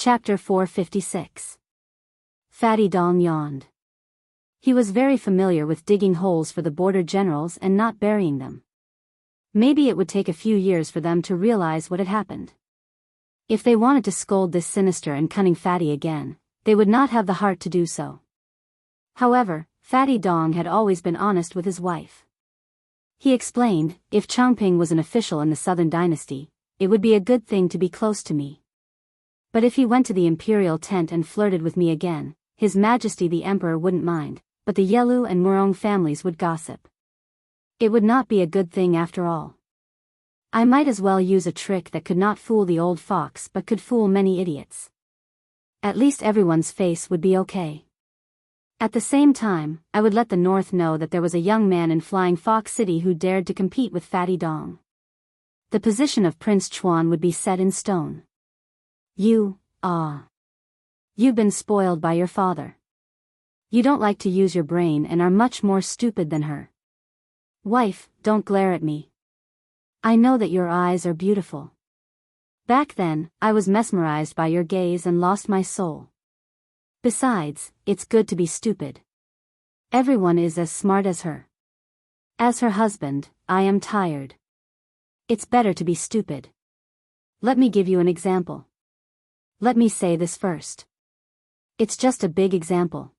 Chapter 456. Fatty Dong yawned. He was very familiar with digging holes for the border generals and not burying them. Maybe it would take a few years for them to realize what had happened. If they wanted to scold this sinister and cunning Fatty again, they would not have the heart to do so. However, Fatty Dong had always been honest with his wife. He explained, if Chongping was an official in the Southern Dynasty, it would be a good thing to be close to me. But if he went to the imperial tent and flirted with me again, His Majesty the Emperor wouldn't mind, but the Yelu and Murong families would gossip. It would not be a good thing after all. I might as well use a trick that could not fool the old fox but could fool many idiots. At least everyone's face would be okay. At the same time, I would let the North know that there was a young man in Flying Fox City who dared to compete with Fatty Dong. The position of Prince Chuan would be set in stone. You've been spoiled by your father. You don't like to use your brain and are much more stupid than her. Wife, don't glare at me. I know that your eyes are beautiful. Back then, I was mesmerized by your gaze and lost my soul. Besides, it's good to be stupid. Everyone is as smart as her. As her husband, I am tired. It's better to be stupid. Let me give you an example. Let me say this first. It's just a big example.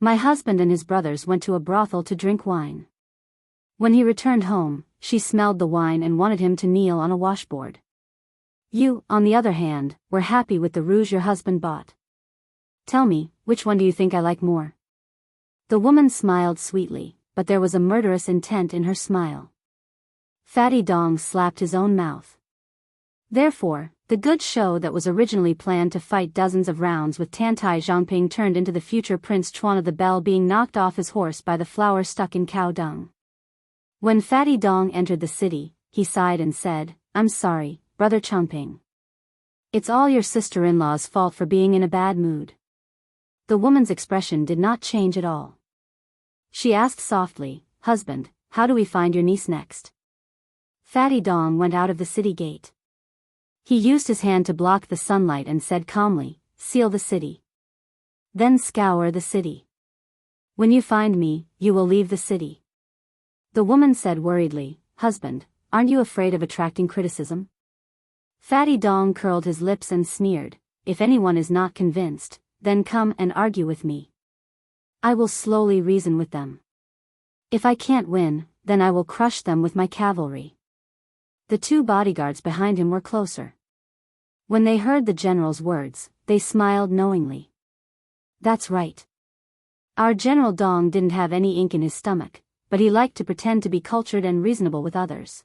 My husband and his brothers went to a brothel to drink wine. When he returned home, she smelled the wine and wanted him to kneel on a washboard. You, on the other hand, were happy with the rouge your husband bought. Tell me, which one do you think I like more? The woman smiled sweetly, but there was a murderous intent in her smile. Fatty Dong slapped his own mouth. Therefore, the good show that was originally planned to fight dozens of rounds with Tantai Zhongping turned into the future Prince Chuan of the Bell being knocked off his horse by the flower stuck in cow dung. When Fatty Dong entered the city, he sighed and said, "I'm sorry, Brother Chongping. It's all your sister-in-law's fault for being in a bad mood." The woman's expression did not change at all. She asked softly, "Husband, how do we find your niece next?" Fatty Dong went out of the city gate. He used his hand to block the sunlight and said calmly, "Seal the city. Then scour the city. When you find me, you will leave the city." The woman said worriedly, "Husband, aren't you afraid of attracting criticism?" Fatty Dong curled his lips and sneered, "If anyone is not convinced, then come and argue with me. I will slowly reason with them. If I can't win, then I will crush them with my cavalry." The two bodyguards behind him were closer. When they heard the general's words, they smiled knowingly. That's right. Our General Dong didn't have any ink in his stomach, but he liked to pretend to be cultured and reasonable with others.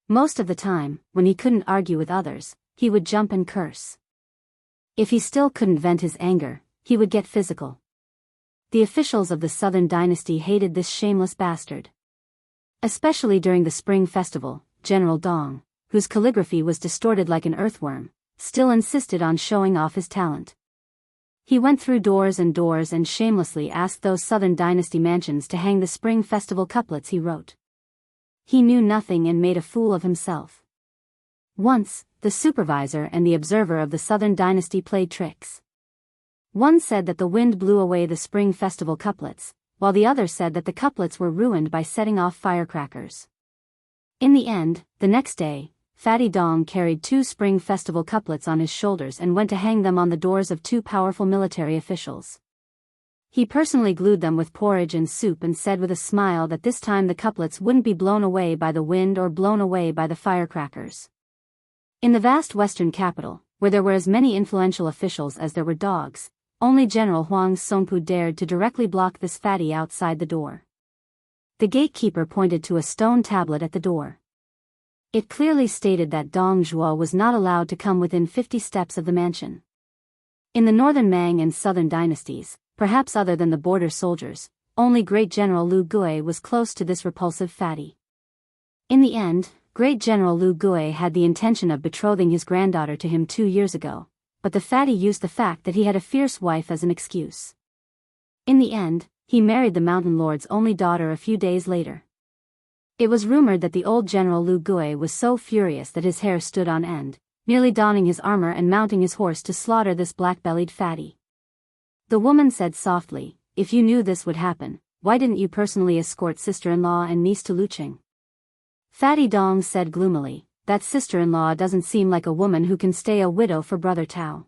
Most of the time, when he couldn't argue with others, he would jump and curse. If he still couldn't vent his anger, he would get physical. The officials of the Southern Dynasty hated this shameless bastard. Especially during the Spring Festival, General Dong, whose calligraphy was distorted like an earthworm, still insisted on showing off his talent. He went through doors and shamelessly asked those Southern Dynasty mansions to hang the Spring Festival couplets he wrote. He knew nothing and made a fool of himself. Once, the supervisor and the observer of the Southern Dynasty played tricks. One said that the wind blew away the Spring Festival couplets, while the other said that the couplets were ruined by setting off firecrackers. In the end, the next day, Fatty Dong carried 2 Spring Festival couplets on his shoulders and went to hang them on the doors of 2 powerful military officials. He personally glued them with porridge and soup and said with a smile that this time the couplets wouldn't be blown away by the wind or blown away by the firecrackers. In the vast western capital, where there were as many influential officials as there were dogs, only General Huang Songpu dared to directly block this fatty outside the door. The gatekeeper pointed to a stone tablet at the door. It clearly stated that Dong Zhuo was not allowed to come within 50 steps of the mansion. In the northern Mang and southern dynasties, perhaps other than the border soldiers, only Great General Lu Gui was close to this repulsive fatty. In the end, Great General Lu Gui had the intention of betrothing his granddaughter to him 2 years ago, but the fatty used the fact that he had a fierce wife as an excuse. In the end, he married the mountain lord's only daughter a few days later. It was rumored that the old General Lu Gui was so furious that his hair stood on end, nearly donning his armor and mounting his horse to slaughter this black-bellied fatty. The woman said softly, "If you knew this would happen, why didn't you personally escort sister-in-law and niece to Lucheng?" Fatty Dong said gloomily, "That sister-in-law doesn't seem like a woman who can stay a widow for Brother Tao.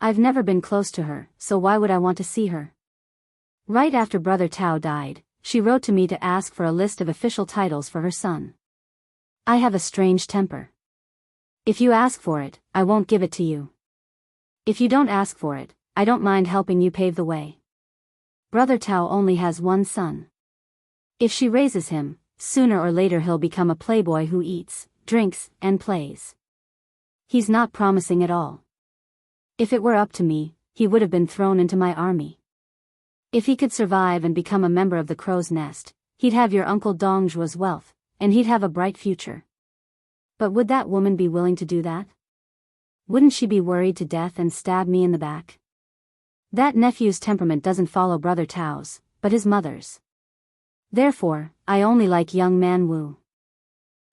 I've never been close to her, so why would I want to see her? Right after Brother Tao died, she wrote to me to ask for a list of official titles for her son. I have a strange temper. If you ask for it, I won't give it to you. If you don't ask for it, I don't mind helping you pave the way. Brother Tao only has one son. If she raises him, sooner or later he'll become a playboy who eats, drinks, and plays. He's not promising at all. If it were up to me, he would have been thrown into my army. If he could survive and become a member of the crow's nest, he'd have your Uncle Dongzhuo's wealth, and he'd have a bright future. But would that woman be willing to do that? Wouldn't she be worried to death and stab me in the back? That nephew's temperament doesn't follow Brother Tao's, but his mother's. Therefore, I only like young man Wu.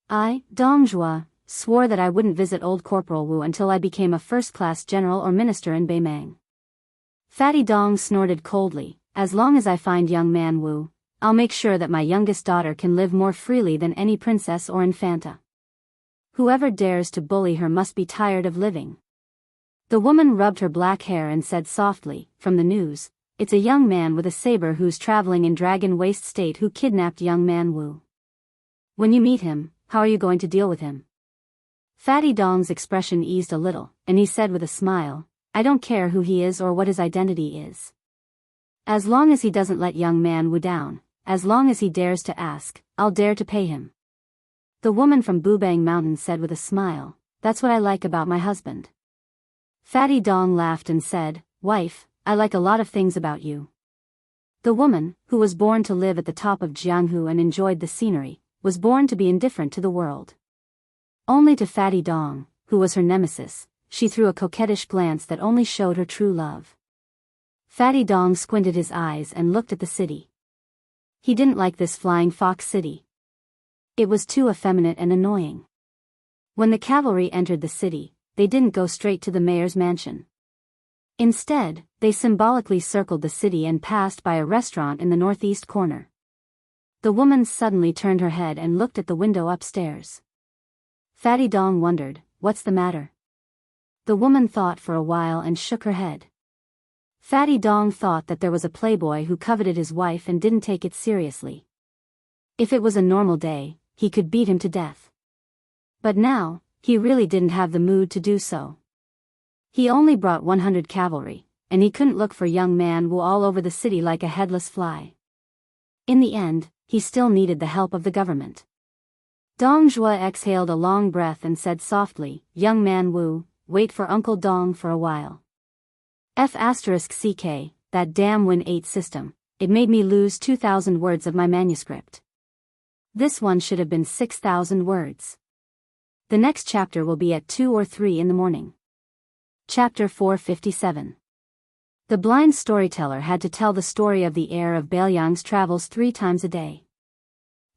I, Dongzhuo, swore that I wouldn't visit old Corporal Wu until I became a first-class general or minister in Beimang. Fatty Dong snorted coldly, "As long as I find young man Wu, I'll make sure that my youngest daughter can live more freely than any princess or infanta. Whoever dares to bully her must be tired of living." The woman rubbed her black hair and said softly, "From the news, it's a young man with a saber who's traveling in Dragon Waste State who kidnapped young man Wu. When you meet him, how are you going to deal with him?" Fatty Dong's expression eased a little, and he said with a smile, "I don't care who he is or what his identity is. As long as he doesn't let young man Wu down, as long as he dares to ask, I'll dare to pay him." The woman from Bubang Mountain said with a smile, "That's what I like about my husband." Fatty Dong laughed and said, "Wife, I like a lot of things about you." The woman, who was born to live at the top of Jianghu and enjoyed the scenery, was born to be indifferent to the world. Only to Fatty Dong, who was her nemesis, she threw a coquettish glance that only showed her true love. Fatty Dong squinted his eyes and looked at the city. He didn't like this flying fox city. It was too effeminate and annoying. When the cavalry entered the city, they didn't go straight to the mayor's mansion. Instead, they symbolically circled the city and passed by a restaurant in the northeast corner. The woman suddenly turned her head and looked at the window upstairs. Fatty Dong wondered, "What's the matter?" The woman thought for a while and shook her head. Fatty Dong thought that there was a playboy who coveted his wife and didn't take it seriously. If it was a normal day, he could beat him to death. But now, he really didn't have the mood to do so. He only brought 100 cavalry, and he couldn't look for young man Wu all over the city like a headless fly. In the end, he still needed the help of the government. Dongzhuo exhaled a long breath and said softly, "Young man Wu, wait for Uncle Dong for a while. F***ck, that damn Win8 system, it made me lose 2,000 words of my manuscript. This one should have been 6,000 words. The next chapter will be at 2 or 3 in the morning." Chapter 457. The blind storyteller had to tell the story of the heir of Baoyang's travels 3 times a day.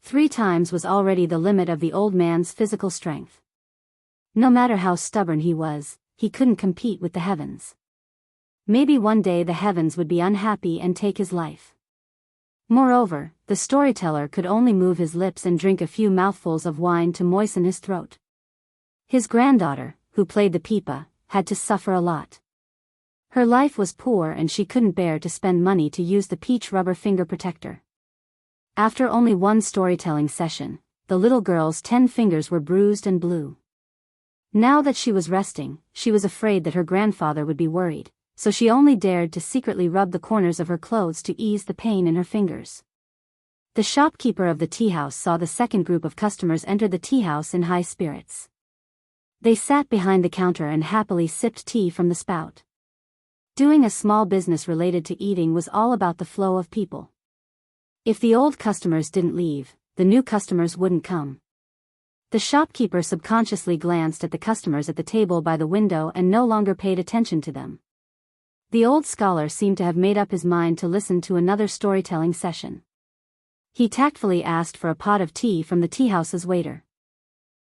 3 times was already the limit of the old man's physical strength. No matter how stubborn he was, he couldn't compete with the heavens. Maybe one day the heavens would be unhappy and take his life. Moreover, the storyteller could only move his lips and drink a few mouthfuls of wine to moisten his throat. His granddaughter, who played the pipa, had to suffer a lot. Her life was poor and she couldn't bear to spend money to use the peach rubber finger protector. After only one storytelling session, the little girl's 10 fingers were bruised and blue. Now that she was resting, she was afraid that her grandfather would be worried, so she only dared to secretly rub the corners of her clothes to ease the pain in her fingers. The shopkeeper of the tea house saw the second group of customers enter the tea house in high spirits. They sat behind the counter and happily sipped tea from the spout. Doing a small business related to eating was all about the flow of people. If the old customers didn't leave, the new customers wouldn't come. The shopkeeper subconsciously glanced at the customers at the table by the window and no longer paid attention to them. The old scholar seemed to have made up his mind to listen to another storytelling session. He tactfully asked for a pot of tea from the teahouse's waiter.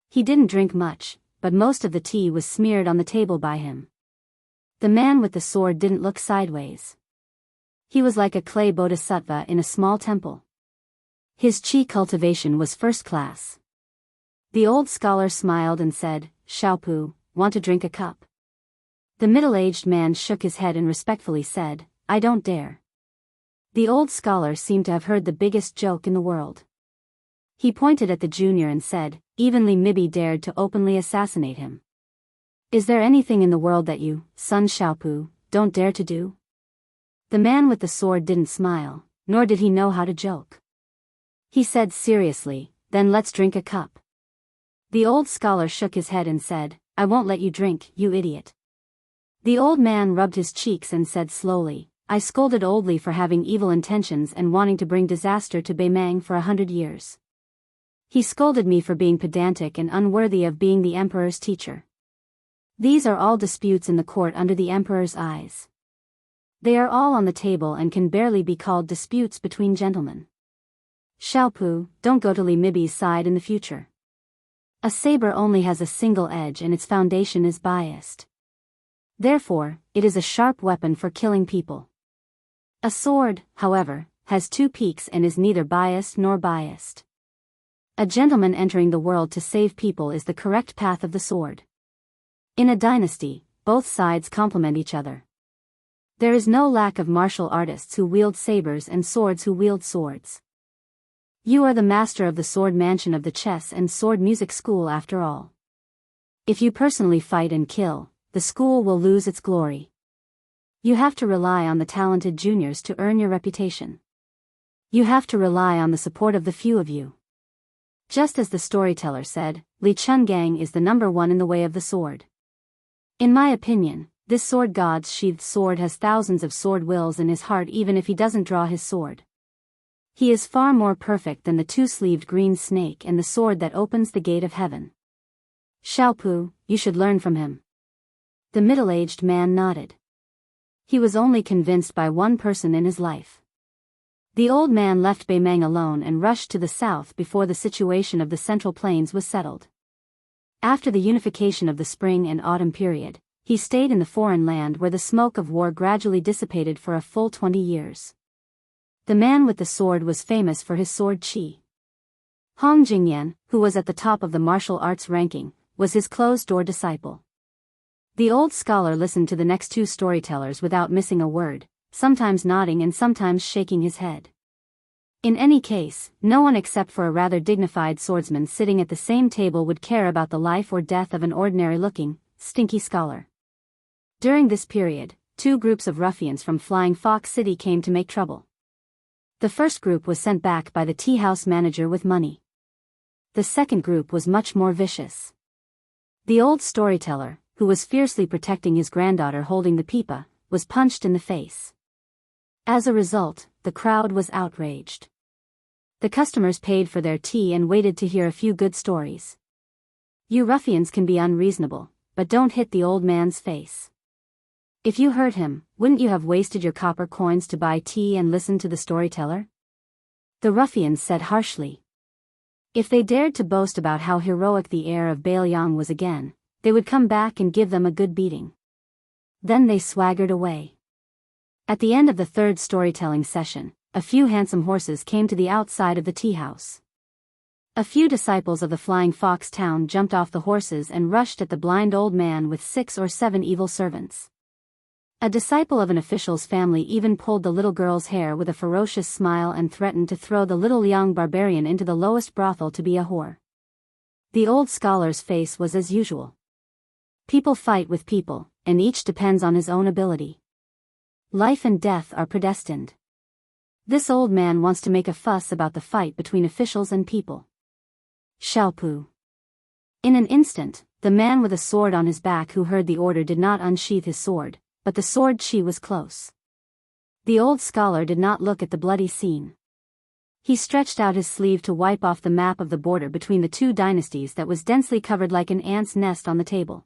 He didn't drink much, but most of the tea was smeared on the table by him. The man with the sword didn't look sideways. He was like a clay bodhisattva in a small temple. His chi cultivation was first class. The old scholar smiled and said, "Xiaopu, want to drink a cup?" The middle-aged man shook his head and respectfully said, "I don't dare." The old scholar seemed to have heard the biggest joke in the world. He pointed at the junior and said, "Even Li Mibi dared to openly assassinate him. Is there anything in the world that you, son Xiaopu, don't dare to do?" The man with the sword didn't smile, nor did he know how to joke. He said seriously, "Then let's drink a cup." The old scholar shook his head and said, "I won't let you drink, you idiot." The old man rubbed his cheeks and said slowly, "I scolded old Li for having evil intentions and wanting to bring disaster to Beimang for 100 years. He scolded me for being pedantic and unworthy of being the emperor's teacher. These are all disputes in the court under the emperor's eyes. They are all on the table and can barely be called disputes between gentlemen. Xiaopu, don't go to Li Mibi's side in the future. A saber only has a single edge and its foundation is biased. Therefore, it is a sharp weapon for killing people. A sword, however, has two peaks and is neither biased nor biased. A gentleman entering the world to save people is the correct path of the sword. In a dynasty, both sides complement each other. There is no lack of martial artists who wield sabers and swords who wield swords. You are the master of the sword mansion of the chess and sword music school after all. If you personally fight and kill, the school will lose its glory. You have to rely on the talented juniors to earn your reputation. You have to rely on the support of the few of you. Just as the storyteller said, Li Chungang is the number one in the way of the sword. In my opinion, this sword god's sheathed sword has thousands of sword wills in his heart even if he doesn't draw his sword. He is far more perfect than the two-sleeved green snake and the sword that opens the gate of heaven. Xiaopu, you should learn from him. The middle-aged man nodded. He was only convinced by one person in his life. The old man left Beimang alone and rushed to the south before the situation of the Central Plains was settled. After the unification of the spring and autumn period, he stayed in the foreign land where the smoke of war gradually dissipated for a full 20 years. The man with the sword was famous for his sword chi. Hong Jingyan, who was at the top of the martial arts ranking, was his closed-door disciple. The old scholar listened to the next two storytellers without missing a word, sometimes nodding and sometimes shaking his head. In any case, no one except for a rather dignified swordsman sitting at the same table would care about the life or death of an ordinary-looking, stinky scholar. During this period, two groups of ruffians from Flying Fox City came to make trouble. The first group was sent back by the tea house manager with money. The second group was much more vicious. The old storyteller, who was fiercely protecting his granddaughter holding the pipa, was punched in the face. As a result, the crowd was outraged. The customers paid for their tea and waited to hear a few good stories. You ruffians can be unreasonable, but don't hit the old man's face. If you hurt him, wouldn't you have wasted your copper coins to buy tea and listen to the storyteller? The ruffians said harshly. If they dared to boast about how heroic the heir of Bailiang was again, they would come back and give them a good beating. Then they swaggered away. At the end of the third storytelling session, a few handsome horses came to the outside of the tea house. A few disciples of the Flying Fox town jumped off the horses and rushed at the blind old man with 6 or 7 evil servants. A disciple of an official's family even pulled the little girl's hair with a ferocious smile and threatened to throw the little young barbarian into the lowest brothel to be a whore. The old scholar's face was as usual. People fight with people, and each depends on his own ability. Life and death are predestined. This old man wants to make a fuss about the fight between officials and people. Xiaopu. In an instant, the man with a sword on his back who heard the order did not unsheath his sword, but the sword chi was close. The old scholar did not look at the bloody scene. He stretched out his sleeve to wipe off the map of the border between the two dynasties that was densely covered like an ant's nest on the table.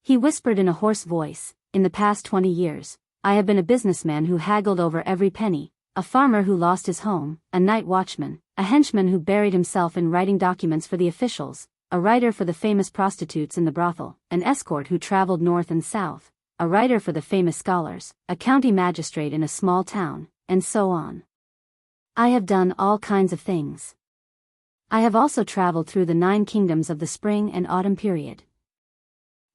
He whispered in a hoarse voice, "In the past 20 years, I have been a businessman who haggled over every penny, a farmer who lost his home, a night watchman, a henchman who buried himself in writing documents for the officials, a writer for the famous prostitutes in the brothel, an escort who traveled north and south, a writer for the famous scholars, a county magistrate in a small town, and so on. I have done all kinds of things. I have also traveled through the 9 kingdoms of the spring and autumn period.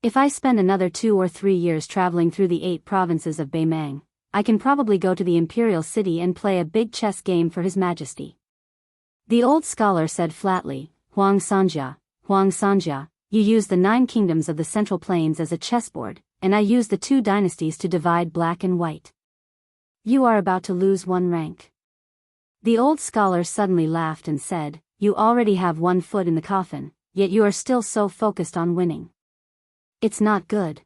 If I spend another 2 or 3 years traveling through the 8 provinces of Beimang, I can probably go to the imperial city and play a big chess game for His Majesty. The old scholar said flatly, Huang Sanja, you use the 9 kingdoms of the Central Plains as a chessboard, and I use the 2 dynasties to divide black and white. You are about to lose 1 rank. The old scholar suddenly laughed and said, you already have 1 foot in the coffin, yet you are still so focused on winning. It's not good.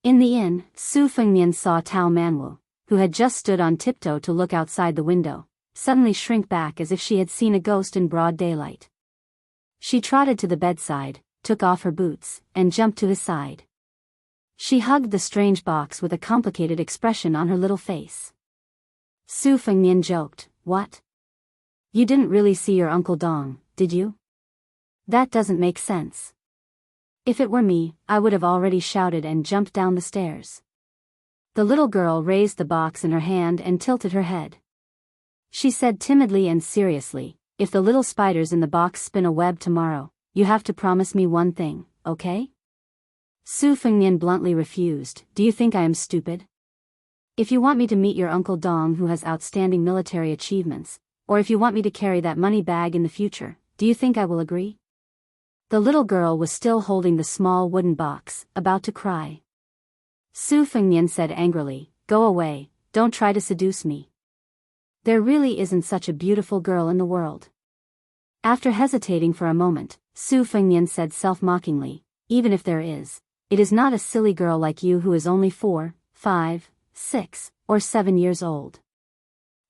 In the inn, Su Fengnian saw Tao Manwu, who had just stood on tiptoe to look outside the window, suddenly shrink back as if she had seen a ghost in broad daylight. She trotted to the bedside, took off her boots, and jumped to his side. She hugged the strange box with a complicated expression on her little face. Su Fengnian joked, what? You didn't really see your Uncle Dong, did you? That doesn't make sense. If it were me, I would have already shouted and jumped down the stairs. The little girl raised the box in her hand and tilted her head. She said timidly and seriously, if the little spiders in the box spin a web tomorrow, you have to promise me 1 thing, okay? Su Fengnian bluntly refused, do you think I am stupid? If you want me to meet your Uncle Dong who has outstanding military achievements, or if you want me to carry that money bag in the future, do you think I will agree? The little girl was still holding the small wooden box, about to cry. Su Fengnian said angrily, go away, don't try to seduce me. There really isn't such a beautiful girl in the world. After hesitating for a moment, Su Fengnian said self-mockingly, even if there is, it is not a silly girl like you who is only 4, 5, 6, or 7 years old.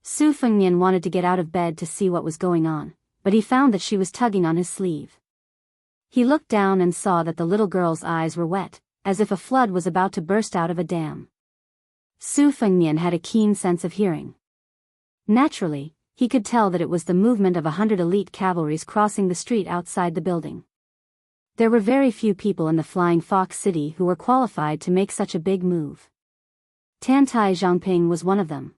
Su Fengnian wanted to get out of bed to see what was going on, but he found that she was tugging on his sleeve. He looked down and saw that the little girl's eyes were wet, as if a flood was about to burst out of a dam. Su Fengnian had a keen sense of hearing. Naturally, he could tell that it was the movement of 100 elite cavalries crossing the street outside the building. There were very few people in the Flying Fox City who were qualified to make such a big move. Tantai Zhangping was one of them.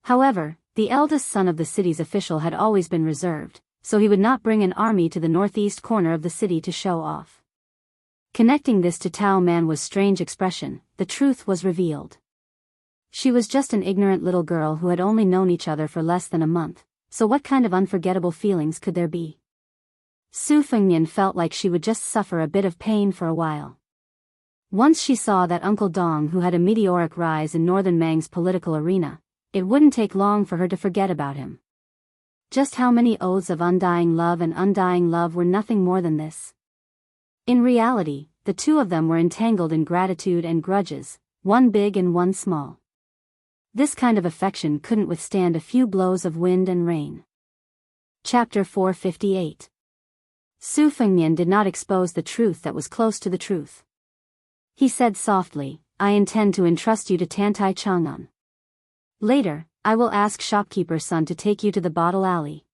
However, the eldest son of the city's official had always been reserved, so he would not bring an army to the northeast corner of the city to show off. Connecting this to Tao Manwu's strange expression, the truth was revealed. She was just an ignorant little girl who had only known each other for less than a month, so what kind of unforgettable feelings could there be? Su Fengnian felt like she would just suffer a bit of pain for a while. Once she saw that Uncle Dong who had a meteoric rise in northern Mang's political arena, it wouldn't take long for her to forget about him. Just how many oaths of undying love and undying love were nothing more than this? In reality, the 2 of them were entangled in gratitude and grudges, 1 big and 1 small. This kind of affection couldn't withstand a few blows of wind and rain. Chapter 458. Su Fengnian did not expose the truth that was close to the truth. He said softly, I intend to entrust you to Tantai Chang'an. Later, I will ask shopkeeper's son to take you to the bottle alley.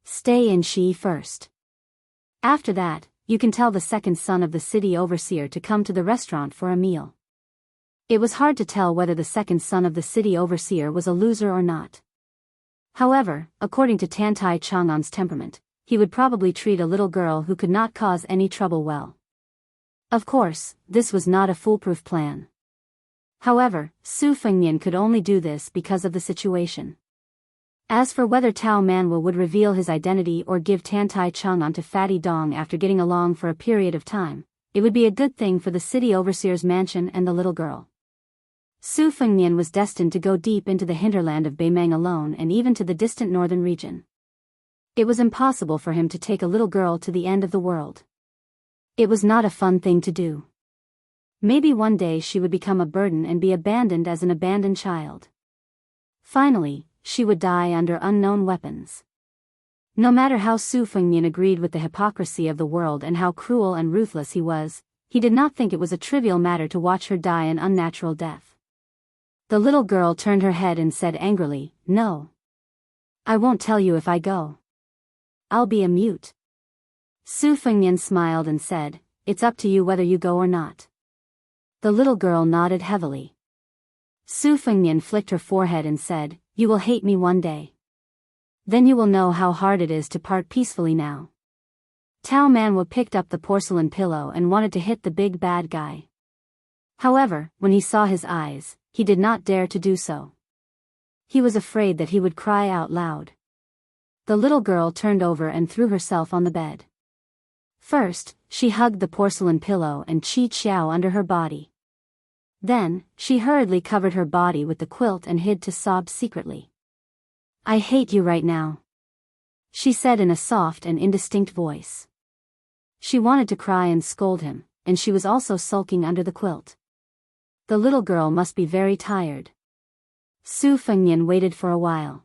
Stay in Shi first. After that, you can tell the second son of the city overseer to come to the restaurant for a meal. It was hard to tell whether the second son of the city overseer was a loser or not. However, according to Tantai Chang'an's temperament, he would probably treat a little girl who could not cause any trouble well. Of course, this was not a foolproof plan. However, Su Fengnian could only do this because of the situation. As for whether Tao Manwu would reveal his identity or give Tantai Chang'an to Fatty Dong after getting along for a period of time, it would be a good thing for the city overseer's mansion and the little girl. Su Fengnian was destined to go deep into the hinterland of Beimang alone and even to the distant northern region. It was impossible for him to take a little girl to the end of the world. It was not a fun thing to do. Maybe one day she would become a burden and be abandoned as an abandoned child. Finally, she would die under unknown weapons. No matter how Su Fengnian agreed with the hypocrisy of the world and how cruel and ruthless he was, he did not think it was a trivial matter to watch her die an unnatural death. The little girl turned her head and said angrily, No. I won't tell you if I go. I'll be a mute. Su Fengnian smiled and said, "It's up to you whether you go or not." The little girl nodded heavily. Su Fengnian flicked her forehead and said, "You will hate me one day. Then you will know how hard it is to part peacefully now." Tao Manwu picked up the porcelain pillow and wanted to hit the big bad guy. However, when he saw his eyes, he did not dare to do so. He was afraid that he would cry out loud. The little girl turned over and threw herself on the bed. First, she hugged the porcelain pillow and Qi Qiao under her body. Then, she hurriedly covered her body with the quilt and hid to sob secretly. "I hate you right now," she said in a soft and indistinct voice. She wanted to cry and scold him, and she was also sulking under the quilt. The little girl must be very tired. Su Fengnian waited for a while.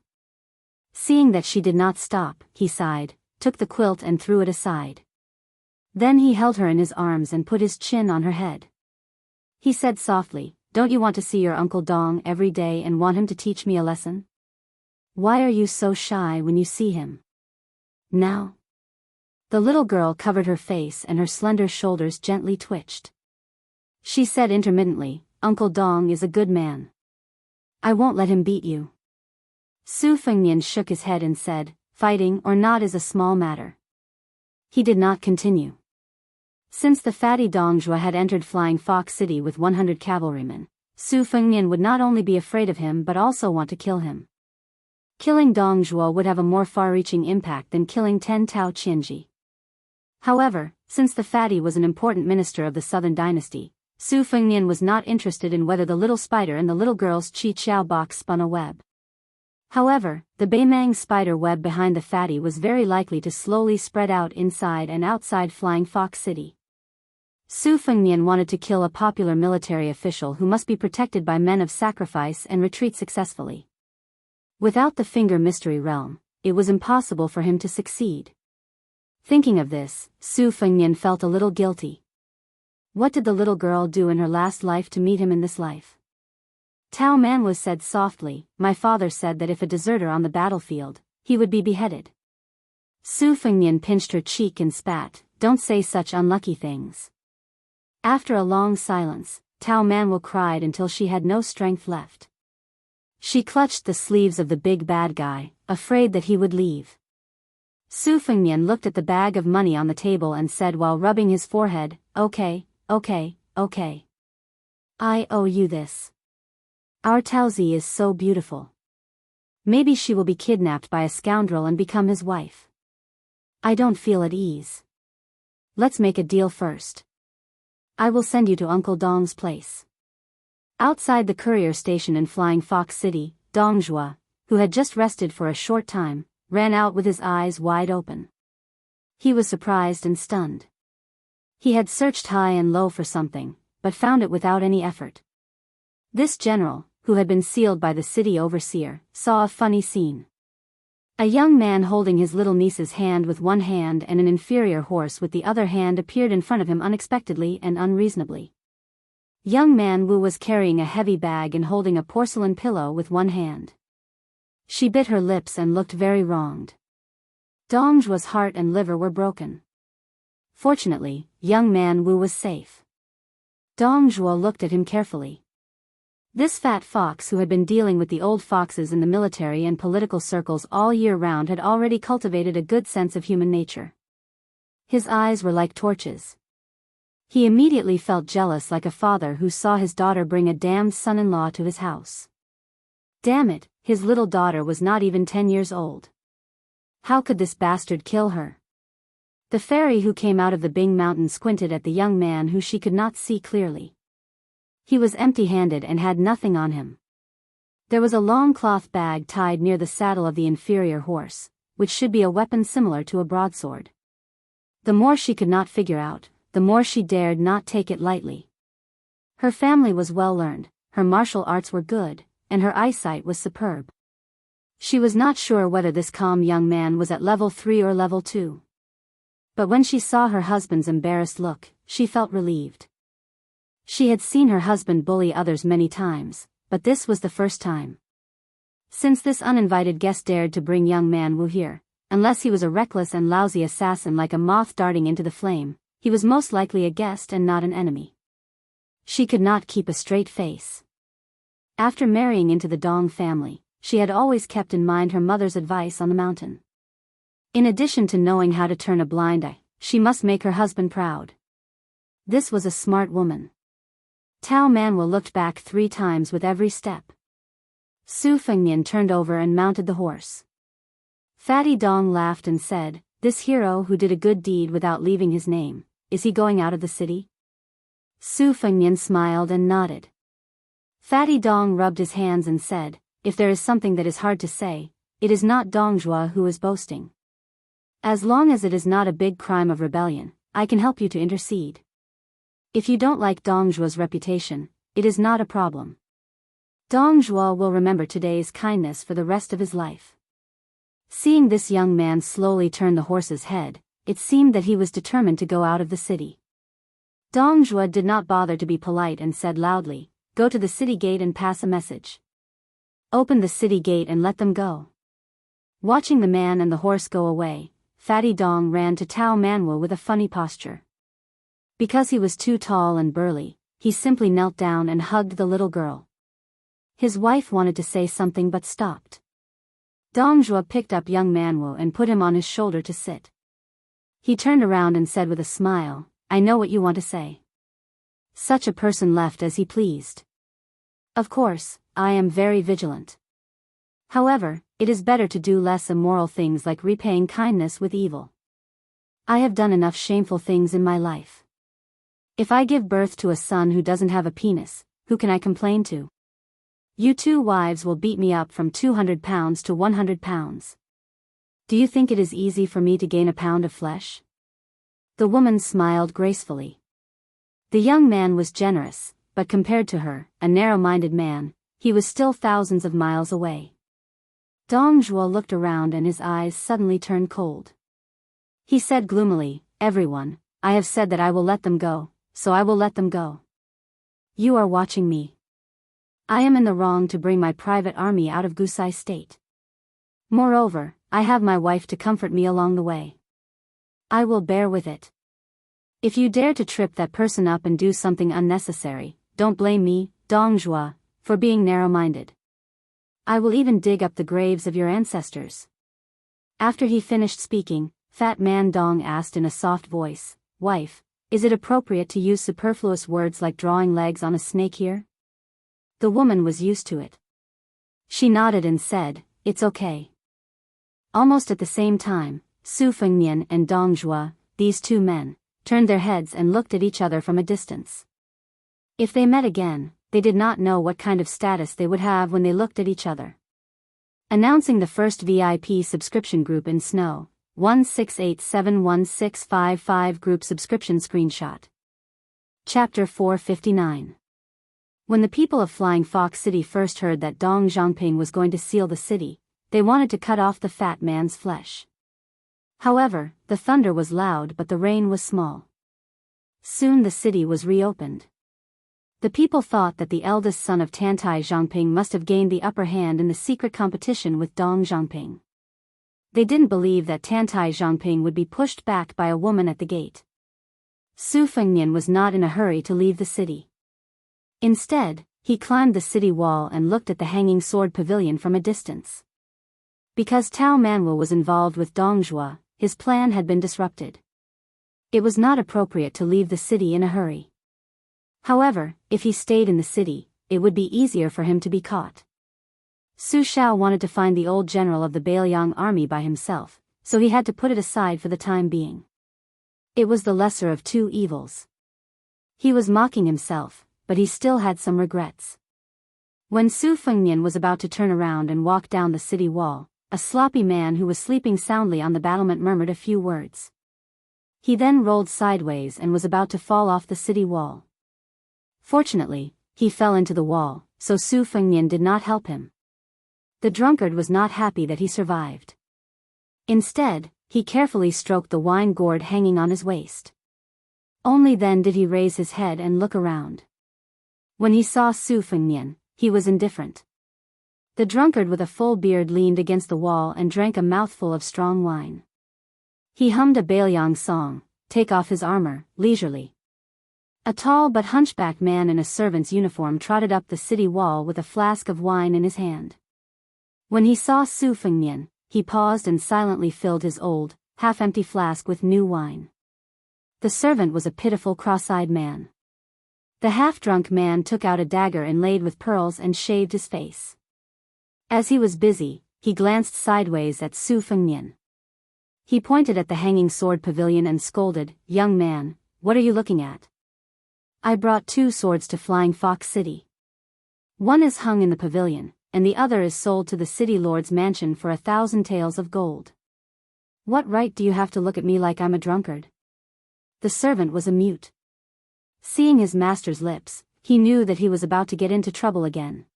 Seeing that she did not stop, he sighed, took the quilt and threw it aside. Then he held her in his arms and put his chin on her head. He said softly, "Don't you want to see your Uncle Dong every day and want him to teach me a lesson? Why are you so shy when you see him? Now?" The little girl covered her face and her slender shoulders gently twitched. She said intermittently, "Uncle Dong is a good man. I won't let him beat you." Su Fengnian shook his head and said, "Fighting or not is a small matter." He did not continue. Since the fatty Dongjua had entered Flying Fox City with 100 cavalrymen, Su Fengnian would not only be afraid of him but also want to kill him. Killing Dongjua would have a more far-reaching impact than killing 10 Tao Qianji. However, since the fatty was an important minister of the Southern Dynasty, Su Fengnian was not interested in whether the little spider in the little girl's Qi Qiao box spun a web. However, the Beimang spider web behind the fatty was very likely to slowly spread out inside and outside Flying Fox City. Su Fengnian wanted to kill a popular military official who must be protected by men of sacrifice and retreat successfully. Without the Finger Mystery Realm, it was impossible for him to succeed. Thinking of this, Su Fengnian felt a little guilty. What did the little girl do in her last life to meet him in this life? Tao Manwu said softly, "My father said that if a deserter on the battlefield, he would be beheaded." Su Fengnian pinched her cheek and spat, "Don't say such unlucky things." After a long silence, Tao Manwu cried until she had no strength left. She clutched the sleeves of the big bad guy, afraid that he would leave. Su Fengnian looked at the bag of money on the table and said while rubbing his forehead, "Okay, okay, okay. I owe you this. Our Taozi is so beautiful. Maybe she will be kidnapped by a scoundrel and become his wife. I don't feel at ease. Let's make a deal first. I will send you to Uncle Dong's place." Outside the courier station in Flying Fox City, Dongjua, who had just rested for a short time, ran out with his eyes wide open. He was surprised and stunned. He had searched high and low for something, but found it without any effort. This general, who had been sealed by the city overseer, saw a funny scene. A young man holding his little niece's hand with one hand and an inferior horse with the other hand appeared in front of him unexpectedly and unreasonably. Young Man Wu was carrying a heavy bag and holding a porcelain pillow with one hand. She bit her lips and looked very wronged. Dongjua's heart and liver were broken. Fortunately, young Man Wu was safe. Dongjua looked at him carefully. This fat fox who had been dealing with the old foxes in the military and political circles all year round had already cultivated a good sense of human nature. His eyes were like torches. He immediately felt jealous like a father who saw his daughter bring a damned son-in-law to his house. Damn it, his little daughter was not even 10 years old. How could this bastard kill her? The fairy who came out of the Bing Mountain squinted at the young man who she could not see clearly. He was empty-handed and had nothing on him. There was a long cloth bag tied near the saddle of the inferior horse, which should be a weapon similar to a broadsword. The more she could not figure out, the more she dared not take it lightly. Her family was well learned, her martial arts were good, and her eyesight was superb. She was not sure whether this calm young man was at level 3 or level 2. But when she saw her husband's embarrassed look, she felt relieved. She had seen her husband bully others many times, but this was the first time. Since this uninvited guest dared to bring young Man Wu here, unless he was a reckless and lousy assassin like a moth darting into the flame, he was most likely a guest and not an enemy. She could not keep a straight face. After marrying into the Dong family, she had always kept in mind her mother's advice on the mountain. In addition to knowing how to turn a blind eye, she must make her husband proud. This was a smart woman. Tao Manuel looked back 3 times with every step. Su Fengnian turned over and mounted the horse. Fatty Dong laughed and said, "This hero who did a good deed without leaving his name, is he going out of the city?" Su Fengnian smiled and nodded. Fatty Dong rubbed his hands and said, "If there is something that is hard to say, it is not Dongjua who is boasting. As long as it is not a big crime of rebellion, I can help you to intercede. If you don't like Dongjua's reputation, it is not a problem. Dongjua will remember today's kindness for the rest of his life." Seeing this young man slowly turn the horse's head, it seemed that he was determined to go out of the city. Dongjua did not bother to be polite and said loudly, "Go to the city gate and pass a message. Open the city gate and let them go." Watching the man and the horse go away, Fatty Dong ran to Tao Manuel with a funny posture. Because he was too tall and burly, he simply knelt down and hugged the little girl. His wife wanted to say something but stopped. Dongjua picked up young Manuel and put him on his shoulder to sit. He turned around and said with a smile, "I know what you want to say." Such a person left as he pleased. Of course, I am very vigilant. However, it is better to do less immoral things like repaying kindness with evil. I have done enough shameful things in my life. If I give birth to a son who doesn't have a penis, who can I complain to? You 2 wives will beat me up from 200 pounds to 100 pounds. Do you think it is easy for me to gain a pound of flesh? The woman smiled gracefully. The young man was generous, but compared to her, a narrow-minded man, he was still thousands of miles away. Dongjua looked around and his eyes suddenly turned cold. He said gloomily, "Everyone, I have said that I will let them go, so I will let them go. You are watching me. I am in the wrong to bring my private army out of Gusai State. Moreover, I have my wife to comfort me along the way. I will bear with it. If you dare to trip that person up and do something unnecessary, don't blame me, Dongjua, for being narrow-minded. I will even dig up the graves of your ancestors." After he finished speaking, Fat Man Dong asked in a soft voice, "Wife, is it appropriate to use superfluous words like drawing legs on a snake here?" The woman was used to it. She nodded and said, "It's okay." Almost at the same time, Su Fengnian and Dongjua, these 2 men, turned their heads and looked at each other from a distance. If they met again, they did not know what kind of status they would have when they looked at each other. Announcing the first VIP subscription group in Snow, 1687165 group subscription screenshot. Chapter 459. When the people of Flying Fox City first heard that Dong Zhangping was going to seal the city, they wanted to cut off the fat man's flesh. However, the thunder was loud but the rain was small. Soon the city was reopened. The people thought that the eldest son of Tantai Zhangping must have gained the upper hand in the secret competition with Dong Zhangping. They didn't believe that Tantai Zhangping would be pushed back by a woman at the gate. Su Fengnian was not in a hurry to leave the city. Instead, he climbed the city wall and looked at the hanging sword pavilion from a distance. Because Tao Manuel was involved with Dongjua, his plan had been disrupted. It was not appropriate to leave the city in a hurry. However, if he stayed in the city, it would be easier for him to be caught. Su Shao wanted to find the old general of the Bailiang army by himself, so he had to put it aside for the time being. It was the lesser of 2 evils. He was mocking himself, but he still had some regrets. When Su Fengnian was about to turn around and walk down the city wall, a sloppy man who was sleeping soundly on the battlement murmured a few words. He then rolled sideways and was about to fall off the city wall. Fortunately, he fell into the wall, so Su Fengnian did not help him. The drunkard was not happy that he survived. Instead, he carefully stroked the wine gourd hanging on his waist. Only then did he raise his head and look around. When he saw Su Fengnian, he was indifferent. The drunkard with a full beard leaned against the wall and drank a mouthful of strong wine. He hummed a Baelyang song, "Take off his armor," leisurely. A tall but hunchbacked man in a servant's uniform trotted up the city wall with a flask of wine in his hand. When he saw Su Fengnian, he paused and silently filled his old, half-empty flask with new wine. The servant was a pitiful cross-eyed man. The half-drunk man took out a dagger inlaid with pearls and shaved his face. As he was busy, he glanced sideways at Su Fengnian. He pointed at the hanging sword pavilion and scolded, "Young man, what are you looking at? I brought 2 swords to Flying Fox City. One is hung in the pavilion, and the other is sold to the city lord's mansion for 1,000 taels of gold. What right do you have to look at me like I'm a drunkard?" The servant was a mute. Seeing his master's lips, he knew that he was about to get into trouble again.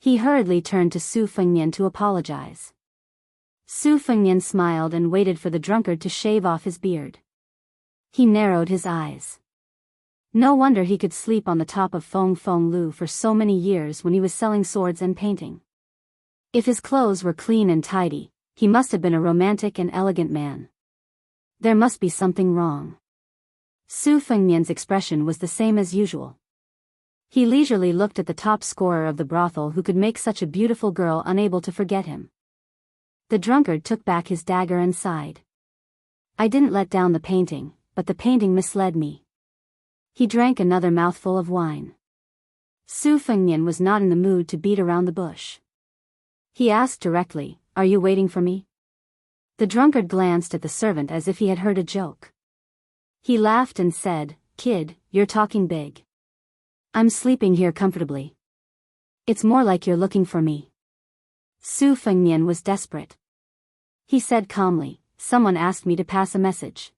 He hurriedly turned to Su Fengnian to apologize. Su Fengnian smiled and waited for the drunkard to shave off his beard. He narrowed his eyes. No wonder he could sleep on the top of Fong Fong Lu for so many years when he was selling swords and painting. If his clothes were clean and tidy, he must have been a romantic and elegant man. There must be something wrong. Su Fengnian's expression was the same as usual. He leisurely looked at the top scorer of the brothel who could make such a beautiful girl unable to forget him. The drunkard took back his dagger and sighed. "I didn't let down the painting, but the painting misled me." He drank another mouthful of wine. Su Fengnian was not in the mood to beat around the bush. He asked directly, "Are you waiting for me?" The drunkard glanced at the servant as if he had heard a joke. He laughed and said, "Kid, you're talking big. I'm sleeping here comfortably. It's more like you're looking for me." Su Fengnian was desperate. He said calmly, "Someone asked me to pass a message.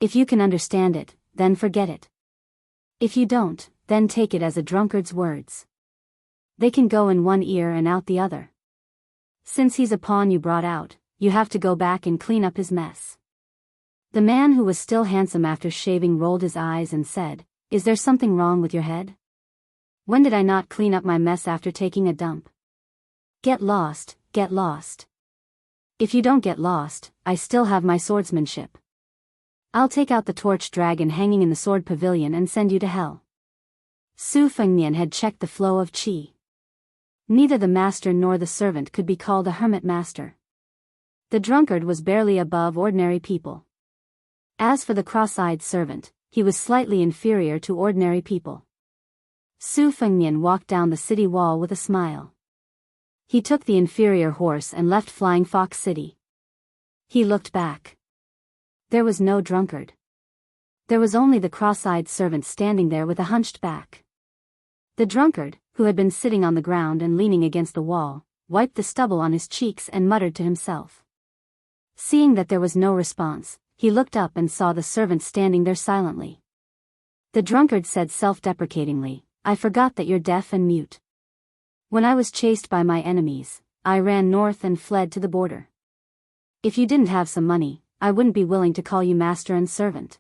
If you can understand it, then forget it. If you don't, then take it as a drunkard's words. They can go in one ear and out the other. Since he's a pawn you brought out, you have to go back and clean up his mess." The man who was still handsome after shaving rolled his eyes and said, "Is there something wrong with your head? When did I not clean up my mess after taking a dump? Get lost, get lost. If you don't get lost, I still have my swordsmanship. I'll take out the torch dragon hanging in the sword pavilion and send you to hell." Su Fengnian had checked the flow of qi. Neither the master nor the servant could be called a hermit master. The drunkard was barely above ordinary people. As for the cross-eyed servant, he was slightly inferior to ordinary people. Su Fengnian walked down the city wall with a smile. He took the inferior horse and left Flying Fox City. He looked back. There was no drunkard. There was only the cross-eyed servant standing there with a hunched back. The drunkard, who had been sitting on the ground and leaning against the wall, wiped the stubble on his cheeks and muttered to himself. Seeing that there was no response, he looked up and saw the servant standing there silently. The drunkard said self-deprecatingly, "I forgot that you're deaf and mute. When I was chased by my enemies, I ran north and fled to the border. If you didn't have some money, I wouldn't be willing to call you master and servant."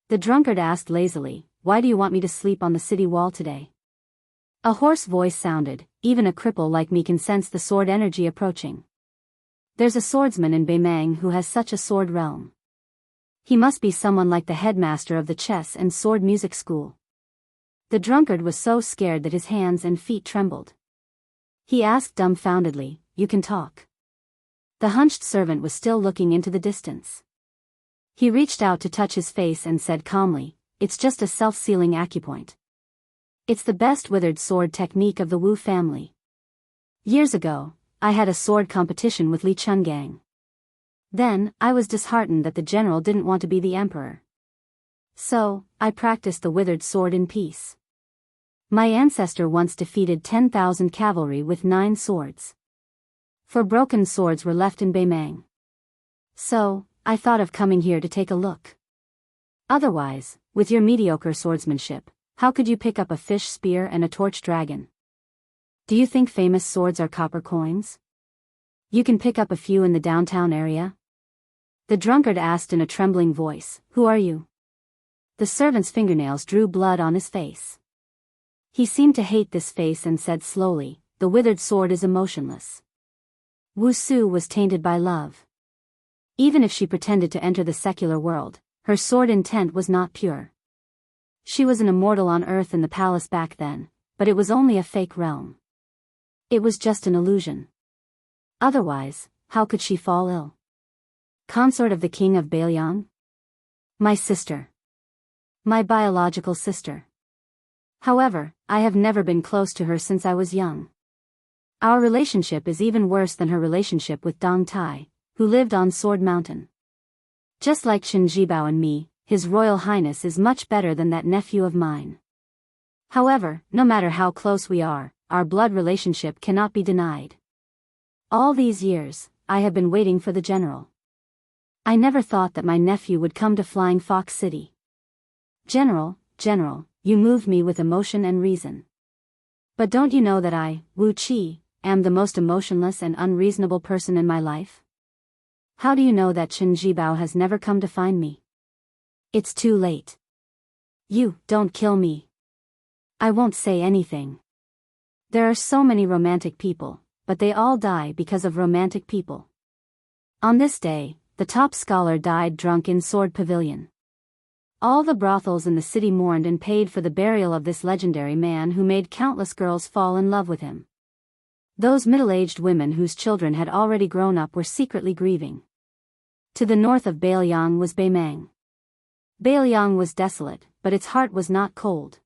The drunkard asked lazily, "Why do you want me to sleep on the city wall today?" A hoarse voice sounded, "Even a cripple like me can sense the sword energy approaching. There's a swordsman in Beimang who has such a sword realm. He must be someone like the headmaster of the chess and sword music school." The drunkard was so scared that his hands and feet trembled. He asked dumbfoundedly, "You can talk?" The hunched servant was still looking into the distance. He reached out to touch his face and said calmly, "It's just a self-sealing acupoint. It's the best withered sword technique of the Wu family. Years ago, I had a sword competition with Li Chungang. Then, I was disheartened that the general didn't want to be the emperor. So, I practiced the withered sword in peace. My ancestor once defeated 10,000 cavalry with 9 swords. 4 broken swords were left in Beimang. So, I thought of coming here to take a look. Otherwise, with your mediocre swordsmanship, how could you pick up a fish spear and a torch dragon? Do you think famous swords are copper coins? You can pick up a few in the downtown area?" The drunkard asked in a trembling voice, "Who are you?" The servant's fingernails drew blood on his face. He seemed to hate this face and said slowly, the withered sword is emotionless. Wu Su was tainted by love. Even if she pretended to enter the secular world, her sword intent was not pure. She was an immortal on Earth in the palace back then, but it was only a fake realm. It was just an illusion. Otherwise, how could she fall ill? Consort of the king of Bailiang? My sister. My biological sister. However, I have never been close to her since I was young. Our relationship is even worse than her relationship with Dong Tai, who lived on Sword Mountain. Just like Qin Jibao and me, His Royal Highness is much better than that nephew of mine. However, no matter how close we are, our blood relationship cannot be denied. All these years, I have been waiting for the general. I never thought that my nephew would come to Flying Fox City. General, you moved me with emotion and reason. But don't you know that I, Wu Qi, am the most emotionless and unreasonable person in my life? How do you know that Qin Jibao has never come to find me? It's too late. You, don't kill me. I won't say anything. There are so many romantic people, but they all die because of romantic people. On this day, the top scholar died drunk in Sword Pavilion. All the brothels in the city mourned and paid for the burial of this legendary man who made countless girls fall in love with him. Those middle-aged women whose children had already grown up were secretly grieving. To the north of Bailiang was Baimang. Bailiang was desolate, but its heart was not cold.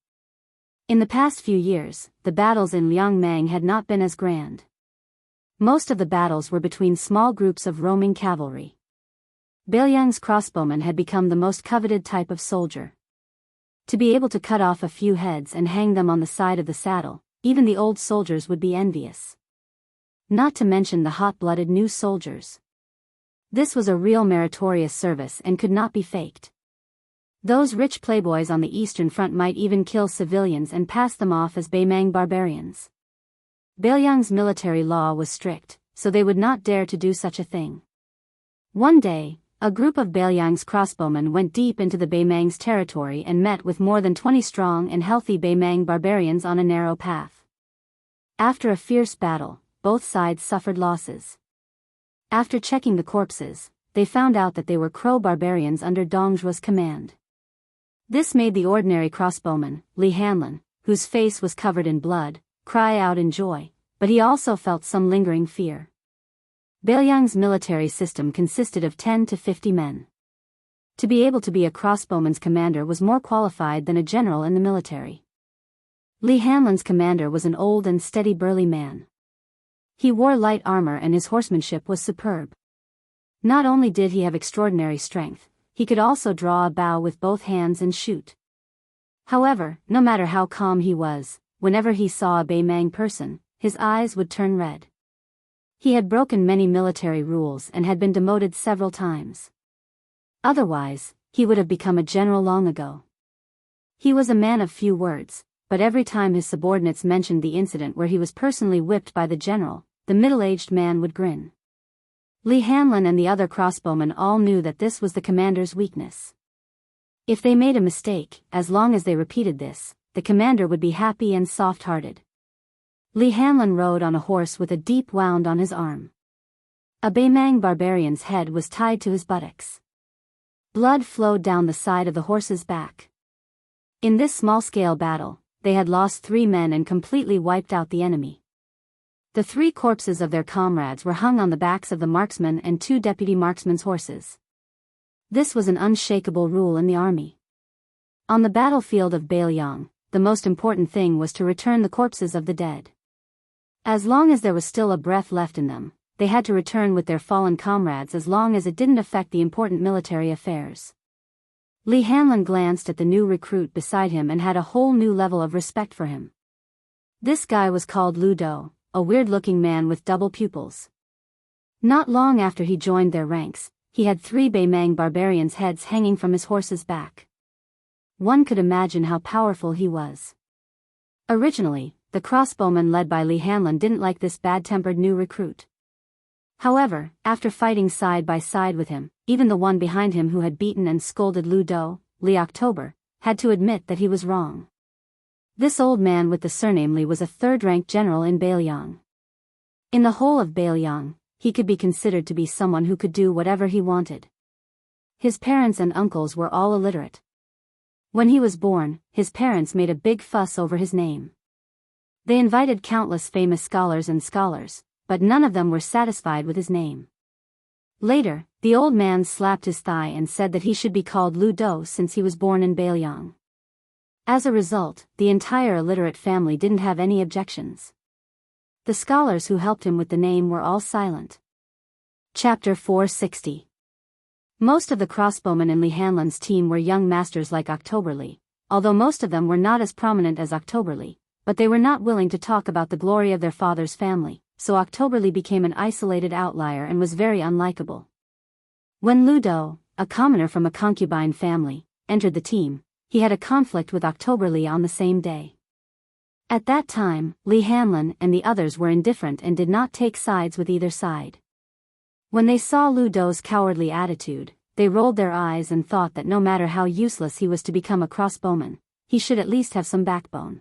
In the past few years, the battles in Liangmang had not been as grand. Most of the battles were between small groups of roaming cavalry. Bailiang's crossbowmen had become the most coveted type of soldier. To be able to cut off a few heads and hang them on the side of the saddle, even the old soldiers would be envious. Not to mention the hot-blooded new soldiers. This was a real meritorious service and could not be faked. Those rich playboys on the Eastern Front might even kill civilians and pass them off as Baimang barbarians. Bailiang's military law was strict, so they would not dare to do such a thing. One day, a group of Bailiang's crossbowmen went deep into the Baimang's territory and met with more than 20 strong and healthy Baimang barbarians on a narrow path. After a fierce battle, both sides suffered losses. After checking the corpses, they found out that they were Crow barbarians under Dongzhuo's command. This made the ordinary crossbowman, Li Hanlin, whose face was covered in blood, cry out in joy, but he also felt some lingering fear. Bailiang's military system consisted of 10 to 50 men. To be able to be a crossbowman's commander was more qualified than a general in the military. Li Hanlin's commander was an old and steady burly man. He wore light armor and his horsemanship was superb. Not only did he have extraordinary strength, he could also draw a bow with both hands and shoot. However, no matter how calm he was, whenever he saw a Baimang person, his eyes would turn red. He had broken many military rules and had been demoted several times. Otherwise, he would have become a general long ago. He was a man of few words, but every time his subordinates mentioned the incident where he was personally whipped by the general, the middle-aged man would grin. Li Hanlin and the other crossbowmen all knew that this was the commander's weakness. If they made a mistake, as long as they repeated this, the commander would be happy and soft-hearted. Li Hanlin rode on a horse with a deep wound on his arm. A Baimang barbarian's head was tied to his buttocks. Blood flowed down the side of the horse's back. In this small-scale battle, they had lost 3 men and completely wiped out the enemy. The 3 corpses of their comrades were hung on the backs of the marksman and 2 deputy marksmen's horses. This was an unshakable rule in the army. On the battlefield of Bailiang, the most important thing was to return the corpses of the dead. As long as there was still a breath left in them, they had to return with their fallen comrades as long as it didn't affect the important military affairs. Li Hanlin glanced at the new recruit beside him and had a whole new level of respect for him. This guy was called Lu Do, a weird-looking man with double pupils. Not long after he joined their ranks, he had 3 Baimang barbarians' heads hanging from his horse's back. One could imagine how powerful he was. Originally, the crossbowmen led by Li Hanlin didn't like this bad-tempered new recruit. However, after fighting side by side with him, even the one behind him who had beaten and scolded Lu Do, Li October, had to admit that he was wrong. This old man with the surname Li was a third-rank general in Bailiang. In the whole of Bailiang, he could be considered to be someone who could do whatever he wanted. His parents and uncles were all illiterate. When he was born, his parents made a big fuss over his name. They invited countless famous scholars, but none of them were satisfied with his name. Later, the old man slapped his thigh and said that he should be called Lu Do since he was born in Bailiang. As a result, the entire illiterate family didn't have any objections. The scholars who helped him with the name were all silent. Chapter 460. Most of the crossbowmen in Li Hanlan's team were young masters like Octoberly, although most of them were not as prominent as Octoberly, but they were not willing to talk about the glory of their father's family, so Octoberly became an isolated outlier and was very unlikable. When Lu Do, a commoner from a concubine family, entered the team, he had a conflict with Octoberly on the same day. At that time, Li Hanlan and the others were indifferent and did not take sides with either side. When they saw Lu Do's cowardly attitude, they rolled their eyes and thought that no matter how useless he was to become a crossbowman, he should at least have some backbone.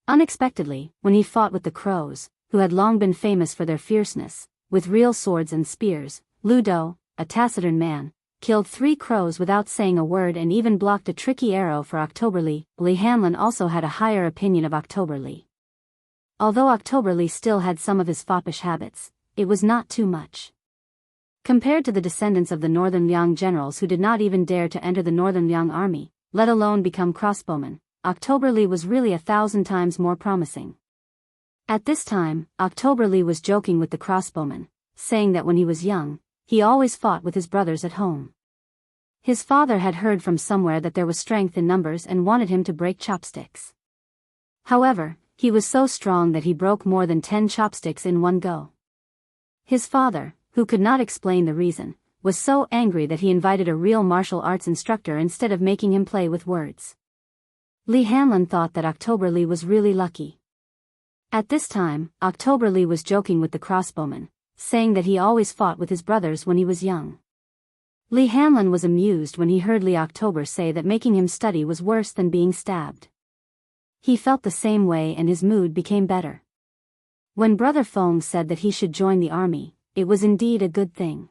Unexpectedly, when he fought with the crows, who had long been famous for their fierceness, with real swords and spears, Lu Do, a taciturn man, killed 3 crows without saying a word and even blocked a tricky arrow for Octoberly. Li Hanlan also had a higher opinion of Octoberly. Although Octoberly still had some of his foppish habits, it was not too much. Compared to the descendants of the Northern Liang generals who did not even dare to enter the Northern Liang army, let alone become crossbowmen, Octoberly was really 1,000 times more promising. At this time, Octoberly was joking with the crossbowmen, saying that when he was young, he always fought with his brothers at home. His father had heard from somewhere that there was strength in numbers and wanted him to break chopsticks. However, he was so strong that he broke more than 10 chopsticks in one go. His father, who could not explain the reason, was so angry that he invited a real martial arts instructor instead of making him play with words. Li Hanlan thought that Octoberly was really lucky. At this time, Octoberly was joking with the crossbowmen, saying that he always fought with his brothers when he was young. Li Hanlan was amused when he heard Li October say that making him study was worse than being stabbed. He felt the same way and his mood became better. When Brother Fong said that he should join the army, it was indeed a good thing.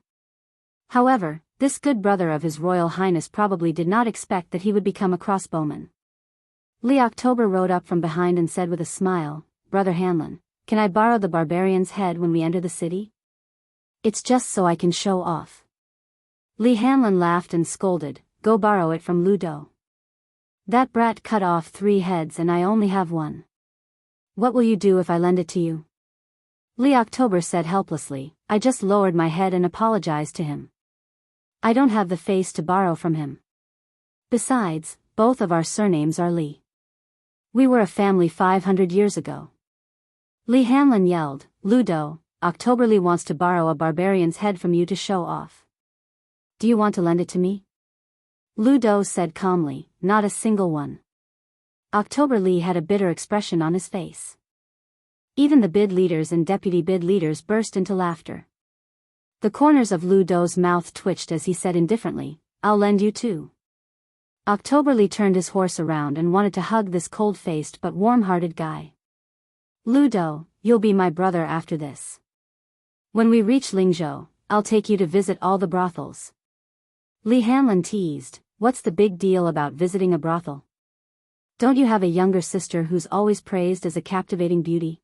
However, this good brother of His Royal Highness probably did not expect that he would become a crossbowman. Li October rode up from behind and said with a smile, "Brother Hanlan, can I borrow the barbarian's head when we enter the city? It's just so I can show off." Li Hanlan laughed and scolded, "Go borrow it from Lu Do. That brat cut off 3 heads and I only have 1. What will you do if I lend it to you?" Li October said helplessly, "I just lowered my head and apologized to him. I don't have the face to borrow from him. Besides, both of our surnames are Li. We were a family 500 years ago." Li Hanlan yelled, "Lu Do, Octoberly wants to borrow a barbarian's head from you to show off. Do you want to lend it to me?" Lu Do said calmly, "Not a single one." Octoberly had a bitter expression on his face. Even the bid leaders and deputy bid leaders burst into laughter. The corners of Lu Do's mouth twitched as he said indifferently, "I'll lend you too." Octoberly turned his horse around and wanted to hug this cold-faced but warm-hearted guy. "Lu Do, you'll be my brother after this. When we reach Lingzhou, I'll take you to visit all the brothels." Li Hanlan teased, "What's the big deal about visiting a brothel? Don't you have a younger sister who's always praised as a captivating beauty?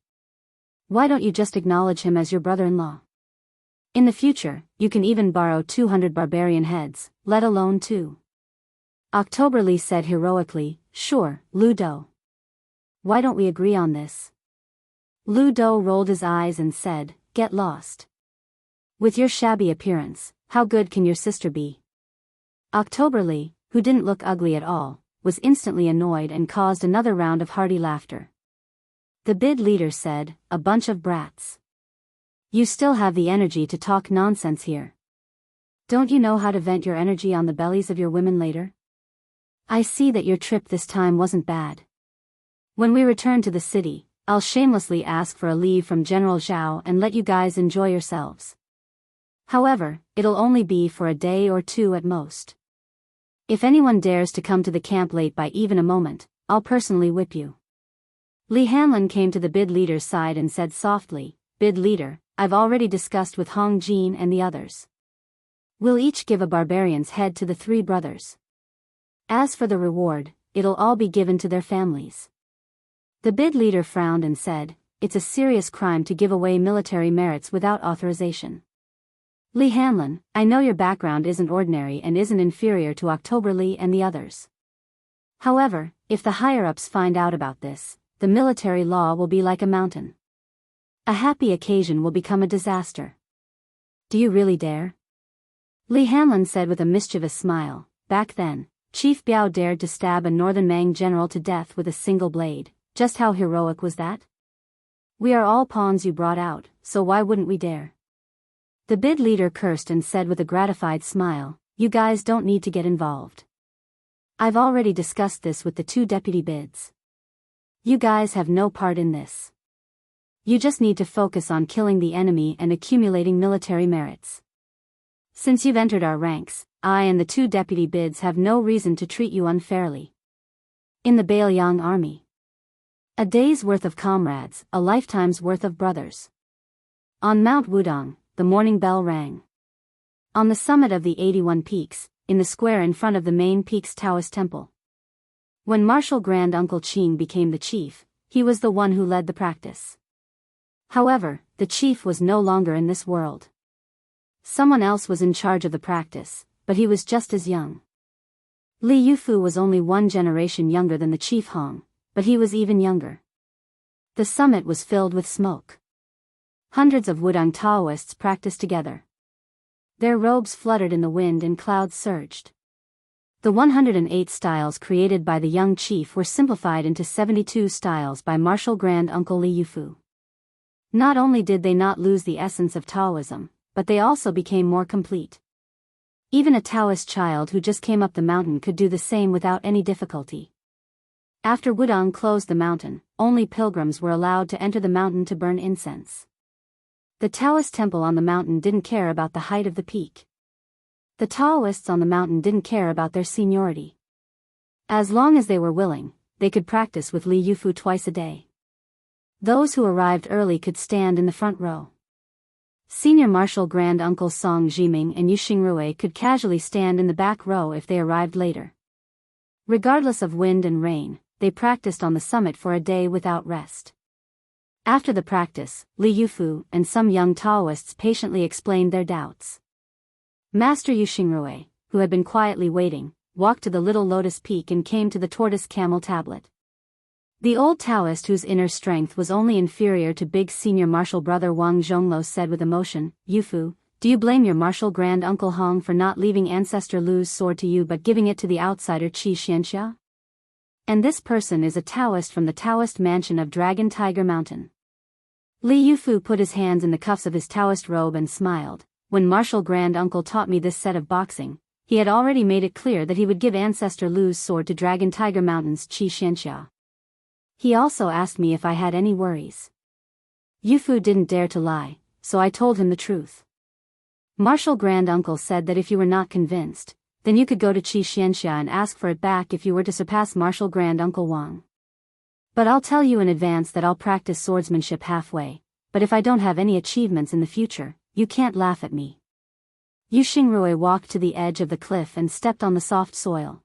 Why don't you just acknowledge him as your brother-in-law? In the future, you can even borrow 200 barbarian heads, let alone 2. Octoberly said heroically, "Sure, Lu Do. Why don't we agree on this?" Lu Do rolled his eyes and said, "Get lost. With your shabby appearance, how good can your sister be?" Octoberly, who didn't look ugly at all, was instantly annoyed and caused another round of hearty laughter. The bid leader said, "A bunch of brats. You still have the energy to talk nonsense here. Don't you know how to vent your energy on the bellies of your women later? I see that your trip this time wasn't bad. When we return to the city, I'll shamelessly ask for a leave from General Zhao and let you guys enjoy yourselves. However, it'll only be for a day or 2 at most. If anyone dares to come to the camp late by even a moment, I'll personally whip you." Li Hanlin came to the bid leader's side and said softly, "Bid leader, I've already discussed with Hong Jin and the others. We'll each give a barbarian's head to the three brothers. As for the reward, it'll all be given to their families." The bid leader frowned and said, "It's a serious crime to give away military merits without authorization. Li Hanlin, I know your background isn't ordinary and isn't inferior to October Li and the others. However, if the higher-ups find out about this, the military law will be like a mountain. A happy occasion will become a disaster. Do you really dare?" Li Hanlin said with a mischievous smile, "Back then, Chief Biao dared to stab a northern Mang general to death with a single blade. Just how heroic was that? We are all pawns you brought out, so why wouldn't we dare?" The bid leader cursed and said with a gratified smile, "You guys don't need to get involved. I've already discussed this with the two deputy bids. You guys have no part in this. You just need to focus on killing the enemy and accumulating military merits. Since you've entered our ranks, I and the two deputy bids have no reason to treat you unfairly. In the Baoyang army, a day's worth of comrades, a lifetime's worth of brothers. On Mount Wudong, the morning bell rang. On the summit of the 81 peaks, in the square in front of the main peak's Taoist temple. When Marshal Grand Uncle Qing became the chief, he was the one who led the practice. However, the chief was no longer in this world. Someone else was in charge of the practice, but he was just as young. Li Yufu was only one generation younger than the chief Hong, but he was even younger. The summit was filled with smoke. Hundreds of Wudang Taoists practiced together. Their robes fluttered in the wind and clouds surged. The 108 styles created by the young chief were simplified into 72 styles by Marshal Grand Uncle Li Yufu. Not only did they not lose the essence of Taoism, but they also became more complete. Even a Taoist child who just came up the mountain could do the same without any difficulty. After Wudang closed the mountain, only pilgrims were allowed to enter the mountain to burn incense. The Taoist temple on the mountain didn't care about the height of the peak. The Taoists on the mountain didn't care about their seniority. As long as they were willing, they could practice with Li Yufu twice a day. Those who arrived early could stand in the front row. Senior Marshal Grand Uncle Song Jiming and Yu Xingrui could casually stand in the back row if they arrived later. Regardless of wind and rain, they practiced on the summit for a day without rest. After the practice, Li Yufu and some young Taoists patiently explained their doubts. Master Yu Xingrui, who had been quietly waiting, walked to the little lotus peak and came to the tortoise camel tablet. The old Taoist whose inner strength was only inferior to big senior martial brother Wang Zhonglo said with emotion, "Yufu, do you blame your martial grand uncle Hong for not leaving ancestor Lu's sword to you but giving it to the outsider Qi Xianxia? And this person is a Taoist from the Taoist mansion of Dragon Tiger Mountain." Li Yufu put his hands in the cuffs of his Taoist robe and smiled. "When Marshal Grand Uncle taught me this set of boxing, he had already made it clear that he would give ancestor Lu's sword to Dragon Tiger Mountain's Qi Xianxia. He also asked me if I had any worries." Yufu didn't dare to lie, so I told him the truth. Marshal Grand Uncle said that if you were not convinced, then you could go to Qi Xianxia and ask for it back if you were to surpass Marshal Grand Uncle Wang. But I'll tell you in advance that I'll practice swordsmanship halfway, but if I don't have any achievements in the future, you can't laugh at me. Yu Xingrui walked to the edge of the cliff and stepped on the soft soil.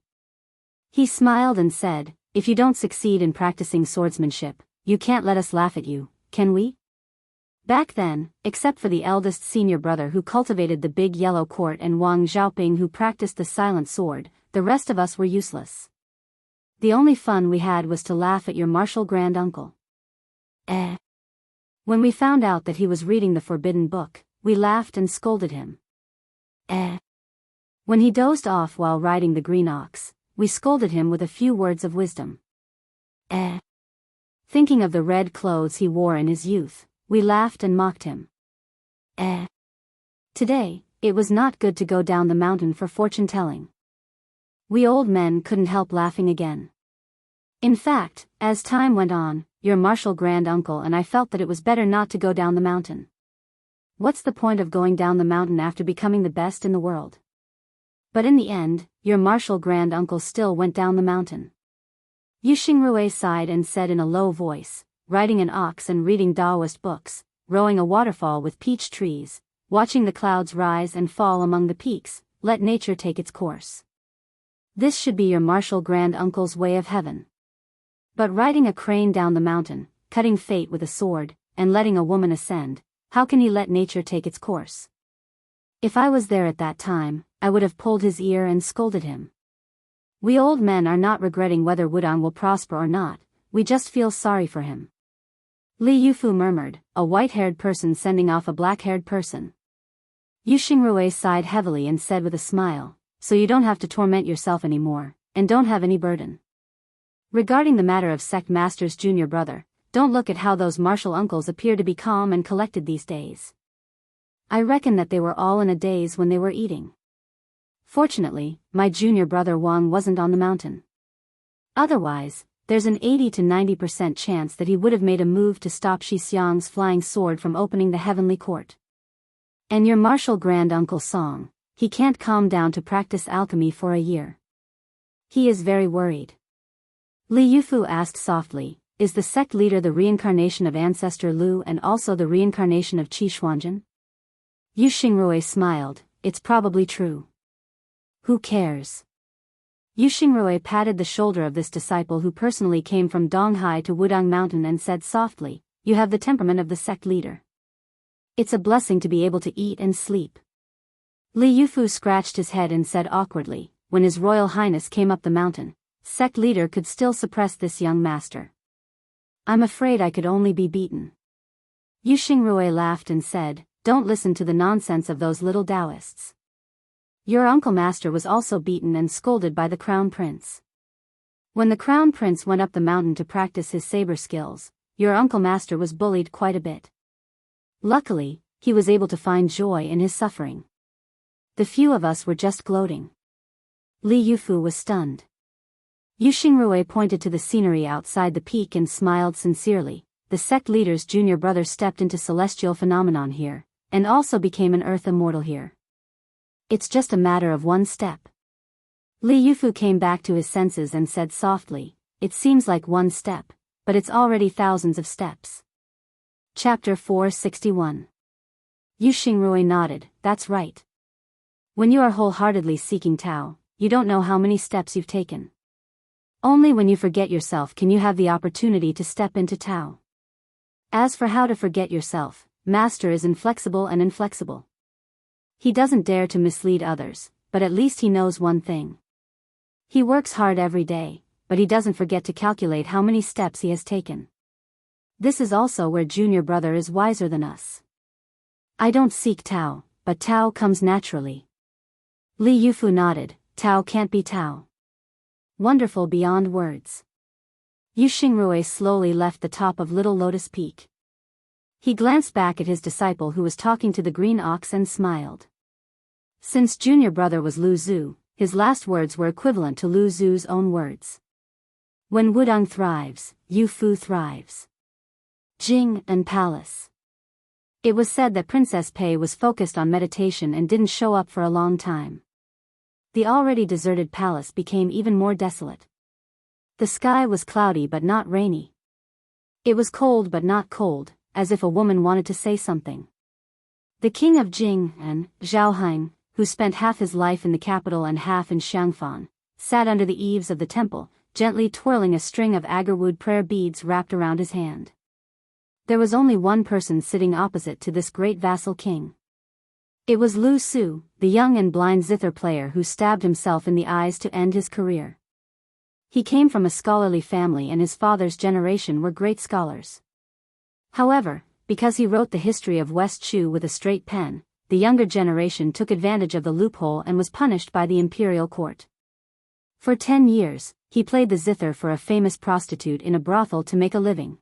He smiled and said, "If you don't succeed in practicing swordsmanship, you can't let us laugh at you, can we?" Back then, except for the eldest senior brother who cultivated the big yellow court and Wang Xiaoping who practiced the silent sword, the rest of us were useless. The only fun we had was to laugh at your martial grand uncle. When we found out that he was reading the forbidden book, we laughed and scolded him. When he dozed off while riding the green ox, we scolded him with a few words of wisdom. Thinking of the red clothes he wore in his youth, we laughed and mocked him. Today, it was not good to go down the mountain for fortune-telling. We old men couldn't help laughing again. In fact, as time went on, your martial grand uncle and I felt that it was better not to go down the mountain. What's the point of going down the mountain after becoming the best in the world? But in the end, your martial grand uncle still went down the mountain. Yu Xingrui sighed and said in a low voice, riding an ox and reading Taoist books, rowing a waterfall with peach trees, watching the clouds rise and fall among the peaks, let nature take its course. This should be your martial grand uncle's way of heaven. But riding a crane down the mountain, cutting fate with a sword, and letting a woman ascend, how can he let nature take its course? If I was there at that time, I would have pulled his ear and scolded him. We old men are not regretting whether Wudang will prosper or not, we just feel sorry for him. Li Yufu murmured, a white-haired person sending off a black-haired person. Yu Xingrui sighed heavily and said with a smile, so you don't have to torment yourself anymore, and don't have any burden. Regarding the matter of Sect Master's junior brother, don't look at how those martial uncles appear to be calm and collected these days. I reckon that they were all in a daze when they were eating. Fortunately, my junior brother Wang wasn't on the mountain. Otherwise, there's an 80 to 90% chance that he would have made a move to stop Shi Xiang's flying sword from opening the heavenly court. And your martial grand-uncle Song, he can't calm down to practice alchemy for a year. He is very worried. Li Yufu asked softly, is the sect leader the reincarnation of ancestor Lu and also the reincarnation of Qi Xuanjun? Yu Xingrui smiled, it's probably true. Who cares? Yu Xingrui patted the shoulder of this disciple who personally came from Donghai to Wudang Mountain and said softly, you have the temperament of the sect leader. It's a blessing to be able to eat and sleep. Li Yufu scratched his head and said awkwardly, when His Royal Highness came up the mountain, sect leader could still suppress this young master. I'm afraid I could only be beaten. Yu Xingrui laughed and said, don't listen to the nonsense of those little Taoists. Your uncle master was also beaten and scolded by the crown prince. When the crown prince went up the mountain to practice his saber skills, your uncle master was bullied quite a bit. Luckily, he was able to find joy in his suffering. The few of us were just gloating. Li Yufu was stunned. Yu Xingrui pointed to the scenery outside the peak and smiled sincerely. The sect leader's junior brother stepped into celestial phenomenon here, and also became an earth immortal here. It's just a matter of one step. Li Yufu came back to his senses and said softly, it seems like one step, but it's already thousands of steps. Chapter 461. Yu Xingrui nodded, that's right. When you are wholeheartedly seeking Tao, you don't know how many steps you've taken. Only when you forget yourself can you have the opportunity to step into Tao. As for how to forget yourself, Master is inflexible and inflexible. He doesn't dare to mislead others, but at least he knows one thing. He works hard every day, but he doesn't forget to calculate how many steps he has taken. This is also where junior brother is wiser than us. I don't seek Tao, but Tao comes naturally. Li Yufu nodded, Tao can't be Tao. Wonderful beyond words. Yu Xingrui slowly left the top of Little Lotus Peak. He glanced back at his disciple who was talking to the green ox and smiled. Since junior brother was Lu Zhu, his last words were equivalent to Lu Zhu's own words. When Wudang thrives, Yu Fu thrives. Jing and Palace. It was said that Princess Pei was focused on meditation and didn't show up for a long time. The already deserted palace became even more desolate. The sky was cloudy but not rainy. It was cold but not cold, as if a woman wanted to say something. The king of Jing and Zhaohang, who spent half his life in the capital and half in Xiangfan, sat under the eaves of the temple, gently twirling a string of agarwood prayer beads wrapped around his hand. There was only one person sitting opposite to this great vassal king. It was Lu Su, the young and blind zither player who stabbed himself in the eyes to end his career. He came from a scholarly family and his father's generation were great scholars. However, because he wrote the history of West Chu with a straight pen, the younger generation took advantage of the loophole and was punished by the imperial court. For 10 years, he played the zither for a famous prostitute in a brothel to make a living.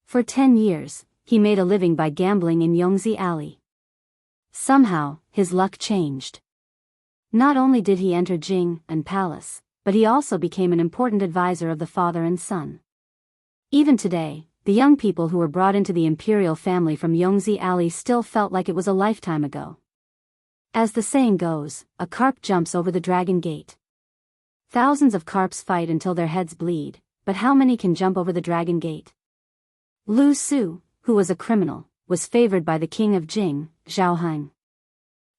For 10 years, he made a living by gambling in Yongzi Alley. Somehow, his luck changed. Not only did he enter Jing and Palace, but he also became an important advisor of the father and son. Even today, the young people who were brought into the imperial family from Yongzi Alley still felt like it was a lifetime ago. As the saying goes, a carp jumps over the dragon gate. Thousands of carps fight until their heads bleed, but how many can jump over the dragon gate? Lu Su, who was a criminal, was favored by the king of Jing, Zhao Heng.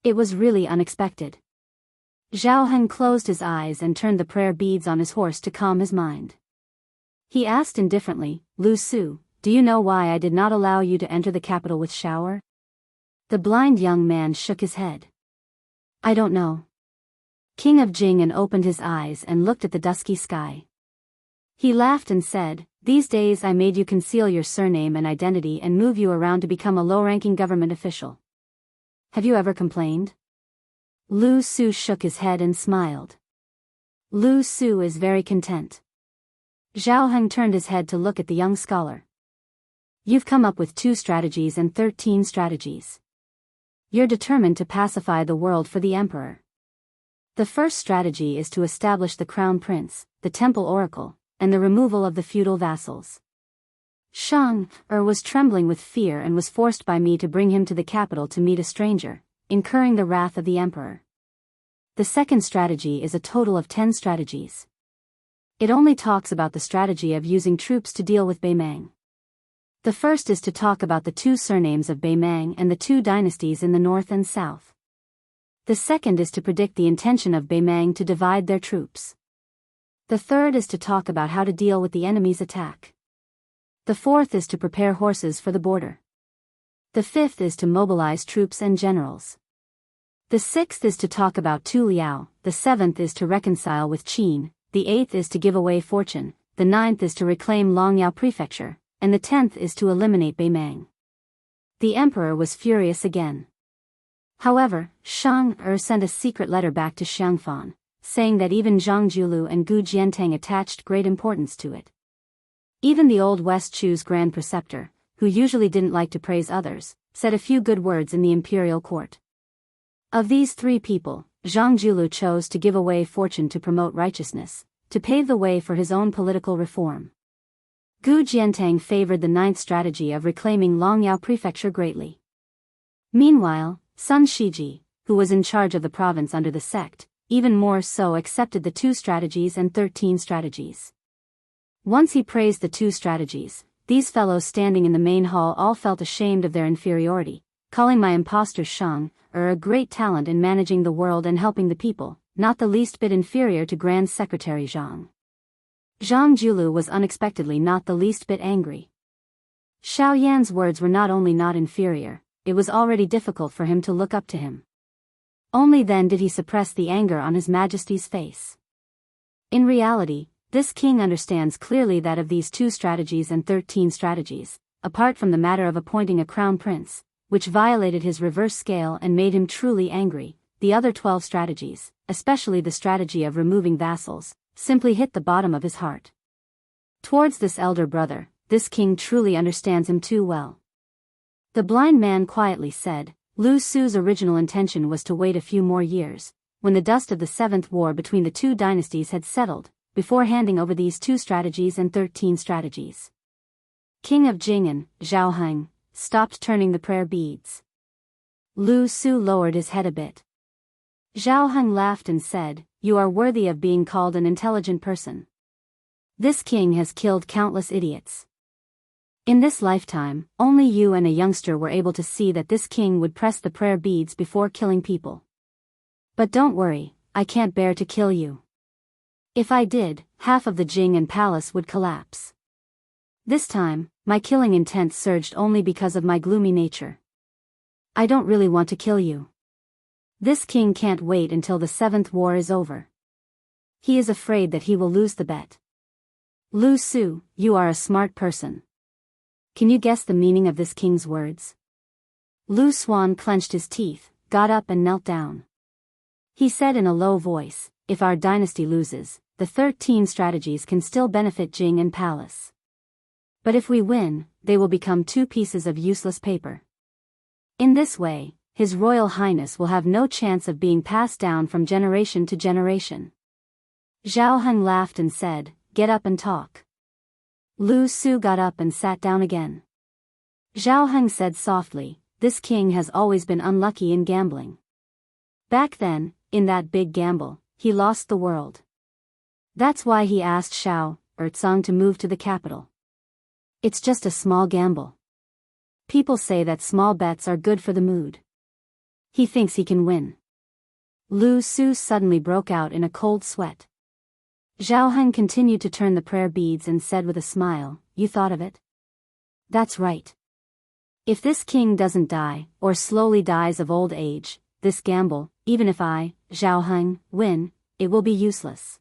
It was really unexpected. Zhao Heng closed his eyes and turned the prayer beads on his horse to calm his mind. He asked indifferently, Lu Su, do you know why I did not allow you to enter the capital with shower? The blind young man shook his head. I don't know. King of Jing opened his eyes and looked at the dusky sky. He laughed and said, these days I made you conceal your surname and identity and move you around to become a low-ranking government official. Have you ever complained? Lu Su shook his head and smiled. Lu Su is very content. Zhao Heng turned his head to look at the young scholar. You've come up with 2 strategies and 13 strategies. You're determined to pacify the world for the emperor. The first strategy is to establish the crown prince, the temple oracle, and the removal of the feudal vassals. Shang-er was trembling with fear and was forced by me to bring him to the capital to meet a stranger, incurring the wrath of the emperor. The second strategy is a total of 10 strategies. It only talks about the strategy of using troops to deal with Beimang. The first is to talk about the 2 surnames of Beimang and the 2 dynasties in the north and south. The second is to predict the intention of Beimang to divide their troops. The third is to talk about how to deal with the enemy's attack. The fourth is to prepare horses for the border. The fifth is to mobilize troops and generals. The sixth is to talk about Tu Liao, the seventh is to reconcile with Qin, the eighth is to give away fortune, the ninth is to reclaim Longyao Prefecture, and the 10th is to eliminate Beimang. The emperor was furious again. However, Shang-er sent a secret letter back to Xiangfan, saying that even Zhang Julu and Gu Jiantang attached great importance to it. Even the Old West Chu's Grand Preceptor, who usually didn't like to praise others, said a few good words in the imperial court. Of these 3 people, Zhang Julu chose to give away fortune to promote righteousness, to pave the way for his own political reform. Gu Jiantang favored the 9th strategy of reclaiming Longyao Prefecture greatly. Meanwhile, Sun Shiji, who was in charge of the province under the sect, even more so accepted the 2 strategies and 13 strategies. Once he praised the 2 strategies, these fellows standing in the main hall all felt ashamed of their inferiority, calling my impostor Shang-er a great talent in managing the world and helping the people, not the least bit inferior to Grand Secretary Zhang. Zhang Julu was unexpectedly not the least bit angry. Xiao Yan's words were not only not inferior, it was already difficult for him to look up to him. Only then did he suppress the anger on His Majesty's face. In reality, this king understands clearly that of these 2 strategies and 13 strategies, apart from the matter of appointing a crown prince, which violated his reverse scale and made him truly angry, the other 12 strategies, especially the strategy of removing vassals, simply hit the bottom of his heart. Towards this elder brother, this king truly understands him too well. The blind man quietly said, Lu Su's original intention was to wait a few more years, when the dust of the 7th war between the 2 dynasties had settled, before handing over these 2 strategies and 13 strategies. King of Jing and Zhao Heng stopped turning the prayer beads. Lu Su lowered his head a bit. Zhao Heng laughed and said, you are worthy of being called an intelligent person. This king has killed countless idiots. In this lifetime, only you and a youngster were able to see that this king would press the prayer beads before killing people. But don't worry, I can't bear to kill you. If I did, half of the Jing and palace would collapse. This time, my killing intent surged only because of my gloomy nature. I don't really want to kill you. This king can't wait until the 7th war is over. He is afraid that he will lose the bet. Lu Su, you are a smart person. Can you guess the meaning of this king's words? Lu Suan clenched his teeth, got up and knelt down. He said in a low voice, if our dynasty loses, the 13 strategies can still benefit Jing and palace. But if we win, they will become 2 pieces of useless paper. In this way, His Royal Highness will have no chance of being passed down from generation to generation. Zhao Heng laughed and said, get up and talk. Lu Su got up and sat down again. Zhao Heng said softly, this king has always been unlucky in gambling. Back then, in that big gamble, he lost the world. That's why he asked Xiao Ertsong to move to the capital. It's just a small gamble. People say that small bets are good for the mood. He thinks he can win. Lu Su suddenly broke out in a cold sweat. Zhao Heng continued to turn the prayer beads and said with a smile, "You thought of it?" "That's right. If this king doesn't die, or slowly dies of old age, this gamble, even if I, Zhao Heng, win, it will be useless.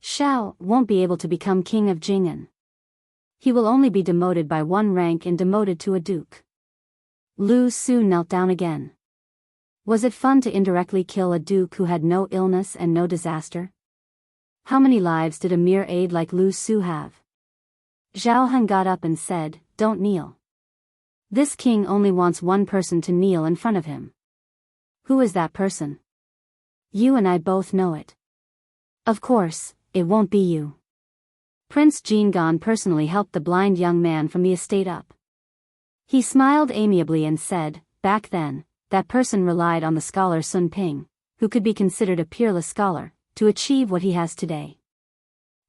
Xiao won't be able to become king of Jing'an. He will only be demoted by one rank and demoted to a duke." Lu Su knelt down again. Was it fun to indirectly kill a duke who had no illness and no disaster? How many lives did a mere aide like Lu Su have? Zhao Heng got up and said, "Don't kneel. This king only wants one person to kneel in front of him." "Who is that person?" "You and I both know it." "Of course, it won't be you." Prince Jingan personally helped the blind young man from the estate up. He smiled amiably and said, "Back then, that person relied on the scholar Sun Ping, who could be considered a peerless scholar, to achieve what he has today.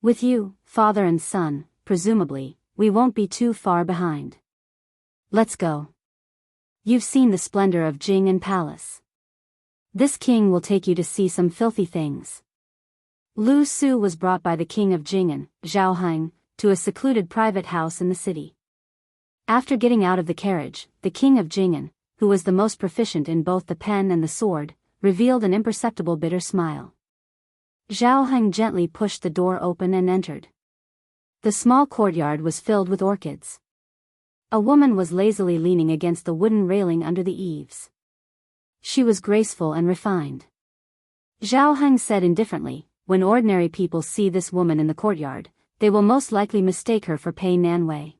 With you, father and son, presumably, we won't be too far behind. Let's go. You've seen the splendor of Jing'an Palace. This king will take you to see some filthy things." Lu Su was brought by the king of Jing'an, Zhao Heng, to a secluded private house in the city. After getting out of the carriage, the king of Jing'an, who was the most proficient in both the pen and the sword, revealed an imperceptible bitter smile. Zhao Heng gently pushed the door open and entered. The small courtyard was filled with orchids. A woman was lazily leaning against the wooden railing under the eaves. She was graceful and refined. Zhao Heng said indifferently, "When ordinary people see this woman in the courtyard, they will most likely mistake her for Pei Nanwei."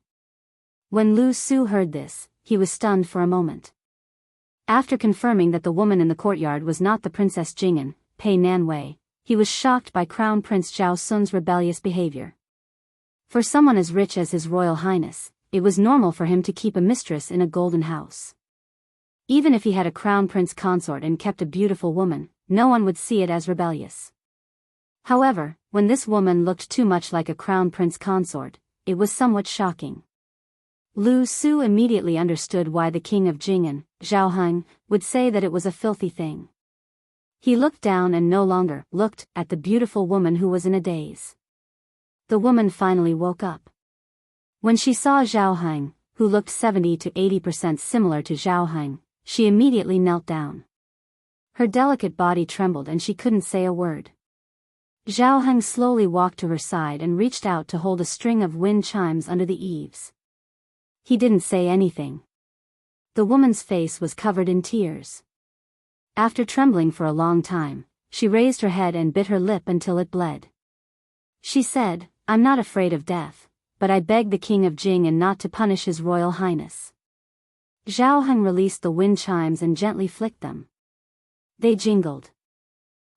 When Lu Su heard this, he was stunned for a moment. After confirming that the woman in the courtyard was not the Princess Jing'an, Pei Nanwei, he was shocked by Crown Prince Zhao Sun's rebellious behavior. For someone as rich as His Royal Highness, it was normal for him to keep a mistress in a golden house. Even if he had a crown prince consort and kept a beautiful woman, no one would see it as rebellious. However, when this woman looked too much like a crown prince consort, it was somewhat shocking. Lu Su immediately understood why the king of Jing'an, Zhao Heng, would say that it was a filthy thing. He looked down and no longer looked at the beautiful woman who was in a daze. The woman finally woke up. When she saw Zhao Heng, who looked 70 to 80% similar to Zhao Heng, she immediately knelt down. Her delicate body trembled and she couldn't say a word. Zhao Heng slowly walked to her side and reached out to hold a string of wind chimes under the eaves. He didn't say anything. The woman's face was covered in tears. After trembling for a long time, she raised her head and bit her lip until it bled. She said, "I'm not afraid of death, but I beg the king of Jing'an not to punish His Royal Highness." Zhao Heng released the wind chimes and gently flicked them. They jingled.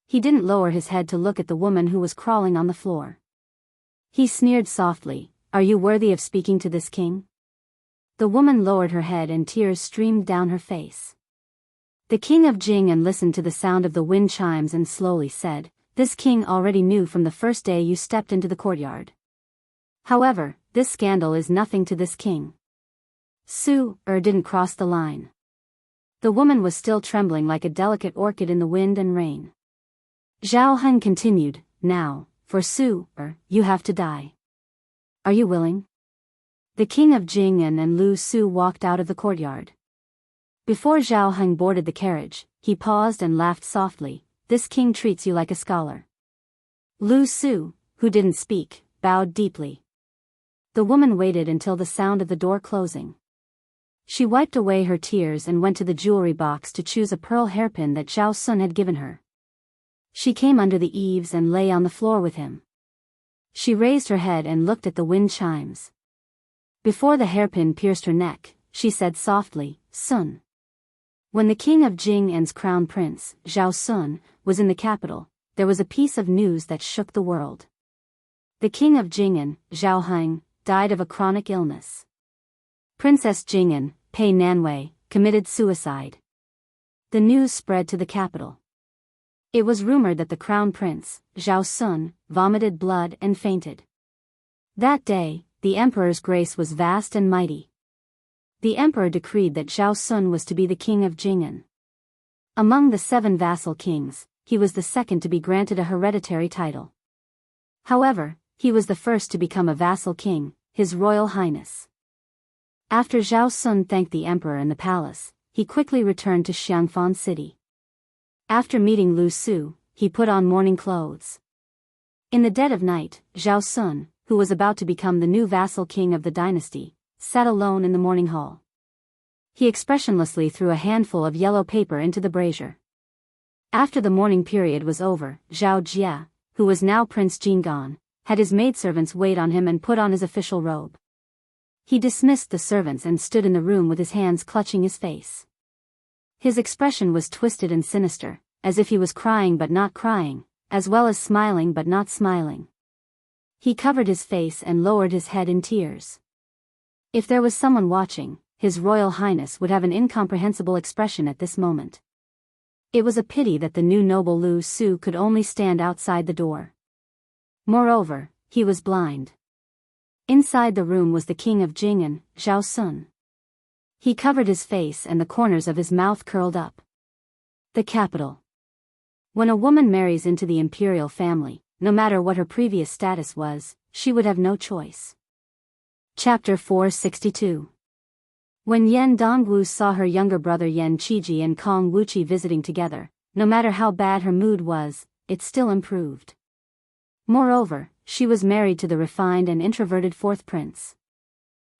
He didn't lower his head to look at the woman who was crawling on the floor. He sneered softly, "Are you worthy of speaking to this king?" The woman lowered her head and tears streamed down her face. The king of Jing'an listened to the sound of the wind chimes and slowly said, "This king already knew from the first day you stepped into the courtyard. However, this scandal is nothing to this king. Su-er didn't cross the line." The woman was still trembling like a delicate orchid in the wind and rain. Zhao Heng continued, "Now, for Su-er, you have to die. Are you willing?" The king of Jing'an and Lu Su walked out of the courtyard. Before Zhao Heng boarded the carriage, he paused and laughed softly, "This king treats you like a scholar." Lu Su, who didn't speak, bowed deeply. The woman waited until the sound of the door closing. She wiped away her tears and went to the jewelry box to choose a pearl hairpin that Zhao Sun had given her. She came under the eaves and lay on the floor with him. She raised her head and looked at the wind chimes. Before the hairpin pierced her neck, she said softly, "Sun." When the king of Jing'an's crown prince, Zhao Sun, was in the capital, there was a piece of news that shook the world. The king of Jing'an, Zhao Heng, died of a chronic illness. Princess Jing'an, Pei Nanwei, committed suicide. The news spread to the capital. It was rumored that the crown prince, Zhao Sun, vomited blood and fainted. That day, the emperor's grace was vast and mighty. The emperor decreed that Zhao Sun was to be the king of Jing'an. Among the 7 vassal kings, he was the second to be granted a hereditary title. However, he was the first to become a vassal king, His Royal Highness. After Zhao Sun thanked the emperor in the palace, he quickly returned to Xiangfan city. After meeting Lu Su, he put on mourning clothes. In the dead of night, Zhao Sun, who was about to become the new vassal king of the dynasty, sat alone in the morning hall. He expressionlessly threw a handful of yellow paper into the brazier. After the mourning period was over, Zhao Jia, who was now Prince Jing'an, had his maidservants wait on him and put on his official robe. He dismissed the servants and stood in the room with his hands clutching his face. His expression was twisted and sinister, as if he was crying but not crying, as well as smiling but not smiling. He covered his face and lowered his head in tears. If there was someone watching, His Royal Highness would have an incomprehensible expression at this moment. It was a pity that the new noble Lu Su could only stand outside the door. Moreover, he was blind. Inside the room was the king of Jing'an, Zhao Sun. He covered his face and the corners of his mouth curled up. The capital. When a woman marries into the imperial family, no matter what her previous status was, she would have no choice. Chapter 462. When Yan Dongwu saw her younger brother Yan Qiji and Kong Wuqi visiting together, no matter how bad her mood was, it still improved. Moreover, she was married to the refined and introverted 4th prince.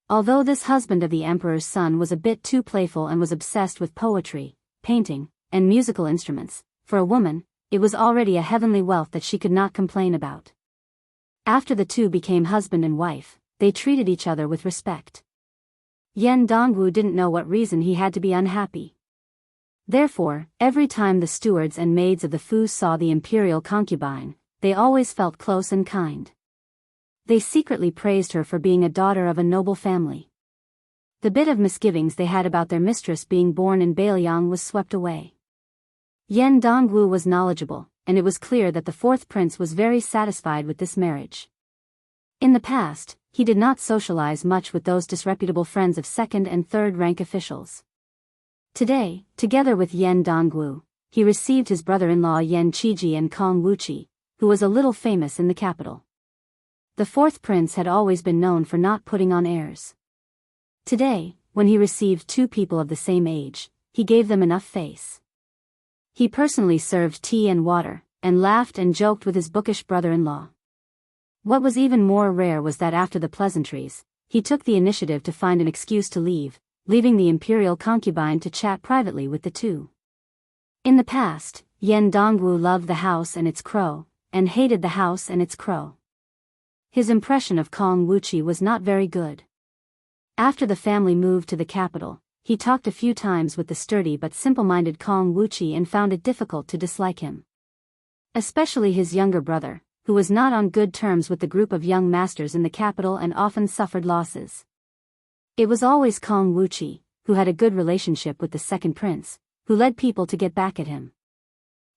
Although this husband of the emperor's son was a bit too playful and was obsessed with poetry, painting, and musical instruments, for a woman, it was already a heavenly wealth that she could not complain about. After the two became husband and wife, they treated each other with respect. Yan Dongwu didn't know what reason he had to be unhappy. Therefore, every time the stewards and maids of the Fu saw the imperial concubine, they always felt close and kind. They secretly praised her for being a daughter of a noble family. The bit of misgivings they had about their mistress being born in Bailiang was swept away. Yan Dongwu was knowledgeable, and it was clear that the 4th prince was very satisfied with this marriage. In the past, he did not socialize much with those disreputable friends of 2nd and 3rd rank officials. Today, together with Yan Dongwu, he received his brother-in-law Yan Qiji and Kong Wuqi, who was a little famous in the capital. The 4th prince had always been known for not putting on airs. Today, when he received 2 people of the same age, he gave them enough face. He personally served tea and water, and laughed and joked with his bookish brother-in-law. What was even more rare was that after the pleasantries, he took the initiative to find an excuse to leave, leaving the imperial concubine to chat privately with the two. In the past, Yan Dongwu loved the house and its crow, and hated the house and its crow. His impression of Kong Wuqi was not very good. After the family moved to the capital, he talked a few times with the sturdy but simple-minded Kong Wuqi and found it difficult to dislike him. Especially his younger brother, who was not on good terms with the group of young masters in the capital and often suffered losses. It was always Kong Wuqi, who had a good relationship with the 2nd prince, who led people to get back at him.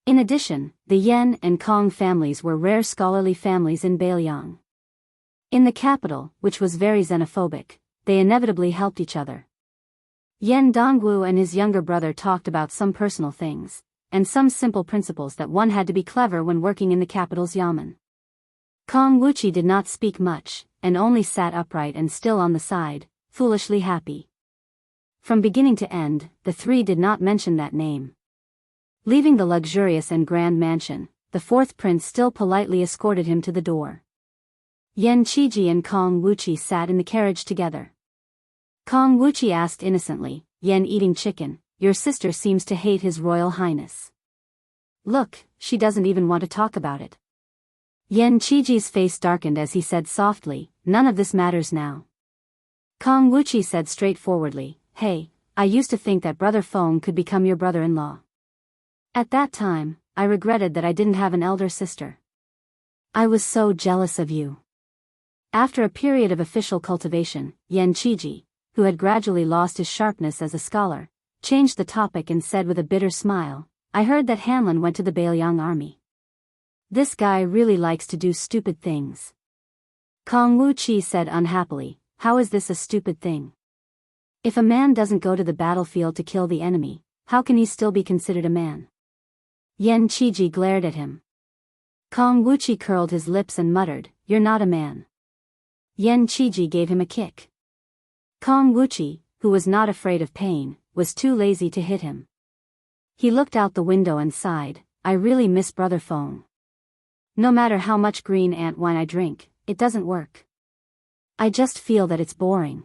In addition, the Yan and Kong families were rare scholarly families in Bailiang. In the capital, which was very xenophobic, they inevitably helped each other. Yan Dongwu and his younger brother talked about some personal things, and some simple principles that one had to be clever when working in the capital's yamen. Kong Wuqi did not speak much, and only sat upright and still on the side, foolishly happy. From beginning to end, the 3 did not mention that name. Leaving the luxurious and grand mansion, the 4th prince still politely escorted him to the door. Yan Qiji and Kong Wuqi sat in the carriage together. Kong Wuqi asked innocently, "Yan eating chicken, your sister seems to hate His Royal Highness. Look, she doesn't even want to talk about it." Yan Qiji's face darkened as he said softly, "None of this matters now." Kong Wuqi said straightforwardly, "Hey, I used to think that Brother Feng could become your brother-in-law. At that time, I regretted that I didn't have an elder sister. I was so jealous of you." After a period of official cultivation, Yan Qiji, who had gradually lost his sharpness as a scholar, changed the topic and said with a bitter smile, "I heard that Hanlon went to the Bailiang army. This guy really likes to do stupid things." Kong Wuqi said unhappily, how is this a stupid thing? If a man doesn't go to the battlefield to kill the enemy, how can he still be considered a man? Yan Qiji glared at him. Kong Wuqi curled his lips and muttered, you're not a man. Yan Qiji gave him a kick. Kong Wuqi, who was not afraid of pain, was too lazy to hit him. He looked out the window and sighed, I really miss Brother Feng. No matter how much green ant wine I drink, it doesn't work. I just feel that it's boring.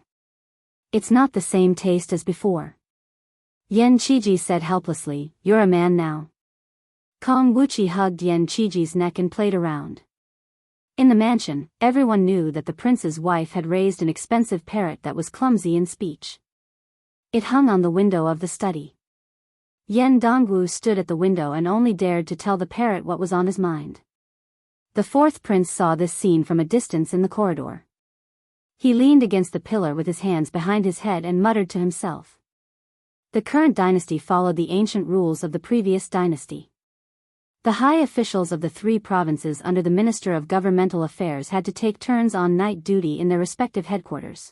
It's not the same taste as before. Yan Qiji said helplessly, you're a man now. Kong Wuqi hugged Yan Qiji's neck and played around. In the mansion, everyone knew that the prince's wife had raised an expensive parrot that was clumsy in speech. It hung on the window of the study. Yan Dongwu stood at the window and only dared to tell the parrot what was on his mind. The fourth prince saw this scene from a distance in the corridor. He leaned against the pillar with his hands behind his head and muttered to himself. The current dynasty followed the ancient rules of the previous dynasty. The high officials of the 3 provinces under the Minister of Governmental Affairs had to take turns on night duty in their respective headquarters.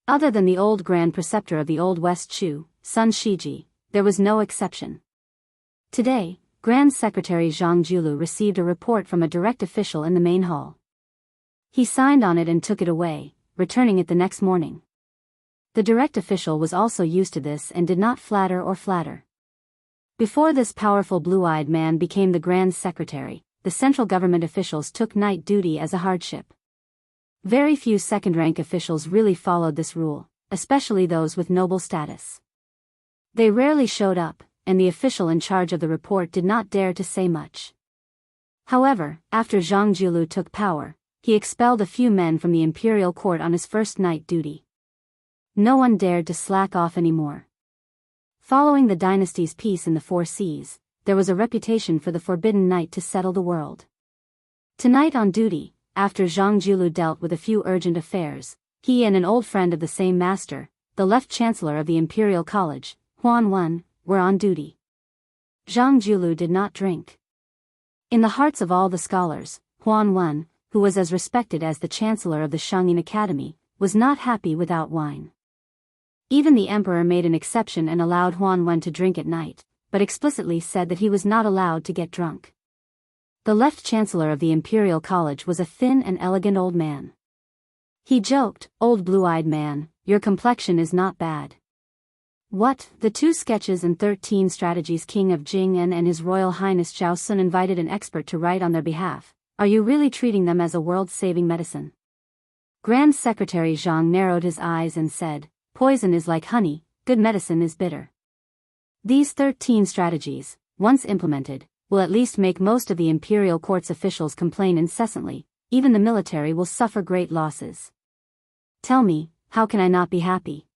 Other than the old Grand Preceptor of the Old West Shu, Sun Shiji, there was no exception. Today, Grand Secretary Zhang Julu received a report from a direct official in the main hall. He signed on it and took it away, returning it the next morning. The direct official was also used to this and did not flatter. Before this powerful blue-eyed man became the Grand Secretary, the central government officials took night duty as a hardship. Very few second-rank officials really followed this rule, especially those with noble status. They rarely showed up, and the official in charge of the report did not dare to say much. However, after Zhang Julu took power, he expelled a few men from the imperial court on his first night duty. No one dared to slack off anymore. Following the dynasty's peace in the 4 seas, there was a reputation for the forbidden night to settle the world. Tonight on duty, after Zhang Julu dealt with a few urgent affairs, he and an old friend of the same master, the left chancellor of the Imperial College, Huan Wen, were on duty. Zhang Julu did not drink. In the hearts of all the scholars, Huan Wen, who was as respected as the chancellor of the Shangyin Academy, was not happy without wine. Even the emperor made an exception and allowed Huan Wen to drink at night, but explicitly said that he was not allowed to get drunk. The left chancellor of the Imperial College was a thin and elegant old man. He joked, old blue-eyed man, your complexion is not bad. What, the 2 sketches and 13 strategies King of Jing'an and His Royal Highness Zhao Sun invited an expert to write on their behalf, are you really treating them as a world-saving medicine? Grand Secretary Zhang narrowed his eyes and said, poison is like honey, good medicine is bitter. These 13 strategies, once implemented, will at least make most of the imperial court's officials complain incessantly, even the military will suffer great losses. Tell me, how can I not be happy?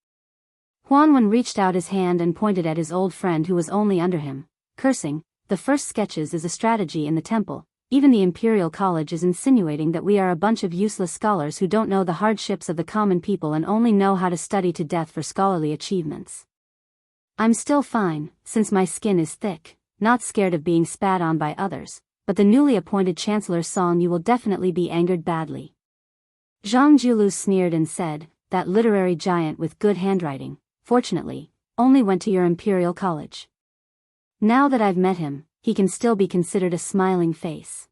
Huan Wen reached out his hand and pointed at his old friend who was only under him, cursing, the first sketches is a strategy in the temple, even the Imperial College is insinuating that we are a bunch of useless scholars who don't know the hardships of the common people and only know how to study to death for scholarly achievements. I'm still fine, since my skin is thick, not scared of being spat on by others, but the newly appointed Chancellor Song you will definitely be angered badly. Zhang Julu sneered and said, that literary giant with good handwriting, fortunately, only went to your Imperial College. Now that I've met him, he can still be considered a smiling face.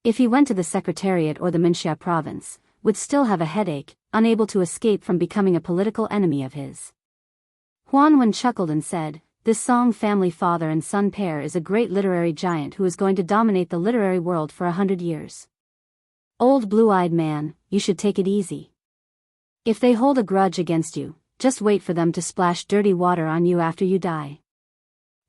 If he went to the Secretariat or the Minxia province, would still have a headache, unable to escape from becoming a political enemy of his. Huan Wen chuckled and said, this Song family father and son pair is a great literary giant who is going to dominate the literary world for 100 years. Old blue-eyed man, you should take it easy. If they hold a grudge against you, just wait for them to splash dirty water on you after you die.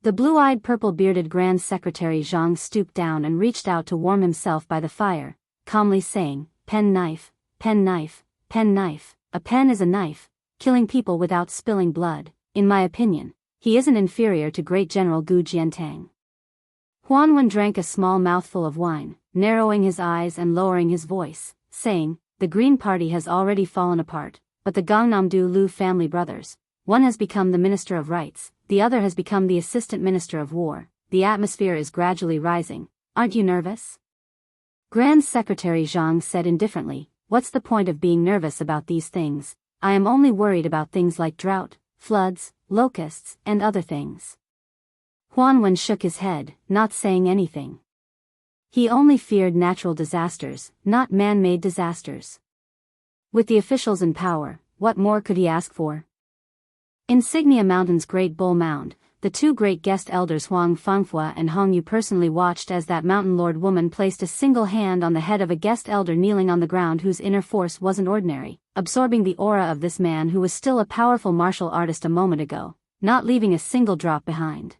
The blue-eyed purple-bearded Grand Secretary Zhang stooped down and reached out to warm himself by the fire, calmly saying, pen knife, pen knife, pen knife. A pen is a knife, killing people without spilling blood. In my opinion, he isn't inferior to great General Gu Jiantang. Huan Wen drank a small mouthful of wine, narrowing his eyes and lowering his voice, saying, the Green Party has already fallen apart, but the Gangnamdo Lu family brothers, one has become the Minister of Rights, the other has become the Assistant Minister of War, the atmosphere is gradually rising, aren't you nervous? Grand Secretary Zhang said indifferently, what's the point of being nervous about these things? I am only worried about things like drought, floods, locusts, and other things. Huan Wen shook his head, not saying anything. He only feared natural disasters, not man-made disasters. With the officials in power, what more could he ask for? Insignia Mountain's Great Bull Mound, the two great guest elders Huang Fangfua and Hong Yu personally watched as that mountain lord woman placed a single hand on the head of a guest elder kneeling on the ground whose inner force wasn't ordinary, absorbing the aura of this man who was still a powerful martial artist a moment ago, not leaving a single drop behind.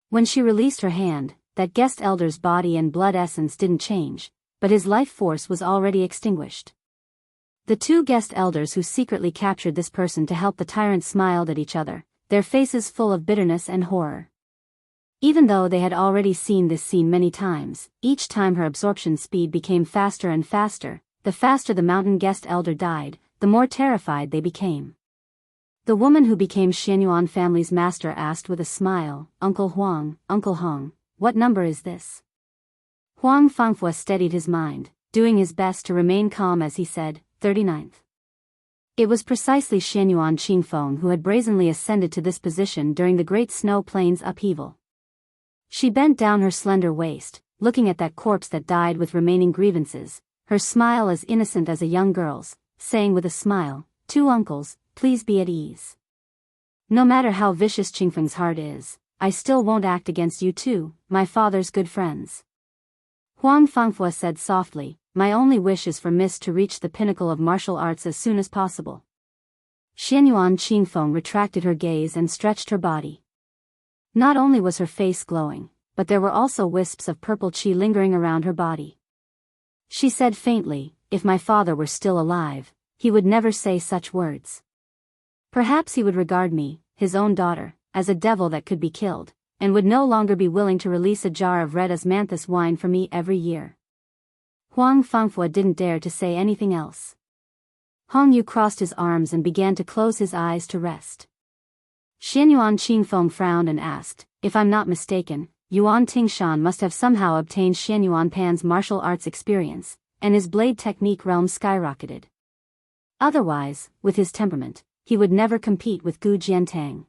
When she released her hand, that guest elder's body and blood essence didn't change, but his life force was already extinguished. The two guest elders who secretly captured this person to help the tyrant smiled at each other, their faces full of bitterness and horror. Even though they had already seen this scene many times, each time her absorption speed became faster and faster, the faster the mountain guest elder died, the more terrified they became. The woman who became Xianyuan family's master asked with a smile, Uncle Huang, Uncle Hong, what number is this? Huang Fangfua steadied his mind, doing his best to remain calm as he said, 39th. It was precisely Xianyuan Qingfeng who had brazenly ascended to this position during the Great Snow Plains upheaval. She bent down her slender waist, looking at that corpse that died with remaining grievances, her smile as innocent as a young girl's, saying with a smile, two uncles, please be at ease. No matter how vicious Qingfeng's heart is, I still won't act against you two, my father's good friends. Huang Fangfua said softly, my only wish is for Miss to reach the pinnacle of martial arts as soon as possible. Xianyuan Qingfeng retracted her gaze and stretched her body. Not only was her face glowing, but there were also wisps of purple qi lingering around her body. She said faintly, if my father were still alive, he would never say such words. Perhaps he would regard me, his own daughter, as a devil that could be killed, and would no longer be willing to release a jar of red osmanthus wine for me every year. Huang Fangfua didn't dare to say anything else. Hong Yu crossed his arms and began to close his eyes to rest. Xianyuan Qingfeng frowned and asked, if I'm not mistaken, Yuan Tingshan must have somehow obtained Xianyuan Pan's martial arts experience, and his blade technique realm skyrocketed. Otherwise, with his temperament, he would never compete with Gu Jiantang.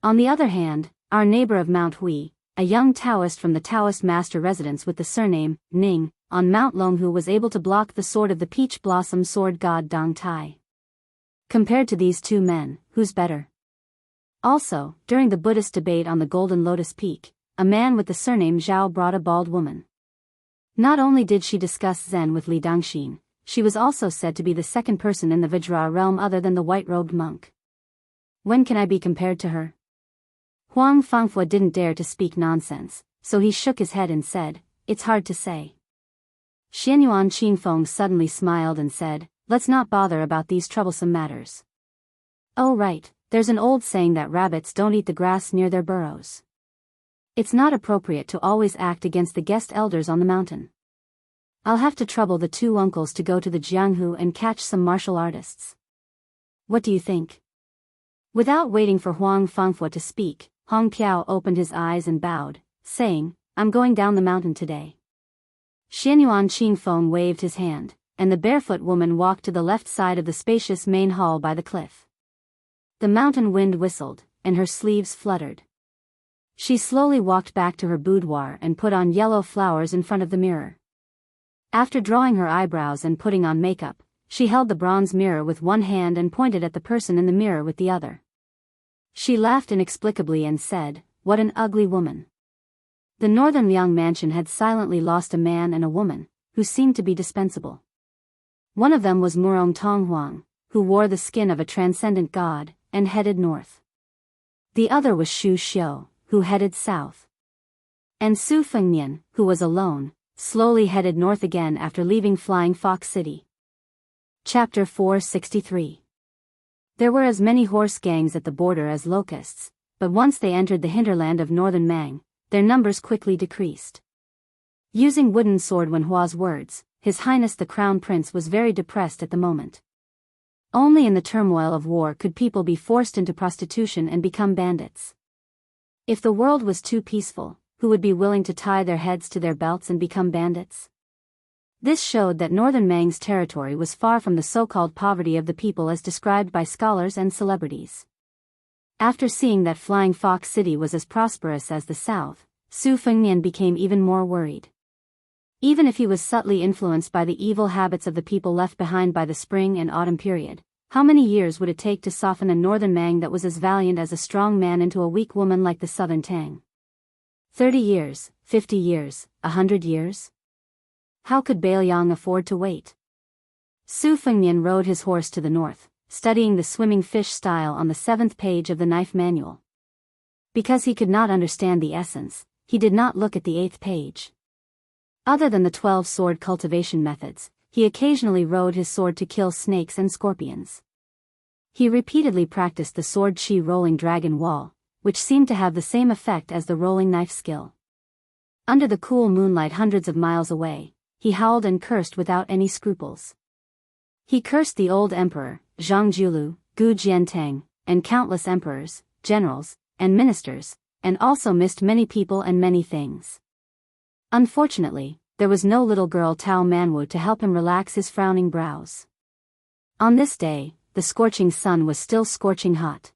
On the other hand, our neighbor of Mount Hui, a young Taoist from the Taoist master residence with the surname, Ning, on Mount Longhu was able to block the sword of the peach blossom sword god Dong Tai. Compared to these two men, who's better? Also, during the Buddhist debate on the Golden Lotus Peak, a man with the surname Zhao brought a bald woman. Not only did she discuss Zen with Li Dongxin, she was also said to be the second person in the Vajra realm other than the white-robed monk. When can I be compared to her? Huang Fangfua didn't dare to speak nonsense, so he shook his head and said, it's hard to say. Xianyuan Qingfeng suddenly smiled and said, let's not bother about these troublesome matters. Oh right, there's an old saying that rabbits don't eat the grass near their burrows. It's not appropriate to always act against the guest elders on the mountain. I'll have to trouble the two uncles to go to the Jianghu and catch some martial artists. What do you think? Without waiting for Huang Fangfua to speak, Hong Piao opened his eyes and bowed, saying, I'm going down the mountain today. Xianyuan Qingfeng waved his hand, and the barefoot woman walked to the left side of the spacious main hall by the cliff. The mountain wind whistled, and her sleeves fluttered. She slowly walked back to her boudoir and put on yellow flowers in front of the mirror. After drawing her eyebrows and putting on makeup, she held the bronze mirror with one hand and pointed at the person in the mirror with the other. She laughed inexplicably and said, what an ugly woman. The Northern Liang mansion had silently lost a man and a woman, who seemed to be dispensable. One of them was Murong Tonghuang, who wore the skin of a transcendent god, and headed north. The other was Xu Xiu, who headed south. And Su Fengnian, who was alone, slowly headed north again after leaving Flying Fox City. Chapter 463. There were as many horse gangs at the border as locusts, but once they entered the hinterland of northern Mang, their numbers quickly decreased. Using wooden sword Wen Hua's words, His Highness the Crown Prince was very depressed at the moment. Only in the turmoil of war could people be forced into prostitution and become bandits. If the world was too peaceful, who would be willing to tie their heads to their belts and become bandits? This showed that Northern Mang's territory was far from the so-called poverty of the people as described by scholars and celebrities. After seeing that Flying Fox City was as prosperous as the South, Su Fengnian became even more worried. Even if he was subtly influenced by the evil habits of the people left behind by the spring and autumn period, how many years would it take to soften a Northern Mang that was as valiant as a strong man into a weak woman like the Southern Tang? 30 years, 50 years, 100 years? How could Bailiang afford to wait? Su Fengnian rode his horse to the north, studying the swimming fish style on the 7th page of the knife manual. Because he could not understand the essence, he did not look at the 8th page. Other than the 12 sword cultivation methods, he occasionally rode his sword to kill snakes and scorpions. He repeatedly practiced the sword chi rolling dragon wall, which seemed to have the same effect as the rolling knife skill. Under the cool moonlight hundreds of miles away, he howled and cursed without any scruples. He cursed the old emperor, Zhang Julu, Gu Jiantang, and countless emperors, generals, and ministers, and also missed many people and many things. Unfortunately, there was no little girl Tao Manwu to help him relax his frowning brows. On this day, the scorching sun was still scorching hot.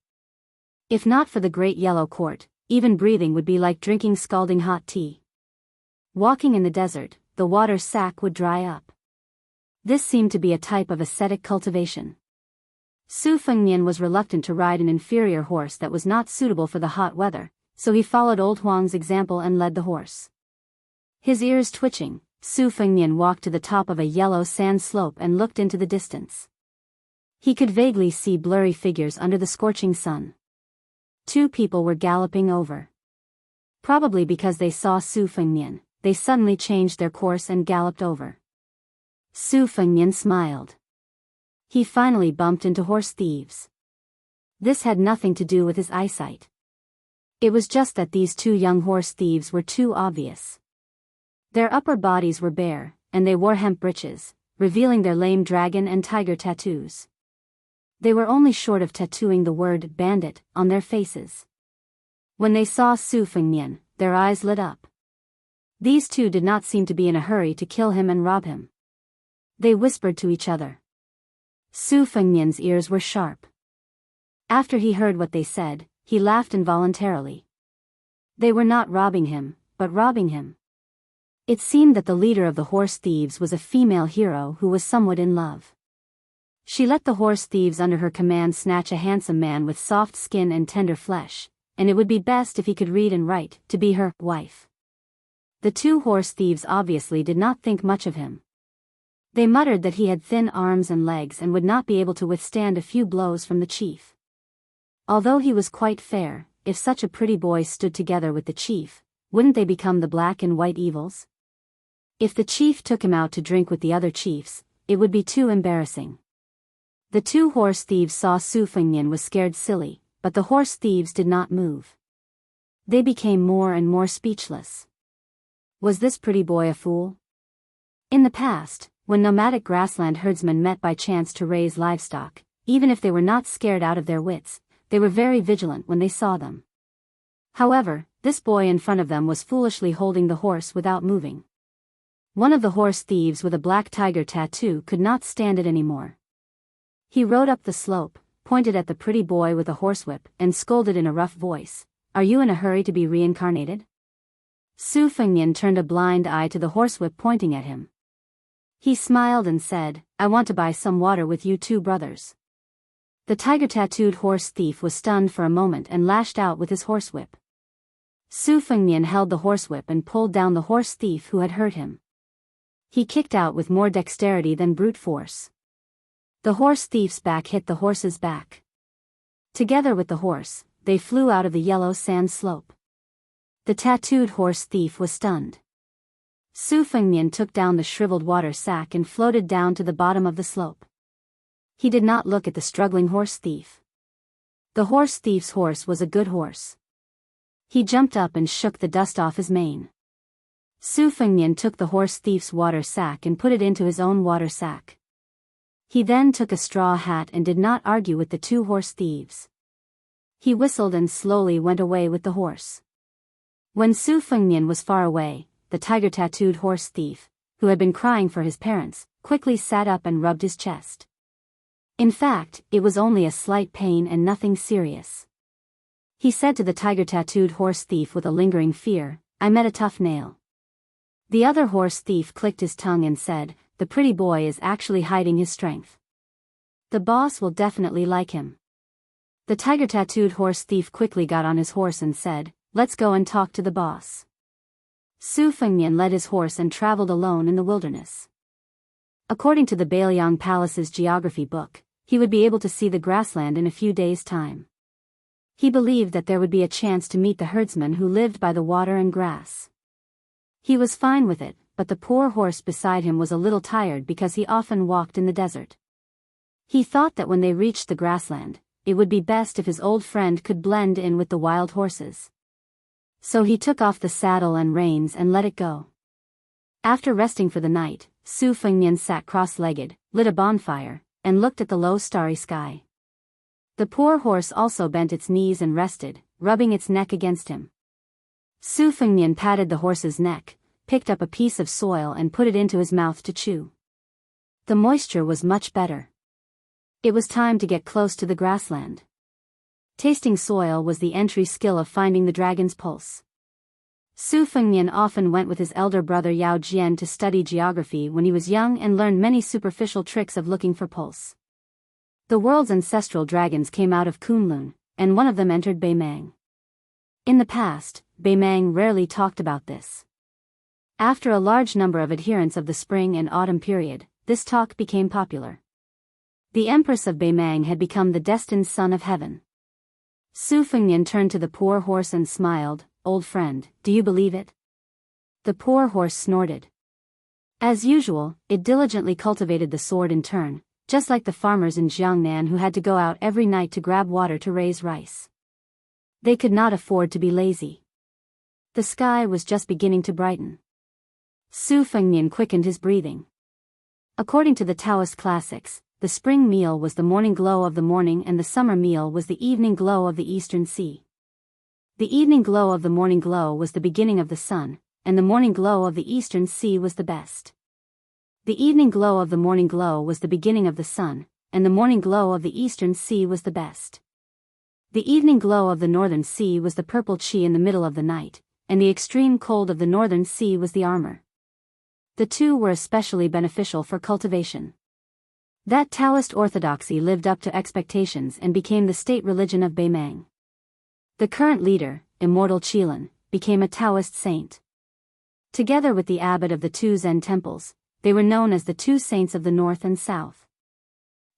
If not for the great yellow court, even breathing would be like drinking scalding hot tea. Walking in the desert, the water sack would dry up. This seemed to be a type of ascetic cultivation. Su Fengnian was reluctant to ride an inferior horse that was not suitable for the hot weather, so he followed old Huang's example and led the horse. His ears twitching, Su Fengnian walked to the top of a yellow sand slope and looked into the distance. He could vaguely see blurry figures under the scorching sun. 2 people were galloping over. Probably because they saw Su Fengnian, they suddenly changed their course and galloped over. Su Fengnian smiled. He finally bumped into horse thieves. This had nothing to do with his eyesight. It was just that these 2 young horse thieves were too obvious. Their upper bodies were bare, and they wore hemp breeches, revealing their lame dragon and tiger tattoos. They were only short of tattooing the word bandit on their faces. When they saw Su Fengnian, their eyes lit up. These 2 did not seem to be in a hurry to kill him and rob him. They whispered to each other. Su Fengnian's ears were sharp. After he heard what they said, he laughed involuntarily. They were not robbing him, but robbing him. It seemed that the leader of the horse thieves was a female hero who was somewhat in love. She let the horse thieves under her command snatch a handsome man with soft skin and tender flesh, and it would be best if he could read and write, to be her wife. The 2 horse thieves obviously did not think much of him. They muttered that he had thin arms and legs and would not be able to withstand a few blows from the chief. Although he was quite fair, if such a pretty boy stood together with the chief, wouldn't they become the black and white evils? If the chief took him out to drink with the other chiefs, it would be too embarrassing. The 2 horse thieves saw Su Fengnian was scared silly, but the horse thieves did not move. They became more and more speechless. Was this pretty boy a fool? In the past, when nomadic grassland herdsmen met by chance to raise livestock, even if they were not scared out of their wits, they were very vigilant when they saw them. However, this boy in front of them was foolishly holding the horse without moving. One of the horse thieves with a black tiger tattoo could not stand it anymore. He rode up the slope, pointed at the pretty boy with a horsewhip, and scolded in a rough voice, "Are you in a hurry to be reincarnated?" Su Fengnian turned a blind eye to the horsewhip pointing at him. He smiled and said, "I want to buy some water with you 2 brothers." The tiger-tattooed horse thief was stunned for a moment and lashed out with his horsewhip. Su Fengnian held the horsewhip and pulled down the horse thief who had hurt him. He kicked out with more dexterity than brute force. The horse thief's back hit the horse's back. Together with the horse, they flew out of the yellow sand slope. The tattooed horse thief was stunned. Su Fengnian took down the shriveled water sack and floated down to the bottom of the slope. He did not look at the struggling horse thief. The horse thief's horse was a good horse. He jumped up and shook the dust off his mane. Su Fengnian took the horse thief's water sack and put it into his own water sack. He then took a straw hat and did not argue with the 2 horse thieves. He whistled and slowly went away with the horse. When Su Fengnian was far away, the tiger-tattooed horse thief, who had been crying for his parents, quickly sat up and rubbed his chest. In fact, it was only a slight pain and nothing serious. He said to the tiger-tattooed horse thief with a lingering fear, "I met a tough nail." The other horse thief clicked his tongue and said, "The pretty boy is actually hiding his strength. The boss will definitely like him." The tiger-tattooed horse thief quickly got on his horse and said, "Let's go and talk to the boss." Su Fengnian led his horse and traveled alone in the wilderness. According to the Bailiang Palace's geography book, he would be able to see the grassland in a few days' time. He believed that there would be a chance to meet the herdsman who lived by the water and grass. He was fine with it, but the poor horse beside him was a little tired because he often walked in the desert. He thought that when they reached the grassland, it would be best if his old friend could blend in with the wild horses. So he took off the saddle and reins and let it go. After resting for the night, Su Fengnian sat cross-legged, lit a bonfire, and looked at the low starry sky. The poor horse also bent its knees and rested, rubbing its neck against him. Su Fengnian patted the horse's neck, picked up a piece of soil and put it into his mouth to chew. The moisture was much better. It was time to get close to the grassland. Tasting soil was the entry skill of finding the dragon's pulse. Su Fengnian often went with his elder brother Yao Jian to study geography when he was young and learned many superficial tricks of looking for pulse. The world's ancestral dragons came out of Kunlun, and one of them entered Beimang. In the past, Beimang rarely talked about this. After a large number of adherents of the spring and autumn period, this talk became popular. The Empress of Beimang had become the destined son of heaven. Su Fengnian turned to the poor horse and smiled, "Old friend, do you believe it?" The poor horse snorted. As usual, it diligently cultivated the sword in turn, just like the farmers in Jiangnan who had to go out every night to grab water to raise rice. They could not afford to be lazy. The sky was just beginning to brighten. Su Fengnian quickened his breathing. According to the Taoist classics, the spring meal was the morning glow of the morning and the summer meal was the evening glow of the eastern sea. The evening glow of the morning glow was the beginning of the sun, and the morning glow of the eastern sea was the best. The evening glow of the morning glow was the beginning of the sun, and the morning glow of the eastern sea was the best. The evening glow of the northern sea was the purple chi in the middle of the night, and the extreme cold of the northern sea was the armor. The two were especially beneficial for cultivation. That Taoist orthodoxy lived up to expectations and became the state religion of Beimang. The current leader, Immortal Qilin, became a Taoist saint. Together with the abbot of the two Zen temples, they were known as the two saints of the north and south.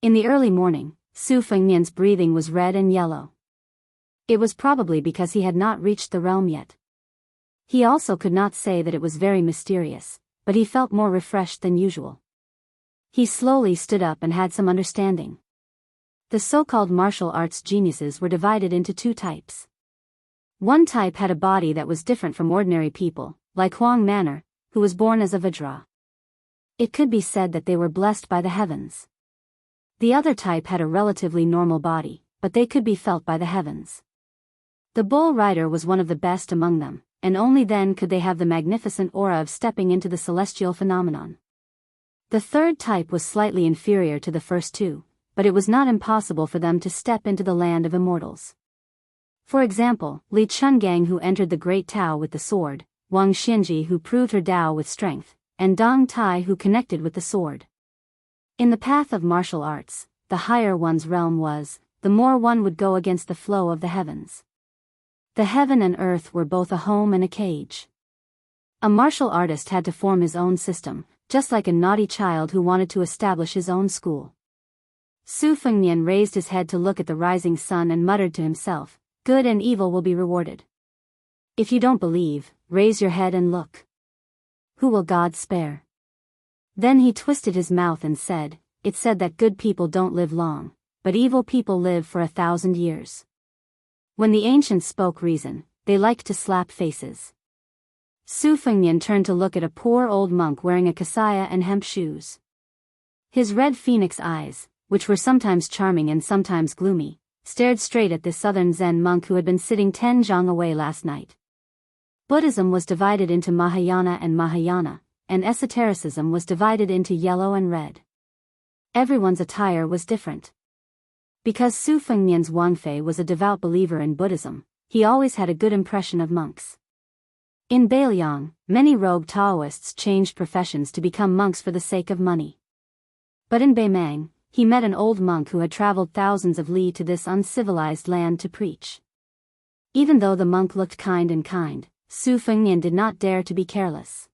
In the early morning, Su Fengnian's breathing was red and yellow. It was probably because he had not reached the realm yet. He also could not say that it was very mysterious, but he felt more refreshed than usual. He slowly stood up and had some understanding. The so-called martial arts geniuses were divided into two types. One type had a body that was different from ordinary people, like Huang Manor, who was born as a Vajra. It could be said that they were blessed by the heavens. The other type had a relatively normal body, but they could be felt by the heavens. The bull rider was one of the best among them, and only then could they have the magnificent aura of stepping into the celestial phenomenon. The third type was slightly inferior to the first two, but it was not impossible for them to step into the land of immortals. For example, Li Chungang who entered the Great Tao with the sword, Wang Xianji who proved her Tao with strength, and Dong Tai who connected with the sword. In the path of martial arts, the higher one's realm was, the more one would go against the flow of the heavens. The heaven and earth were both a home and a cage. A martial artist had to form his own system, just like a naughty child who wanted to establish his own school. Su Fengnian raised his head to look at the rising sun and muttered to himself, "Good and evil will be rewarded. If you don't believe, raise your head and look. Who will God spare?" Then he twisted his mouth and said, "It said that good people don't live long, but evil people live for 1,000 years. When the ancients spoke reason, they liked to slap faces." Su Fengnian turned to look at a poor old monk wearing a kasaya and hemp shoes. His red phoenix eyes, which were sometimes charming and sometimes gloomy, stared straight at this southern Zen monk who had been sitting 10 zhang away last night. Buddhism was divided into Mahayana, and esotericism was divided into yellow and red. Everyone's attire was different. Because Su Fengnian's Wangfei was a devout believer in Buddhism, he always had a good impression of monks. In Beiliang, many rogue Taoists changed professions to become monks for the sake of money. But in Beimang, he met an old monk who had traveled thousands of li to this uncivilized land to preach. Even though the monk looked kind, Su Fengnian did not dare to be careless.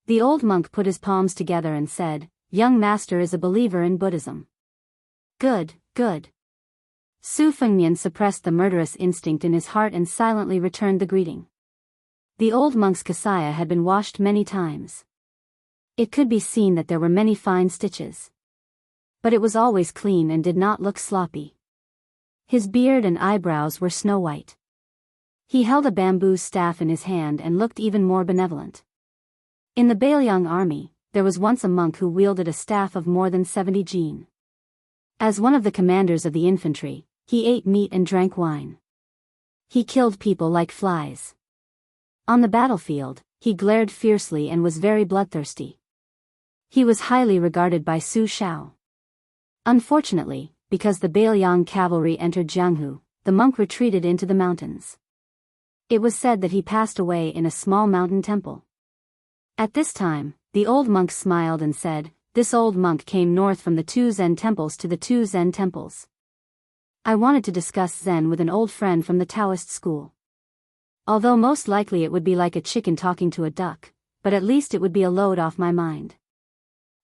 The old monk put his palms together and said, "Young master is a believer in Buddhism." Good, good. Su Fengnian suppressed the murderous instinct in his heart and silently returned the greeting. The old monk's kasaya had been washed many times. It could be seen that there were many fine stitches. But it was always clean and did not look sloppy. His beard and eyebrows were snow-white. He held a bamboo staff in his hand and looked even more benevolent. In the Beiliang army, there was once a monk who wielded a staff of more than 70 jin. As one of the commanders of the infantry, he ate meat and drank wine. He killed people like flies. On the battlefield, he glared fiercely and was very bloodthirsty. He was highly regarded by Su Shao. Unfortunately, because the Beiliang cavalry entered Jianghu, the monk retreated into the mountains. It was said that he passed away in a small mountain temple. At this time, the old monk smiled and said, "This old monk came north from the two Zen temples to the two Zen temples. I wanted to discuss Zen with an old friend from the Taoist school. Although most likely it would be like a chicken talking to a duck, but at least it would be a load off my mind.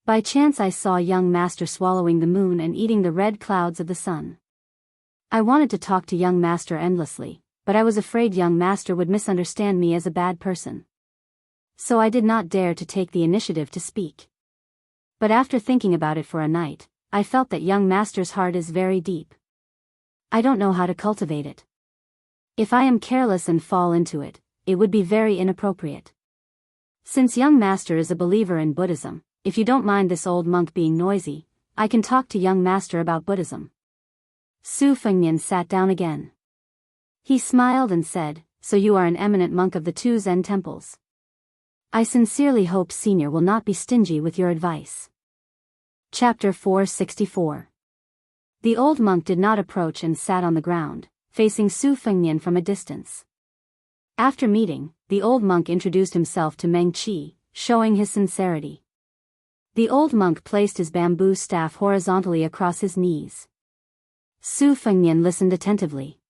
By chance I saw young master swallowing the moon and eating the red clouds of the sun. I wanted to talk to young master endlessly, but I was afraid young master would misunderstand me as a bad person. So I did not dare to take the initiative to speak. But after thinking about it for a night, I felt that young master's heart is very deep. I don't know how to cultivate it. If I am careless and fall into it, it would be very inappropriate. Since young master is a believer in Buddhism, if you don't mind this old monk being noisy, I can talk to young master about Buddhism." Su Fengnian sat down again. He smiled and said, "So you are an eminent monk of the two Zen temples. I sincerely hope Senior will not be stingy with your advice." Chapter 464. The old monk did not approach and sat on the ground, facing Su Fengnian from a distance. After meeting, the old monk introduced himself to Meng Qi, showing his sincerity. The old monk placed his bamboo staff horizontally across his knees. Su Fengnian listened attentively.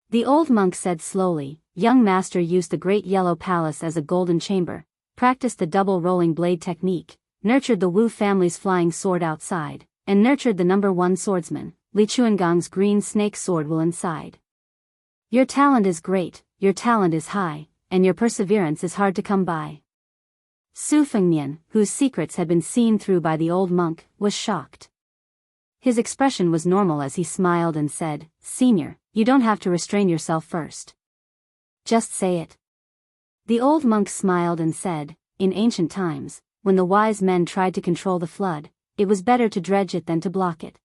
The old monk said slowly, "Young master used the great yellow palace as a golden chamber, practiced the double rolling blade technique, nurtured the Wu family's flying sword outside, and nurtured the number one swordsman, Li Chuangong's green snake sword will inside. Your talent is great, your talent is high, and your perseverance is hard to come by." Su Fengnian, whose secrets had been seen through by the old monk, was shocked. His expression was normal as he smiled and said, "Senior, you don't have to restrain yourself first. Just say it." The old monk smiled and said, "In ancient times, when the wise men tried to control the flood, it was better to dredge it than to block it.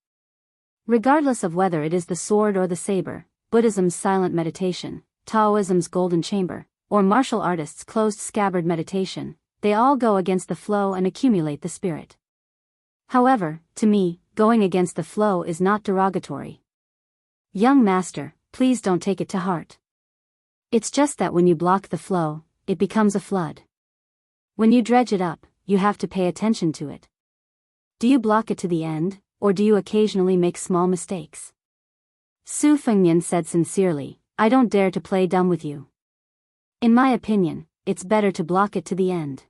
Regardless of whether it is the sword or the saber, Buddhism's silent meditation, Taoism's golden chamber, or martial artists' closed scabbard meditation, they all go against the flow and accumulate the spirit. However, to me, going against the flow is not derogatory. Young master, please don't take it to heart. It's just that when you block the flow, it becomes a flood. When you dredge it up, you have to pay attention to it. Do you block it to the end, or do you occasionally make small mistakes?" Su Fengnian said sincerely, "I don't dare to play dumb with you. In my opinion, it's better to block it to the end.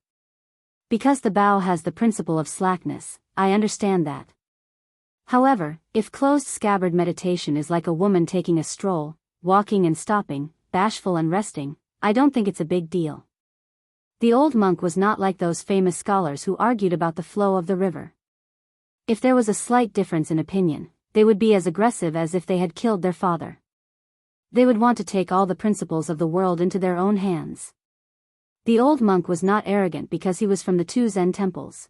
Because the Tao has the principle of slackness, I understand that. However, if closed scabbard meditation is like a woman taking a stroll, walking and stopping, bashful and resting, I don't think it's a big deal." The old monk was not like those famous scholars who argued about the flow of the river. If there was a slight difference in opinion, they would be as aggressive as if they had killed their father. They would want to take all the principles of the world into their own hands. The old monk was not arrogant because he was from the two Zen temples.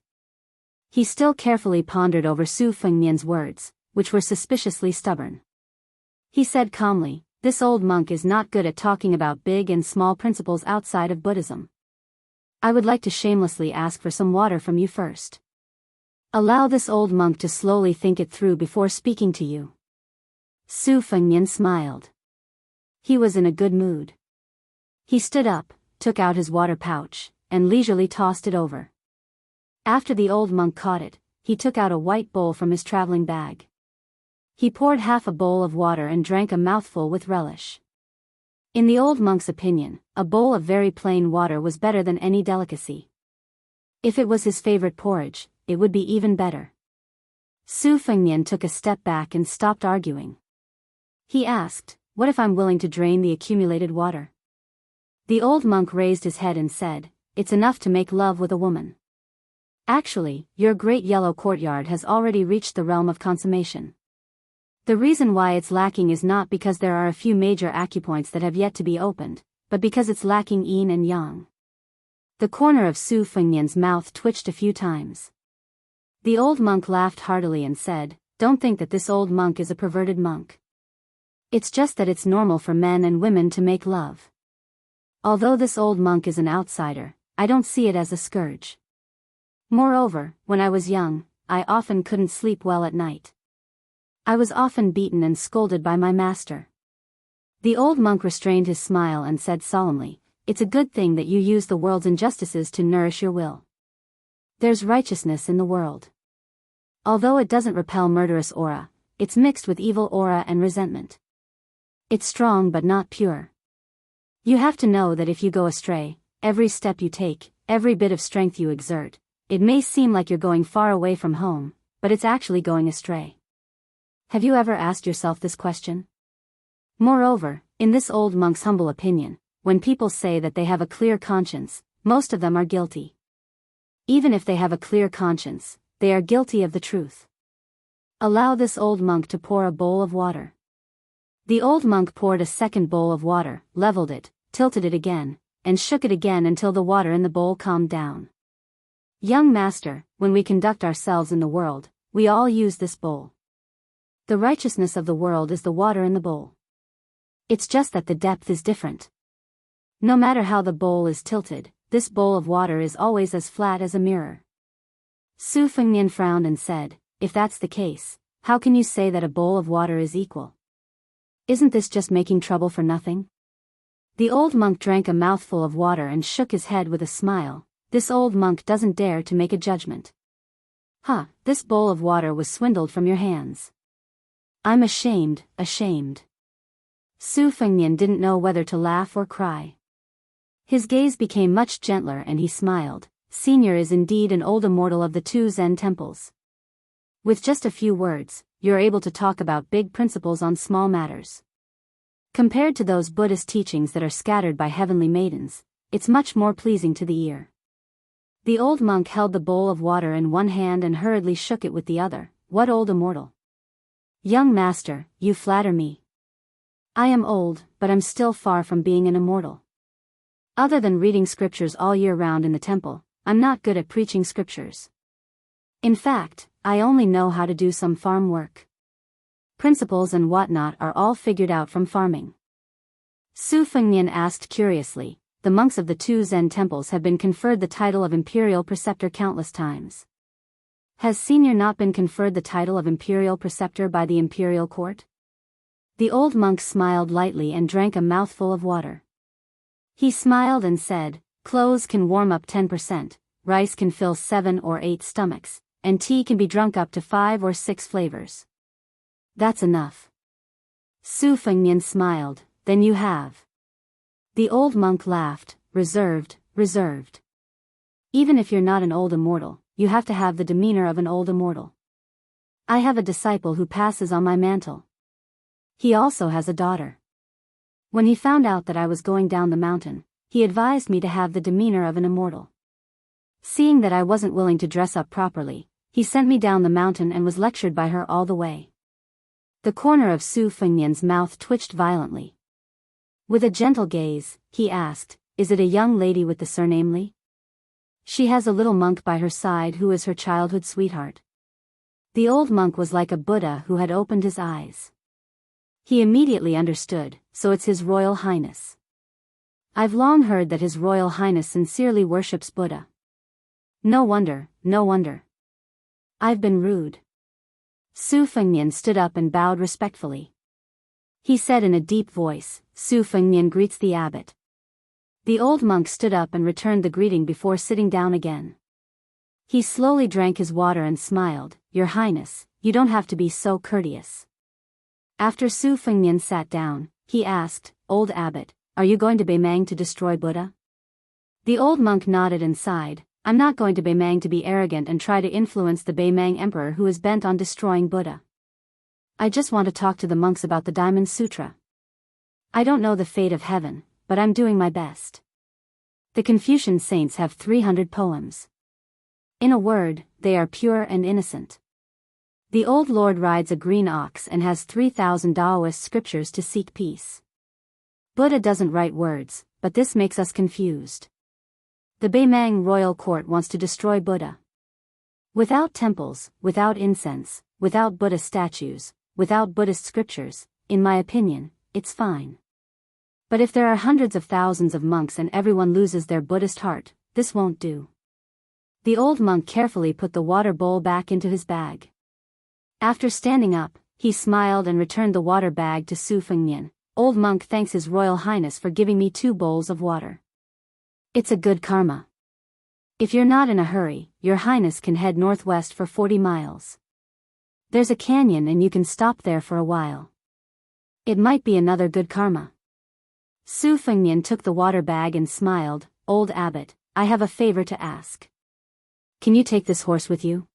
He still carefully pondered over Su Fengnian's words, which were suspiciously stubborn. He said calmly, "This old monk is not good at talking about big and small principles outside of Buddhism. I would like to shamelessly ask for some water from you first. Allow this old monk to slowly think it through before speaking to you. Su Fengnian smiled. He was in a good mood. He stood up, took out his water pouch, and leisurely tossed it over. After the old monk caught it, he took out a white bowl from his traveling bag. He poured half a bowl of water and drank a mouthful with relish. In the old monk's opinion, a bowl of very plain water was better than any delicacy. If it was his favorite porridge, it would be even better. Su Fengnian took a step back and stopped arguing. He asked, "What if I'm willing to drain the accumulated water?" The old monk raised his head and said, "It's enough to make love with a woman. Actually, your great yellow courtyard has already reached the realm of consummation. The reason why it's lacking is not because there are a few major acupoints that have yet to be opened, but because it's lacking yin and yang." The corner of Su Fengnian's mouth twitched a few times. The old monk laughed heartily and said, "Don't think that this old monk is a perverted monk. It's just that it's normal for men and women to make love. Although this old monk is an outsider, I don't see it as a scourge. Moreover, when I was young, I often couldn't sleep well at night. I was often beaten and scolded by my master." The old monk restrained his smile and said solemnly, "It's a good thing that you use the world's injustices to nourish your will. There's righteousness in the world. Although it doesn't repel murderous aura, it's mixed with evil aura and resentment. It's strong but not pure. You have to know that if you go astray, every step you take, every bit of strength you exert, it may seem like you're going far away from home, but it's actually going astray. Have you ever asked yourself this question? Moreover, in this old monk's humble opinion, when people say that they have a clear conscience, most of them are guilty. Even if they have a clear conscience, they are guilty of the truth. Allow this old monk to pour a bowl of water." The old monk poured a second bowl of water, leveled it, tilted it again, and shook it again until the water in the bowl calmed down. "Young master, when we conduct ourselves in the world, we all use this bowl. The righteousness of the world is the water in the bowl. It's just that the depth is different. No matter how the bowl is tilted, this bowl of water is always as flat as a mirror." Su Fengnian frowned and said, "If that's the case, how can you say that a bowl of water is equal? Isn't this just making trouble for nothing?" The old monk drank a mouthful of water and shook his head with a smile. This old monk doesn't dare to make a judgment. This bowl of water was swindled from your hands. I'm ashamed, ashamed." Su Fengnian didn't know whether to laugh or cry. His gaze became much gentler and he smiled. "Senior is indeed an old immortal of the two Zen temples. With just a few words, you're able to talk about big principles on small matters. Compared to those Buddhist teachings that are scattered by heavenly maidens, it's much more pleasing to the ear." The old monk held the bowl of water in one hand and hurriedly shook it with the other. "What old immortal? Young master, you flatter me. I am old, but I'm still far from being an immortal. Other than reading scriptures all year round in the temple, I'm not good at preaching scriptures. In fact, I only know how to do some farm work. Principles and whatnot are all figured out from farming." Su Fengnian asked curiously, "The monks of the two Zen temples have been conferred the title of imperial preceptor countless times. Has Senior not been conferred the title of imperial preceptor by the imperial court?" The old monk smiled lightly and drank a mouthful of water. He smiled and said, "Clothes can warm up 10%, rice can fill 7 or 8 stomachs, and tea can be drunk up to 5 or 6 flavors. That's enough." Su Fengnian smiled, "Then you have." The old monk laughed, reserved. "Even if you're not an old immortal, you have to have the demeanor of an old immortal. I have a disciple who passes on my mantle. He also has a daughter. When he found out that I was going down the mountain, he advised me to have the demeanor of an immortal. Seeing that I wasn't willing to dress up properly, he sent me down the mountain and was lectured by her all the way." The corner of Su Fengnian's mouth twitched violently. With a gentle gaze, he asked, "Is it a young lady with the surname Li? She has a little monk by her side who is her childhood sweetheart." The old monk was like a Buddha who had opened his eyes. He immediately understood, "So it's His Royal Highness." I've long heard that His Royal Highness sincerely worships Buddha. No wonder, no wonder. I've been rude. Su Fengnian stood up and bowed respectfully. He said in a deep voice, Su Fengnian greets the abbot. The old monk stood up and returned the greeting before sitting down again. He slowly drank his water and smiled, Your Highness, you don't have to be so courteous. After Su Fengnian sat down, he asked, Old abbot, are you going to Beimang to destroy Buddha? The old monk nodded and sighed, I'm not going to Beimang to be arrogant and try to influence the Beimang emperor who is bent on destroying Buddha. I just want to talk to the monks about the Diamond Sutra. I don't know the fate of heaven, but I'm doing my best. The Confucian saints have 300 poems. In a word, they are pure and innocent. The old lord rides a green ox and has 3,000 Taoist scriptures to seek peace. Buddha doesn't write words, but this makes us confused. The Beimang royal court wants to destroy Buddha. Without temples, without incense, without Buddha statues, without Buddhist scriptures, in my opinion, it's fine. But if there are hundreds of thousands of monks and everyone loses their Buddhist heart, this won't do. The old monk carefully put the water bowl back into his bag. After standing up, he smiled and returned the water bag to Su Fengnian. Old monk thanks His Royal Highness for giving me 2 bowls of water. It's a good karma. If you're not in a hurry, Your Highness can head northwest for 40 miles. There's a canyon and you can stop there for a while. It might be another good karma. Su Fengnian took the water bag and smiled, Old abbot, I have a favor to ask. Can you take this horse with you?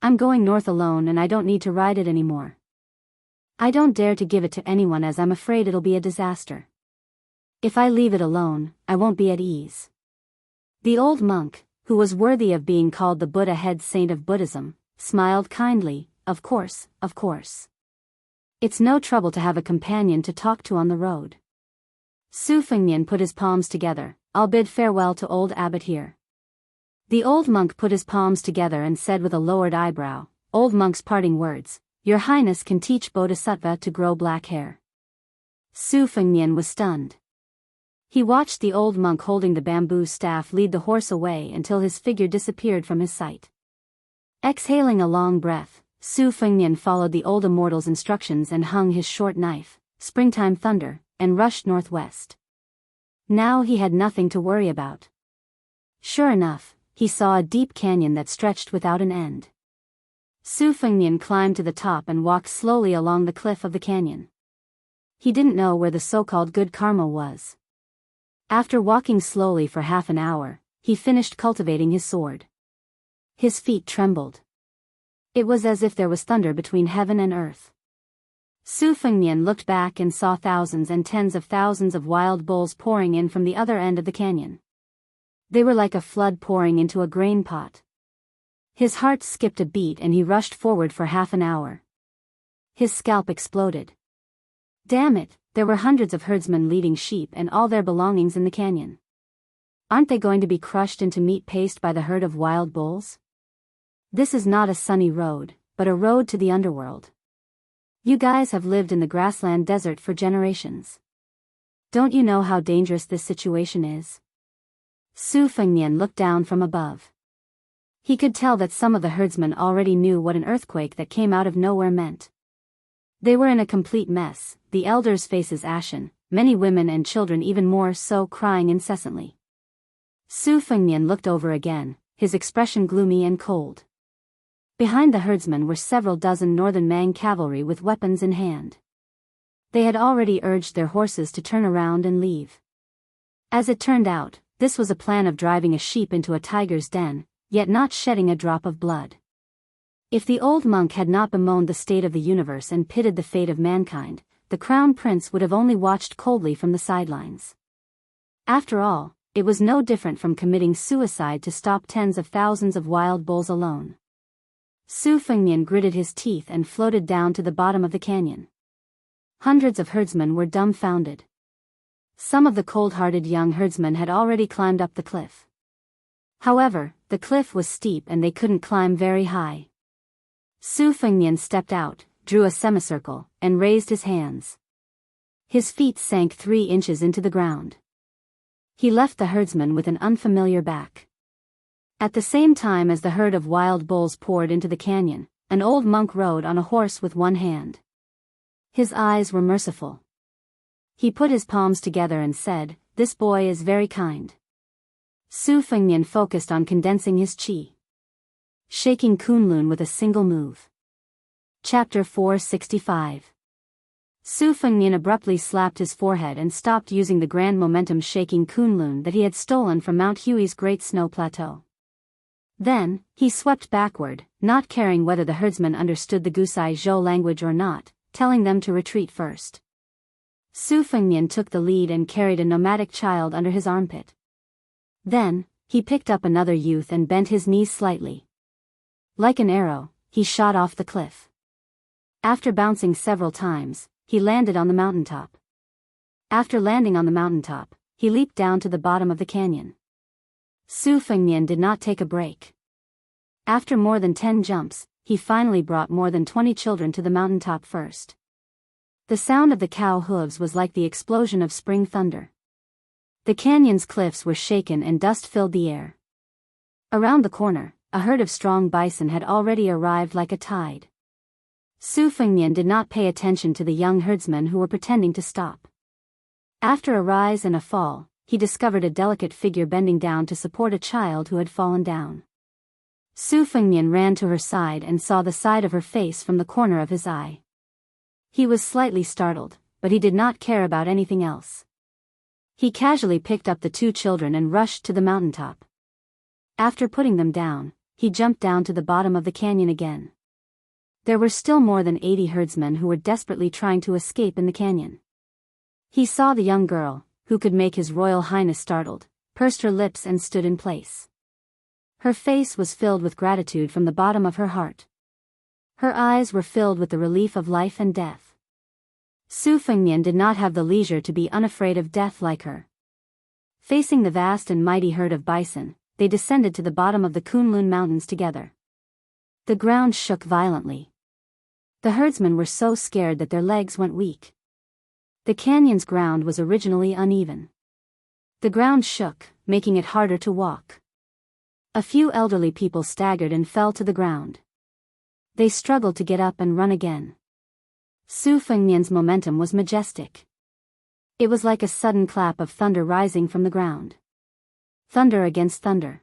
I'm going north alone and I don't need to ride it anymore. I don't dare to give it to anyone as I'm afraid it'll be a disaster. If I leave it alone, I won't be at ease. The old monk, who was worthy of being called the Buddha head saint of Buddhism, smiled kindly, Of course, of course. It's no trouble to have a companion to talk to on the road. Su Fengnian put his palms together, I'll bid farewell to old abbot here. The old monk put his palms together and said with a lowered eyebrow, Old monk's parting words, Your Highness can teach Bodhisattva to grow black hair. Su Fengnian was stunned. He watched the old monk holding the bamboo staff lead the horse away until his figure disappeared from his sight. Exhaling a long breath, Su Fengnian followed the old immortal's instructions and hung his short knife, springtime thunder, and rushed northwest. Now he had nothing to worry about. Sure enough, he saw a deep canyon that stretched without an end. Su Fengnian climbed to the top and walked slowly along the cliff of the canyon. He didn't know where the so-called good karma was. After walking slowly for half an hour, he finished cultivating his sword. His feet trembled. It was as if there was thunder between heaven and earth. Su Fengnian looked back and saw thousands and tens of thousands of wild bulls pouring in from the other end of the canyon. They were like a flood pouring into a grain pot. His heart skipped a beat and he rushed forward for half an hour. His scalp exploded. Damn it, there were hundreds of herdsmen leading sheep and all their belongings in the canyon. Aren't they going to be crushed into meat paste by the herd of wild bulls? This is not a sunny road, but a road to the underworld. You guys have lived in the grassland desert for generations. Don't you know how dangerous this situation is? Su Fengnian looked down from above. He could tell that some of the herdsmen already knew what an earthquake that came out of nowhere meant. They were in a complete mess, the elders' faces ashen, many women and children even more so crying incessantly. Su Fengnian looked over again, his expression gloomy and cold. Behind the herdsmen were several dozen northern Mang cavalry with weapons in hand. They had already urged their horses to turn around and leave. As it turned out, this was a plan of driving a sheep into a tiger's den, yet not shedding a drop of blood. If the old monk had not bemoaned the state of the universe and pitted the fate of mankind, the crown prince would have only watched coldly from the sidelines. After all, it was no different from committing suicide to stop tens of thousands of wild bulls alone. Su Fengnian gritted his teeth and floated down to the bottom of the canyon. Hundreds of herdsmen were dumbfounded. Some of the cold-hearted young herdsmen had already climbed up the cliff. However, the cliff was steep and they couldn't climb very high. Su Fengnian stepped out, drew a semicircle, and raised his hands. His feet sank 3 inches into the ground. He left the herdsman with an unfamiliar back. At the same time as the herd of wild bulls poured into the canyon, an old monk rode on a horse with one hand. His eyes were merciful. He put his palms together and said, "This boy is very kind." Su Fengnian focused on condensing his qi, shaking Kunlun with a single move. Chapter 465. Su Fengnian abruptly slapped his forehead and stopped using the grand momentum shaking Kunlun that he had stolen from Mount Hui's Great Snow Plateau. Then, he swept backward, not caring whether the herdsmen understood the Gusai Zhou language or not, telling them to retreat first. Su Fengnian took the lead and carried a nomadic child under his armpit. Then, he picked up another youth and bent his knees slightly. Like an arrow, he shot off the cliff. After bouncing several times, he landed on the mountaintop. After landing on the mountaintop, he leaped down to the bottom of the canyon. Su Fengnian did not take a break. After more than 10 jumps, he finally brought more than 20 children to the mountaintop first. The sound of the cow hooves was like the explosion of spring thunder. The canyon's cliffs were shaken and dust filled the air. Around the corner, a herd of strong bison had already arrived like a tide. Su Fengnian did not pay attention to the young herdsmen who were pretending to stop. After a rise and a fall, he discovered a delicate figure bending down to support a child who had fallen down. Su Fengnian ran to her side and saw the side of her face from the corner of his eye. He was slightly startled, but he did not care about anything else. He casually picked up the 2 children and rushed to the mountaintop. After putting them down, he jumped down to the bottom of the canyon again. There were still more than 80 herdsmen who were desperately trying to escape in the canyon. He saw the young girl, who could make His Royal Highness startled, pursed her lips and stood in place. Her face was filled with gratitude from the bottom of her heart. Her eyes were filled with the relief of life and death. Su Fengnian did not have the leisure to be unafraid of death like her. Facing the vast and mighty herd of bison, they descended to the bottom of the Kunlun Mountains together. The ground shook violently. The herdsmen were so scared that their legs went weak. The canyon's ground was originally uneven. The ground shook, making it harder to walk. A few elderly people staggered and fell to the ground. They struggled to get up and run again. Su Fengnian's momentum was majestic. It was like a sudden clap of thunder rising from the ground. Thunder against thunder.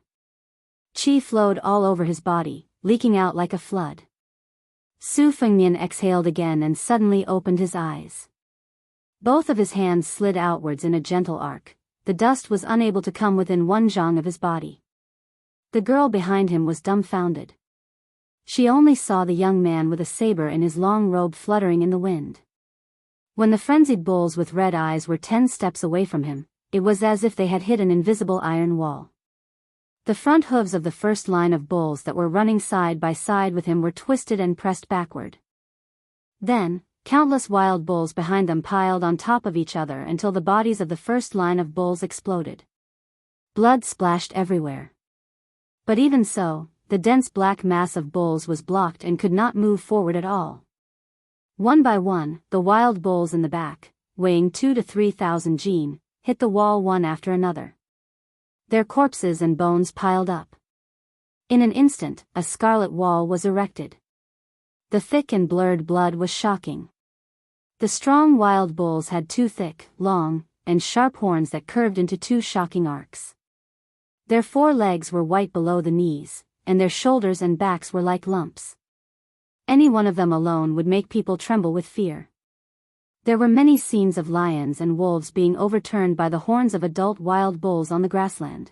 Qi flowed all over his body, leaking out like a flood. Su Fengnian exhaled again and suddenly opened his eyes. Both of his hands slid outwards in a gentle arc. The dust was unable to come within 1 zhang of his body. The girl behind him was dumbfounded. She only saw the young man with a saber in his long robe fluttering in the wind. When the frenzied bulls with red eyes were 10 steps away from him, it was as if they had hit an invisible iron wall. The front hooves of the first line of bulls that were running side by side with him were twisted and pressed backward. Then, countless wild bulls behind them piled on top of each other until the bodies of the first line of bulls exploded. Blood splashed everywhere. But even so, the dense black mass of bulls was blocked and could not move forward at all. One by one, the wild bulls in the back, weighing 2,000 to 3,000 jin, hit the wall one after another. Their corpses and bones piled up. In an instant, a scarlet wall was erected. The thick and blurred blood was shocking. The strong wild bulls had 2 thick, long, and sharp horns that curved into 2 shocking arcs. Their 4 legs were white below the knees, and their shoulders and backs were like lumps. Any one of them alone would make people tremble with fear. There were many scenes of lions and wolves being overturned by the horns of adult wild bulls on the grassland.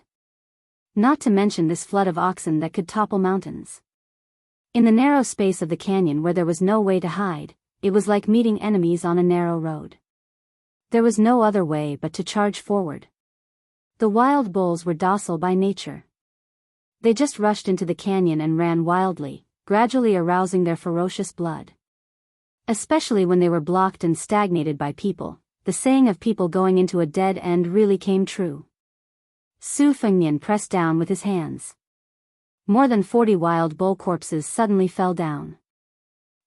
Not to mention this flood of oxen that could topple mountains. In the narrow space of the canyon where there was no way to hide, it was like meeting enemies on a narrow road. There was no other way but to charge forward. The wild bulls were docile by nature. They just rushed into the canyon and ran wildly, gradually arousing their ferocious blood. Especially when they were blocked and stagnated by people, the saying of people going into a dead end really came true. Su Fengnian pressed down with his hands. More than 40 wild bull corpses suddenly fell down.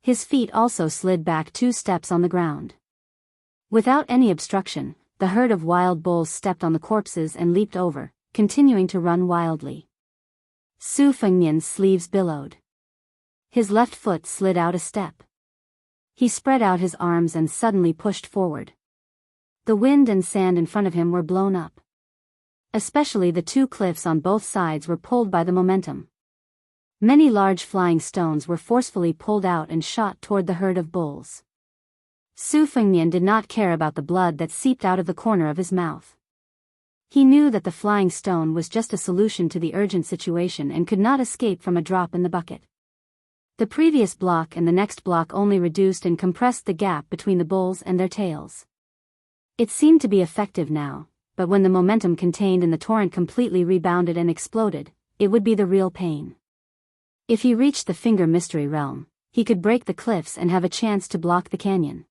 His feet also slid back 2 steps on the ground. Without any obstruction, the herd of wild bulls stepped on the corpses and leaped over, continuing to run wildly. Su Fengnian's sleeves billowed. His left foot slid out a step. He spread out his arms and suddenly pushed forward. The wind and sand in front of him were blown up. Especially the two cliffs on both sides were pulled by the momentum. Many large flying stones were forcefully pulled out and shot toward the herd of bulls. Su Fengnian did not care about the blood that seeped out of the corner of his mouth. He knew that the flying stone was just a solution to the urgent situation and could not escape from a drop in the bucket. The previous block and the next block only reduced and compressed the gap between the bulls and their tails. It seemed to be effective now, but when the momentum contained in the torrent completely rebounded and exploded, it would be the real pain. If he reached the Finger Mystery Realm, he could break the cliffs and have a chance to block the canyon.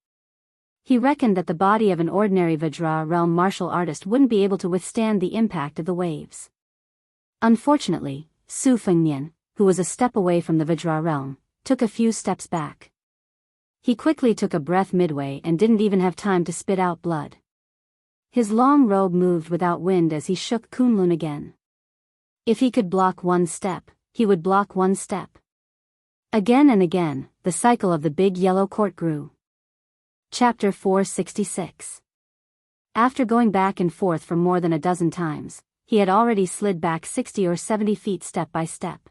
He reckoned that the body of an ordinary Vajra realm martial artist wouldn't be able to withstand the impact of the waves. Unfortunately, Su Fengnian, who was a step away from the Vajra realm, took a few steps back. He quickly took a breath midway and didn't even have time to spit out blood. His long robe moved without wind as he shook Kunlun again. If he could block one step, he would block one step. Again and again, the cycle of the big yellow court grew. Chapter 466. After going back and forth for more than a dozen times, he had already slid back 60 or 70 feet step by step.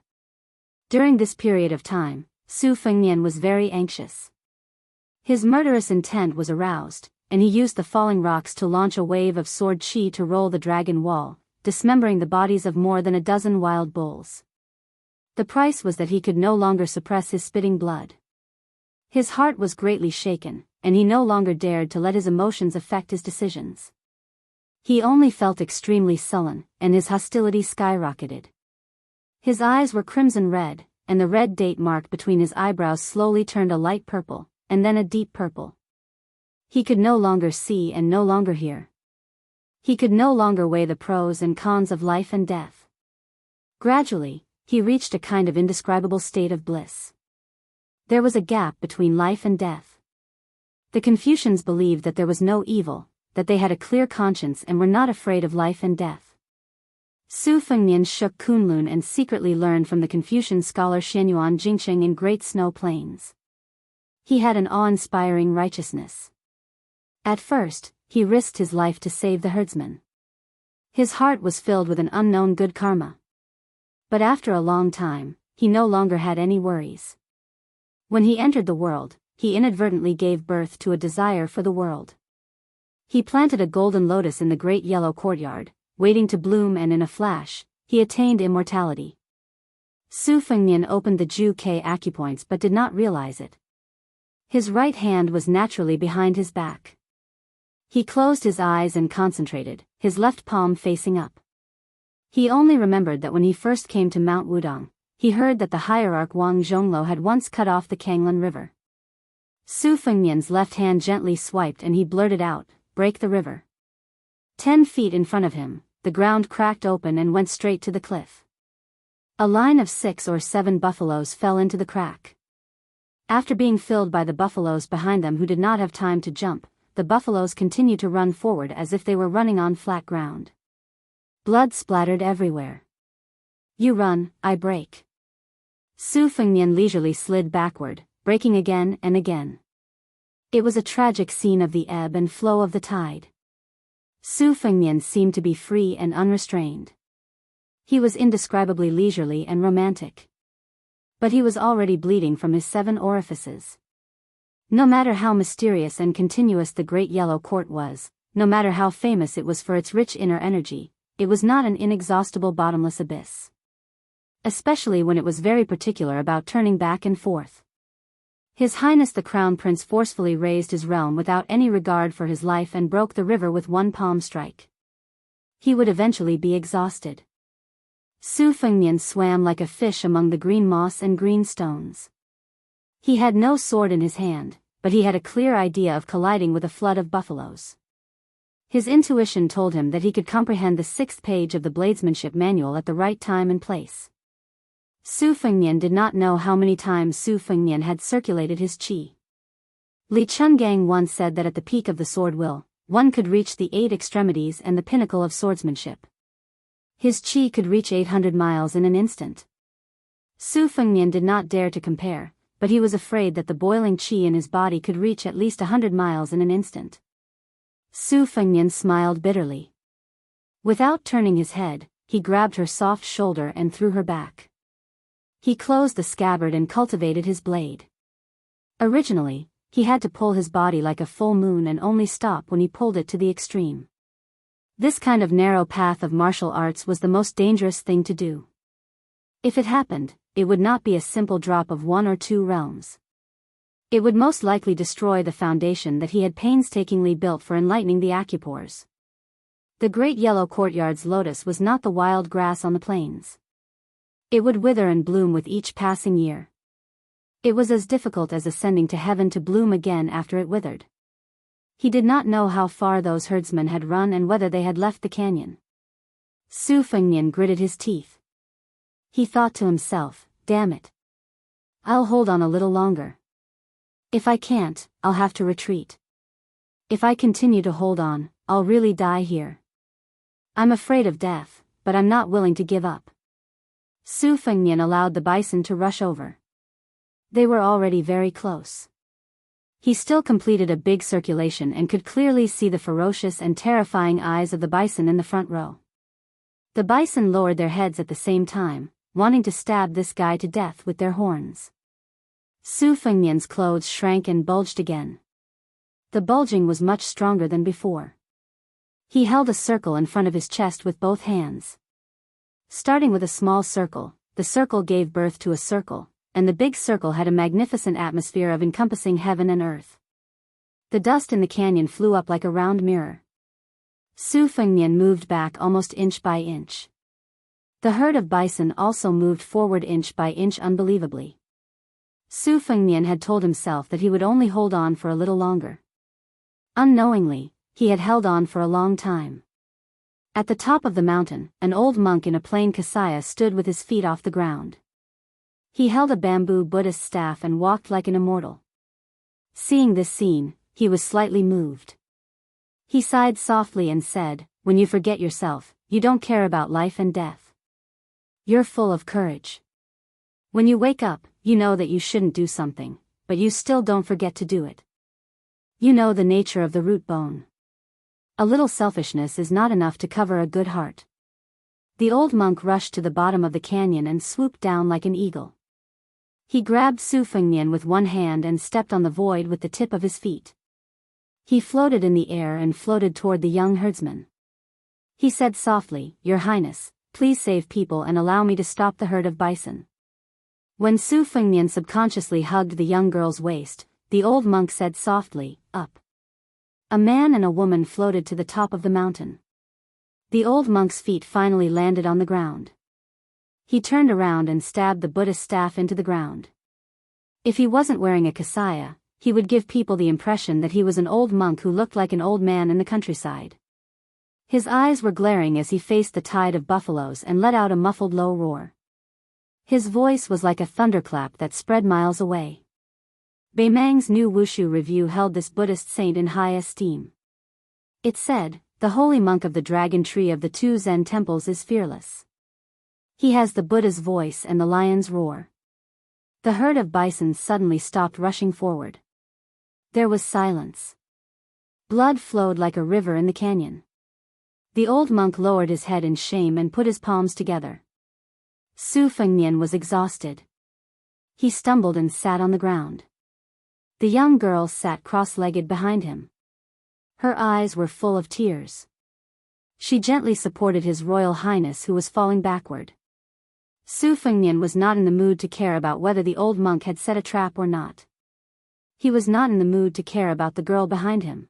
During this period of time, Su Fengnian was very anxious. His murderous intent was aroused, and he used the falling rocks to launch a wave of sword chi to roll the dragon wall, dismembering the bodies of more than a dozen wild bulls. The price was that he could no longer suppress his spitting blood. His heart was greatly shaken, and he no longer dared to let his emotions affect his decisions. He only felt extremely sullen, and his hostility skyrocketed. His eyes were crimson red, and the red date mark between his eyebrows slowly turned a light purple, and then a deep purple. He could no longer see and no longer hear. He could no longer weigh the pros and cons of life and death. Gradually, he reached a kind of indescribable state of bliss. There was a gap between life and death. The Confucians believed that there was no evil, that they had a clear conscience and were not afraid of life and death. Su Fengnian shook Kunlun and secretly learned from the Confucian scholar Xianyuan Jingsheng in Great Snow Plains. He had an awe-inspiring righteousness. At first, he risked his life to save the herdsman. His heart was filled with an unknown good karma. But after a long time, he no longer had any worries. When he entered the world, he inadvertently gave birth to a desire for the world. He planted a golden lotus in the great yellow courtyard, waiting to bloom, and in a flash, he attained immortality. Su Fengnian opened the Ju Ke acupoints but did not realize it. His right hand was naturally behind his back. He closed his eyes and concentrated, his left palm facing up. He only remembered that when he first came to Mount Wudong, he heard that the hierarch Wang Zhonglo had once cut off the Kanglan River. Su Fengnian's left hand gently swiped and he blurted out, "Break the river." 10 feet in front of him, the ground cracked open and went straight to the cliff. A line of 6 or 7 buffaloes fell into the crack. After being filled by the buffaloes behind them who did not have time to jump, the buffaloes continued to run forward as if they were running on flat ground. Blood splattered everywhere. "You run, I break." Su Fengnian leisurely slid backward, breaking again and again. It was a tragic scene of the ebb and flow of the tide. Su Fengnian seemed to be free and unrestrained. He was indescribably leisurely and romantic. But he was already bleeding from his 7 orifices. No matter how mysterious and continuous the Great Yellow Court was, no matter how famous it was for its rich inner energy, it was not an inexhaustible bottomless abyss. Especially when it was very particular about turning back and forth. His Highness the Crown Prince forcefully raised his realm without any regard for his life and broke the river with one palm strike. He would eventually be exhausted. Su Fengnian swam like a fish among the green moss and green stones. He had no sword in his hand, but he had a clear idea of colliding with a flood of buffaloes. His intuition told him that he could comprehend the 6th page of the bladesmanship manual at the right time and place. Su Fengnian did not know how many times Su Fengnian had circulated his qi. Li Chungang once said that at the peak of the sword will, one could reach the 8 extremities and the pinnacle of swordsmanship. His chi could reach 800 miles in an instant. Su Fengnian did not dare to compare, but he was afraid that the boiling chi in his body could reach at least 100 miles in an instant. Su Fengnian smiled bitterly. Without turning his head, he grabbed her soft shoulder and threw her back. He closed the scabbard and cultivated his blade. Originally, he had to pull his body like a full moon and only stop when he pulled it to the extreme. This kind of narrow path of martial arts was the most dangerous thing to do. If it happened, it would not be a simple drop of 1 or 2 realms. It would most likely destroy the foundation that he had painstakingly built for enlightening the acupores. The great yellow courtyard's lotus was not the wild grass on the plains. It would wither and bloom with each passing year. It was as difficult as ascending to heaven to bloom again after it withered. He did not know how far those herdsmen had run and whether they had left the canyon. Su Fengnian gritted his teeth. He thought to himself, damn it. I'll hold on a little longer. If I can't, I'll have to retreat. If I continue to hold on, I'll really die here. I'm afraid of death, but I'm not willing to give up. Su Fengnian allowed the bison to rush over. They were already very close. He still completed a big circulation and could clearly see the ferocious and terrifying eyes of the bison in the front row. The bison lowered their heads at the same time, wanting to stab this guy to death with their horns. Su Fengnian's clothes shrank and bulged again. The bulging was much stronger than before. He held a circle in front of his chest with both hands. Starting with a small circle, the circle gave birth to a circle, and the big circle had a magnificent atmosphere of encompassing heaven and earth. The dust in the canyon flew up like a round mirror. Su Fengnian moved back almost inch by inch. The herd of bison also moved forward inch by inch unbelievably. Su Fengnian had told himself that he would only hold on for a little longer. Unknowingly, he had held on for a long time. At the top of the mountain, an old monk in a plain kasaya stood with his feet off the ground. He held a bamboo Buddhist staff and walked like an immortal. Seeing this scene, he was slightly moved. He sighed softly and said, "When you forget yourself, you don't care about life and death. You're full of courage. When you wake up, you know that you shouldn't do something, but you still don't forget to do it. You know the nature of the root bone. A little selfishness is not enough to cover a good heart." The old monk rushed to the bottom of the canyon and swooped down like an eagle. He grabbed Su Fengnian with one hand and stepped on the void with the tip of his feet. He floated in the air and floated toward the young herdsman. He said softly, "Your Highness, please save people and allow me to stop the herd of bison." When Su Fengnian subconsciously hugged the young girl's waist, the old monk said softly, "Up." A man and a woman floated to the top of the mountain. The old monk's feet finally landed on the ground. He turned around and stabbed the Buddhist staff into the ground. If he wasn't wearing a kasaya, he would give people the impression that he was an old monk who looked like an old man in the countryside. His eyes were glaring as he faced the tide of buffaloes and let out a muffled low roar. His voice was like a thunderclap that spread miles away. Beimang's new Wushu review held this Buddhist saint in high esteem. It said, "The holy monk of the dragon tree of the 2 Zen temples is fearless. He has the Buddha's voice and the lion's roar." The herd of bison suddenly stopped rushing forward. There was silence. Blood flowed like a river in the canyon. The old monk lowered his head in shame and put his palms together. Su Fengnian was exhausted. He stumbled and sat on the ground. The young girl sat cross-legged behind him. Her eyes were full of tears. She gently supported His Royal Highness who was falling backward. Su Fengnian was not in the mood to care about whether the old monk had set a trap or not. He was not in the mood to care about the girl behind him.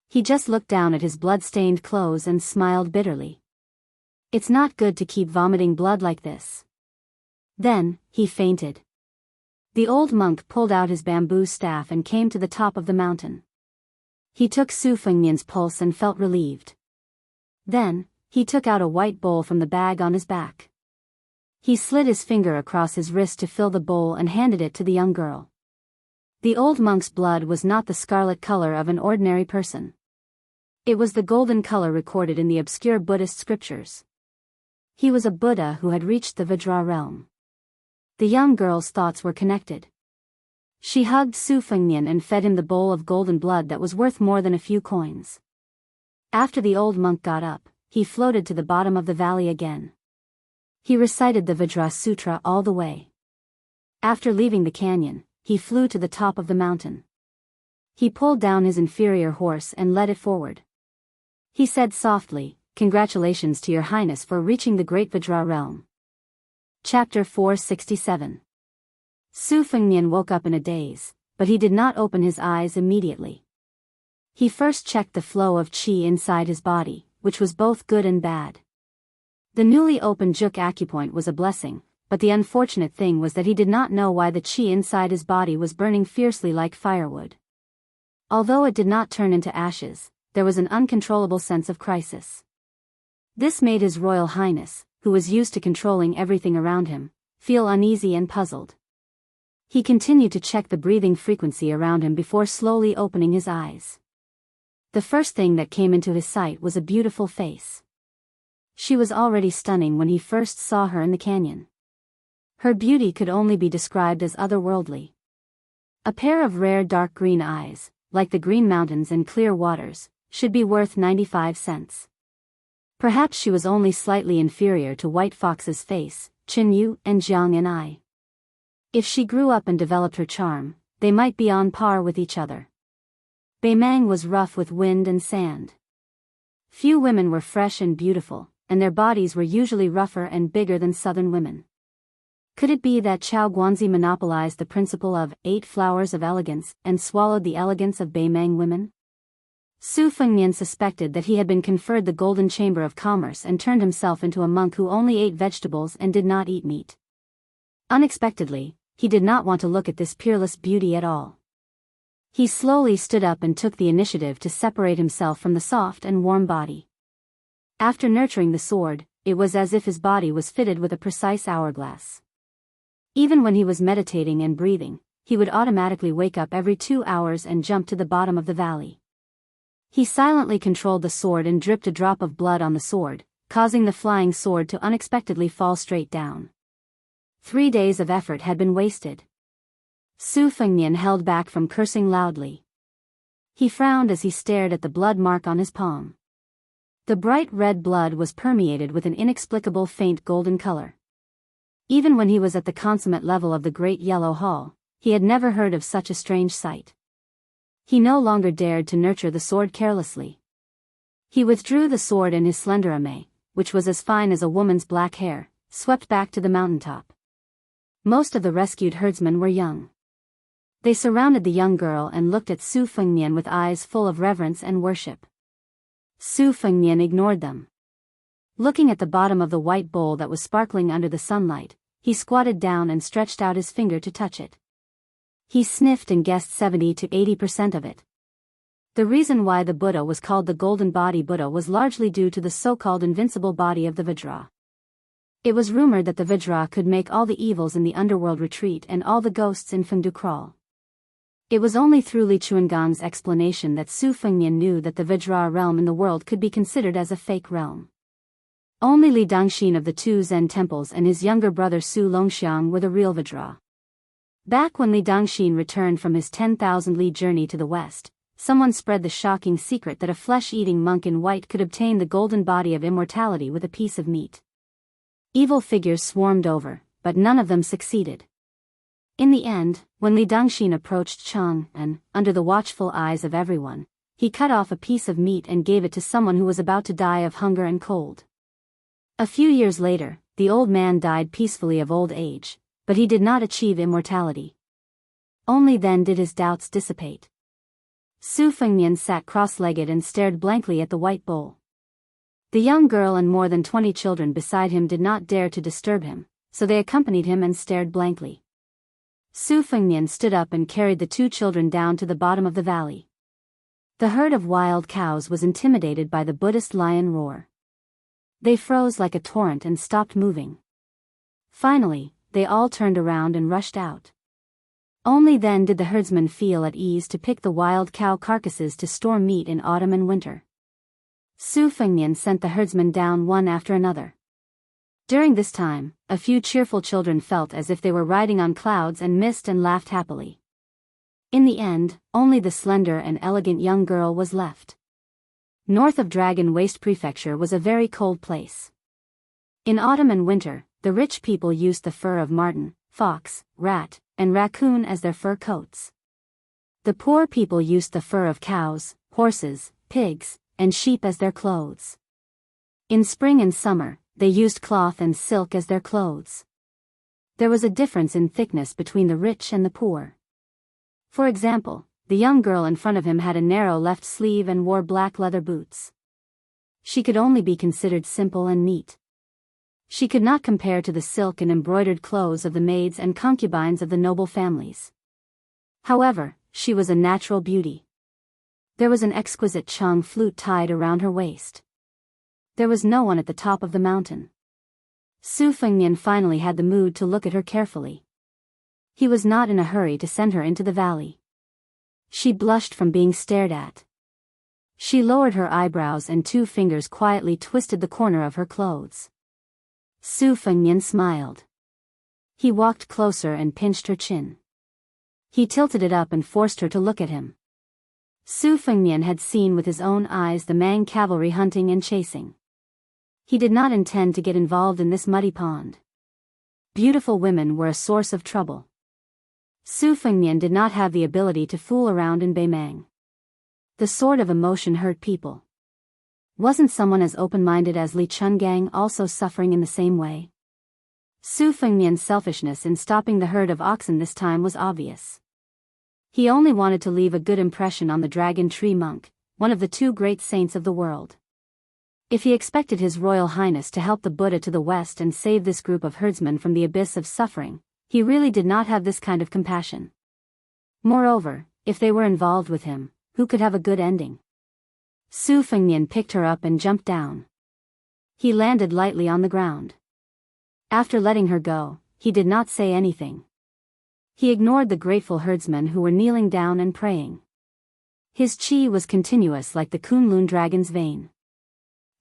He just looked down at his blood-stained clothes and smiled bitterly. It's not good to keep vomiting blood like this. Then, he fainted. The old monk pulled out his bamboo staff and came to the top of the mountain. He took Su Fengnian's pulse and felt relieved. Then, he took out a white bowl from the bag on his back. He slid his finger across his wrist to fill the bowl and handed it to the young girl. The old monk's blood was not the scarlet color of an ordinary person. It was the golden color recorded in the obscure Buddhist scriptures. He was a Buddha who had reached the Vajra realm. The young girl's thoughts were connected. She hugged Su Fengnian and fed him the bowl of golden blood that was worth more than a few coins. After the old monk got up, he floated to the bottom of the valley again. He recited the Vajra Sutra all the way. After leaving the canyon, he flew to the top of the mountain. He pulled down his inferior horse and led it forward. He said softly, "Congratulations to your highness for reaching the great Vajra realm." Chapter 467. Su Fengnian woke up in a daze, but he did not open his eyes immediately. He first checked the flow of qi inside his body, which was both good and bad. The newly opened juk acupoint was a blessing, but the unfortunate thing was that he did not know why the qi inside his body was burning fiercely like firewood. Although it did not turn into ashes, there was an uncontrollable sense of crisis. This made His Royal Highness, who was used to controlling everything around him, feel uneasy and puzzled. He continued to check the breathing frequency around him before slowly opening his eyes. The first thing that came into his sight was a beautiful face. She was already stunning when he first saw her in the canyon. Her beauty could only be described as otherworldly. A pair of rare dark green eyes, like the green mountains and clear waters, should be worth 95 cents. Perhaps she was only slightly inferior to White Fox's face, Qin Yu, and Jiang and I. If she grew up and developed her charm, they might be on par with each other. Beimang was rough with wind and sand. Few women were fresh and beautiful, and their bodies were usually rougher and bigger than southern women. Could it be that Chao Guanzi monopolized the principle of 8 flowers of elegance and swallowed the elegance of Beimang women? Su Fengnian suspected that he had been conferred the Golden Chamber of Commerce and turned himself into a monk who only ate vegetables and did not eat meat. Unexpectedly, he did not want to look at this peerless beauty at all. He slowly stood up and took the initiative to separate himself from the soft and warm body. After nurturing the sword, it was as if his body was fitted with a precise hourglass. Even when he was meditating and breathing, he would automatically wake up every 2 hours and jump to the bottom of the valley. He silently controlled the sword and dripped a drop of blood on the sword, causing the flying sword to unexpectedly fall straight down. 3 days of effort had been wasted. Su Fengnian held back from cursing loudly. He frowned as he stared at the blood mark on his palm. The bright red blood was permeated with an inexplicable faint golden color. Even when he was at the consummate level of the Great Yellow Hall, he had never heard of such a strange sight. He no longer dared to nurture the sword carelessly. He withdrew the sword and his slender ame, which was as fine as a woman's black hair, swept back to the mountaintop. Most of the rescued herdsmen were young. They surrounded the young girl and looked at Su Fengnian with eyes full of reverence and worship. Su Fengnian ignored them. Looking at the bottom of the white bowl that was sparkling under the sunlight, he squatted down and stretched out his finger to touch it. He sniffed and guessed 70 to 80% of it. The reason why the Buddha was called the Golden Body Buddha was largely due to the so-called invincible body of the Vajra. It was rumored that the Vajra could make all the evils in the underworld retreat and all the ghosts in Fengdu crawl. It was only through Li Chuangang's explanation that Su Fengnian knew that the Vajra realm in the world could be considered as a fake realm. Only Li Dangxin of the 2 Zen temples and his younger brother Su Longxiang were the real Vajra. Back when Li Dangxin returned from his 10,000 li journey to the west, someone spread the shocking secret that a flesh-eating monk in white could obtain the golden body of immortality with a piece of meat. Evil figures swarmed over, but none of them succeeded. In the end, when Li Dangxin approached Chang and, under the watchful eyes of everyone, he cut off a piece of meat and gave it to someone who was about to die of hunger and cold. A few years later, the old man died peacefully of old age, but he did not achieve immortality. Only then did his doubts dissipate. Su Fengnian sat cross-legged and stared blankly at the white bowl. The young girl and more than 20 children beside him did not dare to disturb him, so they accompanied him and stared blankly. Su Fengnian stood up and carried the 2 children down to the bottom of the valley. The herd of wild cows was intimidated by the Buddhist lion roar. They froze like a torrent and stopped moving. Finally, they all turned around and rushed out. Only then did the herdsmen feel at ease to pick the wild cow carcasses to store meat in autumn and winter. Su Fengnian sent the herdsmen down one after another. During this time, a few cheerful children felt as if they were riding on clouds and mist and laughed happily. In the end, only the slender and elegant young girl was left. North of Dragon Waste Prefecture was a very cold place. In autumn and winter, the rich people used the fur of marten, fox, rat, and raccoon as their fur coats. The poor people used the fur of cows, horses, pigs, and sheep as their clothes. In spring and summer, they used cloth and silk as their clothes. There was a difference in thickness between the rich and the poor. For example, the young girl in front of him had a narrow left sleeve and wore black leather boots. She could only be considered simple and neat. She could not compare to the silk and embroidered clothes of the maids and concubines of the noble families. However, she was a natural beauty. There was an exquisite chung flute tied around her waist. There was no one at the top of the mountain. Su Fengnian finally had the mood to look at her carefully. He was not in a hurry to send her into the valley. She blushed from being stared at. She lowered her eyebrows and 2 fingers quietly twisted the corner of her clothes. Su Fengnian smiled. He walked closer and pinched her chin. He tilted it up and forced her to look at him. Su Fengnian had seen with his own eyes the Mang cavalry hunting and chasing. He did not intend to get involved in this muddy pond. Beautiful women were a source of trouble. Su Fengnian did not have the ability to fool around in Beimang. The sort of emotion hurt people. Wasn't someone as open-minded as Li Chungang also suffering in the same way? Su Fengnian's selfishness in stopping the herd of oxen this time was obvious. He only wanted to leave a good impression on the Dragon Tree Monk, one of the 2 great saints of the world. If he expected His Royal Highness to help the Buddha to the west and save this group of herdsmen from the abyss of suffering, he really did not have this kind of compassion. Moreover, if they were involved with him, who could have a good ending? Su Fengnian picked her up and jumped down. He landed lightly on the ground. After letting her go, he did not say anything. He ignored the grateful herdsmen who were kneeling down and praying. His chi was continuous like the Kunlun dragon's vein.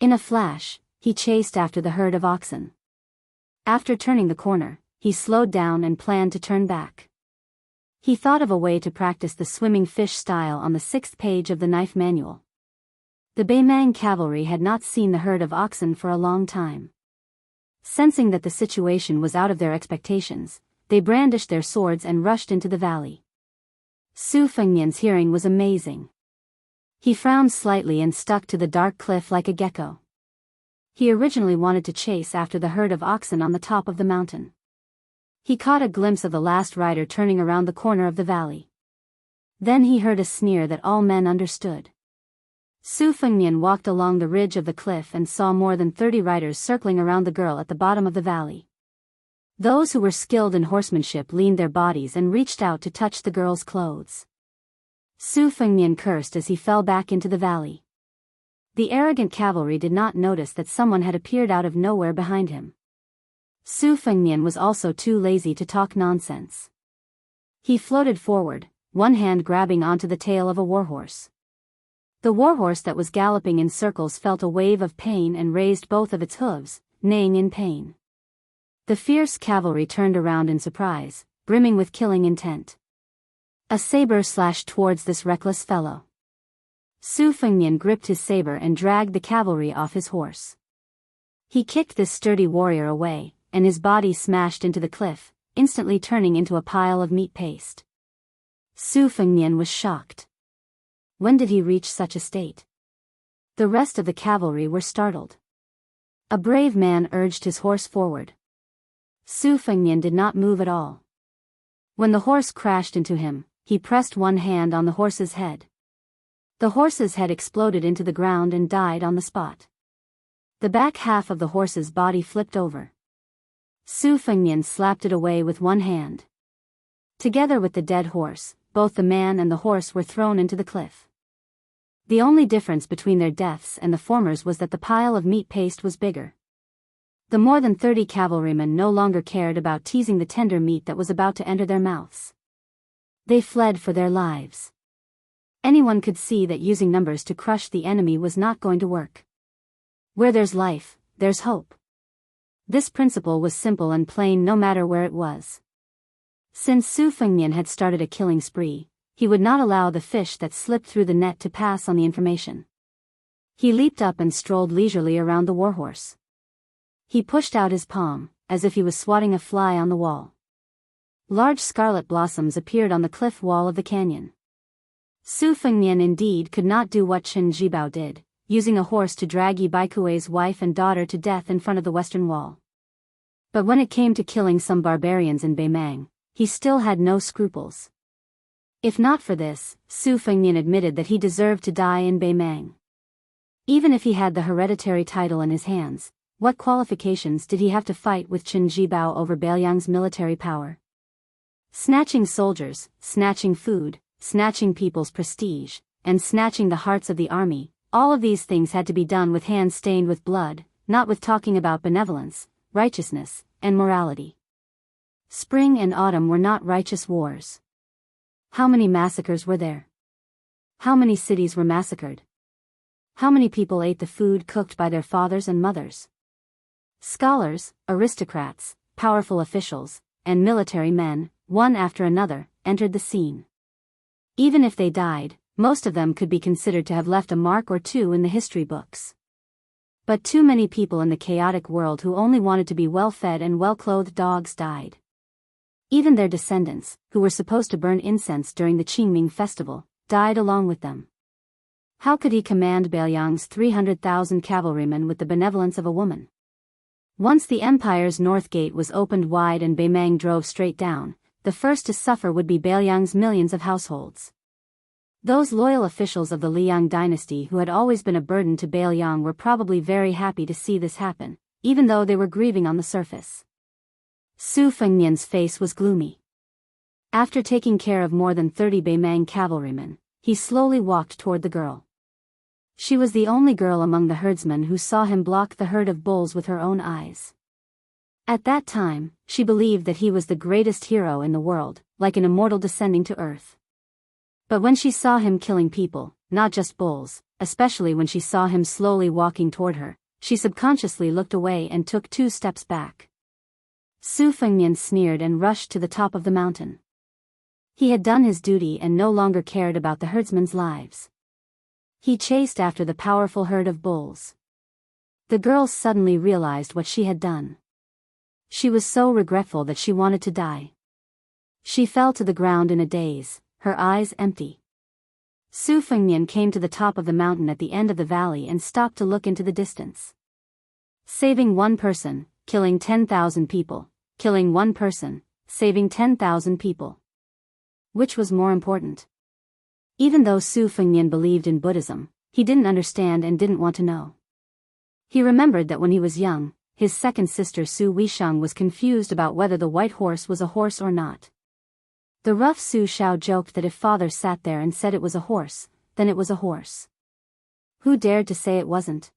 In a flash, he chased after the herd of oxen. After turning the corner, he slowed down and planned to turn back. He thought of a way to practice the swimming fish style on the 6th page of the knife manual. The Beimang cavalry had not seen the herd of oxen for a long time. Sensing that the situation was out of their expectations, they brandished their swords and rushed into the valley. Su Fengnian's hearing was amazing. He frowned slightly and stuck to the dark cliff like a gecko. He originally wanted to chase after the herd of oxen on the top of the mountain. He caught a glimpse of the last rider turning around the corner of the valley. Then he heard a sneer that all men understood. Su Fengnian walked along the ridge of the cliff and saw more than 30 riders circling around the girl at the bottom of the valley. Those who were skilled in horsemanship leaned their bodies and reached out to touch the girl's clothes. Su Fengnian cursed as he fell back into the valley. The arrogant cavalry did not notice that someone had appeared out of nowhere behind him. Su Fengnian was also too lazy to talk nonsense. He floated forward, one hand grabbing onto the tail of a warhorse. The warhorse that was galloping in circles felt a wave of pain and raised both of its hooves, neighing in pain. The fierce cavalry turned around in surprise, brimming with killing intent. A saber slashed towards this reckless fellow. Su Fengnian gripped his saber and dragged the cavalry off his horse. He kicked this sturdy warrior away, and his body smashed into the cliff, instantly turning into a pile of meat paste. Su Fengnian was shocked. When did he reach such a state? The rest of the cavalry were startled. A brave man urged his horse forward. Su Fengnian did not move at all. When the horse crashed into him, he pressed one hand on the horse's head. The horse's head exploded into the ground and died on the spot. The back half of the horse's body flipped over. Su Fengnian slapped it away with one hand. Together with the dead horse, both the man and the horse were thrown into the cliff. The only difference between their deaths and the former's was that the pile of meat paste was bigger. The more than 30 cavalrymen no longer cared about teasing the tender meat that was about to enter their mouths. They fled for their lives. Anyone could see that using numbers to crush the enemy was not going to work. Where there's life, there's hope. This principle was simple and plain no matter where it was. Since Su Fengnian had started a killing spree, he would not allow the fish that slipped through the net to pass on the information. He leaped up and strolled leisurely around the warhorse. He pushed out his palm, as if he was swatting a fly on the wall. Large scarlet blossoms appeared on the cliff wall of the canyon. Su Fengnian indeed could not do what Chen Jibao did, using a horse to drag Yi Baikui's wife and daughter to death in front of the western wall. But when it came to killing some barbarians in Beimang, he still had no scruples. If not for this, Su Fengnian admitted that he deserved to die in Beimang. Even if he had the hereditary title in his hands, what qualifications did he have to fight with Chen Jibao over Beiliang's military power? Snatching soldiers, snatching food, snatching people's prestige, and snatching the hearts of the army, all of these things had to be done with hands stained with blood, not with talking about benevolence, righteousness, and morality. Spring and autumn were not righteous wars. How many massacres were there? How many cities were massacred? How many people ate the food cooked by their fathers and mothers? Scholars, aristocrats, powerful officials, and military men, one after another, entered the scene. Even if they died, most of them could be considered to have left a mark or two in the history books. But too many people in the chaotic world who only wanted to be well-fed and well-clothed dogs died. Even their descendants, who were supposed to burn incense during the Qingming festival, died along with them. How could he command Beiliang's 300,000 cavalrymen with the benevolence of a woman? Once the empire's north gate was opened wide and Beimang drove straight down, the first to suffer would be Beiliang's millions of households. Those loyal officials of the Liang dynasty who had always been a burden to Beiliang were probably very happy to see this happen, even though they were grieving on the surface. Su Fengnian's face was gloomy. After taking care of more than 30 Beimang cavalrymen, he slowly walked toward the girl. She was the only girl among the herdsmen who saw him block the herd of bulls with her own eyes. At that time, she believed that he was the greatest hero in the world, like an immortal descending to earth. But when she saw him killing people, not just bulls, especially when she saw him slowly walking toward her, she subconsciously looked away and took 2 steps back. Su Fengnian sneered and rushed to the top of the mountain. He had done his duty and no longer cared about the herdsmen's lives. He chased after the powerful herd of bulls. The girl suddenly realized what she had done. She was so regretful that she wanted to die. She fell to the ground in a daze, her eyes empty. Su Fengnian came to the top of the mountain at the end of the valley and stopped to look into the distance. Saving one person, killing 10,000 people, killing one person, saving 10,000 people. Which was more important? Even though Su Fengnian believed in Buddhism, he didn't understand and didn't want to know. He remembered that when he was young, his second sister Su Weisheng was confused about whether the white horse was a horse or not. The rough Su Xiao joked that if father sat there and said it was a horse, then it was a horse. Who dared to say it wasn't?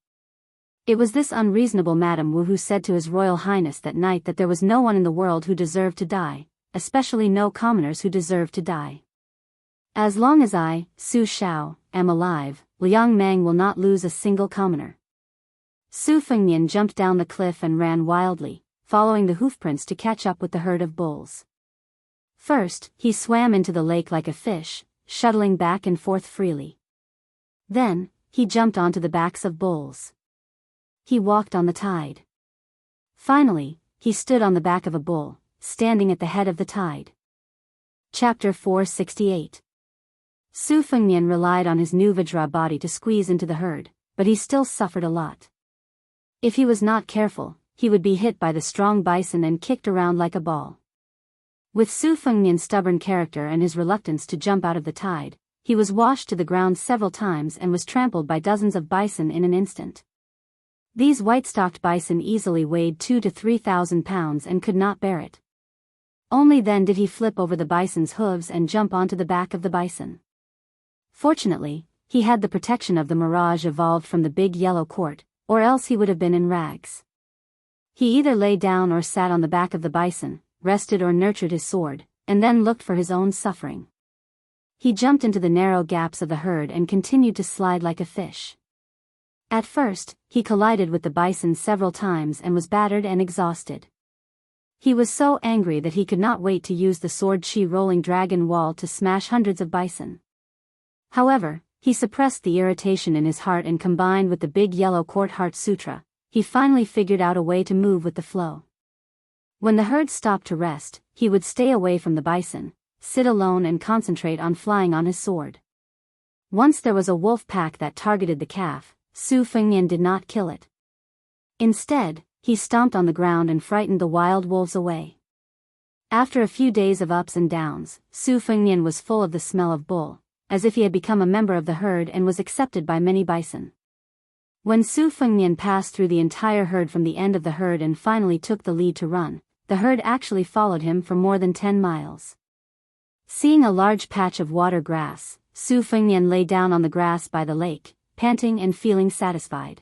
It was this unreasonable Madame Wu who said to His Royal Highness that night that there was no one in the world who deserved to die, especially no commoners who deserved to die. As long as I, Su Xiao, am alive, Liang Mang will not lose a single commoner. Su Fengnian jumped down the cliff and ran wildly, following the hoofprints to catch up with the herd of bulls. First, he swam into the lake like a fish, shuttling back and forth freely. Then, he jumped onto the backs of bulls. He walked on the tide. Finally, he stood on the back of a bull, standing at the head of the tide. Chapter 468. Su Fengnian relied on his new Vajra body to squeeze into the herd, but he still suffered a lot. If he was not careful, he would be hit by the strong bison and kicked around like a ball. With Su Fengnian's stubborn character and his reluctance to jump out of the tide, he was washed to the ground several times and was trampled by dozens of bison in an instant. These white-stocked bison easily weighed 2,000 to 3,000 pounds and could not bear it. Only then did he flip over the bison's hooves and jump onto the back of the bison. Fortunately, he had the protection of the mirage evolved from the big yellow court, or else he would have been in rags. He either lay down or sat on the back of the bison, rested or nurtured his sword, and then looked for his own suffering. He jumped into the narrow gaps of the herd and continued to slide like a fish. At first, he collided with the bison several times and was battered and exhausted. He was so angry that he could not wait to use the sword chi rolling dragon wall to smash hundreds of bison. However, he suppressed the irritation in his heart, and combined with the big yellow court heart sutra, he finally figured out a way to move with the flow. When the herd stopped to rest, he would stay away from the bison, sit alone and concentrate on flying on his sword. Once there was a wolf pack that targeted the calf. Su Fengnian did not kill it. Instead, he stomped on the ground and frightened the wild wolves away. After a few days of ups and downs, Su Fengnian was full of the smell of bull, as if he had become a member of the herd and was accepted by many bison. When Su Fengnian passed through the entire herd from the end of the herd and finally took the lead to run, the herd actually followed him for more than 10 miles. Seeing a large patch of water grass, Su Fengnian lay down on the grass by the lake, panting and feeling satisfied.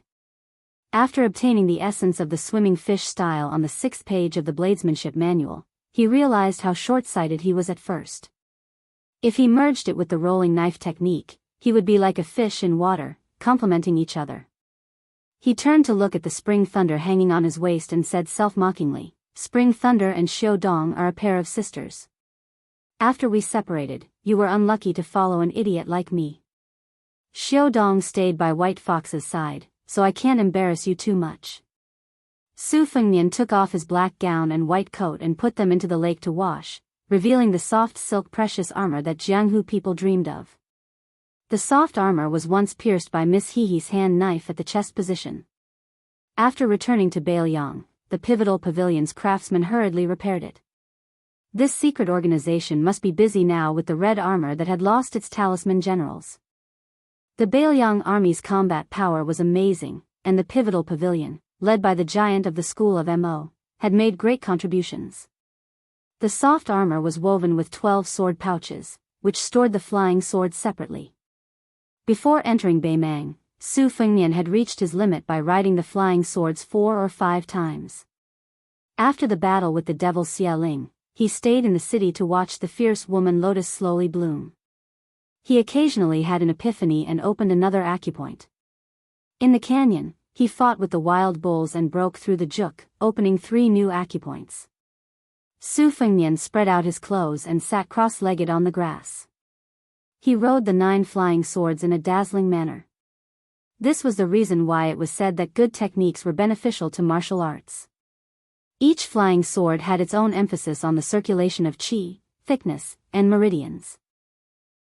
After obtaining the essence of the swimming fish style on the 6th page of the bladesmanship manual, he realized how short-sighted he was at first. If he merged it with the rolling knife technique, he would be like a fish in water, complementing each other. He turned to look at the spring thunder hanging on his waist and said self-mockingly, "Spring Thunder and Xiao Dong are a pair of sisters. After we separated, you were unlucky to follow an idiot like me. Xiao Dong stayed by White Fox's side, so I can't embarrass you too much." Su Fengnian took off his black gown and white coat and put them into the lake to wash, revealing the soft silk precious armor that Jianghu people dreamed of. The soft armor was once pierced by Miss Hehe's hand knife at the chest position. After returning to Bailiang, the pivotal pavilion's craftsman hurriedly repaired it. This secret organization must be busy now with the red armor that had lost its talisman generals. The Bailiang army's combat power was amazing, and the pivotal pavilion, led by the giant of the school of Mo, had made great contributions. The soft armor was woven with 12 sword pouches, which stored the flying swords separately. Before entering Beimang, Su Fengnian had reached his limit by riding the flying swords 4 or 5 times. After the battle with the devil Xia Ling, he stayed in the city to watch the fierce woman lotus slowly bloom. He occasionally had an epiphany and opened another acupoint. In the canyon, he fought with the wild bulls and broke through the juk, opening 3 new acupoints. Su Fengnian spread out his clothes and sat cross-legged on the grass. He rode the 9 flying swords in a dazzling manner. This was the reason why it was said that good techniques were beneficial to martial arts. Each flying sword had its own emphasis on the circulation of qi, thickness, and meridians.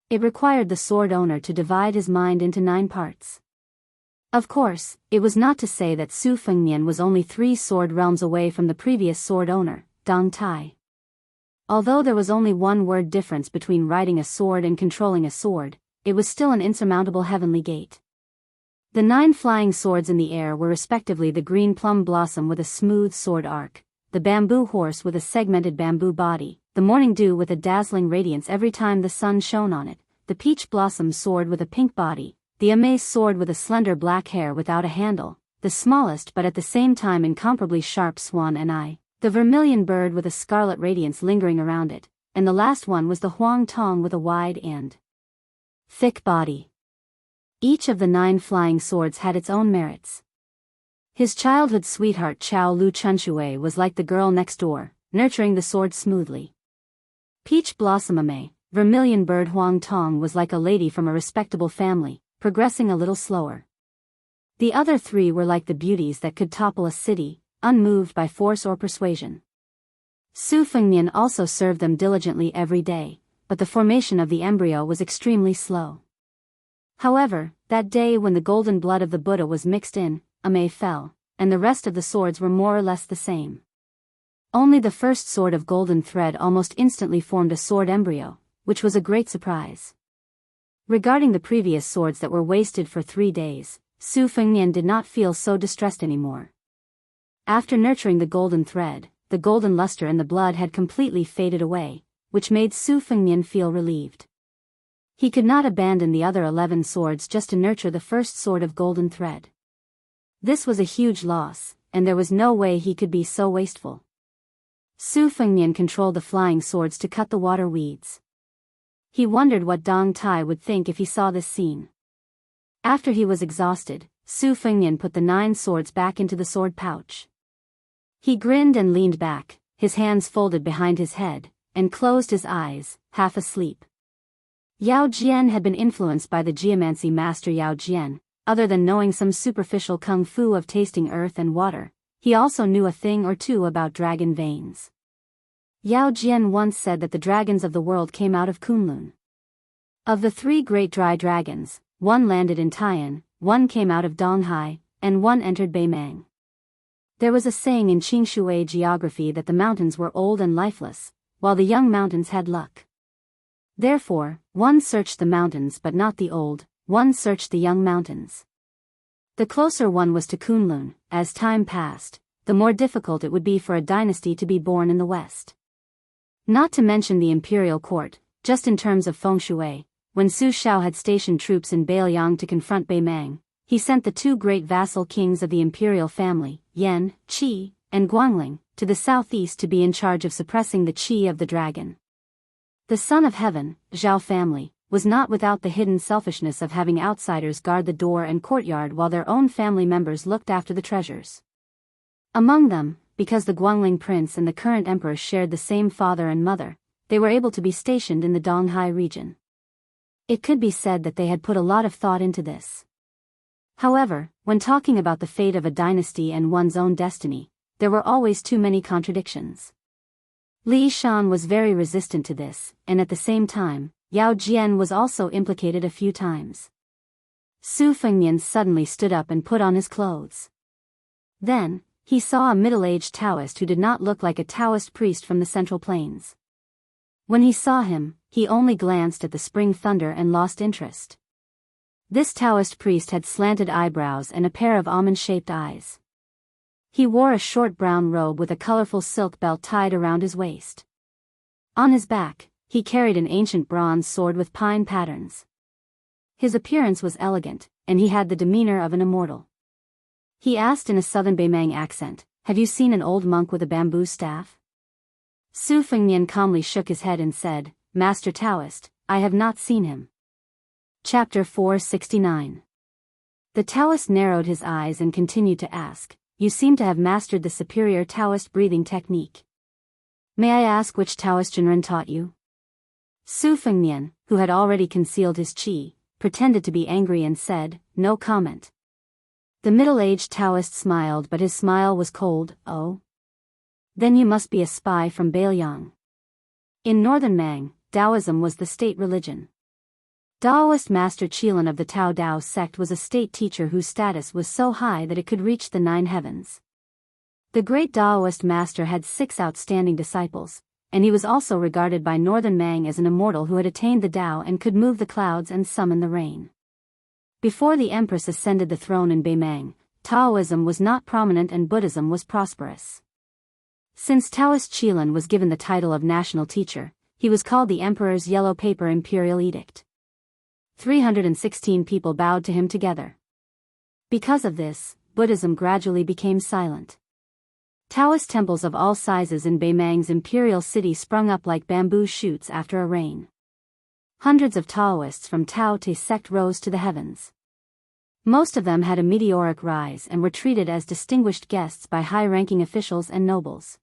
It required the sword owner to divide his mind into 9 parts. Of course, it was not to say that Su Fengnian was only 3 sword realms away from the previous sword owner, Dong Tai. Although there was only 1 word difference between riding a sword and controlling a sword, it was still an insurmountable heavenly gate. The 9 flying swords in the air were respectively the green plum blossom with a smooth sword arc, the bamboo horse with a segmented bamboo body, the morning dew with a dazzling radiance every time the sun shone on it, the peach blossom sword with a pink body, the amaze sword with a slender black hair without a handle, the smallest but at the same time incomparably sharp swan and eye, the vermilion bird with a scarlet radiance lingering around it, and the last one was the huang tong with a wide and thick body. Each of the 9 flying swords had its own merits. His childhood sweetheart Chao Lu Chunxue was like the girl next door, nurturing the sword smoothly. Peach Blossom Ame, Vermilion Bird Huang Tong was like a lady from a respectable family, progressing a little slower. The other 3 were like the beauties that could topple a city, unmoved by force or persuasion. Su Fengnian also served them diligently every day, but the formation of the embryo was extremely slow. However, that day when the golden blood of the Buddha was mixed in, Ame fell, and the rest of the swords were more or less the same. Only the first sword of golden thread almost instantly formed a sword embryo, which was a great surprise. Regarding the previous swords that were wasted for 3 days, Su Fengnian did not feel so distressed anymore. After nurturing the golden thread, the golden luster in the blood had completely faded away, which made Su Fengnian feel relieved. He could not abandon the other 11 swords just to nurture the first sword of golden thread. This was a huge loss, and there was no way he could be so wasteful. Su Fengnian controlled the flying swords to cut the water weeds. He wondered what Dong Tai would think if he saw this scene. After he was exhausted, Su Fengnian put the 9 swords back into the sword pouch. He grinned and leaned back, his hands folded behind his head, and closed his eyes, half asleep. Yao Jian had been influenced by the geomancy master Yao Jian. Other than knowing some superficial kung fu of tasting earth and water, he also knew a thing or two about dragon veins. Yao Jian once said that the dragons of the world came out of Kunlun. Of the 3 great dry dragons, one landed in Tai'an, one came out of Donghai, and one entered Beimang. There was a saying in Qingshui geography that the mountains were old and lifeless, while the young mountains had luck. Therefore, one searched the mountains but not the old, one searched the young mountains. The closer one was to Kunlun. As time passed, the more difficult it would be for a dynasty to be born in the West. Not to mention the imperial court, just in terms of feng shui, when Su Shao had stationed troops in Beiliang to confront Beimang, he sent the 2 great vassal kings of the imperial family, Yan, Qi, and Guangling, to the southeast to be in charge of suppressing the qi of the dragon. The son of heaven, Zhao family, was not without the hidden selfishness of having outsiders guard the door and courtyard while their own family members looked after the treasures. Among them, because the Guangling prince and the current emperor shared the same father and mother, they were able to be stationed in the Donghai region. It could be said that they had put a lot of thought into this. However, when talking about the fate of a dynasty and one's own destiny, there were always too many contradictions. Li Shan was very resistant to this, and at the same time, Yao Jian was also implicated a few times. Su Fengnian suddenly stood up and put on his clothes. Then, he saw a middle-aged Taoist who did not look like a Taoist priest from the Central Plains. When he saw him, he only glanced at the spring thunder and lost interest. This Taoist priest had slanted eyebrows and a pair of almond-shaped eyes. He wore a short brown robe with a colorful silk belt tied around his waist. On his back, he carried an ancient bronze sword with pine patterns. His appearance was elegant, and he had the demeanor of an immortal. He asked in a southern Beimang accent, "Have you seen an old monk with a bamboo staff?" Su Fengnian calmly shook his head and said, "Master Taoist, I have not seen him." Chapter 469. The Taoist narrowed his eyes and continued to ask, "You seem to have mastered the superior Taoist breathing technique. May I ask which Taoist Jinren taught you?" Su Fengnian, who had already concealed his qi, pretended to be angry and said, "No comment." The middle-aged Taoist smiled, but his smile was cold. "Oh? Then you must be a spy from Beiliang." In northern Mang, Taoism was the state religion. Taoist Master Qilin of the Tao Dao sect was a state teacher whose status was so high that it could reach the 9 heavens. The great Taoist master had 6 outstanding disciples, and he was also regarded by northern Mang as an immortal who had attained the Tao and could move the clouds and summon the rain. Before the empress ascended the throne in Beimang, Taoism was not prominent and Buddhism was prosperous. Since Taoist Qilin was given the title of national teacher, he was called the Emperor's Yellow Paper Imperial Edict. 316 people bowed to him together. Because of this, Buddhism gradually became silent. Taoist temples of all sizes in Beimang's imperial city sprung up like bamboo shoots after a rain. Hundreds of Taoists from Tao Te sect rose to the heavens. Most of them had a meteoric rise and were treated as distinguished guests by high-ranking officials and nobles.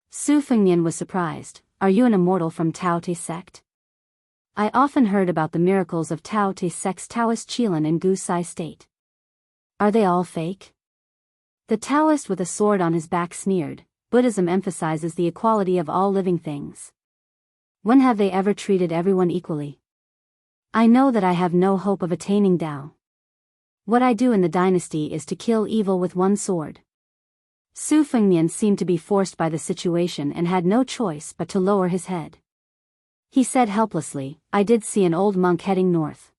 Su Fengnian was surprised. "Are you an immortal from Tao Te sect? I often heard about the miracles of Tao Te sect's Taoist Qilin in Gusai state. Are they all fake?" The Taoist with a sword on his back sneered, "Buddhism emphasizes the equality of all living things. When have they ever treated everyone equally? I know that I have no hope of attaining Tao. What I do in the dynasty is to kill evil with one sword." Su Fengnian seemed to be forced by the situation and had no choice but to lower his head. He said helplessly, "I did see an old monk heading north.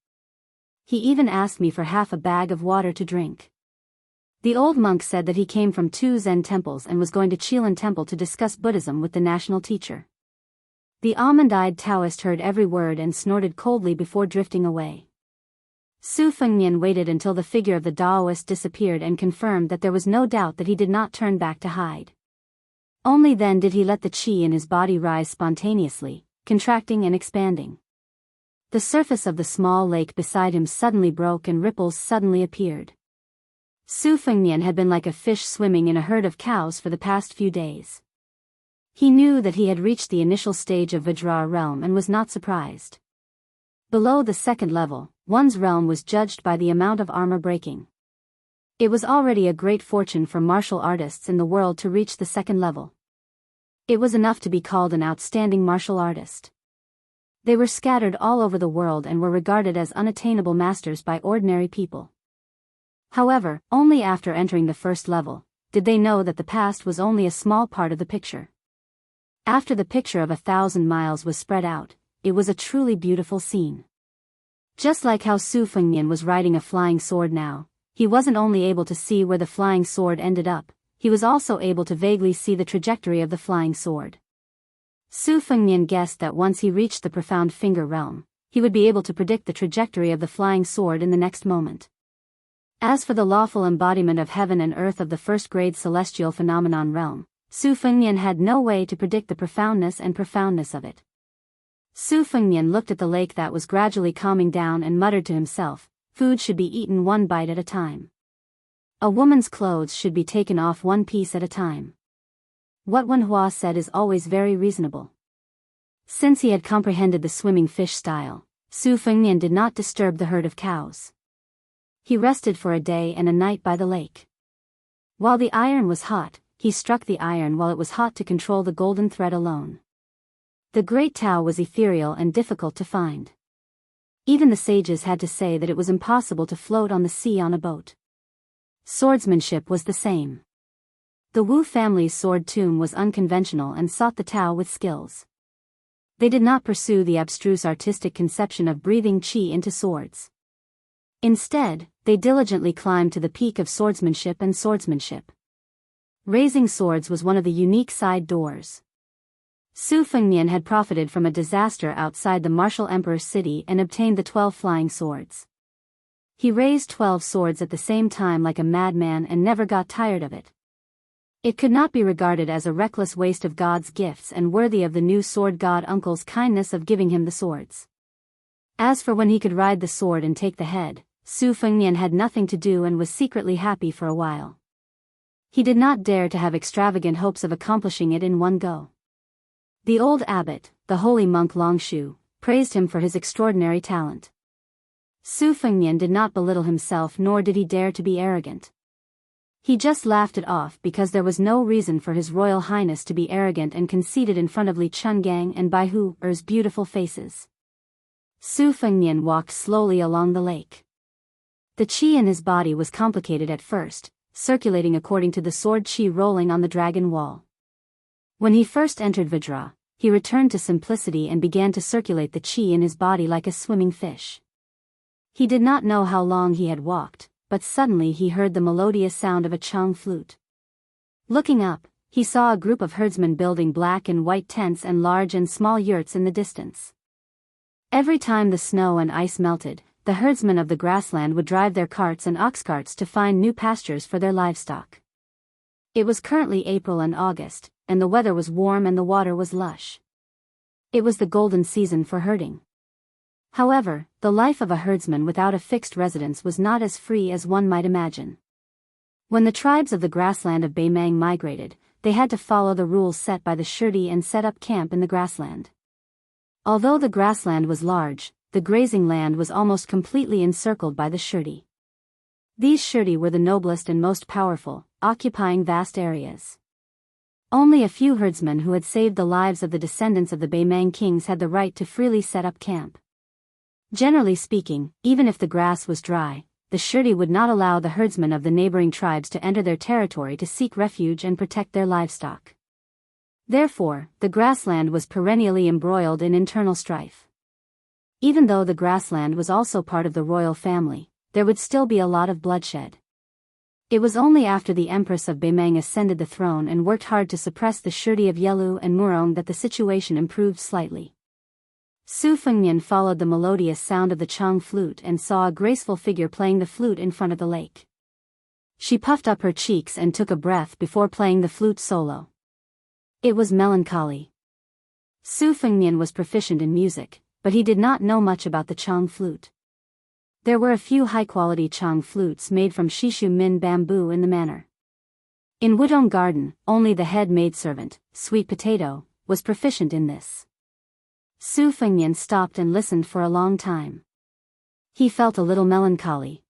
He even asked me for half a bag of water to drink." The old monk said that he came from 2 Zen temples and was going to Qilin Temple to discuss Buddhism with the national teacher. The almond-eyed Taoist heard every word and snorted coldly before drifting away. Su Fengnian waited until the figure of the Taoist disappeared and confirmed that there was no doubt that he did not turn back to hide. Only then did he let the qi in his body rise spontaneously, contracting and expanding. The surface of the small lake beside him suddenly broke and ripples suddenly appeared. Su Fengnian had been like a fish swimming in a herd of cows for the past few days. He knew that he had reached the initial stage of Vajra realm and was not surprised. Below the second level, one's realm was judged by the amount of armor breaking. It was already a great fortune for martial artists in the world to reach the second level. It was enough to be called an outstanding martial artist. They were scattered all over the world and were regarded as unattainable masters by ordinary people. However, only after entering the first level, did they know that the past was only a small part of the picture. After the picture of 1,000 miles was spread out, it was a truly beautiful scene. Just like how Su Fengnian was riding a flying sword now, he wasn't only able to see where the flying sword ended up, he was also able to vaguely see the trajectory of the flying sword. Su Fengnian guessed that once he reached the profound finger realm, he would be able to predict the trajectory of the flying sword in the next moment. As for the lawful embodiment of heaven and earth of the first-grade celestial phenomenon realm, Su Fengnian had no way to predict the profoundness of it. Su Fengnian looked at the lake that was gradually calming down and muttered to himself, food should be eaten one bite at a time. A woman's clothes should be taken off one piece at a time. What Wen Hua said is always very reasonable. Since he had comprehended the swimming fish style, Su Fengnian did not disturb the herd of cows. He rested for a day and a night by the lake. While the iron was hot, he struck the iron while it was hot to control the golden thread alone. The great Tao was ethereal and difficult to find. Even the sages had to say that it was impossible to float on the sea on a boat. Swordsmanship was the same. The Wu family's sword tomb was unconventional and sought the Tao with skills. They did not pursue the abstruse artistic conception of breathing qi into swords. Instead, they diligently climbed to the peak of swordsmanship and swordsmanship. Raising swords was one of the unique side doors. Su Fengnian had profited from a disaster outside the martial emperor's city and obtained the 12 flying swords. He raised 12 swords at the same time like a madman and never got tired of it. It could not be regarded as a reckless waste of God's gifts and worthy of the new sword god uncle's kindness of giving him the swords. As for when he could ride the sword and take the head, Su Fengnian had nothing to do and was secretly happy for a while. He did not dare to have extravagant hopes of accomplishing it in one go. The old abbot, the holy monk Longshu, praised him for his extraordinary talent. Su Fengnian did not belittle himself nor did he dare to be arrogant. He just laughed it off because there was no reason for His Royal Highness to be arrogant and conceited in front of Li Chungang and Bai Hu's beautiful faces. Su Fengnian walked slowly along the lake. The qi in his body was complicated at first, circulating according to the sword qi rolling on the dragon wall. When he first entered Vajra, he returned to simplicity and began to circulate the qi in his body like a swimming fish. He did not know how long he had walked, but suddenly he heard the melodious sound of a chang flute. Looking up, he saw a group of herdsmen building black and white tents and large and small yurts in the distance. Every time the snow and ice melted, the herdsmen of the grassland would drive their carts and ox carts to find new pastures for their livestock. It was currently April and August, and the weather was warm and the water was lush. It was the golden season for herding. However, the life of a herdsman without a fixed residence was not as free as one might imagine. When the tribes of the grassland of Beimang migrated, they had to follow the rules set by the Shirdi and set up camp in the grassland. Although the grassland was large, the grazing land was almost completely encircled by the Shirdi. These Shirdi were the noblest and most powerful, occupying vast areas. Only a few herdsmen who had saved the lives of the descendants of the Beimang kings had the right to freely set up camp. Generally speaking, even if the grass was dry, the Shirdi would not allow the herdsmen of the neighboring tribes to enter their territory to seek refuge and protect their livestock. Therefore, the grassland was perennially embroiled in internal strife. Even though the grassland was also part of the royal family, there would still be a lot of bloodshed. It was only after the Empress of Beimang ascended the throne and worked hard to suppress the Shirdi of Yelu and Murong that the situation improved slightly. Su Fengnian followed the melodious sound of the chang flute and saw a graceful figure playing the flute in front of the lake. She puffed up her cheeks and took a breath before playing the flute solo. It was melancholy. Su Fengnian was proficient in music, but he did not know much about the chang flute. There were a few high-quality Chang flutes made from Shishu Min bamboo in the manor. In Wudong Garden, only the head maidservant, Sweet Potato, was proficient in this. Su Fengnian stopped and listened for a long time. He felt a little melancholy.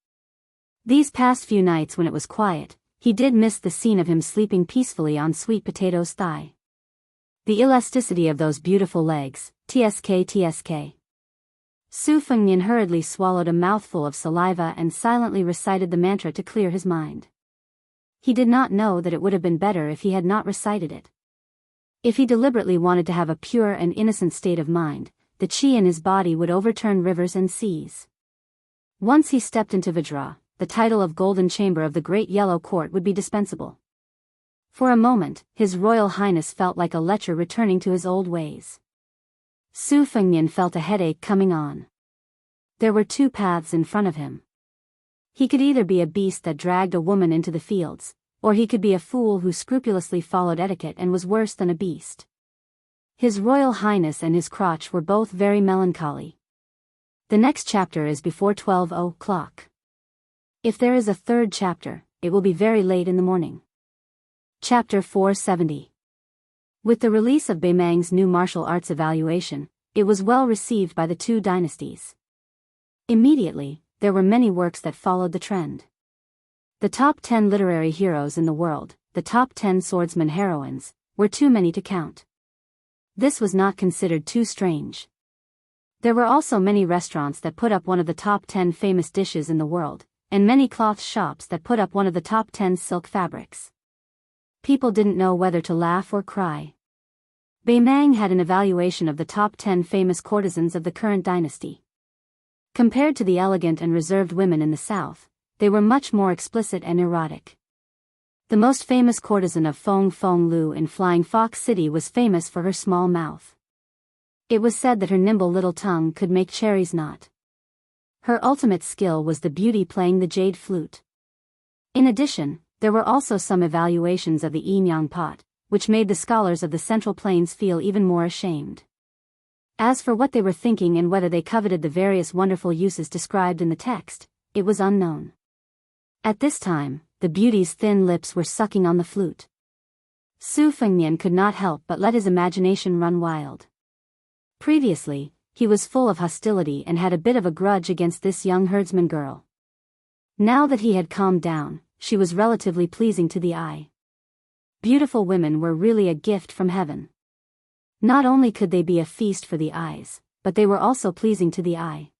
These past few nights when it was quiet, he did miss the scene of him sleeping peacefully on Sweet Potato's thigh. The elasticity of those beautiful legs, tsk. Su Fengnian hurriedly swallowed a mouthful of saliva and silently recited the mantra to clear his mind. He did not know that it would have been better if he had not recited it. If he deliberately wanted to have a pure and innocent state of mind, the qi in his body would overturn rivers and seas. Once he stepped into Vajra, the title of Golden Chamber of the Great Yellow Court would be dispensable. For a moment, His Royal Highness felt like a lecher returning to his old ways. Su Fengnian felt a headache coming on. There were two paths in front of him. He could either be a beast that dragged a woman into the fields, or he could be a fool who scrupulously followed etiquette and was worse than a beast. His Royal Highness and his crotch were both very melancholy. The next chapter is before 12 o'clock. If there is a third chapter, it will be very late in the morning. Chapter 470. With the release of Beimang's new martial arts evaluation, it was well received by the two dynasties. Immediately, there were many works that followed the trend. The top 10 literary heroes in the world, the top 10 swordsman heroines, were too many to count. This was not considered too strange. There were also many restaurants that put up one of the top 10 famous dishes in the world, and many cloth shops that put up one of the top 10 silk fabrics. People didn't know whether to laugh or cry. Beimang had an evaluation of the top 10 famous courtesans of the current dynasty. Compared to the elegant and reserved women in the south, they were much more explicit and erotic. The most famous courtesan of Feng Feng Lu in Flying Fox City was famous for her small mouth. It was said that her nimble little tongue could make cherries knot. Her ultimate skill was the beauty playing the jade flute. In addition, there were also some evaluations of the Yinyang pot, which made the scholars of the Central Plains feel even more ashamed. As for what they were thinking and whether they coveted the various wonderful uses described in the text, it was unknown. At this time, the beauty's thin lips were sucking on the flute. Su Fengnian could not help but let his imagination run wild. Previously, he was full of hostility and had a bit of a grudge against this young herdsman girl. Now that he had calmed down, she was relatively pleasing to the eye. Beautiful women were really a gift from heaven. Not only could they be a feast for the eyes, but they were also pleasing to the eye.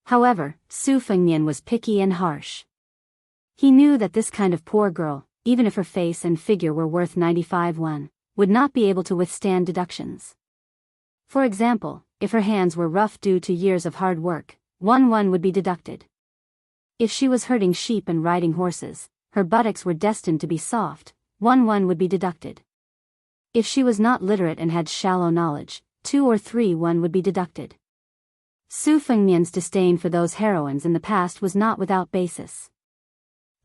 However, Su Fengnian was picky and harsh. He knew that this kind of poor girl, even if her face and figure were worth 95 won, would not be able to withstand deductions. For example, if her hands were rough due to years of hard work, 1 won would be deducted. If she was herding sheep and riding horses, her buttocks were destined to be soft, 1 won would be deducted. If she was not literate and had shallow knowledge, 2 or 3 won would be deducted. Su Fengnian's disdain for those heroines in the past was not without basis.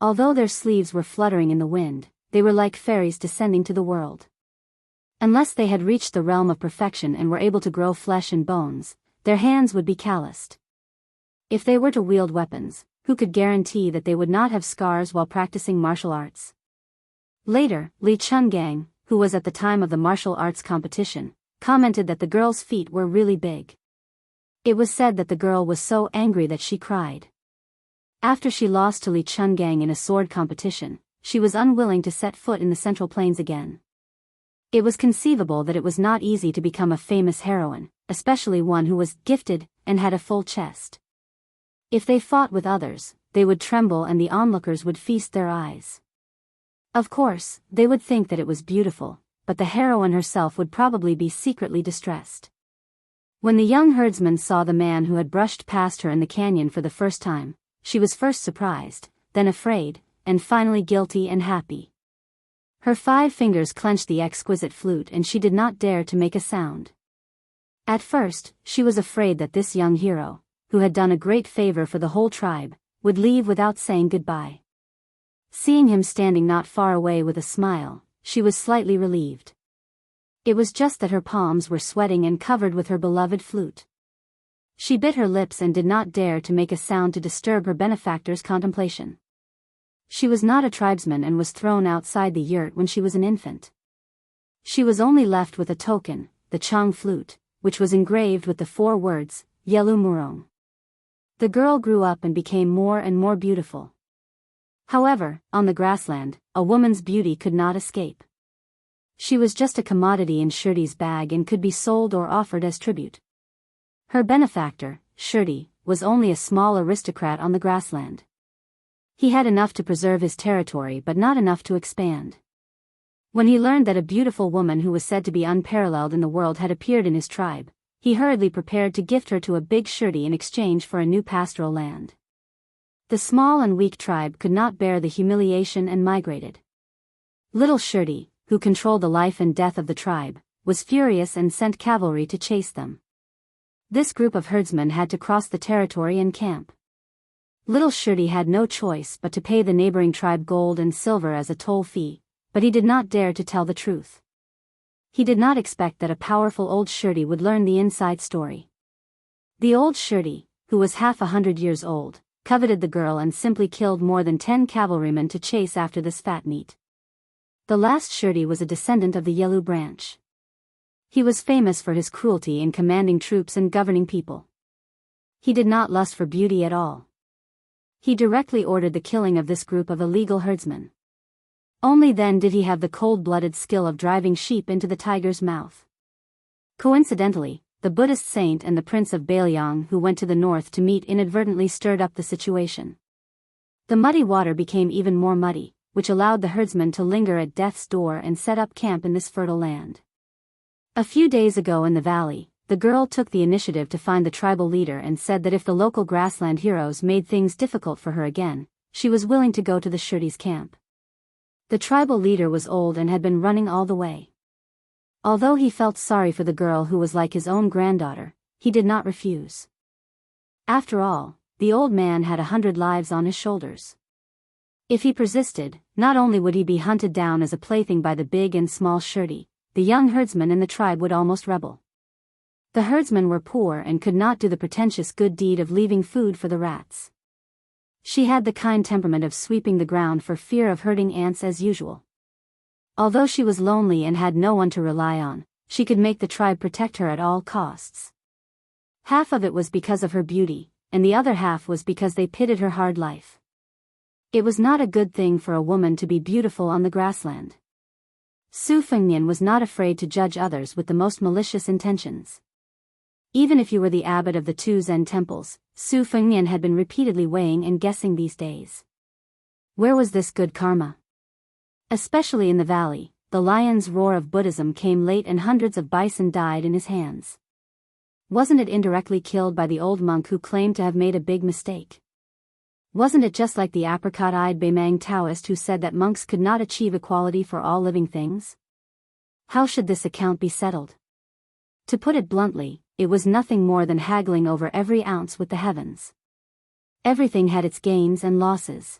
Although their sleeves were fluttering in the wind, they were like fairies descending to the world. Unless they had reached the realm of perfection and were able to grow flesh and bones, their hands would be calloused. If they were to wield weapons, who could guarantee that they would not have scars while practicing martial arts? Later, Li Chungang, who was at the time of the martial arts competition, commented that the girl's feet were really big. It was said that the girl was so angry that she cried. After she lost to Li Chungang in a sword competition, she was unwilling to set foot in the Central Plains again. It was conceivable that it was not easy to become a famous heroine, especially one who was gifted and had a full chest. If they fought with others, they would tremble and the onlookers would feast their eyes. Of course, they would think that it was beautiful, but the heroine herself would probably be secretly distressed. When the young herdsman saw the man who had brushed past her in the canyon for the first time, she was first surprised, then afraid, and finally guilty and happy. Her 5 fingers clenched the exquisite flute and she did not dare to make a sound. At first, she was afraid that this young hero, who had done a great favor for the whole tribe, would leave without saying goodbye. Seeing him standing not far away with a smile, she was slightly relieved. It was just that her palms were sweating and covered with her beloved flute. She bit her lips and did not dare to make a sound to disturb her benefactor's contemplation. She was not a tribesman and was thrown outside the yurt when she was an infant. She was only left with a token, the Chang flute, which was engraved with the 4 words, Yelu Murong. The girl grew up and became more and more beautiful. However, on the grassland, a woman's beauty could not escape. She was just a commodity in Shirdi's bag and could be sold or offered as tribute. Her benefactor, Shirdi, was only a small aristocrat on the grassland. He had enough to preserve his territory but not enough to expand. When he learned that a beautiful woman who was said to be unparalleled in the world had appeared in his tribe, he hurriedly prepared to gift her to a big Shirdi in exchange for a new pastoral land. The small and weak tribe could not bear the humiliation and migrated. Little Shirdi, who controlled the life and death of the tribe, was furious and sent cavalry to chase them. This group of herdsmen had to cross the territory and camp. Little Shirdi had no choice but to pay the neighboring tribe gold and silver as a toll fee, but he did not dare to tell the truth. He did not expect that a powerful old Shirdi would learn the inside story. The old Shirdi, who was half 100 years old, coveted the girl and simply killed more than 10 cavalrymen to chase after this fat meat. The last Shirdi was a descendant of the Yelu branch. He was famous for his cruelty in commanding troops and governing people. He did not lust for beauty at all. He directly ordered the killing of this group of illegal herdsmen. Only then did he have the cold-blooded skill of driving sheep into the tiger's mouth. Coincidentally, the Buddhist saint and the prince of Bailiang who went to the north to meet inadvertently stirred up the situation. The muddy water became even more muddy, which allowed the herdsmen to linger at death's door and set up camp in this fertile land. A few days ago in the valley, the girl took the initiative to find the tribal leader and said that if the local grassland heroes made things difficult for her again, she was willing to go to the Shirdi's camp. The tribal leader was old and had been running all the way. Although he felt sorry for the girl who was like his own granddaughter, he did not refuse. After all, the old man had 100 lives on his shoulders. If he persisted, not only would he be hunted down as a plaything by the big and small Shirdi, the young herdsmen in the tribe would almost rebel. The herdsmen were poor and could not do the pretentious good deed of leaving food for the rats. She had the kind temperament of sweeping the ground for fear of hurting ants as usual. Although she was lonely and had no one to rely on, she could make the tribe protect her at all costs. Half of it was because of her beauty, and the other half was because they pitied her hard life. It was not a good thing for a woman to be beautiful on the grassland. Su Fengnian was not afraid to judge others with the most malicious intentions. Even if you were the abbot of the 2 Zen temples, Su Fengnian had been repeatedly weighing and guessing these days. Where was this good karma? Especially in the valley, the lion's roar of Buddhism came late and hundreds of bison died in his hands. Wasn't it indirectly killed by the old monk who claimed to have made a big mistake? Wasn't it just like the apricot-eyed Beimang Taoist who said that monks could not achieve equality for all living things? How should this account be settled? To put it bluntly, it was nothing more than haggling over every ounce with the heavens. Everything had its gains and losses.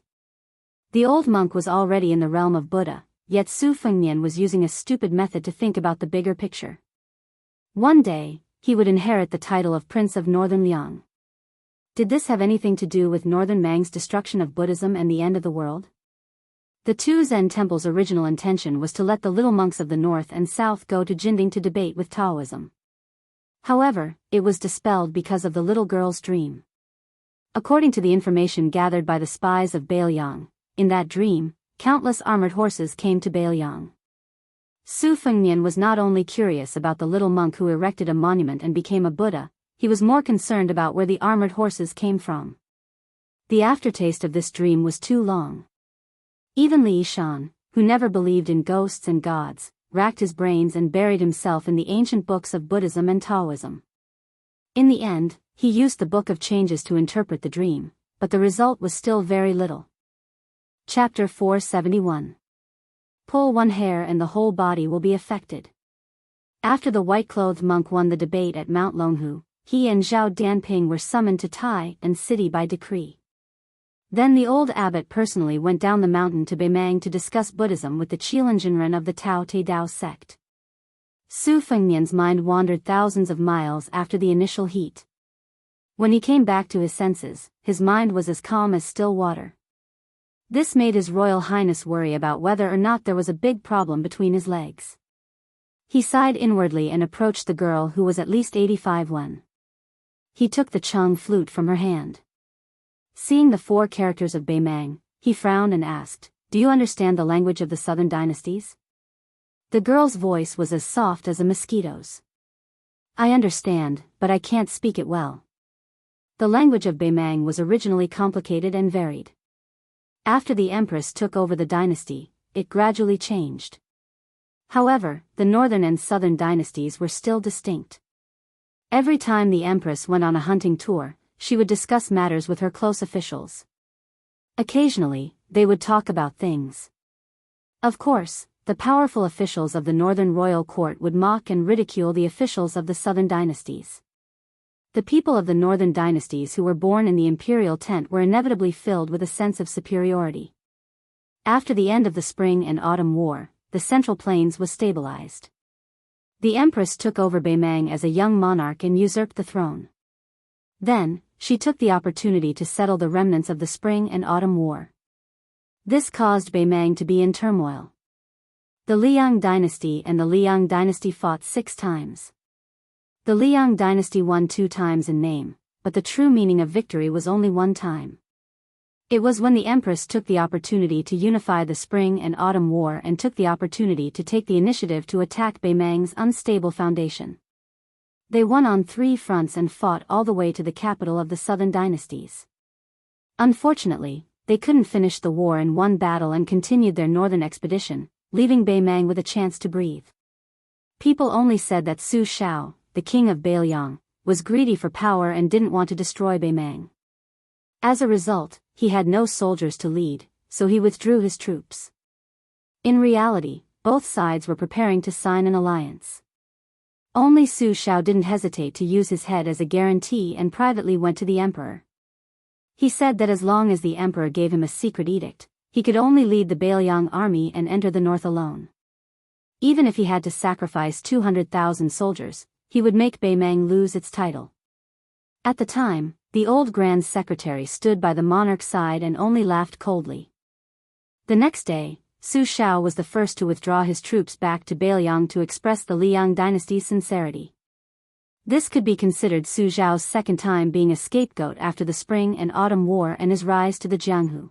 The old monk was already in the realm of Buddha, yet Su Fengnian was using a stupid method to think about the bigger picture. One day, he would inherit the title of Prince of Northern Liang. Did this have anything to do with Northern Mang's destruction of Buddhism and the end of the world? The 2 Zen temple's original intention was to let the little monks of the north and south go to Jinding to debate with Taoism. However, it was dispelled because of the little girl's dream. According to the information gathered by the spies of Bailiang, in that dream, countless armored horses came to Bailiang. Su Fengnian was not only curious about the little monk who erected a monument and became a Buddha, he was more concerned about where the armored horses came from. The aftertaste of this dream was too long. Even Li Shan, who never believed in ghosts and gods, racked his brains and buried himself in the ancient books of Buddhism and Taoism. In the end, he used the Book of Changes to interpret the dream, but the result was still very little. Chapter 471. Pull one hair and the whole body will be affected. After the white-clothed monk won the debate at Mount Longhu, he and Zhao Danping were summoned to Tai and City by decree. Then the old abbot personally went down the mountain to Beimang to discuss Buddhism with the Qilanjinren of the Tao Te Dao sect. Su Fengnian's mind wandered thousands of miles after the initial heat. When he came back to his senses, his mind was as calm as still water. This made His Royal Highness worry about whether or not there was a big problem between his legs. He sighed inwardly and approached the girl, who was at least 85 when he took the chung flute from her hand. Seeing the 4 characters of Beimang, he frowned and asked, "Do you understand the language of the southern dynasties?" The girl's voice was as soft as a mosquito's. "I understand, but I can't speak it well." The language of Beimang was originally complicated and varied. After the Empress took over the dynasty, it gradually changed. However, the northern and southern dynasties were still distinct. Every time the Empress went on a hunting tour, she would discuss matters with her close officials. Occasionally, they would talk about things. Of course, the powerful officials of the northern royal court would mock and ridicule the officials of the southern dynasties. The people of the northern dynasties who were born in the imperial tent were inevitably filled with a sense of superiority. After the end of the Spring and Autumn War, the Central Plains was stabilized. The Empress took over Beimang as a young monarch and usurped the throne. Then, she took the opportunity to settle the remnants of the Spring and Autumn War. This caused Beimang to be in turmoil. The Liang dynasty and the Liang dynasty fought 6 times. The Liang dynasty won 2 times in name, but the true meaning of victory was only 1 time. It was when the Empress took the opportunity to unify the Spring and Autumn War and took the opportunity to take the initiative to attack Beimang's unstable foundation. They won on 3 fronts and fought all the way to the capital of the southern dynasties. Unfortunately, they couldn't finish the war in one battle and continued their northern expedition, leaving Beimang with a chance to breathe. People only said that Su Shao, the king of Beiliang, was greedy for power and didn't want to destroy Beimang. As a result, he had no soldiers to lead, so he withdrew his troops. In reality, both sides were preparing to sign an alliance. Only Su Shao didn't hesitate to use his head as a guarantee and privately went to the emperor. He said that as long as the emperor gave him a secret edict, he could only lead the Beiliang army and enter the north alone. Even if he had to sacrifice 200,000 soldiers, he would make Beimang lose its title. At the time, the old Grand Secretary stood by the monarch's side and only laughed coldly. The next day, Su Shao was the first to withdraw his troops back to Beiliang to express the Liang dynasty's sincerity. This could be considered Su Shao's second time being a scapegoat after the Spring and Autumn War and his rise to the Jianghu.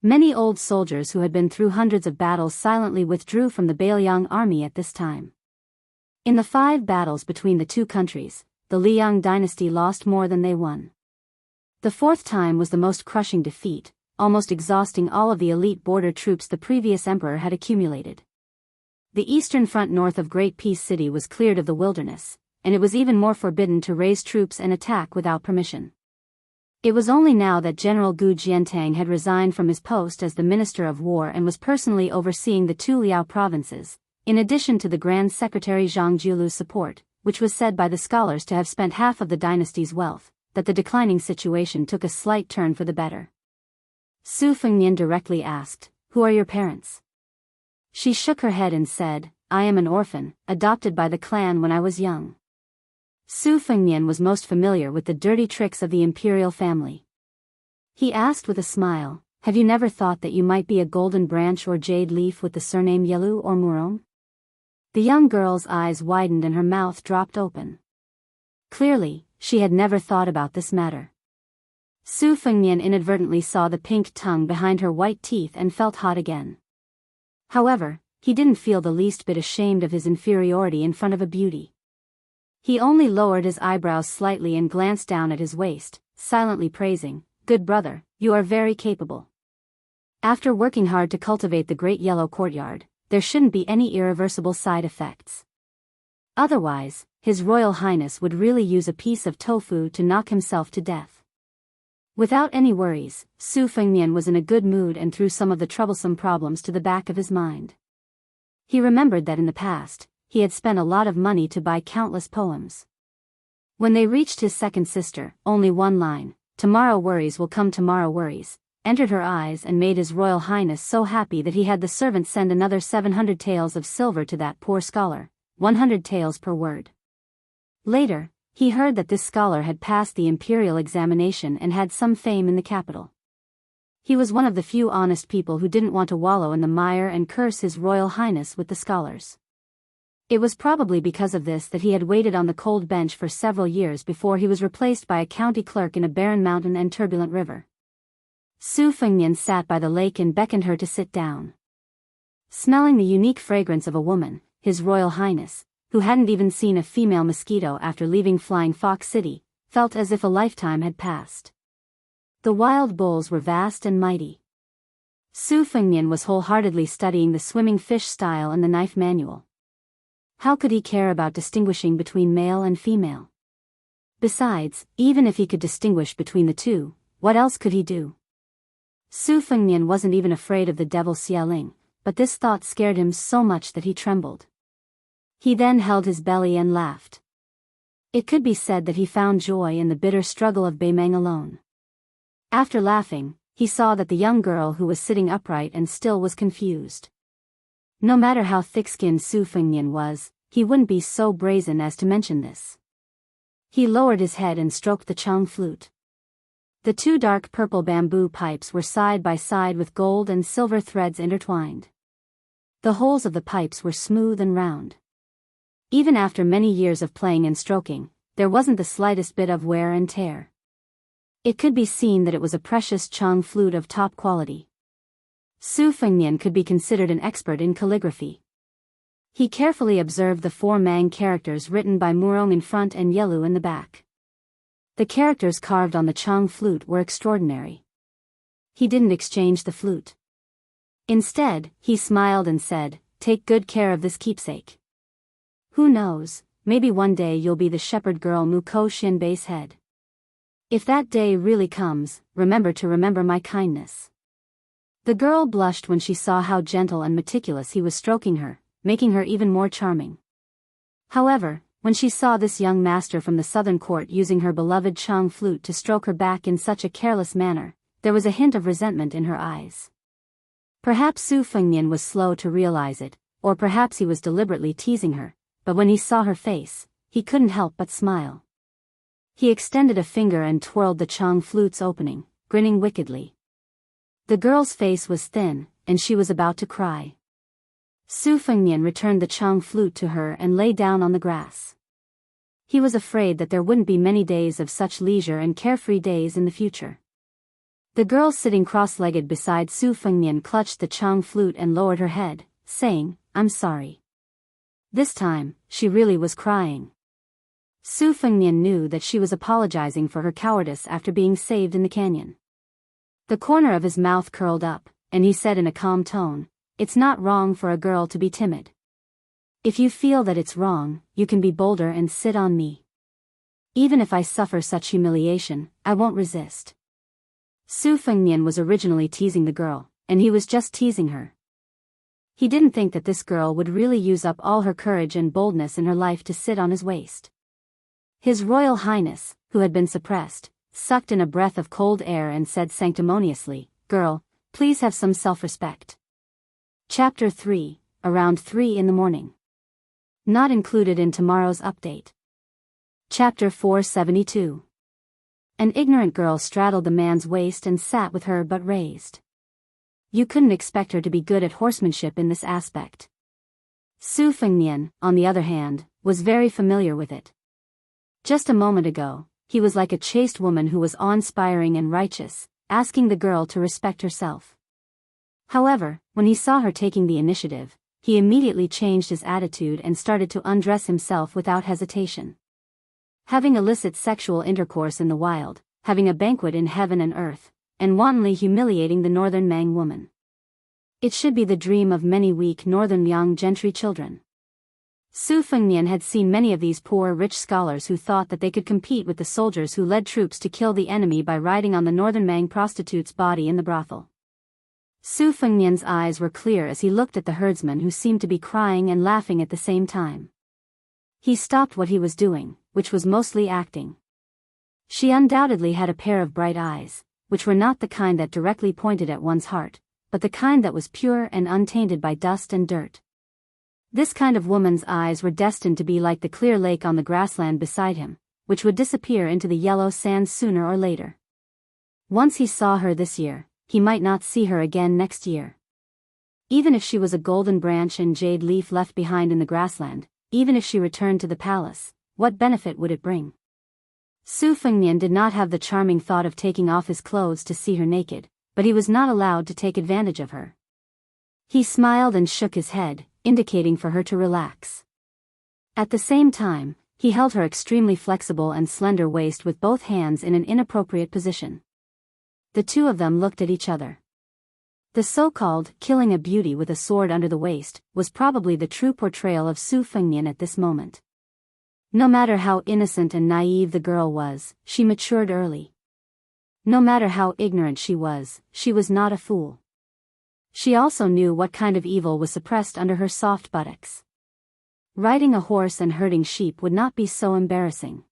Many old soldiers who had been through hundreds of battles silently withdrew from the Beiliang army at this time. In the 5 battles between the 2 countries, the Liang dynasty lost more than they won. The 4th time was the most crushing defeat, almost exhausting all of the elite border troops the previous emperor had accumulated. The eastern front north of Great Peace City was cleared of the wilderness, and it was even more forbidden to raise troops and attack without permission. It was only now that General Gu Jiantang had resigned from his post as the Minister of War and was personally overseeing the 2 Liao provinces, in addition to the Grand Secretary Zhang Jiulu's support, which was said by the scholars to have spent half of the dynasty's wealth, that the declining situation took a slight turn for the better. Su Fengnian directly asked, "Who are your parents?" She shook her head and said, "I am an orphan, adopted by the clan when I was young." Su Fengnian was most familiar with the dirty tricks of the imperial family. He asked with a smile, "Have you never thought that you might be a golden branch or jade leaf with the surname Yelu or Murong?" The young girl's eyes widened and her mouth dropped open. Clearly, she had never thought about this matter. Su Fengnian inadvertently saw the pink tongue behind her white teeth and felt hot again. However, he didn't feel the least bit ashamed of his inferiority in front of a beauty. He only lowered his eyebrows slightly and glanced down at his waist, silently praising, "Good brother, you are very capable." After working hard to cultivate the Great Yellow Courtyard, there shouldn't be any irreversible side effects. Otherwise, His Royal Highness would really use a piece of tofu to knock himself to death. Without any worries, Su Fengnian was in a good mood and threw some of the troublesome problems to the back of his mind. He remembered that in the past, he had spent a lot of money to buy countless poems. When they reached his second sister, only one line, "Tomorrow worries will come tomorrow worries," entered her eyes and made His Royal Highness so happy that he had the servant send another 700 taels of silver to that poor scholar, 100 taels per word. Later, He heard that this scholar had passed the imperial examination and had some fame in the capital. He was one of the few honest people who didn't want to wallow in the mire and curse His Royal Highness with the scholars. It was probably because of this that he had waited on the cold bench for several years before he was replaced by a county clerk in a barren mountain and turbulent river. Su Fengnian sat by the lake and beckoned her to sit down. Smelling the unique fragrance of a woman, His Royal Highness, who hadn't even seen a female mosquito after leaving Flying Fox City, felt as if a lifetime had passed. The wild bulls were vast and mighty. Su Fengnian was wholeheartedly studying the swimming fish style and the knife manual. How could he care about distinguishing between male and female? Besides, even if he could distinguish between the two, what else could he do? Su Fengnian wasn't even afraid of the devil Xieling, but this thought scared him so much that he trembled. He then held his belly and laughed. It could be said that he found joy in the bitter struggle of Beimeng alone. After laughing, he saw that the young girl who was sitting upright and still was confused. No matter how thick-skinned Su Fengnian was, he wouldn't be so brazen as to mention this. He lowered his head and stroked the Chang flute. The two dark purple bamboo pipes were side by side with gold and silver threads intertwined. The holes of the pipes were smooth and round. Even after many years of playing and stroking, there wasn't the slightest bit of wear and tear. It could be seen that it was a precious Chang flute of top quality. Su Fengnian could be considered an expert in calligraphy. He carefully observed the 4 Mang characters written by Murong in front and Yelu in the back. The characters carved on the Chang flute were extraordinary. He didn't exchange the flute. Instead, he smiled and said, "Take good care of this keepsake. Who knows, maybe one day you'll be the shepherd girl Muko Shinbei's head. If that day really comes, remember my kindness." The girl blushed when she saw how gentle and meticulous he was stroking her, making her even more charming. However, when she saw this young master from the southern court using her beloved Chang flute to stroke her back in such a careless manner, there was a hint of resentment in her eyes. Perhaps Su Fengnian was slow to realize it, or perhaps he was deliberately teasing her, but when he saw her face, he couldn't help but smile. He extended a finger and twirled the Chang flute's opening, grinning wickedly. The girl's face was thin, and she was about to cry. Su Fengnian returned the Chang flute to her and lay down on the grass. He was afraid that there wouldn't be many days of such leisure and carefree days in the future. The girl sitting cross-legged beside Su Fengnian clutched the Chang flute and lowered her head, saying, "I'm sorry." This time, she really was crying. Su Fengnian knew that she was apologizing for her cowardice after being saved in the canyon. The corner of his mouth curled up, and he said in a calm tone, "It's not wrong for a girl to be timid. If you feel that it's wrong, you can be bolder and sit on me. Even if I suffer such humiliation, I won't resist." Su Fengnian was originally teasing the girl, and he was just teasing her. He didn't think that this girl would really use up all her courage and boldness in her life to sit on his waist. His Royal Highness, who had been suppressed, sucked in a breath of cold air and said sanctimoniously, "Girl, please have some self-respect." Chapter 3, Around 3 in the morning. Not included in tomorrow's update. Chapter 472. An ignorant girl straddled the man's waist and sat with her butt raised. You couldn't expect her to be good at horsemanship in this aspect. Su Fengnian, on the other hand, was very familiar with it. Just a moment ago, he was like a chaste woman who was awe-inspiring and righteous, asking the girl to respect herself. However, when he saw her taking the initiative, he immediately changed his attitude and started to undress himself without hesitation. Having illicit sexual intercourse in the wild, having a banquet in heaven and earth, and wantonly humiliating the northern Mang woman. It should be the dream of many weak northern Yang gentry children. Su Fengnian had seen many of these poor rich scholars who thought that they could compete with the soldiers who led troops to kill the enemy by riding on the northern Mang prostitute's body in the brothel. Su Fengnian's eyes were clear as he looked at the herdsman who seemed to be crying and laughing at the same time. He stopped what he was doing, which was mostly acting. She undoubtedly had a pair of bright eyes, which were not the kind that directly pointed at one's heart, but the kind that was pure and untainted by dust and dirt. This kind of woman's eyes were destined to be like the clear lake on the grassland beside him, which would disappear into the yellow sand sooner or later. Once he saw her this year, he might not see her again next year. Even if she was a golden branch and jade leaf left behind in the grassland, even if she returned to the palace, what benefit would it bring? Su Fengnian did not have the charming thought of taking off his clothes to see her naked, but he was not allowed to take advantage of her. He smiled and shook his head, indicating for her to relax. At the same time, he held her extremely flexible and slender waist with both hands in an inappropriate position. The two of them looked at each other. The so-called killing a beauty with a sword under the waist was probably the true portrayal of Su Fengnian at this moment. No matter how innocent and naive the girl was, she matured early. No matter how ignorant she was not a fool. She also knew what kind of evil was suppressed under her soft buttocks. Riding a horse and herding sheep would not be so embarrassing.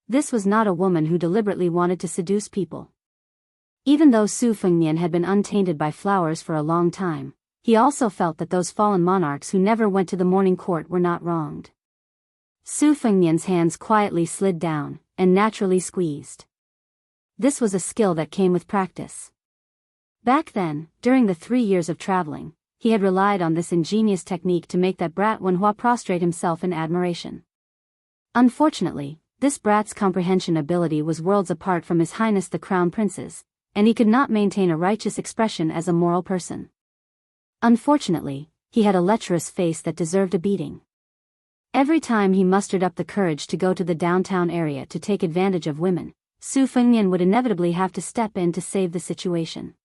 This was not a woman who deliberately wanted to seduce people. Even though Su Fengnian had been untainted by flowers for a long time, he also felt that those fallen monarchs who never went to the morning court were not wronged. Su Fengnian's hands quietly slid down, and naturally squeezed. This was a skill that came with practice. Back then, during the 3 years of traveling, he had relied on this ingenious technique to make that brat Wenhua prostrate himself in admiration. Unfortunately, this brat's comprehension ability was worlds apart from His Highness the Crown Prince's, and he could not maintain a righteous expression as a moral person. Unfortunately, he had a lecherous face that deserved a beating. Every time he mustered up the courage to go to the downtown area to take advantage of women, Su Fengnian would inevitably have to step in to save the situation.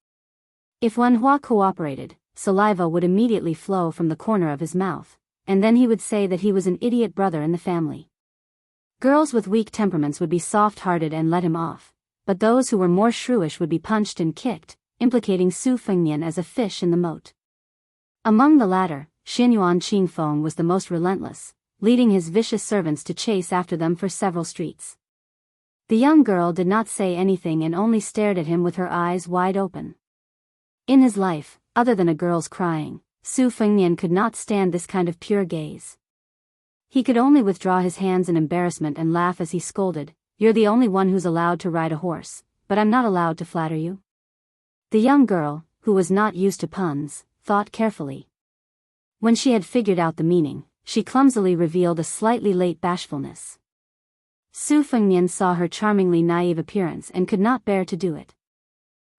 If Wenhua cooperated, saliva would immediately flow from the corner of his mouth, and then he would say that he was an idiot brother in the family. Girls with weak temperaments would be soft-hearted and let him off, but those who were more shrewish would be punched and kicked, implicating Su Fengnian as a fish in the moat. Among the latter, Xianyuan Qingfeng was the most relentless, leading his vicious servants to chase after them for several streets. The young girl did not say anything and only stared at him with her eyes wide open. In his life, other than a girl's crying, Su Fengnian could not stand this kind of pure gaze. He could only withdraw his hands in embarrassment and laugh as he scolded, "You're the only one who's allowed to ride a horse, but I'm not allowed to flatter you?" The young girl, who was not used to puns, thought carefully. When she had figured out the meaning, she clumsily revealed a slightly late bashfulness. Su Fengnian saw her charmingly naive appearance and could not bear to do it.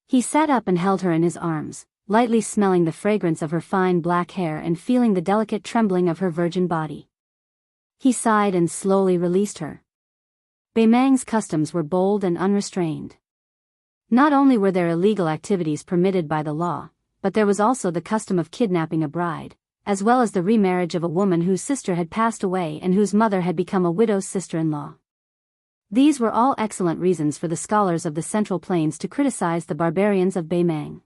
He sat up and held her in his arms, lightly smelling the fragrance of her fine black hair and feeling the delicate trembling of her virgin body. He sighed and slowly released her. Beimang's customs were bold and unrestrained. Not only were there illegal activities permitted by the law, but there was also the custom of kidnapping a bride, as well as the remarriage of a woman whose sister had passed away and whose mother had become a widow's sister-in-law. These were all excellent reasons for the scholars of the Central Plains to criticize the barbarians of Beimang.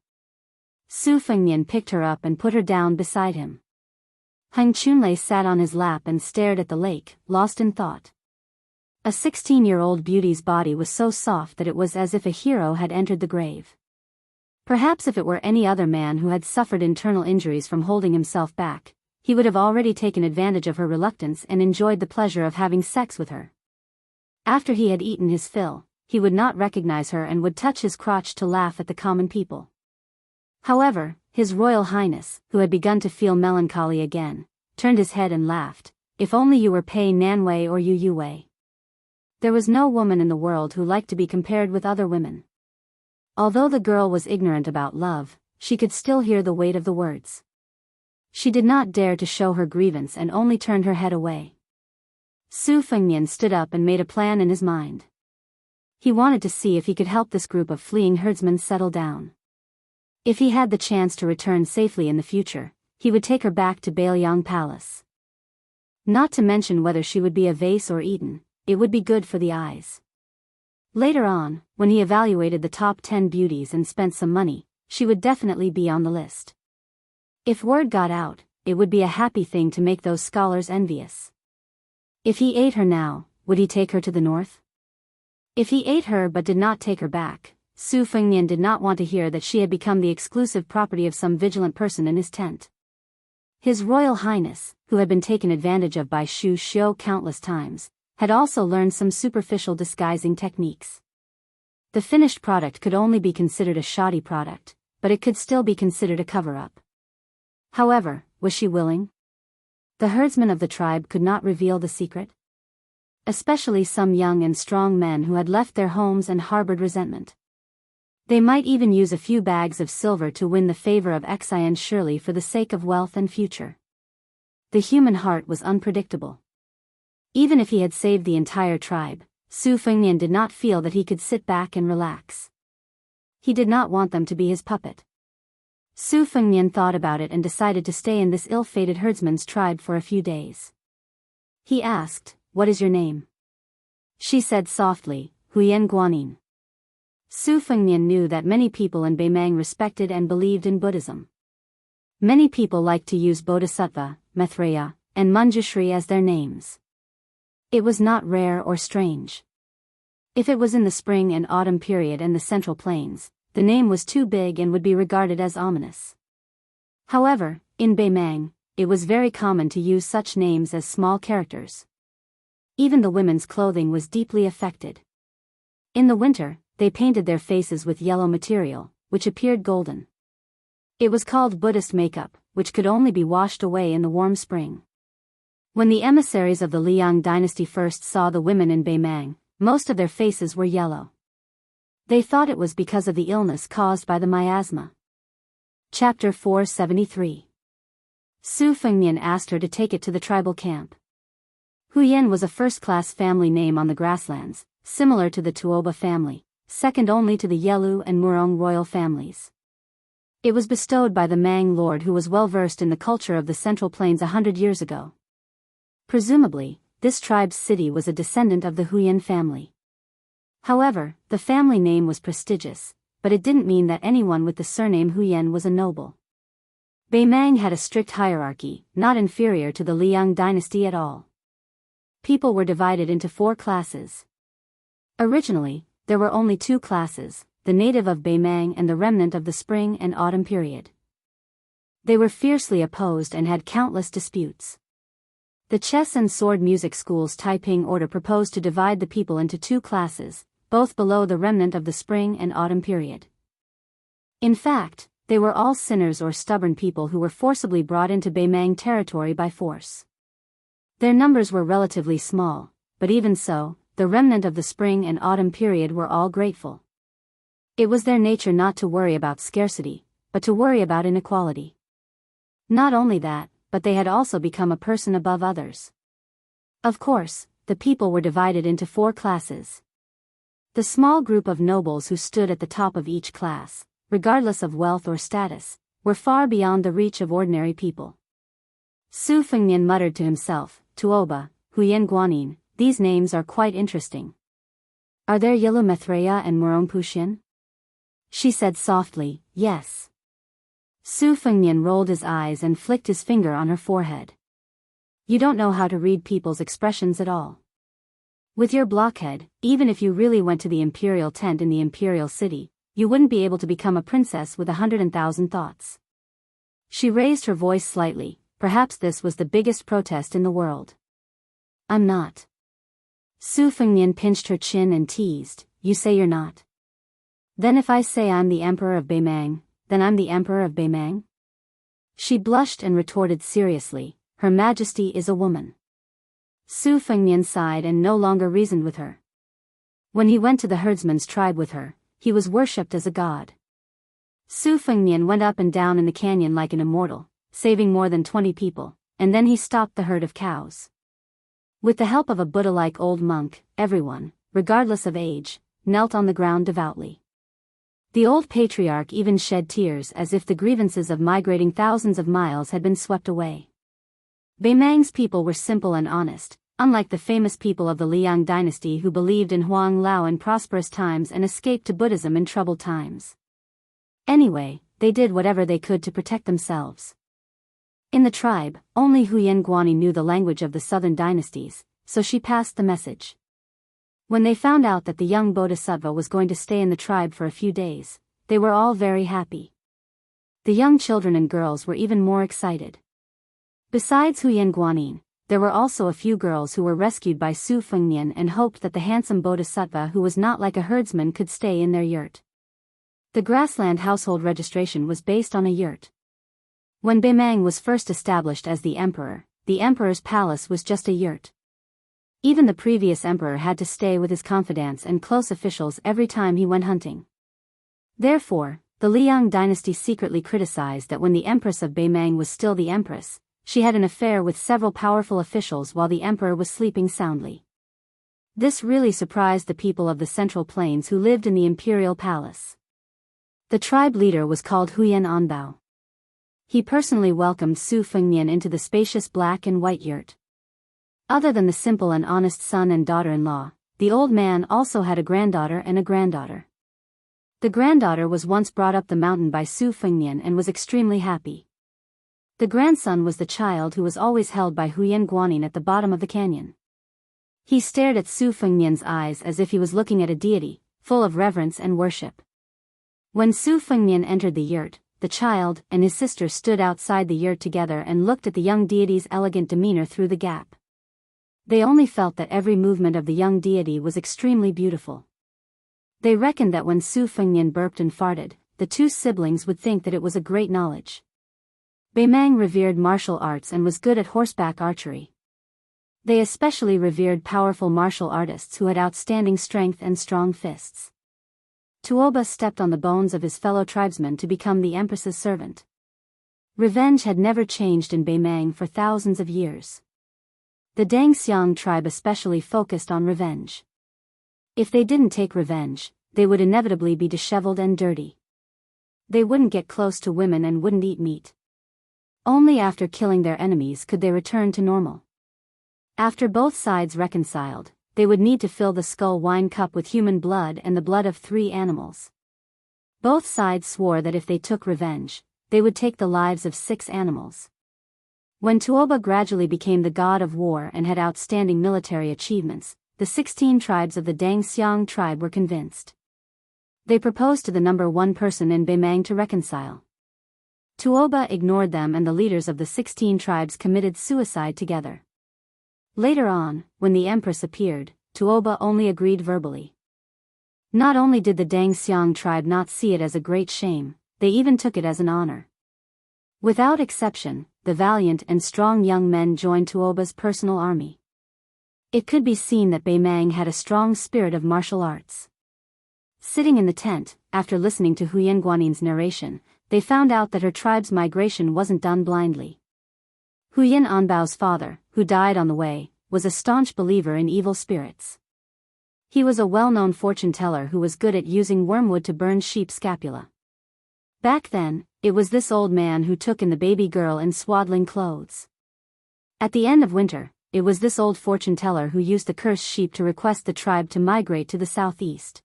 Su Fengnian picked her up and put her down beside him. Heng Chunlei sat on his lap and stared at the lake, lost in thought. A 16-year-old beauty's body was so soft that it was as if a hero had entered the grave. Perhaps if it were any other man who had suffered internal injuries from holding himself back, he would have already taken advantage of her reluctance and enjoyed the pleasure of having sex with her. After he had eaten his fill, he would not recognize her and would touch his crotch to laugh at the common people. However, His Royal Highness, who had begun to feel melancholy again, turned his head and laughed. "If only you were Pei Nanwei or Yu Yuwei." There was no woman in the world who liked to be compared with other women. Although the girl was ignorant about love, she could still hear the weight of the words. She did not dare to show her grievance and only turned her head away. Su Fengnian stood up and made a plan in his mind. He wanted to see if he could help this group of fleeing herdsmen settle down. If he had the chance to return safely in the future, he would take her back to Bailiang Palace. Not to mention whether she would be a vase or eaten, it would be good for the eyes. Later on, when he evaluated the top 10 beauties and spent some money, she would definitely be on the list. If word got out, it would be a happy thing to make those scholars envious. If he ate her now, would he take her to the north? If he ate her but did not take her back, Su Fengnian did not want to hear that she had become the exclusive property of some vigilant person in his tent. His Royal Highness, who had been taken advantage of by Xu Xiu countless times, had also learned some superficial disguising techniques. The finished product could only be considered a shoddy product, but it could still be considered a cover-up. However, was she willing? The herdsmen of the tribe could not reveal the secret. Especially some young and strong men who had left their homes and harbored resentment. They might even use a few bags of silver to win the favor of Xian Shirley for the sake of wealth and future. The human heart was unpredictable. Even if he had saved the entire tribe, Su Fengnian did not feel that he could sit back and relax. He did not want them to be his puppet. Su Fengnian thought about it and decided to stay in this ill-fated herdsman's tribe for a few days. He asked, "What is your name?" She said softly, "Huyen Guanyin." Su Fengnian knew that many people in Beimang respected and believed in Buddhism. Many people liked to use Bodhisattva, Maitreya, and Manjushri as their names. It was not rare or strange. If it was in the spring and autumn period and the Central Plains, the name was too big and would be regarded as ominous. However, in Beimang, it was very common to use such names as small characters. Even the women's clothing was deeply affected. In the winter, they painted their faces with yellow material, which appeared golden. It was called Buddhist makeup, which could only be washed away in the warm spring. When the emissaries of the Liang dynasty first saw the women in Beimang, most of their faces were yellow. They thought it was because of the illness caused by the miasma. Chapter 473. Su Fengnian asked her to take it to the tribal camp. Huyen was a first-class family name on the grasslands, similar to the Tuoba family, second only to the Yelu and Murong royal families. It was bestowed by the Mang lord who was well-versed in the culture of the Central Plains 100 years ago. Presumably, this tribe's city was a descendant of the Huyen family. However, the family name was prestigious, but it didn't mean that anyone with the surname Huyen was a noble. Beimang had a strict hierarchy, not inferior to the Liang dynasty at all. People were divided into 4 classes. Originally, there were only 2 classes, the native of Beimang and the remnant of the spring and autumn period. They were fiercely opposed and had countless disputes. The chess and sword music school's Taiping order proposed to divide the people into 2 classes, both below the remnant of the spring and autumn period. In fact, they were all sinners or stubborn people who were forcibly brought into Beimang territory by force. Their numbers were relatively small, but even so, the remnant of the spring and autumn period were all grateful. It was their nature not to worry about scarcity, but to worry about inequality. Not only that, but they had also become a person above others. Of course, the people were divided into 4 classes. The small group of nobles who stood at the top of each class, regardless of wealth or status, were far beyond the reach of ordinary people. Su Fengnian muttered to himself, "Tuoba, Huyen Guanyin, these names are quite interesting. Are there Yelu Maitreya and Murong Puxian?" She said softly, "Yes." Su Fengnian rolled his eyes and flicked his finger on her forehead. "You don't know how to read people's expressions at all. With your blockhead, even if you really went to the imperial tent in the imperial city, you wouldn't be able to become a princess with 100,000 thoughts." She raised her voice slightly, perhaps this was the biggest protest in the world. "I'm not." Su Fengnian pinched her chin and teased, "You say you're not? Then if I say I'm the emperor of Beimang, then I'm the emperor of Beimang?" She blushed and retorted seriously, "Her Majesty is a woman." Su Fengnian sighed and no longer reasoned with her. When he went to the herdsman's tribe with her, he was worshipped as a god. Su Fengnian went up and down in the canyon like an immortal, saving more than 20 people, and then he stopped the herd of cows. With the help of a Buddha-like old monk, everyone, regardless of age, knelt on the ground devoutly. The old patriarch even shed tears as if the grievances of migrating thousands of miles had been swept away. Beimang's people were simple and honest, unlike the famous people of the Liang dynasty who believed in Huang Lao in prosperous times and escaped to Buddhism in troubled times. Anyway, they did whatever they could to protect themselves. In the tribe, only Huyen Guanyin knew the language of the southern dynasties, so she passed the message. When they found out that the young Bodhisattva was going to stay in the tribe for a few days, they were all very happy. The young children and girls were even more excited. Besides Huyen Guanyin, there were also a few girls who were rescued by Su Fengnian and hoped that the handsome bodhisattva who was not like a herdsman could stay in their yurt. The grassland household registration was based on a yurt. When Beimang was first established as the emperor's palace was just a yurt. Even the previous emperor had to stay with his confidants and close officials every time he went hunting. Therefore, the Liang dynasty secretly criticized that when the empress of Beimang was still the empress, she had an affair with several powerful officials while the emperor was sleeping soundly. This really surprised the people of the Central Plains who lived in the imperial palace. The tribe leader was called Huyan Anbao. He personally welcomed Su Fengnian into the spacious black and white yurt. Other than the simple and honest son and daughter-in-law, the old man also had a granddaughter and a granddaughter. The granddaughter was once brought up the mountain by Su Fengnian and was extremely happy. The grandson was the child who was always held by Huyan Guanyin at the bottom of the canyon. He stared at Su Fengnian's eyes as if he was looking at a deity, full of reverence and worship. When Su Fengnian entered the yurt, the child and his sister stood outside the yurt together and looked at the young deity's elegant demeanor through the gap. They only felt that every movement of the young deity was extremely beautiful. They reckoned that when Su Fengnian burped and farted, the two siblings would think that it was a great knowledge. Beimang revered martial arts and was good at horseback archery. They especially revered powerful martial artists who had outstanding strength and strong fists. Tuoba stepped on the bones of his fellow tribesmen to become the empress's servant. Revenge had never changed in Beimang for thousands of years. The Dangxiang tribe especially focused on revenge. If they didn't take revenge, they would inevitably be disheveled and dirty. They wouldn't get close to women and wouldn't eat meat. Only after killing their enemies could they return to normal. After both sides reconciled, they would need to fill the skull wine cup with human blood and the blood of 3 animals. Both sides swore that if they took revenge, they would take the lives of 6 animals. When Tuoba gradually became the god of war and had outstanding military achievements, the 16 tribes of the Dangxiang tribe were convinced. They proposed to the number 1 person in Beimang to reconcile. Tuoba ignored them and the leaders of the 16 tribes committed suicide together. Later on, when the empress appeared, Tuoba only agreed verbally. Not only did the Dangxiang tribe not see it as a great shame, they even took it as an honor. Without exception, the valiant and strong young men joined Tuoba's personal army. It could be seen that Beimang had a strong spirit of martial arts. Sitting in the tent, after listening to Huyan Guanyin's narration, they found out that her tribe's migration wasn't done blindly. Huyan Anbao's father, who died on the way, was a staunch believer in evil spirits. He was a well-known fortune-teller who was good at using wormwood to burn sheep scapula. Back then, it was this old man who took in the baby girl in swaddling clothes. At the end of winter, it was this old fortune-teller who used the cursed sheep to request the tribe to migrate to the southeast.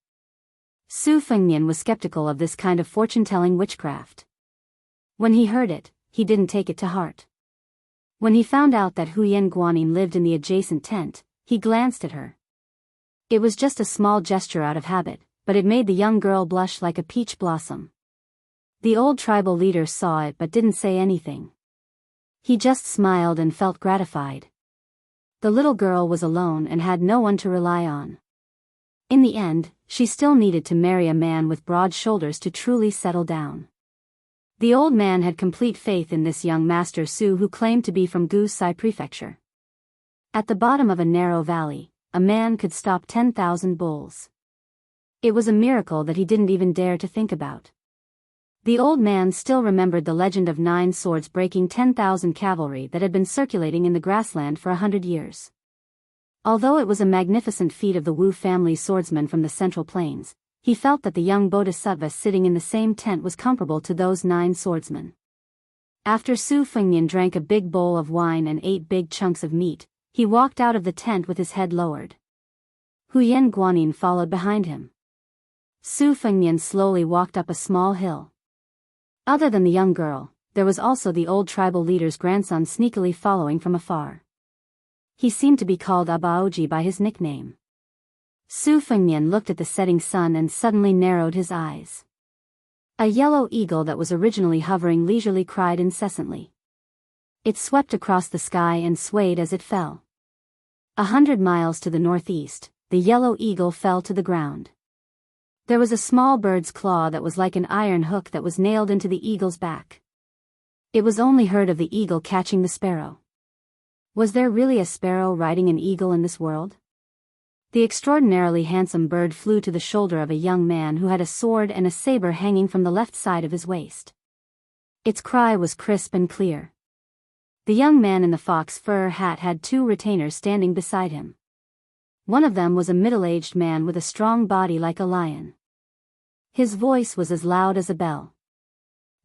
Su Fengnian was skeptical of this kind of fortune-telling witchcraft. When he heard it, he didn't take it to heart. When he found out that Huyan Guanyin lived in the adjacent tent, he glanced at her. It was just a small gesture out of habit, but it made the young girl blush like a peach blossom. The old tribal leader saw it but didn't say anything. He just smiled and felt gratified. The little girl was alone and had no one to rely on. In the end, she still needed to marry a man with broad shoulders to truly settle down. The old man had complete faith in this young master Su who claimed to be from Gusai Prefecture. At the bottom of a narrow valley, a man could stop 10,000 bulls. It was a miracle that he didn't even dare to think about. The old man still remembered the legend of 9 swords breaking 10,000 cavalry that had been circulating in the grassland for 100 years. Although it was a magnificent feat of the Wu family swordsmen from the Central Plains, he felt that the young bodhisattva sitting in the same tent was comparable to those 9 swordsmen. After Su Fengnian drank a big bowl of wine and ate big chunks of meat, he walked out of the tent with his head lowered. Huyan Guanyin followed behind him. Su Fengnian slowly walked up a small hill. Other than the young girl, there was also the old tribal leader's grandson sneakily following from afar. He seemed to be called Abaoji by his nickname. Su Fengnian looked at the setting sun and suddenly narrowed his eyes. A yellow eagle that was originally hovering leisurely cried incessantly. It swept across the sky and swayed as it fell. 100 miles to the northeast, the yellow eagle fell to the ground. There was a small bird's claw that was like an iron hook that was nailed into the eagle's back. It was only heard of the eagle catching the sparrow. Was there really a sparrow riding an eagle in this world? The extraordinarily handsome bird flew to the shoulder of a young man who had a sword and a saber hanging from the left side of his waist. Its cry was crisp and clear. The young man in the fox fur hat had 2 retainers standing beside him. One of them was a middle-aged man with a strong body like a lion. His voice was as loud as a bell.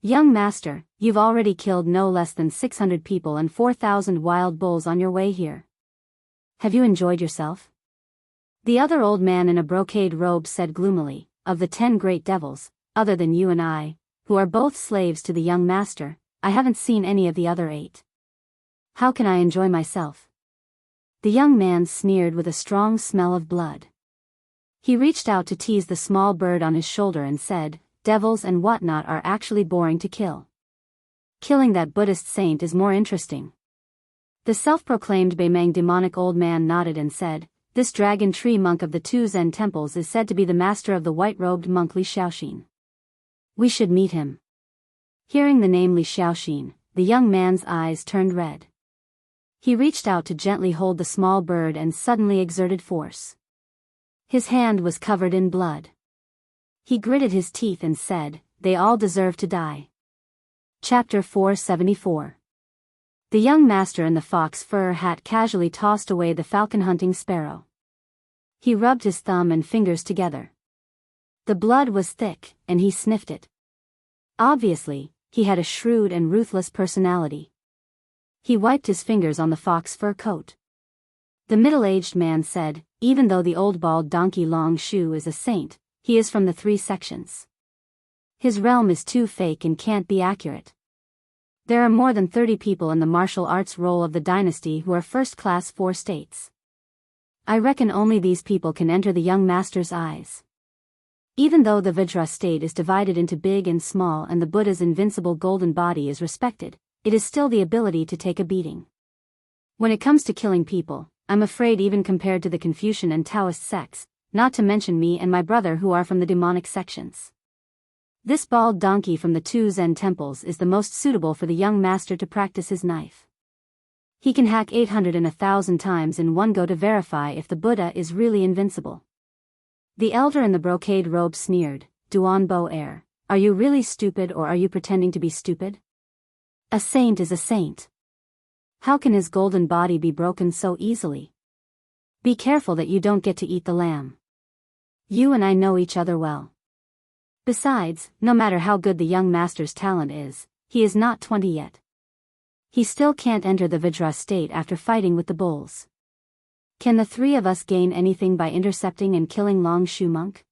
"Young master, you've already killed no less than 600 people and 4,000 wild bulls on your way here. Have you enjoyed yourself?" The other old man in a brocade robe said gloomily, "Of the 10 great devils, other than you and I, who are both slaves to the young master, I haven't seen any of the other 8. How can I enjoy myself?" The young man sneered with a strong smell of blood. He reached out to tease the small bird on his shoulder and said, "Devils and whatnot are actually boring to kill. Killing that Buddhist saint is more interesting." The self-proclaimed Baimang demonic old man nodded and said, "This dragon tree monk of the 2 Zen temples is said to be the master of the white-robed monk Li Xiaoxin. We should meet him." Hearing the name Li Xiaoxin, the young man's eyes turned red. He reached out to gently hold the small bird and suddenly exerted force. His hand was covered in blood. He gritted his teeth and said, "They all deserve to die." Chapter 474. The young master in the fox fur hat casually tossed away the falcon-hunting sparrow. He rubbed his thumb and fingers together. The blood was thick, and he sniffed it. Obviously, he had a shrewd and ruthless personality. He wiped his fingers on the fox fur coat. The middle-aged man said, "Even though the old bald donkey Long Shu is a saint, he is from the 3 sections. His realm is too fake and can't be accurate. There are more than 30 people in the martial arts role of the dynasty who are first-class 4 states. I reckon only these people can enter the young master's eyes." Even though the Vajra state is divided into big and small and the Buddha's invincible golden body is respected, it is still the ability to take a beating. When it comes to killing people, I'm afraid even compared to the Confucian and Taoist sects, not to mention me and my brother who are from the demonic sections. This bald donkey from the 2 Zen temples is the most suitable for the young master to practice his knife. He can hack 800 and 1,000 times in one go to verify if the Buddha is really invincible. The elder in the brocade robe sneered, "Duan Bo Air, are you really stupid or are you pretending to be stupid? A saint is a saint. How can his golden body be broken so easily? Be careful that you don't get to eat the lamb. You and I know each other well. Besides, no matter how good the young master's talent is, he is not 20 yet. He still can't enter the Vajra state after fighting with the bulls. Can the 3 of us gain anything by intercepting and killing Long Shu monk?"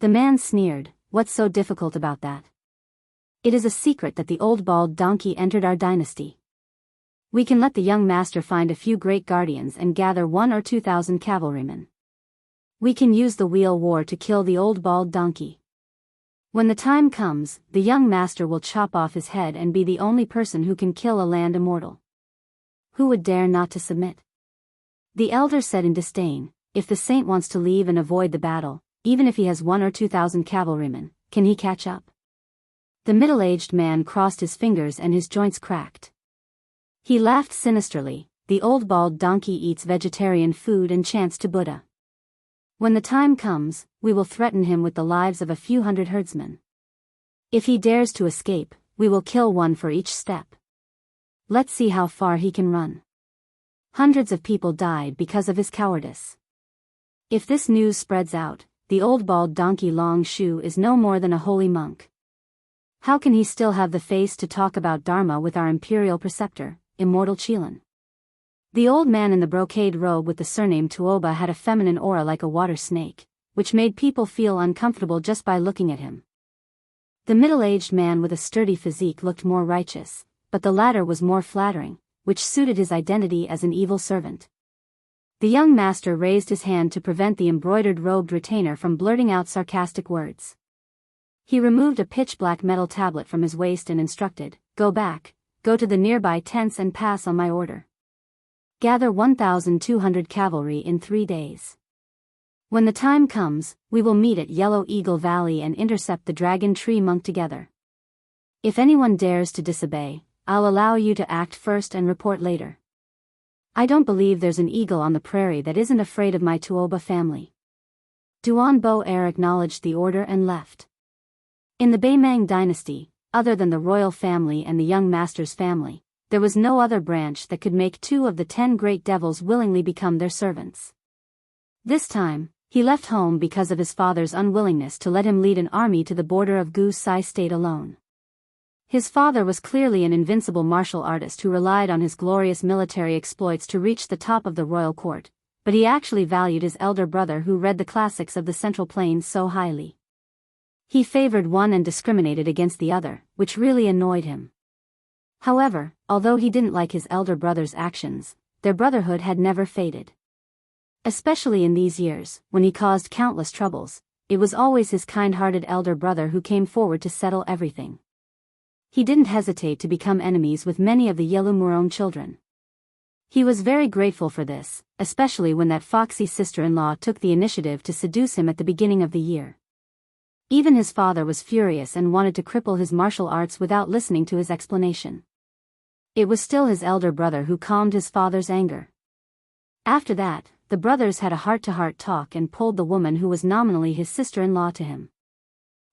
The man sneered, "What's so difficult about that? It is a secret that the old bald donkey entered our dynasty. We can let the young master find a few great guardians and gather 1 or 2,000 cavalrymen. We can use the wheel war to kill the old bald donkey. When the time comes, the young master will chop off his head and be the only person who can kill a land immortal. Who would dare not to submit?" The elder said in disdain, "If the saint wants to leave and avoid the battle, even if he has 1 or 2,000 cavalrymen, can he catch up?" The middle-aged man crossed his fingers and his joints cracked. He laughed sinisterly, "The old bald donkey eats vegetarian food and chants to Buddha. When the time comes, we will threaten him with the lives of a few hundred herdsmen. If he dares to escape, we will kill 1 for each step. Let's see how far he can run." Hundreds of people died because of his cowardice. If this news spreads out, the old bald donkey Long Shu is no more than a holy monk. How can he still have the face to talk about Dharma with our imperial preceptor, Immortal Qilin? The old man in the brocade robe with the surname Tuoba had a feminine aura like a water snake, which made people feel uncomfortable just by looking at him. The middle-aged man with a sturdy physique looked more righteous, but the latter was more flattering, which suited his identity as an evil servant. The young master raised his hand to prevent the embroidered robed retainer from blurting out sarcastic words. He removed a pitch-black metal tablet from his waist and instructed, go go to the nearby tents and pass on my order. Gather 1,200 cavalry in 3 days. When the time comes, we will meet at Yellow Eagle Valley and intercept the Dragon Tree Monk together. If anyone dares to disobey, I'll allow you to act first and report later. I don't believe there's an eagle on the prairie that isn't afraid of my Tuoba family." Duan Bo-er acknowledged the order and left. In the Baimang dynasty, other than the royal family and the young master's family, there was no other branch that could make 2 of the 10 great devils willingly become their servants. This time, he left home because of his father's unwillingness to let him lead an army to the border of Gu Sai state alone. His father was clearly an invincible martial artist who relied on his glorious military exploits to reach the top of the royal court, but he actually valued his elder brother who read the classics of the Central Plains so highly. He favored one and discriminated against the other, which really annoyed him. However, although he didn't like his elder brother's actions, their brotherhood had never faded. Especially in these years, when he caused countless troubles, it was always his kind-hearted elder brother who came forward to settle everything. He didn't hesitate to become enemies with many of the Yelumurong children. He was very grateful for this, especially when that foxy sister-in-law took the initiative to seduce him at the beginning of the year. Even his father was furious and wanted to cripple his martial arts without listening to his explanation. It was still his elder brother who calmed his father's anger. After that, the brothers had a heart-to-heart talk and pulled the woman who was nominally his sister-in-law to him.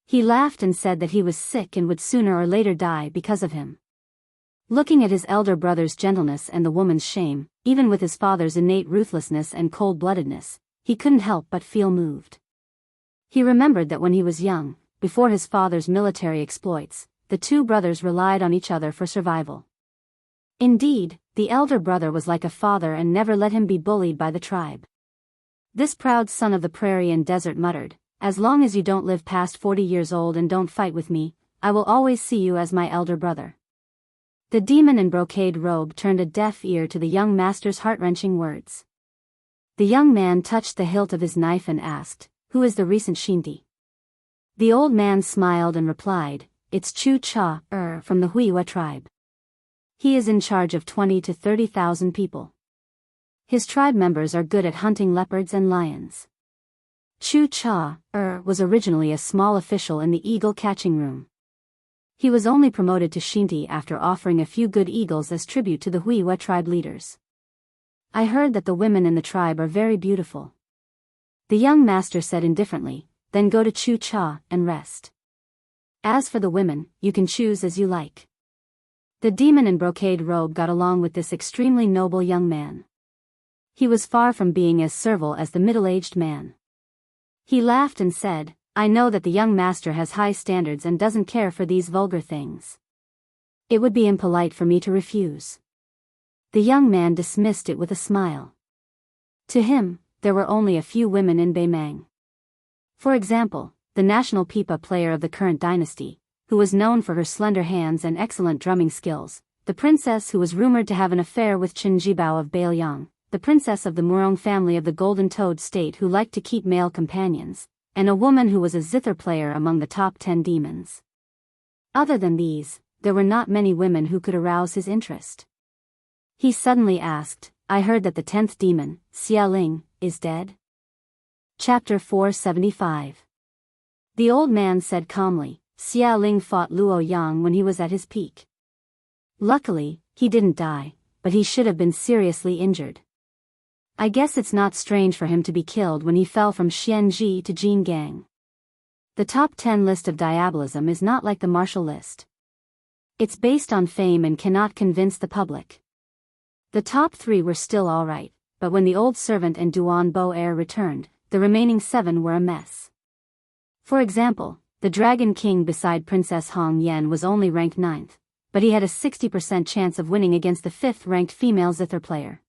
He laughed and said that he was sick and would sooner or later die because of him. Looking at his elder brother's gentleness and the woman's shame, even with his father's innate ruthlessness and cold-bloodedness, he couldn't help but feel moved. He remembered that when he was young, before his father's military exploits, the 2 brothers relied on each other for survival. Indeed, the elder brother was like a father and never let him be bullied by the tribe. This proud son of the prairie and desert muttered, "As long as you don't live past 40 years old and don't fight with me, I will always see you as my elder brother." The demon in brocade robe turned a deaf ear to the young master's heart-wrenching words. The young man touched the hilt of his knife and asked, "Who is the recent Shinti?" The old man smiled and replied, "It's Chu Cha, from the Huiwa tribe. He is in charge of 20 to 30,000 people. His tribe members are good at hunting leopards and lions." Chu Cha, was originally a small official in the eagle catching room. He was only promoted to Shinti after offering a few good eagles as tribute to the Huiwa tribe leaders. "I heard that the women in the tribe are very beautiful," the young master said indifferently, "Then go to Chu Cha and rest. As for the women, you can choose as you like." The demon in brocade robe got along with this extremely noble young man. He was far from being as servile as the middle-aged man. He laughed and said, "I know that the young master has high standards and doesn't care for these vulgar things. It would be impolite for me to refuse." The young man dismissed it with a smile. To him, there were only a few women in Baimang. For example, the national pipa player of the current dynasty, who was known for her slender hands and excellent drumming skills, the princess who was rumored to have an affair with Chen Jibao of Bailiang, the princess of the Murong family of the Golden Toad state who liked to keep male companions, and a woman who was a zither player among the top 10 demons. Other than these, there were not many women who could arouse his interest. He suddenly asked, "I heard that the 10th demon, Xia Ling, is dead?" Chapter 475. The old man said calmly, "Xia Ling fought Luo Yang when he was at his peak. Luckily, he didn't die, but he should have been seriously injured. I guess it's not strange for him to be killed when he fell from Xianji to Jin Gang. The top 10 list of diabolism is not like the martial list. It's based on fame and cannot convince the public. The top 3 were still alright, but when the old servant and Duan Bo-er returned, the remaining 7 were a mess. For example, the Dragon King beside Princess Hong Yen was only ranked 9th, but he had a 60% chance of winning against the 5th-ranked female zither player.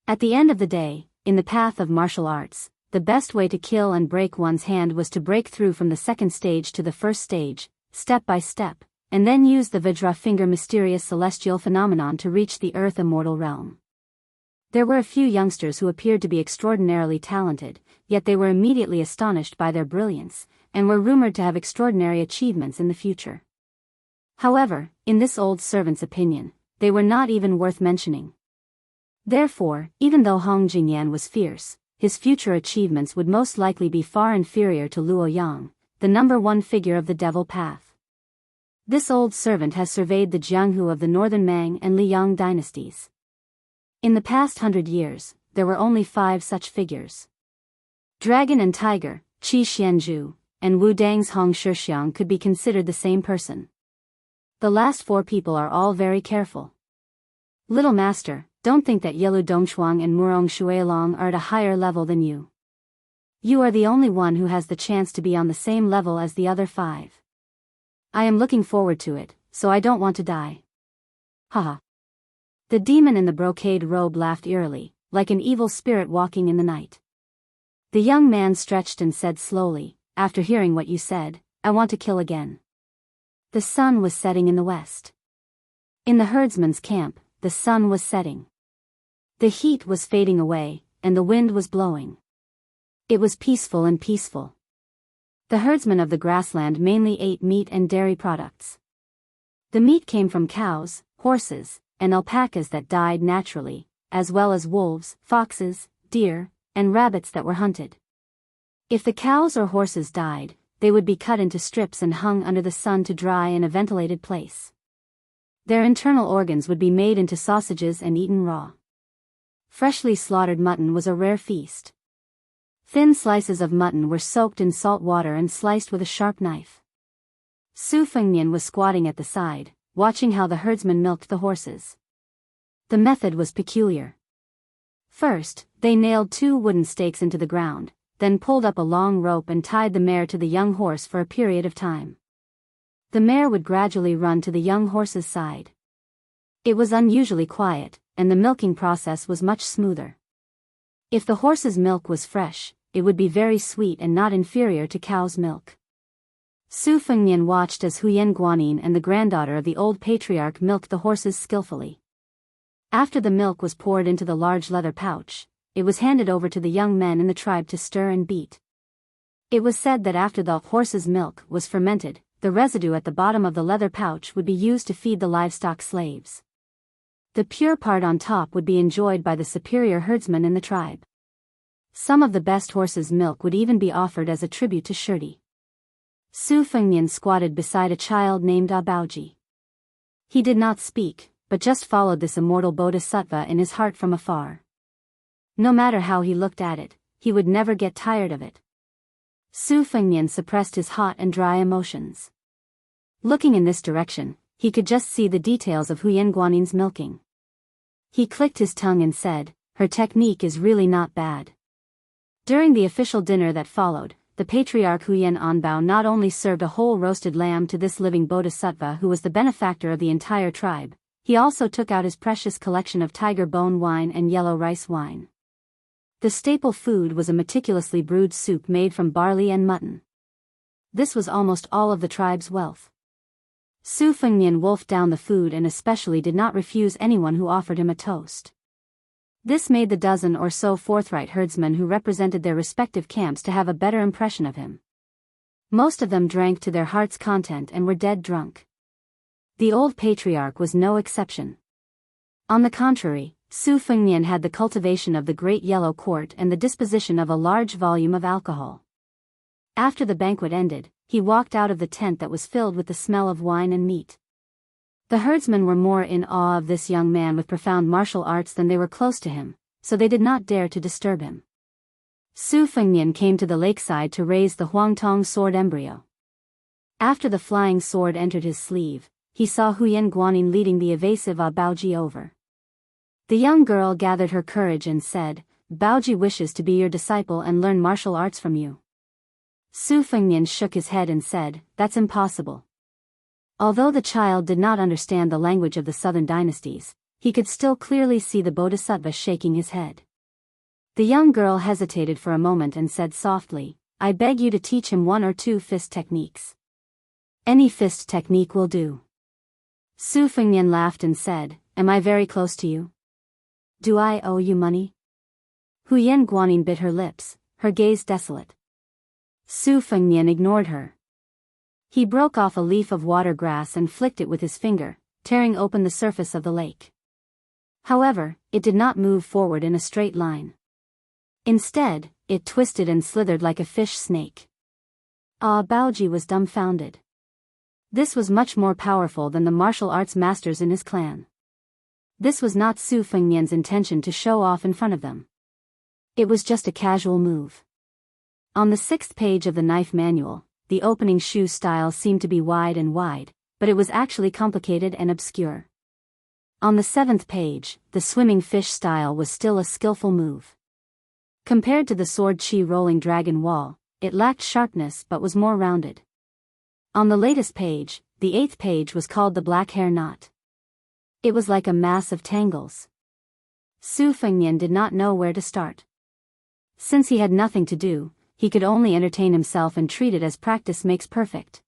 At the end of the day, in the path of martial arts, the best way to kill and break one's hand was to break through from the second stage to the first stage, step by step, and then use the Vajra finger mysterious celestial phenomenon to reach the earth immortal realm. There were a few youngsters who appeared to be extraordinarily talented, yet they were immediately astonished by their brilliance, and were rumored to have extraordinary achievements in the future. However, in this old servant's opinion, they were not even worth mentioning. Therefore, even though Hong Jingyan was fierce, his future achievements would most likely be far inferior to Luo Yang, the number one figure of the devil path. This old servant has surveyed the Jianghu of the northern Ming and Liang dynasties. In the past 100 years, there were only 5 such figures. Dragon and Tiger, Qi Xianzhu, and Wu Dang's Hong Shixiang could be considered the same person. The last 4 people are all very careful. Little master, don't think that Yelu Dongchuang and Murong Shuilong are at a higher level than you. You are the only one who has the chance to be on the same level as the other 5. I am looking forward to it, so I don't want to die. Haha. The demon in the brocade robe laughed eerily, like an evil spirit walking in the night. The young man stretched and said slowly, after hearing what you said, I want to kill again. The sun was setting in the west. In the herdsman's camp, the sun was setting. The heat was fading away, and the wind was blowing. It was peaceful and peaceful. The herdsmen of the grassland mainly ate meat and dairy products. The meat came from cows, horses, and alpacas that died naturally, as well as wolves, foxes, deer, and rabbits that were hunted. If the cows or horses died, they would be cut into strips and hung under the sun to dry in a ventilated place. Their internal organs would be made into sausages and eaten raw. Freshly slaughtered mutton was a rare feast. Thin slices of mutton were soaked in salt water and sliced with a sharp knife. Su Fengnian was squatting at the side, watching how the herdsmen milked the horses. The method was peculiar. First, they nailed 2 wooden stakes into the ground, then pulled up a long rope and tied the mare to the young horse for a period of time. The mare would gradually run to the young horse's side. It was unusually quiet, and the milking process was much smoother. If the horse's milk was fresh, it would be very sweet and not inferior to cow's milk. Su Fengnian watched as Huyen Guanyin and the granddaughter of the old patriarch milked the horses skillfully. After the milk was poured into the large leather pouch, it was handed over to the young men in the tribe to stir and beat. It was said that after the horse's milk was fermented, the residue at the bottom of the leather pouch would be used to feed the livestock slaves. The pure part on top would be enjoyed by the superior herdsmen in the tribe. Some of the best horses' milk would even be offered as a tribute to Shirdi. Su Fengnian squatted beside a child named Abaoji. He did not speak, but just followed this immortal bodhisattva in his heart from afar. No matter how he looked at it, he would never get tired of it. Su Fengnian suppressed his hot and dry emotions. Looking in this direction, he could just see the details of Huyen Guanin's milking. He clicked his tongue and said, her technique is really not bad. During the official dinner that followed, the patriarch Huyen Anbao not only served a whole roasted lamb to this living bodhisattva who was the benefactor of the entire tribe, he also took out his precious collection of tiger bone wine and yellow rice wine. The staple food was a meticulously brewed soup made from barley and mutton. This was almost all of the tribe's wealth. Su Fengnian wolfed down the food and especially did not refuse anyone who offered him a toast. This made the dozen or so forthright herdsmen who represented their respective camps to have a better impression of him. Most of them drank to their heart's content and were dead drunk. The old patriarch was no exception. On the contrary, Su Fengnian had the cultivation of the great yellow quart and the disposition of a large volume of alcohol. After the banquet ended, he walked out of the tent that was filled with the smell of wine and meat. The herdsmen were more in awe of this young man with profound martial arts than they were close to him, so they did not dare to disturb him. Su Fengnian came to the lakeside to raise the Huangtong sword embryo. After the flying sword entered his sleeve, he saw Huyen Guanin leading the evasive Baoji over. The young girl gathered her courage and said, Baoji wishes to be your disciple and learn martial arts from you. Su Fengnian shook his head and said, that's impossible. Although the child did not understand the language of the southern dynasties, he could still clearly see the bodhisattva shaking his head. The young girl hesitated for a moment and said softly, I beg you to teach him 1 or 2 fist techniques. Any fist technique will do. Su Fengnian laughed and said, am I very close to you? Do I owe you money? Huyen Guanin bit her lips, her gaze desolate. Su Fengnian ignored her. He broke off a leaf of water grass and flicked it with his finger, tearing open the surface of the lake. However, it did not move forward in a straight line. Instead, it twisted and slithered like a fish snake. Baoji was dumbfounded. This was much more powerful than the martial arts masters in his clan. This was not Su Fengnian's intention to show off in front of them. It was just a casual move. On the 6th page of the knife manual, the opening shoe style seemed to be wide, but it was actually complicated and obscure. On the 7th page, the swimming fish style was still a skillful move. Compared to the sword chi rolling dragon wall, it lacked sharpness but was more rounded. On the latest page, the 8th page was called the black hair knot. It was like a mass of tangles. Su Fengnian did not know where to start. Since he had nothing to do, he could only entertain himself and treat it as practice makes perfect.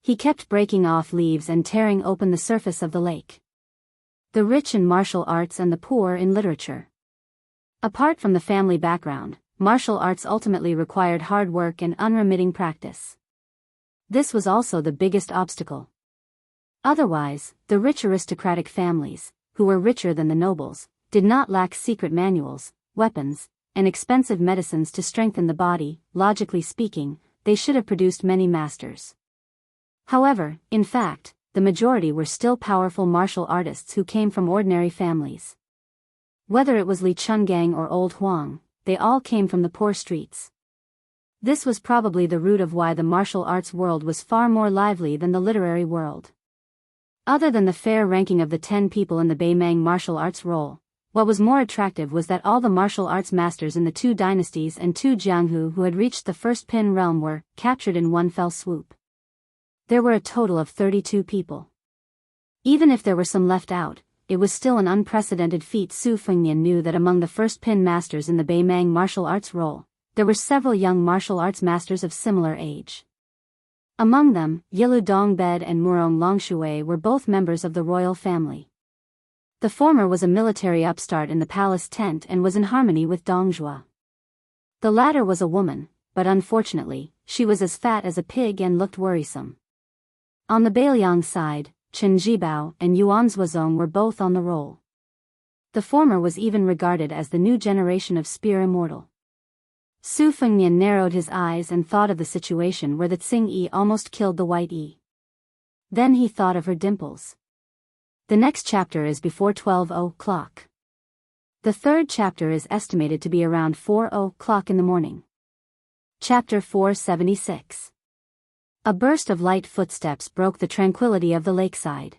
He kept breaking off leaves and tearing open the surface of the lake. The rich in martial arts and the poor in literature. Apart from the family background, martial arts ultimately required hard work and unremitting practice. This was also the biggest obstacle. Otherwise, the rich aristocratic families, who were richer than the nobles, did not lack secret manuals, weapons, and expensive medicines to strengthen the body. Logically speaking, they should have produced many masters. However, in fact, the majority were still powerful martial artists who came from ordinary families. Whether it was Li Chungang or Old Huang, they all came from the poor streets. This was probably the root of why the martial arts world was far more lively than the literary world. Other than the fair ranking of the 10 people in the Beimang martial arts roll, what was more attractive was that all the martial arts masters in the 2 dynasties and 2 Jianghu who had reached the first Pin realm were captured in one fell swoop. There were a total of 32 people. Even if there were some left out, it was still an unprecedented feat. Su Fengnian knew that among the first Pin masters in the Beimang martial arts roll, there were several young martial arts masters of similar age. Among them, Yilu Dongbed and Murong Longshui were both members of the royal family. The former was a military upstart in the palace tent and was in harmony with Dongjua. The latter was a woman, but unfortunately, she was as fat as a pig and looked worrisome. On the Beiliang side, Chen Jibao and Yuan Zuozong were both on the roll. The former was even regarded as the new generation of spear immortal. Su Fengnian narrowed his eyes and thought of the situation where the Tsing Yi almost killed the White Yi. Then he thought of her dimples. The next chapter is before 12 o'clock. The third chapter is estimated to be around 4 o'clock in the morning. Chapter 476. A burst of light footsteps broke the tranquility of the lakeside.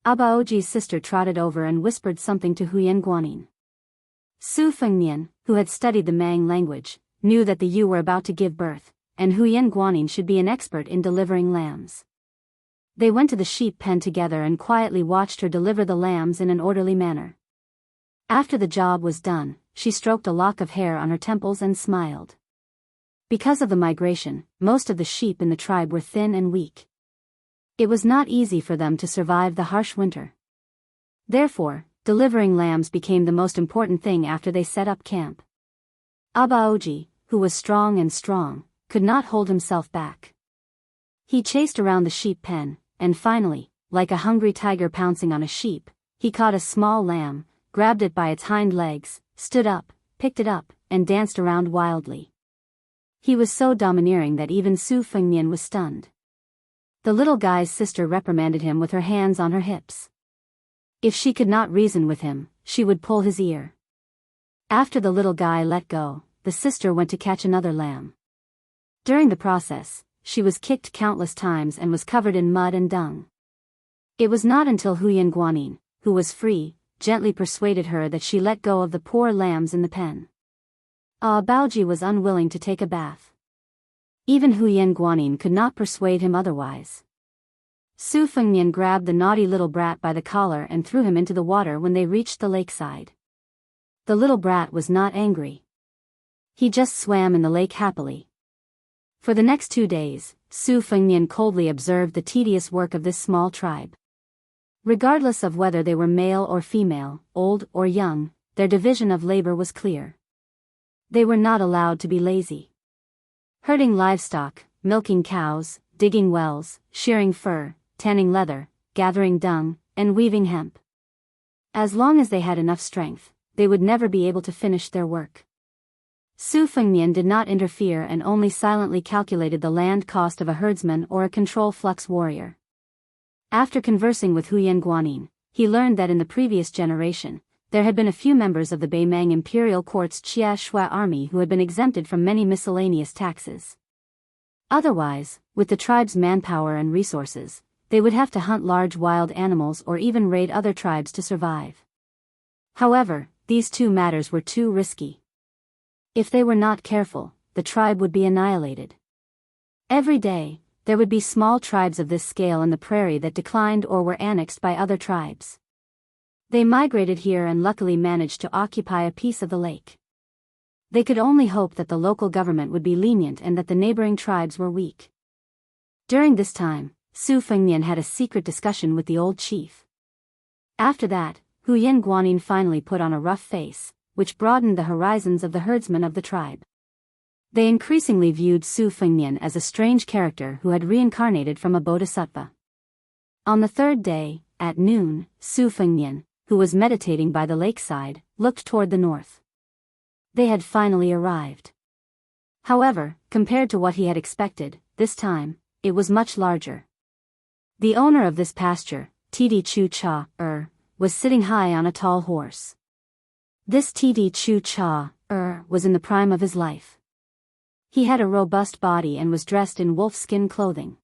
Abaoji's sister trotted over and whispered something to Huyen Guanyin. Su Fengnian, who had studied the Mang language, knew that the Yu were about to give birth, and Huyen Guanyin should be an expert in delivering lambs. They went to the sheep pen together and quietly watched her deliver the lambs in an orderly manner. After the job was done, she stroked a lock of hair on her temples and smiled. Because of the migration, most of the sheep in the tribe were thin and weak. It was not easy for them to survive the harsh winter. Therefore, delivering lambs became the most important thing after they set up camp. Abaoji, who was strong, could not hold himself back. He chased around the sheep pen, and finally, like a hungry tiger pouncing on a sheep, he caught a small lamb, grabbed it by its hind legs, stood up, picked it up, and danced around wildly. He was so domineering that even Su Fengnian was stunned. The little guy's sister reprimanded him with her hands on her hips. If she could not reason with him, she would pull his ear. After the little guy let go, the sister went to catch another lamb. During the process, she was kicked countless times and was covered in mud and dung. It was not until Huyen Guanyin, who was free, gently persuaded her that she let go of the poor lambs in the pen. Baoji was unwilling to take a bath. Even Huyen Guanyin could not persuade him otherwise. Su Fengnian grabbed the naughty little brat by the collar and threw him into the water when they reached the lakeside. The little brat was not angry. He just swam in the lake happily. For the next 2 days, Su Fengnian coldly observed the tedious work of this small tribe. Regardless of whether they were male or female, old or young, their division of labor was clear. They were not allowed to be lazy. Herding livestock, milking cows, digging wells, shearing fur, tanning leather, gathering dung, and weaving hemp. As long as they had enough strength, they would never be able to finish their work. Su Fengnian did not interfere and only silently calculated the land cost of a herdsman or a control flux warrior. After conversing with Huyen Guanyin, he learned that in the previous generation, there had been a few members of the Beimang Imperial Court's Xia Shui army who had been exempted from many miscellaneous taxes. Otherwise, with the tribe's manpower and resources, they would have to hunt large wild animals or even raid other tribes to survive. However, these two matters were too risky. If they were not careful, the tribe would be annihilated. Every day, there would be small tribes of this scale in the prairie that declined or were annexed by other tribes. They migrated here and luckily managed to occupy a piece of the lake. They could only hope that the local government would be lenient and that the neighboring tribes were weak. During this time, Su Fengnian had a secret discussion with the old chief. After that, Huyen Guanyin finally put on a rough face, which broadened the horizons of the herdsmen of the tribe. They increasingly viewed Su Fengnian as a strange character who had reincarnated from a bodhisattva. On the third day, at noon, Su Fengnian, who was meditating by the lakeside, looked toward the north. They had finally arrived. However, compared to what he had expected, this time, it was much larger. The owner of this pasture, Tidi Chu Cha, was sitting high on a tall horse. This Tidi Chu Cha, was in the prime of his life. He had a robust body and was dressed in wolf-skin clothing.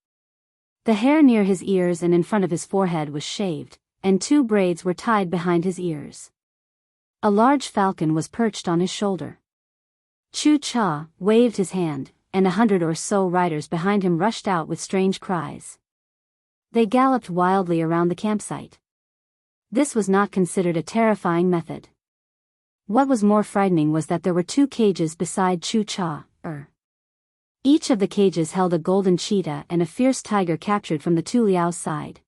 The hair near his ears and in front of his forehead was shaved, and 2 braids were tied behind his ears. A large falcon was perched on his shoulder. Chu Cha waved his hand, and 100 or so riders behind him rushed out with strange cries. They galloped wildly around the campsite. This was not considered a terrifying method. What was more frightening was that there were 2 cages beside Chu Cha. Each of the cages held a golden cheetah and a fierce tiger captured from the Tu Liao's side.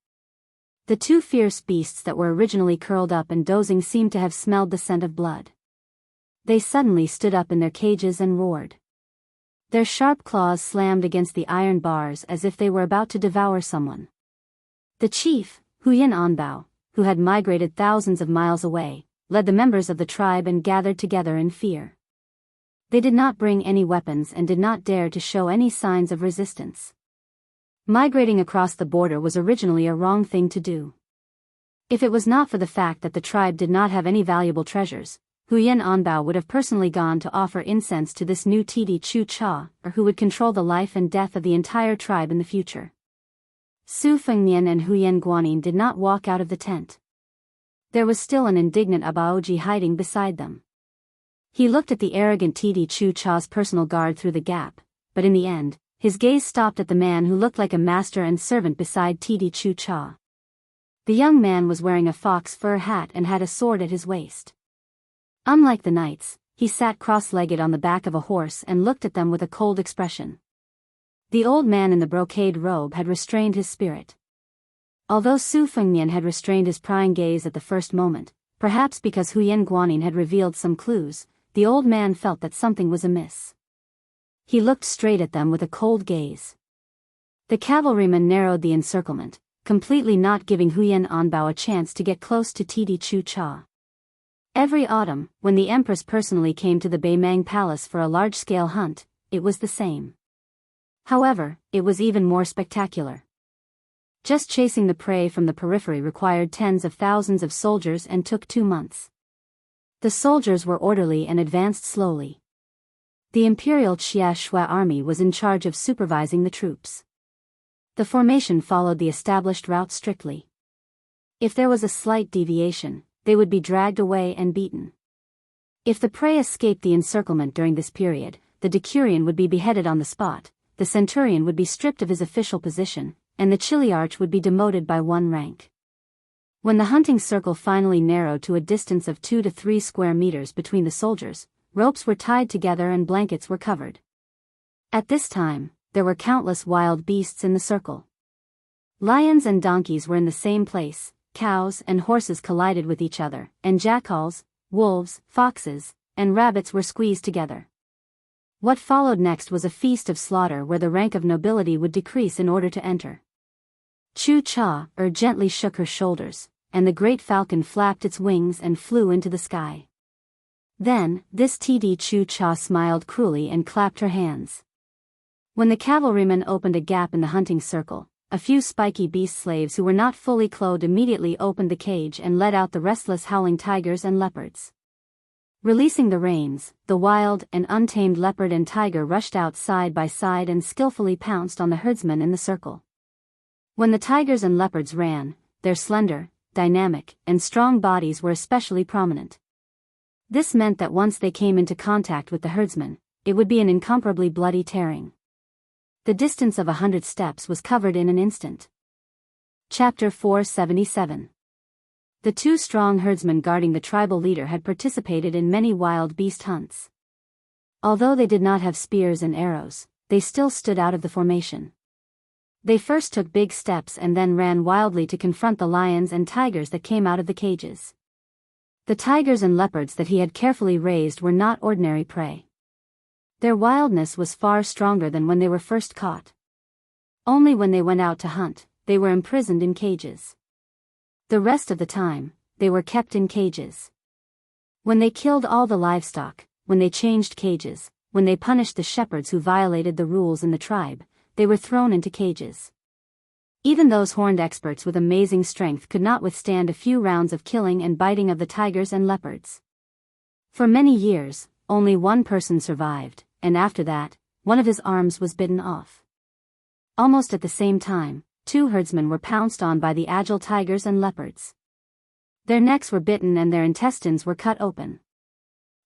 The 2 fierce beasts that were originally curled up and dozing seemed to have smelled the scent of blood. They suddenly stood up in their cages and roared. Their sharp claws slammed against the iron bars as if they were about to devour someone. The chief, Huyen Anbao, who had migrated thousands of miles away, led the members of the tribe and gathered together in fear. They did not bring any weapons and did not dare to show any signs of resistance. Migrating across the border was originally a wrong thing to do. If it was not for the fact that the tribe did not have any valuable treasures, Huyen Anbao would have personally gone to offer incense to this new Tidi Chu Cha, who would control the life and death of the entire tribe in the future. Su Fengnian and Huyen Guanyin did not walk out of the tent. There was still an indignant Abaoji hiding beside them. He looked at the arrogant Tidi Chu Cha's personal guard through the gap, but in the end, his gaze stopped at the man who looked like a master and servant beside Tidi Chu Cha. The young man was wearing a fox fur hat and had a sword at his waist. Unlike the knights, he sat cross-legged on the back of a horse and looked at them with a cold expression. The old man in the brocade robe had restrained his spirit. Although Su Fengnian had restrained his prying gaze at the first moment, perhaps because Huyen Guanyin had revealed some clues, the old man felt that something was amiss. He looked straight at them with a cold gaze. The cavalryman narrowed the encirclement, completely not giving Huyen Anbao a chance to get close to Tidi Chu Cha. Every autumn, when the empress personally came to the Beimang Palace for a large-scale hunt, it was the same. However, it was even more spectacular. Just chasing the prey from the periphery required tens of thousands of soldiers and took 2 months. The soldiers were orderly and advanced slowly. The Imperial Xia Shui army was in charge of supervising the troops. The formation followed the established route strictly. If there was a slight deviation, they would be dragged away and beaten. If the prey escaped the encirclement during this period, the decurion would be beheaded on the spot, the centurion would be stripped of his official position, and the chiliarch would be demoted by 1 rank. When the hunting circle finally narrowed to a distance of 2 to 3 square meters between the soldiers, ropes were tied together and blankets were covered. At this time, there were countless wild beasts in the circle. Lions and donkeys were in the same place, cows and horses collided with each other, and jackals, wolves, foxes, and rabbits were squeezed together. What followed next was a feast of slaughter where the rank of nobility would decrease in order to enter. Chu-Cha gently shook her shoulders, and the great falcon flapped its wings and flew into the sky. Then, this TD Chu-Cha smiled cruelly and clapped her hands. When the cavalrymen opened a gap in the hunting circle, a few spiky beast slaves who were not fully clothed immediately opened the cage and let out the restless howling tigers and leopards. Releasing the reins, the wild and untamed leopard and tiger rushed out side by side and skillfully pounced on the herdsmen in the circle. When the tigers and leopards ran, their slender, dynamic, and strong bodies were especially prominent. This meant that once they came into contact with the herdsmen, it would be an incomparably bloody tearing. The distance of 100 steps was covered in an instant. Chapter 477. The two strong herdsmen guarding the tribal leader had participated in many wild beast hunts. Although they did not have spears and arrows, they still stood out of the formation. They first took big steps and then ran wildly to confront the lions and tigers that came out of the cages. The tigers and leopards that he had carefully raised were not ordinary prey. Their wildness was far stronger than when they were first caught. Only when they went out to hunt, they were imprisoned in cages. The rest of the time, they were kept in cages. When they killed all the livestock, when they changed cages, when they punished the shepherds who violated the rules in the tribe, they were thrown into cages. Even those horned experts with amazing strength could not withstand a few rounds of killing and biting of the tigers and leopards. For many years, only one person survived, and after that, one of his arms was bitten off. Almost at the same time, two herdsmen were pounced on by the agile tigers and leopards. Their necks were bitten and their intestines were cut open.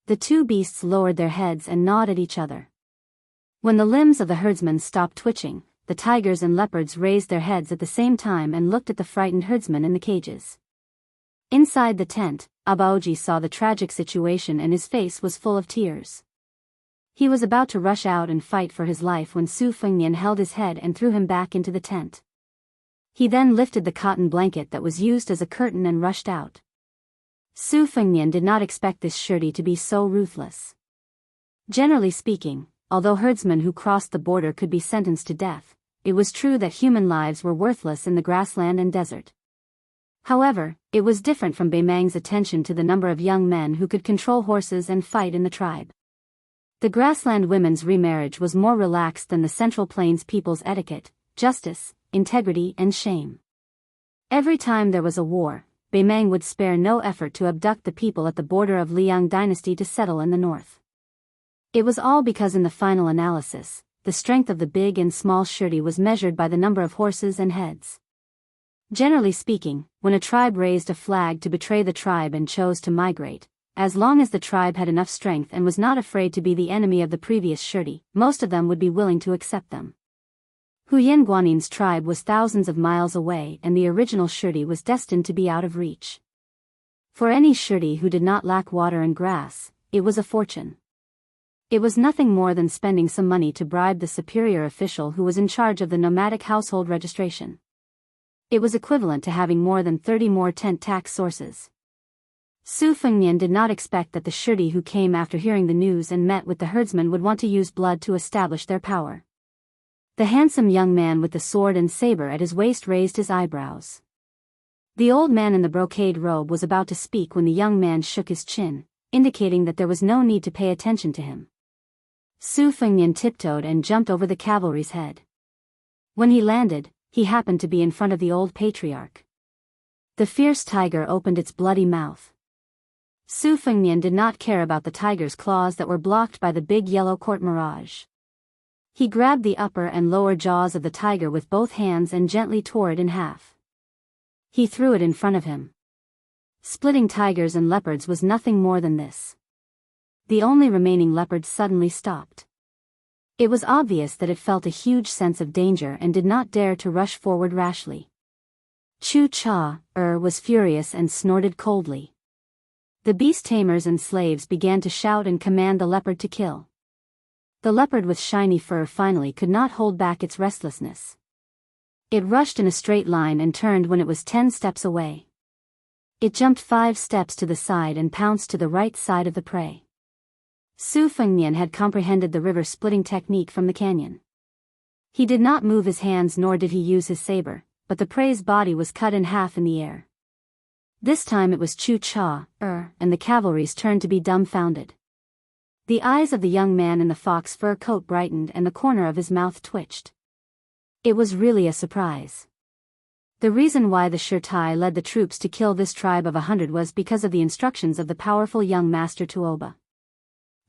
The two beasts lowered their heads and gnawed at each other. When the limbs of the herdsmen stopped twitching, the tigers and leopards raised their heads at the same time and looked at the frightened herdsmen in the cages. Inside the tent, Abaoji saw the tragic situation and his face was full of tears. He was about to rush out and fight for his life when Su Fengnian held his head and threw him back into the tent. He then lifted the cotton blanket that was used as a curtain and rushed out. Su Fengnian did not expect this Shirdi to be so ruthless. Generally speaking, although herdsmen who crossed the border could be sentenced to death, it was true that human lives were worthless in the grassland and desert. However, it was different from Beimang's attention to the number of young men who could control horses and fight in the tribe. The grassland women's remarriage was more relaxed than the Central Plains people's etiquette, justice, integrity and shame. Every time there was a war, Beimang would spare no effort to abduct the people at the border of Liang dynasty to settle in the north. It was all because in the final analysis, the strength of the big and small Shirdi was measured by the number of horses and heads. Generally speaking, when a tribe raised a flag to betray the tribe and chose to migrate, as long as the tribe had enough strength and was not afraid to be the enemy of the previous Shirdi, most of them would be willing to accept them. Huyen Guanin's tribe was thousands of miles away and the original Shirdi was destined to be out of reach. For any Shirdi who did not lack water and grass, it was a fortune. It was nothing more than spending some money to bribe the superior official who was in charge of the nomadic household registration. It was equivalent to having more than 30 more tent tax sources. Su Fengnian did not expect that the Shirdi who came after hearing the news and met with the herdsmen would want to use blood to establish their power. The handsome young man with the sword and saber at his waist raised his eyebrows. The old man in the brocade robe was about to speak when the young man shook his chin, indicating that there was no need to pay attention to him. Su Fengnian tiptoed and jumped over the cavalry's head. When he landed, he happened to be in front of the old patriarch. The fierce tiger opened its bloody mouth. Su Fengnian did not care about the tiger's claws that were blocked by the big yellow court mirage. He grabbed the upper and lower jaws of the tiger with both hands and gently tore it in half. He threw it in front of him. Splitting tigers and leopards was nothing more than this. The only remaining leopard suddenly stopped. It was obvious that it felt a huge sense of danger and did not dare to rush forward rashly. Chu-Cha was furious and snorted coldly. The beast tamers and slaves began to shout and command the leopard to kill. The leopard with shiny fur finally could not hold back its restlessness. It rushed in a straight line and turned when it was 10 steps away. It jumped 5 steps to the side and pounced to the right side of the prey. Su Fengnian had comprehended the river-splitting technique from the canyon. He did not move his hands nor did he use his saber, but the prey's body was cut in half in the air. This time it was Chu Cha, and the cavalry's turn to be dumbfounded. The eyes of the young man in the fox fur coat brightened and the corner of his mouth twitched. It was really a surprise. The reason why the Shirtai led the troops to kill this tribe of 100 was because of the instructions of the powerful young master Tuoba.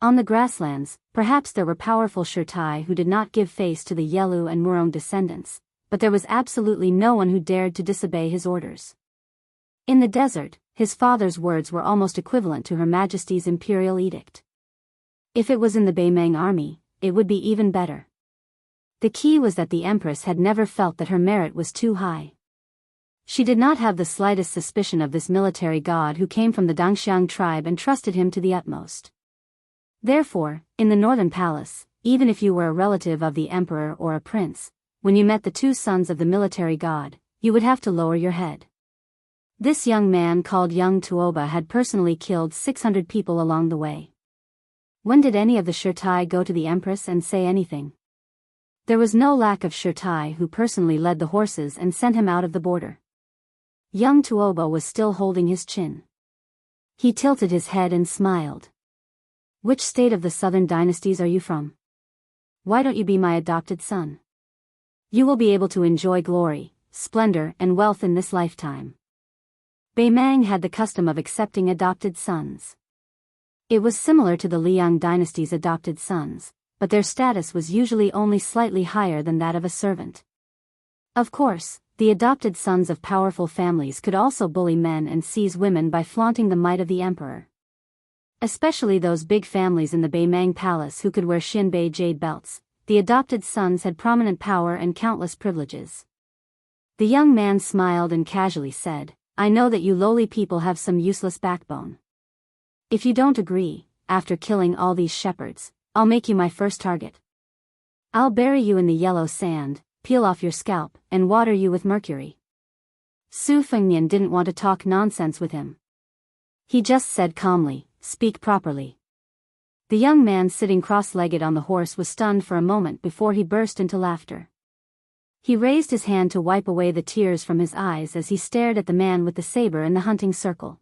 On the grasslands, perhaps there were powerful Shirtai who did not give face to the Yelu and Murong descendants, but there was absolutely no one who dared to disobey his orders. In the desert, his father's words were almost equivalent to Her Majesty's imperial edict. If it was in the Beimang army, it would be even better. The key was that the Empress had never felt that her merit was too high. She did not have the slightest suspicion of this military god who came from the Dangxiang tribe and trusted him to the utmost. Therefore, in the Northern Palace, even if you were a relative of the emperor or a prince, when you met the two sons of the military god, you would have to lower your head. This young man called Young Tuoba had personally killed 600 people along the way. When did any of the Shirtai go to the Empress and say anything? There was no lack of Shirtai who personally led the horses and sent him out of the border. Young Tuoba was still holding his chin. He tilted his head and smiled. Which state of the southern dynasties are you from? Why don't you be my adopted son? You will be able to enjoy glory, splendor, and wealth in this lifetime. Beimang had the custom of accepting adopted sons. It was similar to the Liang dynasty's adopted sons, but their status was usually only slightly higher than that of a servant. Of course, the adopted sons of powerful families could also bully men and seize women by flaunting the might of the emperor. Especially those big families in the Beimang palace who could wear Xinbei jade belts, the adopted sons had prominent power and countless privileges. The young man smiled and casually said, "I know that you lowly people have some useless backbone. If you don't agree, after killing all these shepherds, I'll make you my first target. I'll bury you in the yellow sand, peel off your scalp, and water you with mercury." Su Fengnian didn't want to talk nonsense with him. He just said calmly, "Speak properly." The young man sitting cross-legged on the horse was stunned for a moment before he burst into laughter. He raised his hand to wipe away the tears from his eyes as he stared at the man with the saber in the hunting circle.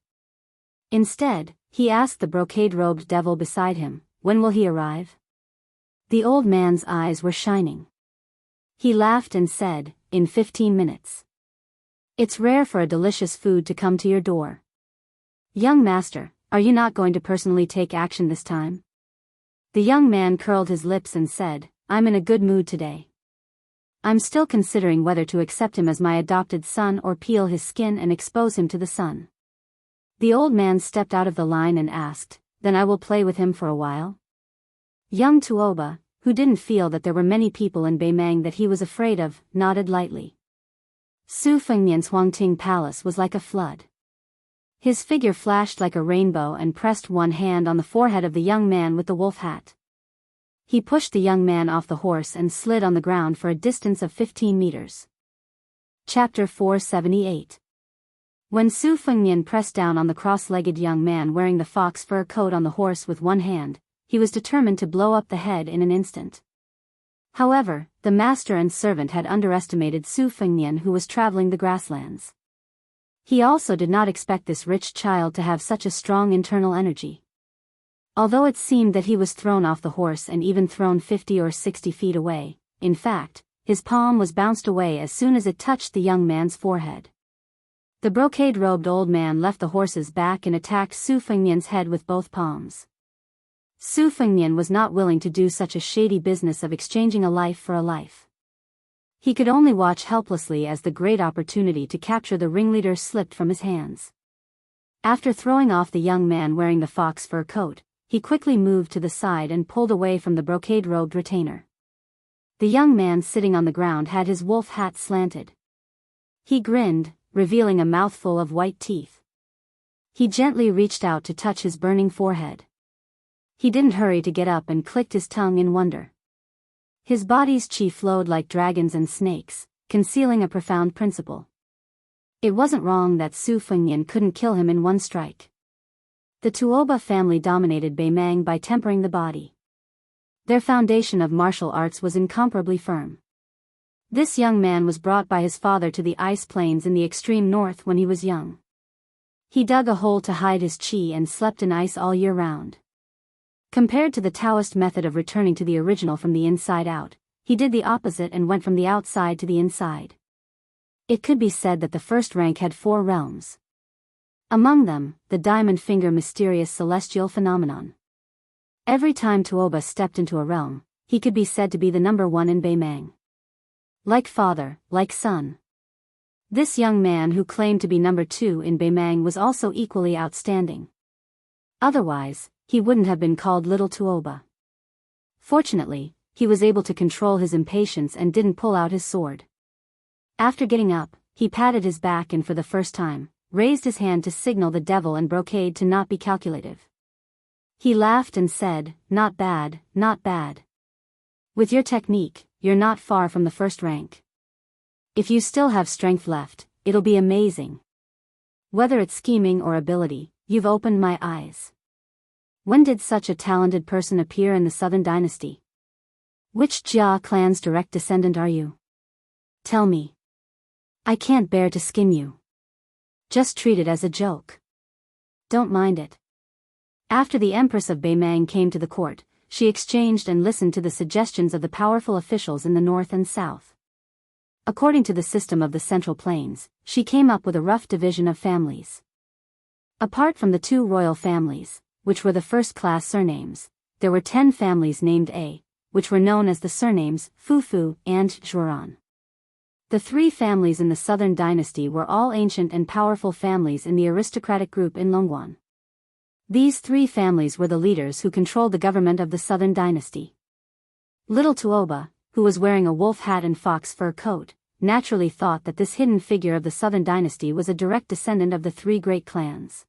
Instead, he asked the brocade-robed devil beside him, "When will he arrive?" The old man's eyes were shining. He laughed and said, "In 15 minutes. It's rare for a delicious food to come to your door. Young master, are you not going to personally take action this time?" The young man curled his lips and said, "I'm in a good mood today. I'm still considering whether to accept him as my adopted son or peel his skin and expose him to the sun." The old man stepped out of the line and asked, "Then I will play with him for a while?" Young Tuoba, who didn't feel that there were many people in Beimang that he was afraid of, nodded lightly. Su Fengnian's Huangting Palace was like a flood. His figure flashed like a rainbow and pressed one hand on the forehead of the young man with the wolf hat. He pushed the young man off the horse and slid on the ground for a distance of 15 meters. Chapter 478. When Su Fengnian pressed down on the cross-legged young man wearing the fox fur coat on the horse with one hand, he was determined to blow up the head in an instant. However, the master and servant had underestimated Su Fengnian, who was traveling the grasslands. He also did not expect this rich child to have such a strong internal energy. Although it seemed that he was thrown off the horse and even thrown 50 or 60 feet away, in fact, his palm was bounced away as soon as it touched the young man's forehead. The brocade-robed old man left the horse's back and attacked Su Fengnian's head with both palms. Su Fengnian was not willing to do such a shady business of exchanging a life for a life. He could only watch helplessly as the great opportunity to capture the ringleader slipped from his hands. After throwing off the young man wearing the fox fur coat, he quickly moved to the side and pulled away from the brocade-robed retainer. The young man sitting on the ground had his wolf hat slanted. He grinned, revealing a mouthful of white teeth. He gently reached out to touch his burning forehead. He didn't hurry to get up and clicked his tongue in wonder. His body's chi flowed like dragons and snakes, concealing a profound principle. It wasn't wrong that Su Fengnian couldn't kill him in one strike. The Tuoba family dominated Beimang by tempering the body. Their foundation of martial arts was incomparably firm. This young man was brought by his father to the ice plains in the extreme north when he was young. He dug a hole to hide his chi and slept in ice all year round. Compared to the Taoist method of returning to the original from the inside out, he did the opposite and went from the outside to the inside. It could be said that the first rank had 4 realms. Among them, the diamond finger mysterious celestial phenomenon. Every time Tuoba stepped into a realm, he could be said to be the number 1 in Beimang. Like father, like son. This young man who claimed to be number 2 in Beimang was also equally outstanding. Otherwise, he wouldn't have been called Little Tuoba. Fortunately, he was able to control his impatience and didn't pull out his sword. After getting up, he patted his back and for the first time, raised his hand to signal the devil and brocade to not be calculative. He laughed and said, "Not bad, not bad. With your technique, you're not far from the first rank. If you still have strength left, it'll be amazing. Whether it's scheming or ability, you've opened my eyes. When did such a talented person appear in the Southern Dynasty? Which Jia clan's direct descendant are you? Tell me. I can't bear to skin you. Just treat it as a joke. Don't mind it." After the Empress of Beimang came to the court, she exchanged and listened to the suggestions of the powerful officials in the north and south. According to the system of the Central Plains, she came up with a rough division of families. Apart from the 2 royal families, which were the first-class surnames, there were 10 families named A, which were known as the surnames Fufu and Zhuoran. The 3 families in the Southern Dynasty were all ancient and powerful families in the aristocratic group in Longguan. These 3 families were the leaders who controlled the government of the Southern Dynasty. Little Tuoba, who was wearing a wolf hat and fox fur coat, naturally thought that this hidden figure of the Southern Dynasty was a direct descendant of the 3 great clans.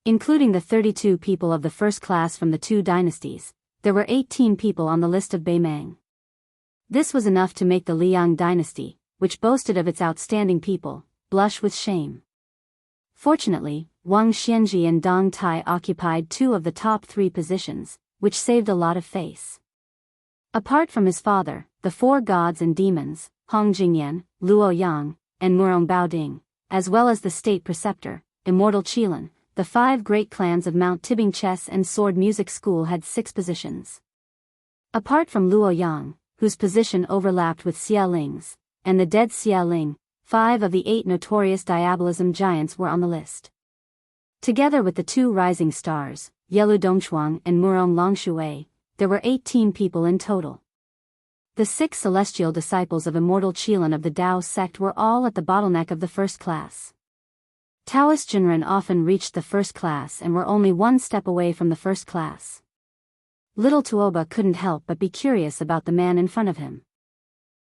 Including the 32 people of the first class from the 2 dynasties, there were 18 people on the list of Beimang. This was enough to make the Liang dynasty, which boasted of its outstanding people, blush with shame. Fortunately, Wang Xianji and Dong Tai occupied 2 of the top 3 positions, which saved a lot of face. Apart from his father, the 4 gods and demons, Hong Jingyan, Luo Yang, and Murong Baoding, as well as the state preceptor, Immortal Qilin, the 5 great clans of Mount Tibing Chess and Sword Music School had 6 positions. Apart from Luo Yang, whose position overlapped with Xia Ling's, and the dead Xia Ling, 5 of the 8 notorious diabolism giants were on the list. Together with the 2 rising stars, Yelu Dongchuang and Murong Longshui, there were 18 people in total. The 6 celestial disciples of Immortal Qilin of the Tao sect were all at the bottleneck of the first class. Taoist Jinren often reached the first class and were only 1 step away from the first class. Little Tuoba couldn't help but be curious about the man in front of him.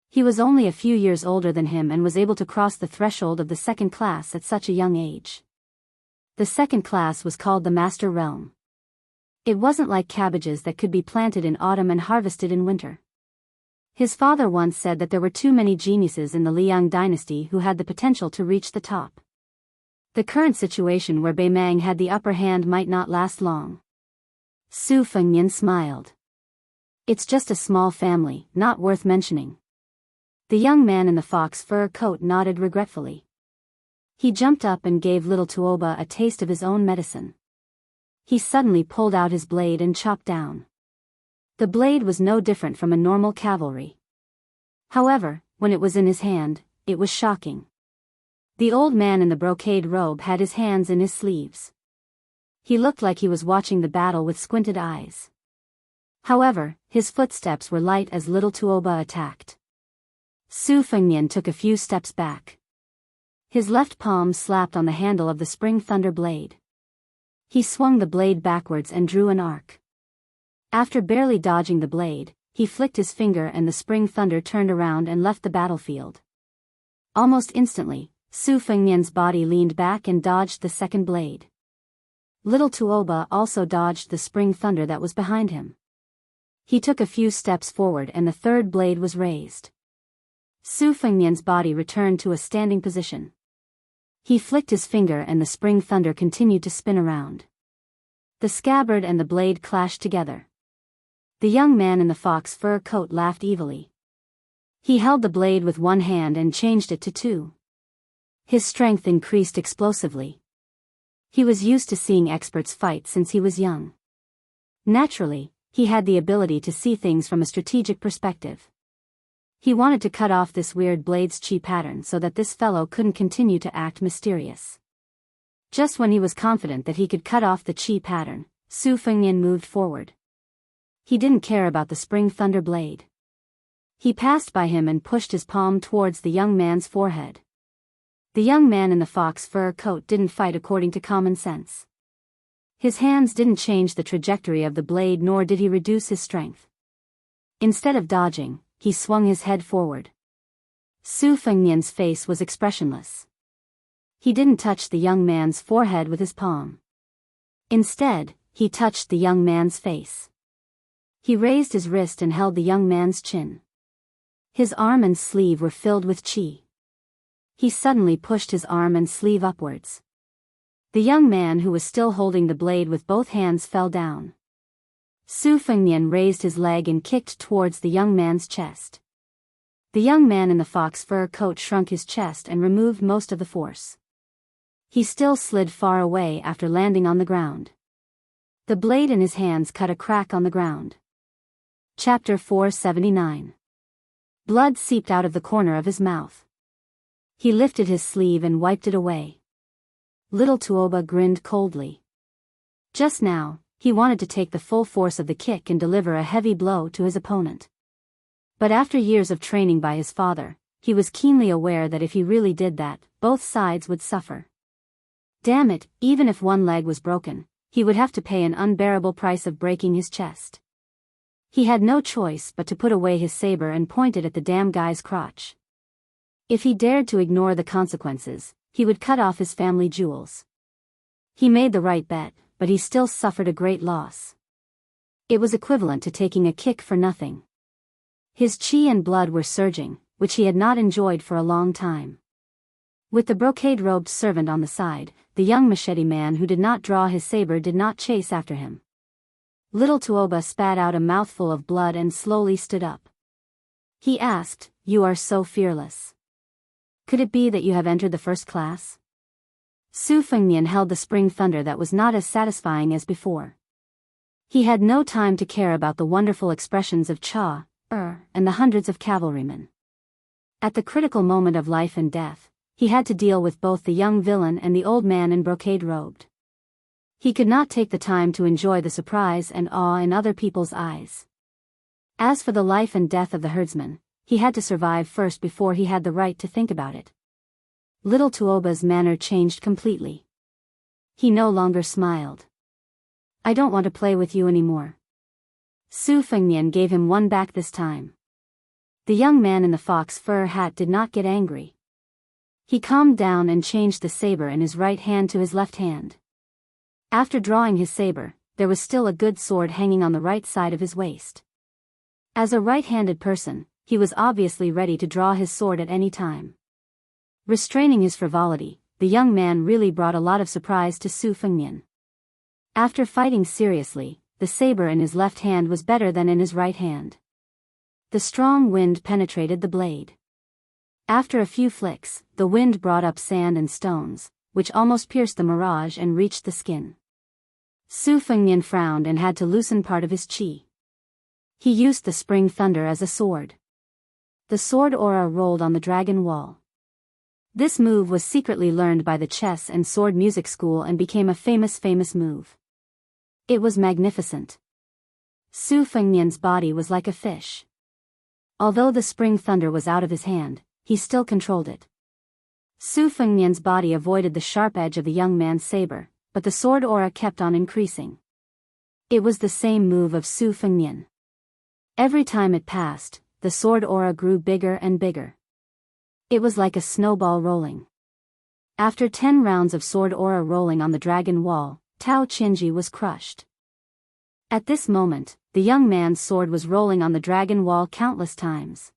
He was only a few years older than him and was able to cross the threshold of the second class at such a young age. The second class was called the Master Realm. It wasn't like cabbages that could be planted in autumn and harvested in winter. His father once said that there were too many geniuses in the Liang dynasty who had the potential to reach the top. The current situation where Beimang had the upper hand might not last long. Su Fengnian smiled. It's just a small family, not worth mentioning. The young man in the fox fur coat nodded regretfully. He jumped up and gave little Tuoba a taste of his own medicine. He suddenly pulled out his blade and chopped down. The blade was no different from a normal cavalry. However, when it was in his hand, it was shocking. The old man in the brocade robe had his hands in his sleeves. He looked like he was watching the battle with squinted eyes. However, his footsteps were light as little Tuoba attacked. Su Fengnian took a few steps back. His left palm slapped on the handle of the spring thunder blade. He swung the blade backwards and drew an arc. After barely dodging the blade, he flicked his finger and the spring thunder turned around and left the battlefield. Almost instantly, Su Fengnian's body leaned back and dodged the second blade. Little Tuoba also dodged the spring thunder that was behind him. He took a few steps forward and the third blade was raised. Su Fengnian's body returned to a standing position. He flicked his finger and the spring thunder continued to spin around. The scabbard and the blade clashed together. The young man in the fox fur coat laughed evilly. He held the blade with one hand and changed it to two. His strength increased explosively. He was used to seeing experts fight since he was young. Naturally, he had the ability to see things from a strategic perspective. He wanted to cut off this weird blade's chi pattern so that this fellow couldn't continue to act mysterious. Just when he was confident that he could cut off the chi pattern, Su Fengnian moved forward. He didn't care about the spring thunder blade. He passed by him and pushed his palm towards the young man's forehead. The young man in the fox fur coat didn't fight according to common sense. His hands didn't change the trajectory of the blade, nor did he reduce his strength. Instead of dodging, he swung his head forward. Su Fengnian's face was expressionless. He didn't touch the young man's forehead with his palm. Instead, he touched the young man's face. He raised his wrist and held the young man's chin. His arm and sleeve were filled with chi. He suddenly pushed his arm and sleeve upwards. The young man who was still holding the blade with both hands fell down. Su Fengnian raised his leg and kicked towards the young man's chest. The young man in the fox fur coat shrunk his chest and removed most of the force. He still slid far away after landing on the ground. The blade in his hands cut a crack on the ground. Chapter 479. Blood seeped out of the corner of his mouth. He lifted his sleeve and wiped it away. Little Tuoba grinned coldly. Just now, he wanted to take the full force of the kick and deliver a heavy blow to his opponent. But after years of training by his father, he was keenly aware that if he really did that, both sides would suffer. Damn it, even if one leg was broken, he would have to pay an unbearable price of breaking his chest. He had no choice but to put away his saber and point it at the damn guy's crotch. If he dared to ignore the consequences, he would cut off his family jewels. He made the right bet, but he still suffered a great loss. It was equivalent to taking a kick for nothing. His chi and blood were surging, which he had not enjoyed for a long time. With the brocade-robed servant on the side, the young machete man who did not draw his saber did not chase after him. Little Tuoba spat out a mouthful of blood and slowly stood up. He asked, "You are so fearless. Could it be that you have entered the first class?" Su Fengnian held the spring thunder that was not as satisfying as before. He had no time to care about the wonderful expressions of Cha, and the hundreds of cavalrymen. At the critical moment of life and death, he had to deal with both the young villain and the old man in brocade-robed. He could not take the time to enjoy the surprise and awe in other people's eyes. As for the life and death of the herdsman, he had to survive first before he had the right to think about it. Little Tuoba's manner changed completely. He no longer smiled. "I don't want to play with you anymore." Su Fengnian gave him one back this time. The young man in the fox fur hat did not get angry. He calmed down and changed the saber in his right hand to his left hand. After drawing his saber, there was still a good sword hanging on the right side of his waist. As a right-handed person, he was obviously ready to draw his sword at any time. Restraining his frivolity, the young man really brought a lot of surprise to Su Fengnian. After fighting seriously, the saber in his left hand was better than in his right hand. The strong wind penetrated the blade. After a few flicks, the wind brought up sand and stones, which almost pierced the mirage and reached the skin. Su Fengnian frowned and had to loosen part of his chi. He used the spring thunder as a sword. The sword aura rolled on the dragon wall. This move was secretly learned by the chess and sword music school and became a famous move. It was magnificent. Su Fengnian's body was like a fish. Although the spring thunder was out of his hand, he still controlled it. Su Fengnian's body avoided the sharp edge of the young man's saber, but the sword aura kept on increasing. It was the same move of Su Fengnian. Every time it passed, the sword aura grew bigger and bigger. It was like a snowball rolling. After 10 rounds of sword aura rolling on the dragon wall, Tao Qinji was crushed. At this moment, the young man's sword was rolling on the dragon wall countless times.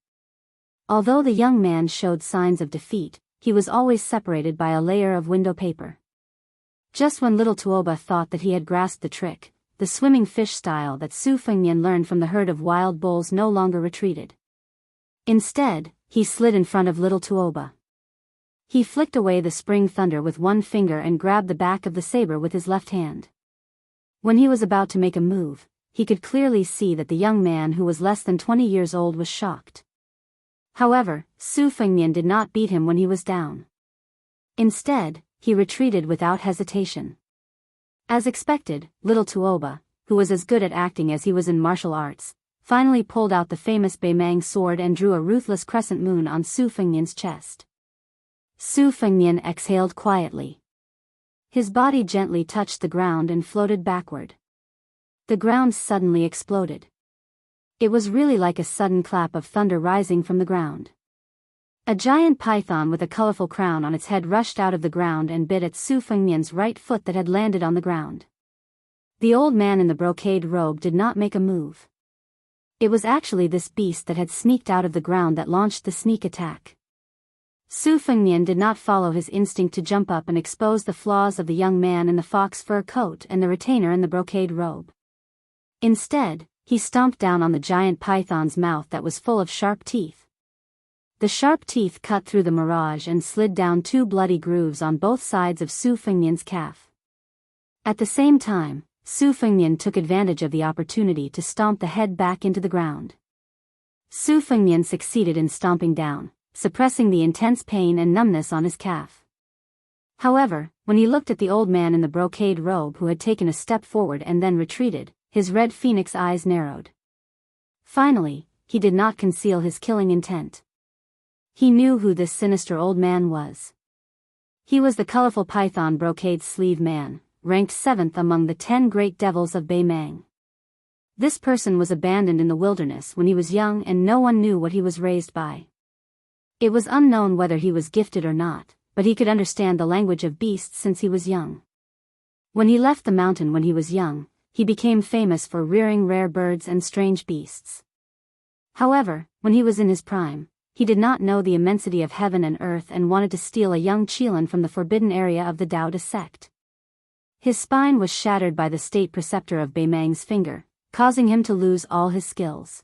Although the young man showed signs of defeat, he was always separated by a layer of window paper. Just when little Tuoba thought that he had grasped the trick, the swimming fish style that Su Fengnian learned from the herd of wild bulls no longer retreated. Instead, he slid in front of little Tuoba. He flicked away the spring thunder with one finger and grabbed the back of the saber with his left hand. When he was about to make a move, he could clearly see that the young man who was less than 20 years old was shocked. However, Su Fengnian did not beat him when he was down. Instead, he retreated without hesitation. As expected, little Tuoba, who was as good at acting as he was in martial arts, finally pulled out the famous Beimang sword and drew a ruthless crescent moon on Su Fengnian's chest. Su Fengnian exhaled quietly. His body gently touched the ground and floated backward. The ground suddenly exploded. It was really like a sudden clap of thunder rising from the ground. A giant python with a colorful crown on its head rushed out of the ground and bit at Su Fengnian's right foot that had landed on the ground. The old man in the brocade robe did not make a move. It was actually this beast that had sneaked out of the ground that launched the sneak attack. Su Fengnian did not follow his instinct to jump up and expose the flaws of the young man in the fox fur coat and the retainer in the brocade robe. Instead, he stomped down on the giant python's mouth that was full of sharp teeth. The sharp teeth cut through the mirage and slid down 2 bloody grooves on both sides of Su Fengnian's calf. At the same time, Su Fengnian took advantage of the opportunity to stomp the head back into the ground. Su Fengnian succeeded in stomping down, suppressing the intense pain and numbness on his calf. However, when he looked at the old man in the brocade robe who had taken a step forward and then retreated, his red phoenix eyes narrowed. Finally, he did not conceal his killing intent. He knew who this sinister old man was. He was the colorful python brocade sleeve man, ranked 7th among the 10 great devils of Beimang. This person was abandoned in the wilderness when he was young and no one knew what he was raised by. It was unknown whether he was gifted or not, but he could understand the language of beasts since he was young. When he left the mountain when he was young, he became famous for rearing rare birds and strange beasts. However, when he was in his prime, he did not know the immensity of heaven and earth and wanted to steal a young Qilin from the forbidden area of the Taoist sect. His spine was shattered by the state preceptor of Beimang's finger, causing him to lose all his skills.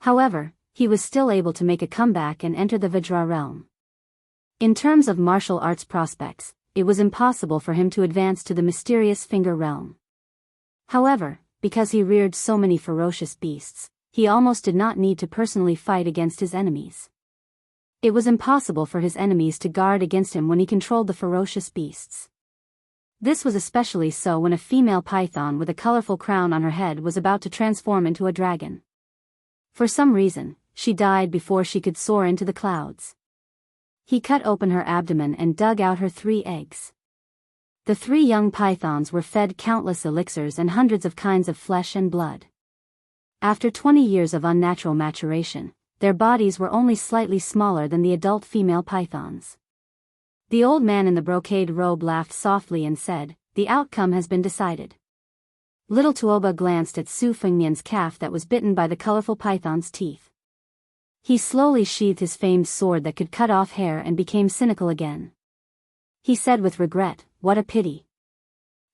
However, he was still able to make a comeback and enter the Vajra realm. In terms of martial arts prospects, it was impossible for him to advance to the mysterious finger realm. However, because he reared so many ferocious beasts, he almost did not need to personally fight against his enemies. It was impossible for his enemies to guard against him when he controlled the ferocious beasts. This was especially so when a female python with a colorful crown on her head was about to transform into a dragon. For some reason, she died before she could soar into the clouds. He cut open her abdomen and dug out her 3 eggs. The 3 young pythons were fed countless elixirs and hundreds of kinds of flesh and blood. After 20 years of unnatural maturation, their bodies were only slightly smaller than the adult female pythons. The old man in the brocade robe laughed softly and said, "The outcome has been decided." Little Tuoba glanced at Su Fengnian's calf that was bitten by the colorful python's teeth. He slowly sheathed his famed sword that could cut off hair and became cynical again. He said with regret, "What a pity.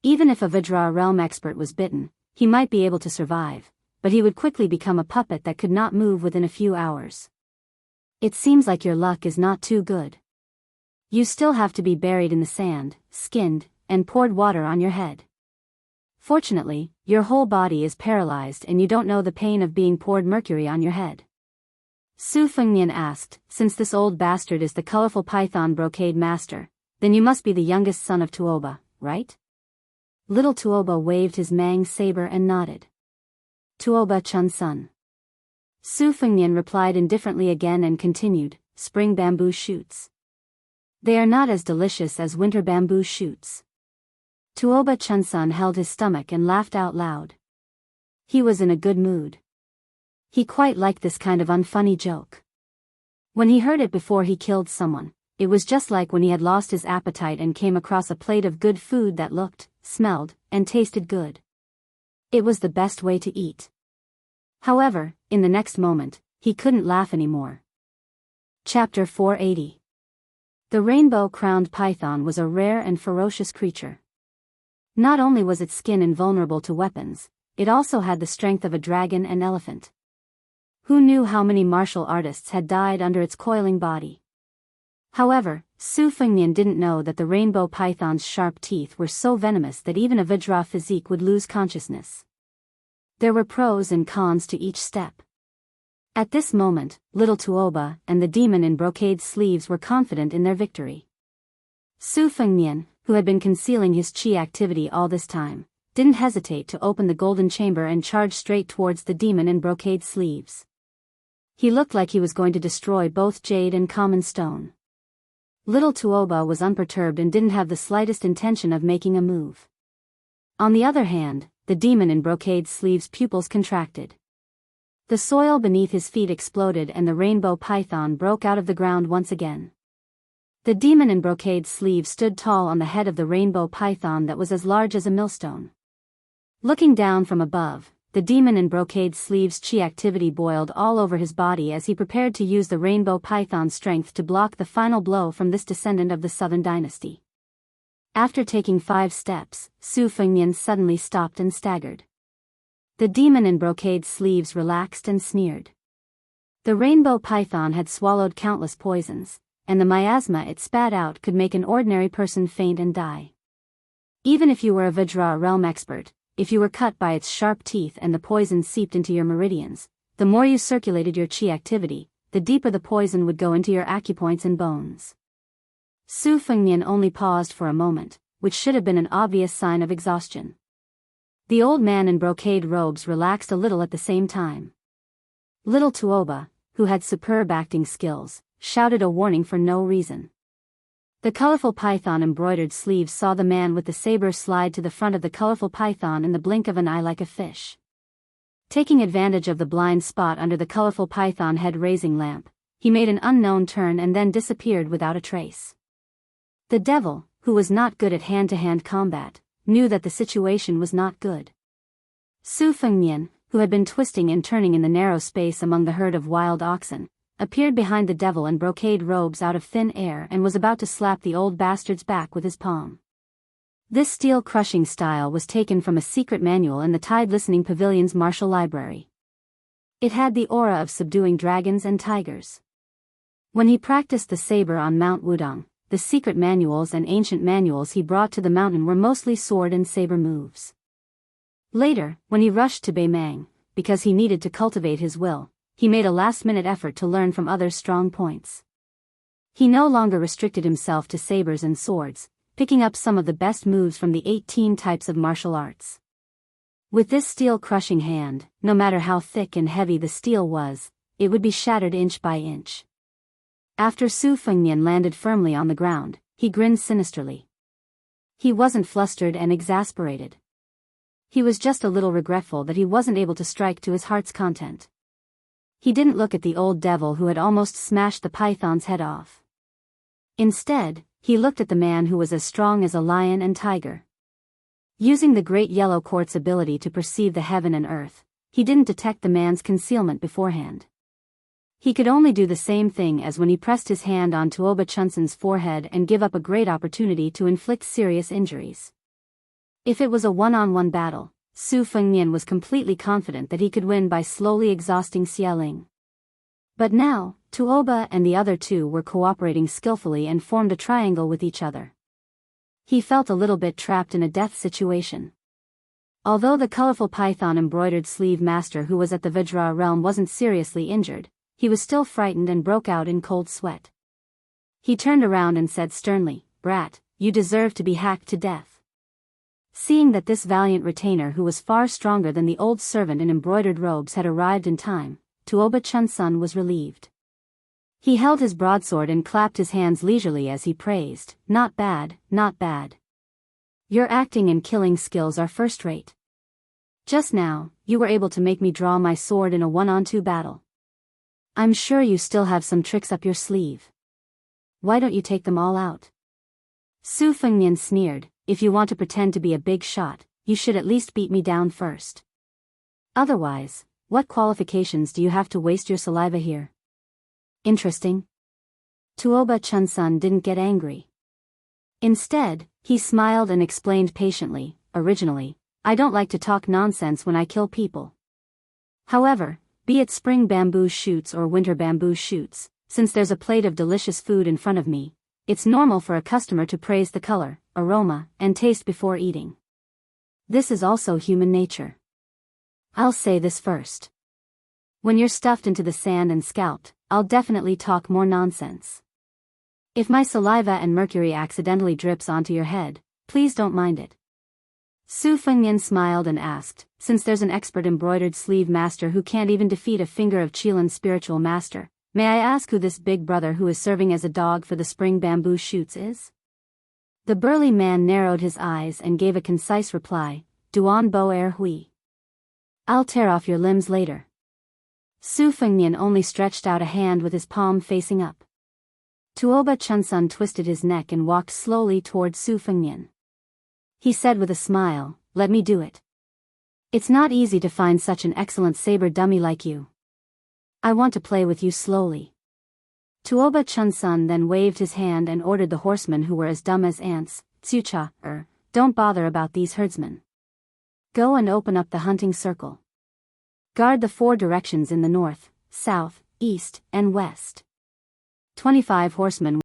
Even if a Vajra realm expert was bitten, he might be able to survive, but he would quickly become a puppet that could not move within a few hours. It seems like your luck is not too good. You still have to be buried in the sand, skinned, and poured water on your head. Fortunately, your whole body is paralyzed and you don't know the pain of being poured mercury on your head." Su Fengnian asked, "Since this old bastard is the colorful python brocade master, then you must be the youngest son of Tuoba, right?" Little Tuoba waved his Mang saber and nodded. "Tuoba Chun's son." Su Fengnian replied indifferently again and continued, "Spring bamboo shoots. They are not as delicious as winter bamboo shoots." Tuoba Chunsun held his stomach and laughed out loud. He was in a good mood. He quite liked this kind of unfunny joke. When he heard it before he killed someone, it was just like when he had lost his appetite and came across a plate of good food that looked, smelled, and tasted good. It was the best way to eat. However, in the next moment, he couldn't laugh anymore. Chapter 480. The rainbow-crowned python was a rare and ferocious creature. Not only was its skin invulnerable to weapons, it also had the strength of a dragon and elephant. Who knew how many martial artists had died under its coiling body? However, Su Fengnian didn't know that the rainbow python's sharp teeth were so venomous that even a Vajra physique would lose consciousness. There were pros and cons to each step. At this moment, little Tuoba and the demon in brocade sleeves were confident in their victory. Su Fengnian, who had been concealing his qi activity all this time, didn't hesitate to open the golden chamber and charge straight towards the demon in brocade sleeves. He looked like he was going to destroy both jade and common stone. Little Tuoba was unperturbed and didn't have the slightest intention of making a move. On the other hand, the demon in brocade sleeves' pupils contracted. The soil beneath his feet exploded and the rainbow python broke out of the ground once again. The demon in brocade sleeves stood tall on the head of the rainbow python that was as large as a millstone. Looking down from above, the demon in brocade sleeves' chi activity boiled all over his body as he prepared to use the rainbow python's strength to block the final blow from this descendant of the Southern Dynasty. After taking 5 steps, Su Fengnian suddenly stopped and staggered. The demon in brocade sleeves relaxed and sneered. The rainbow python had swallowed countless poisons, and the miasma it spat out could make an ordinary person faint and die. Even if you were a Vajra realm expert, if you were cut by its sharp teeth and the poison seeped into your meridians, the more you circulated your qi activity, the deeper the poison would go into your acupoints and bones. Su Fengnian only paused for a moment, which should have been an obvious sign of exhaustion. The old man in brocade robes relaxed a little at the same time. Little Tuoba, who had superb acting skills, shouted a warning for no reason. The colorful python embroidered sleeves saw the man with the saber slide to the front of the colorful python in the blink of an eye like a fish. Taking advantage of the blind spot under the colorful python head-raising lamp, he made an unknown turn and then disappeared without a trace. The devil, who was not good at hand-to-hand combat, knew that the situation was not good. Su Fengnian, who had been twisting and turning in the narrow space among the herd of wild oxen, appeared behind the devil in brocade robes out of thin air and was about to slap the old bastard's back with his palm. This steel-crushing style was taken from a secret manual in the Tide Listening Pavilion's martial library. It had the aura of subduing dragons and tigers. When he practiced the saber on Mount Wudong, the secret manuals and ancient manuals he brought to the mountain were mostly sword and saber moves. Later, when he rushed to Beimang, because he needed to cultivate his will, he made a last-minute effort to learn from others' strong points. He no longer restricted himself to sabers and swords, picking up some of the best moves from the 18 types of martial arts. With this steel-crushing hand, no matter how thick and heavy the steel was, it would be shattered inch by inch. After Su Fengnian landed firmly on the ground, he grinned sinisterly. He wasn't flustered and exasperated. He was just a little regretful that he wasn't able to strike to his heart's content. He didn't look at the old devil who had almost smashed the python's head off. Instead, he looked at the man who was as strong as a lion and tiger. Using the great yellow quartz ability to perceive the heaven and earth, he didn't detect the man's concealment beforehand. He could only do the same thing as when he pressed his hand on Tuoba Chunsen's forehead and give up a great opportunity to inflict serious injuries. If it was a one-on-one battle, Su Fengnian was completely confident that he could win by slowly exhausting Xieling. But now, Tuoba and the other two were cooperating skillfully and formed a triangle with each other. He felt a little bit trapped in a death situation. Although the colorful python embroidered sleeve master who was at the Vajra realm wasn't seriously injured, he was still frightened and broke out in cold sweat. He turned around and said sternly, "Brat, you deserve to be hacked to death." Seeing that this valiant retainer who was far stronger than the old servant in embroidered robes had arrived in time, Tuoba Chunsun was relieved. He held his broadsword and clapped his hands leisurely as he praised, "Not bad, not bad. Your acting and killing skills are first-rate. Just now, you were able to make me draw my sword in a one-on-two battle. I'm sure you still have some tricks up your sleeve. Why don't you take them all out?" Su Fengnian sneered, "If you want to pretend to be a big shot, you should at least beat me down first. Otherwise, what qualifications do you have to waste your saliva here?" Interesting. Tuoba Chunsun didn't get angry. Instead, he smiled and explained patiently, originally, I don't like to talk nonsense when I kill people. However, be it spring bamboo shoots or winter bamboo shoots, since there's a plate of delicious food in front of me, it's normal for a customer to praise the color, aroma, and taste before eating. This is also human nature. I'll say this first. When you're stuffed into the sand and scalped, I'll definitely talk more nonsense. If my saliva and mercury accidentally drips onto your head, please don't mind it. Su Fengnian smiled and asked, since there's an expert embroidered sleeve master who can't even defeat a finger of Qilin's spiritual master, may I ask who this big brother who is serving as a dog for the spring bamboo shoots is? The burly man narrowed his eyes and gave a concise reply, Duan Bo Er Hui. I'll tear off your limbs later. Su Fengnian only stretched out a hand with his palm facing up. Tuoba Chunsun twisted his neck and walked slowly toward Su Fengnian. He said with a smile, let me do it. It's not easy to find such an excellent saber dummy like you. I want to play with you slowly. Tuoba Chunsun then waved his hand and ordered the horsemen who were as dumb as ants, Tsucha, don't bother about these herdsmen. Go and open up the hunting circle. Guard the 4 directions in the north, south, east, and west. 25 horsemen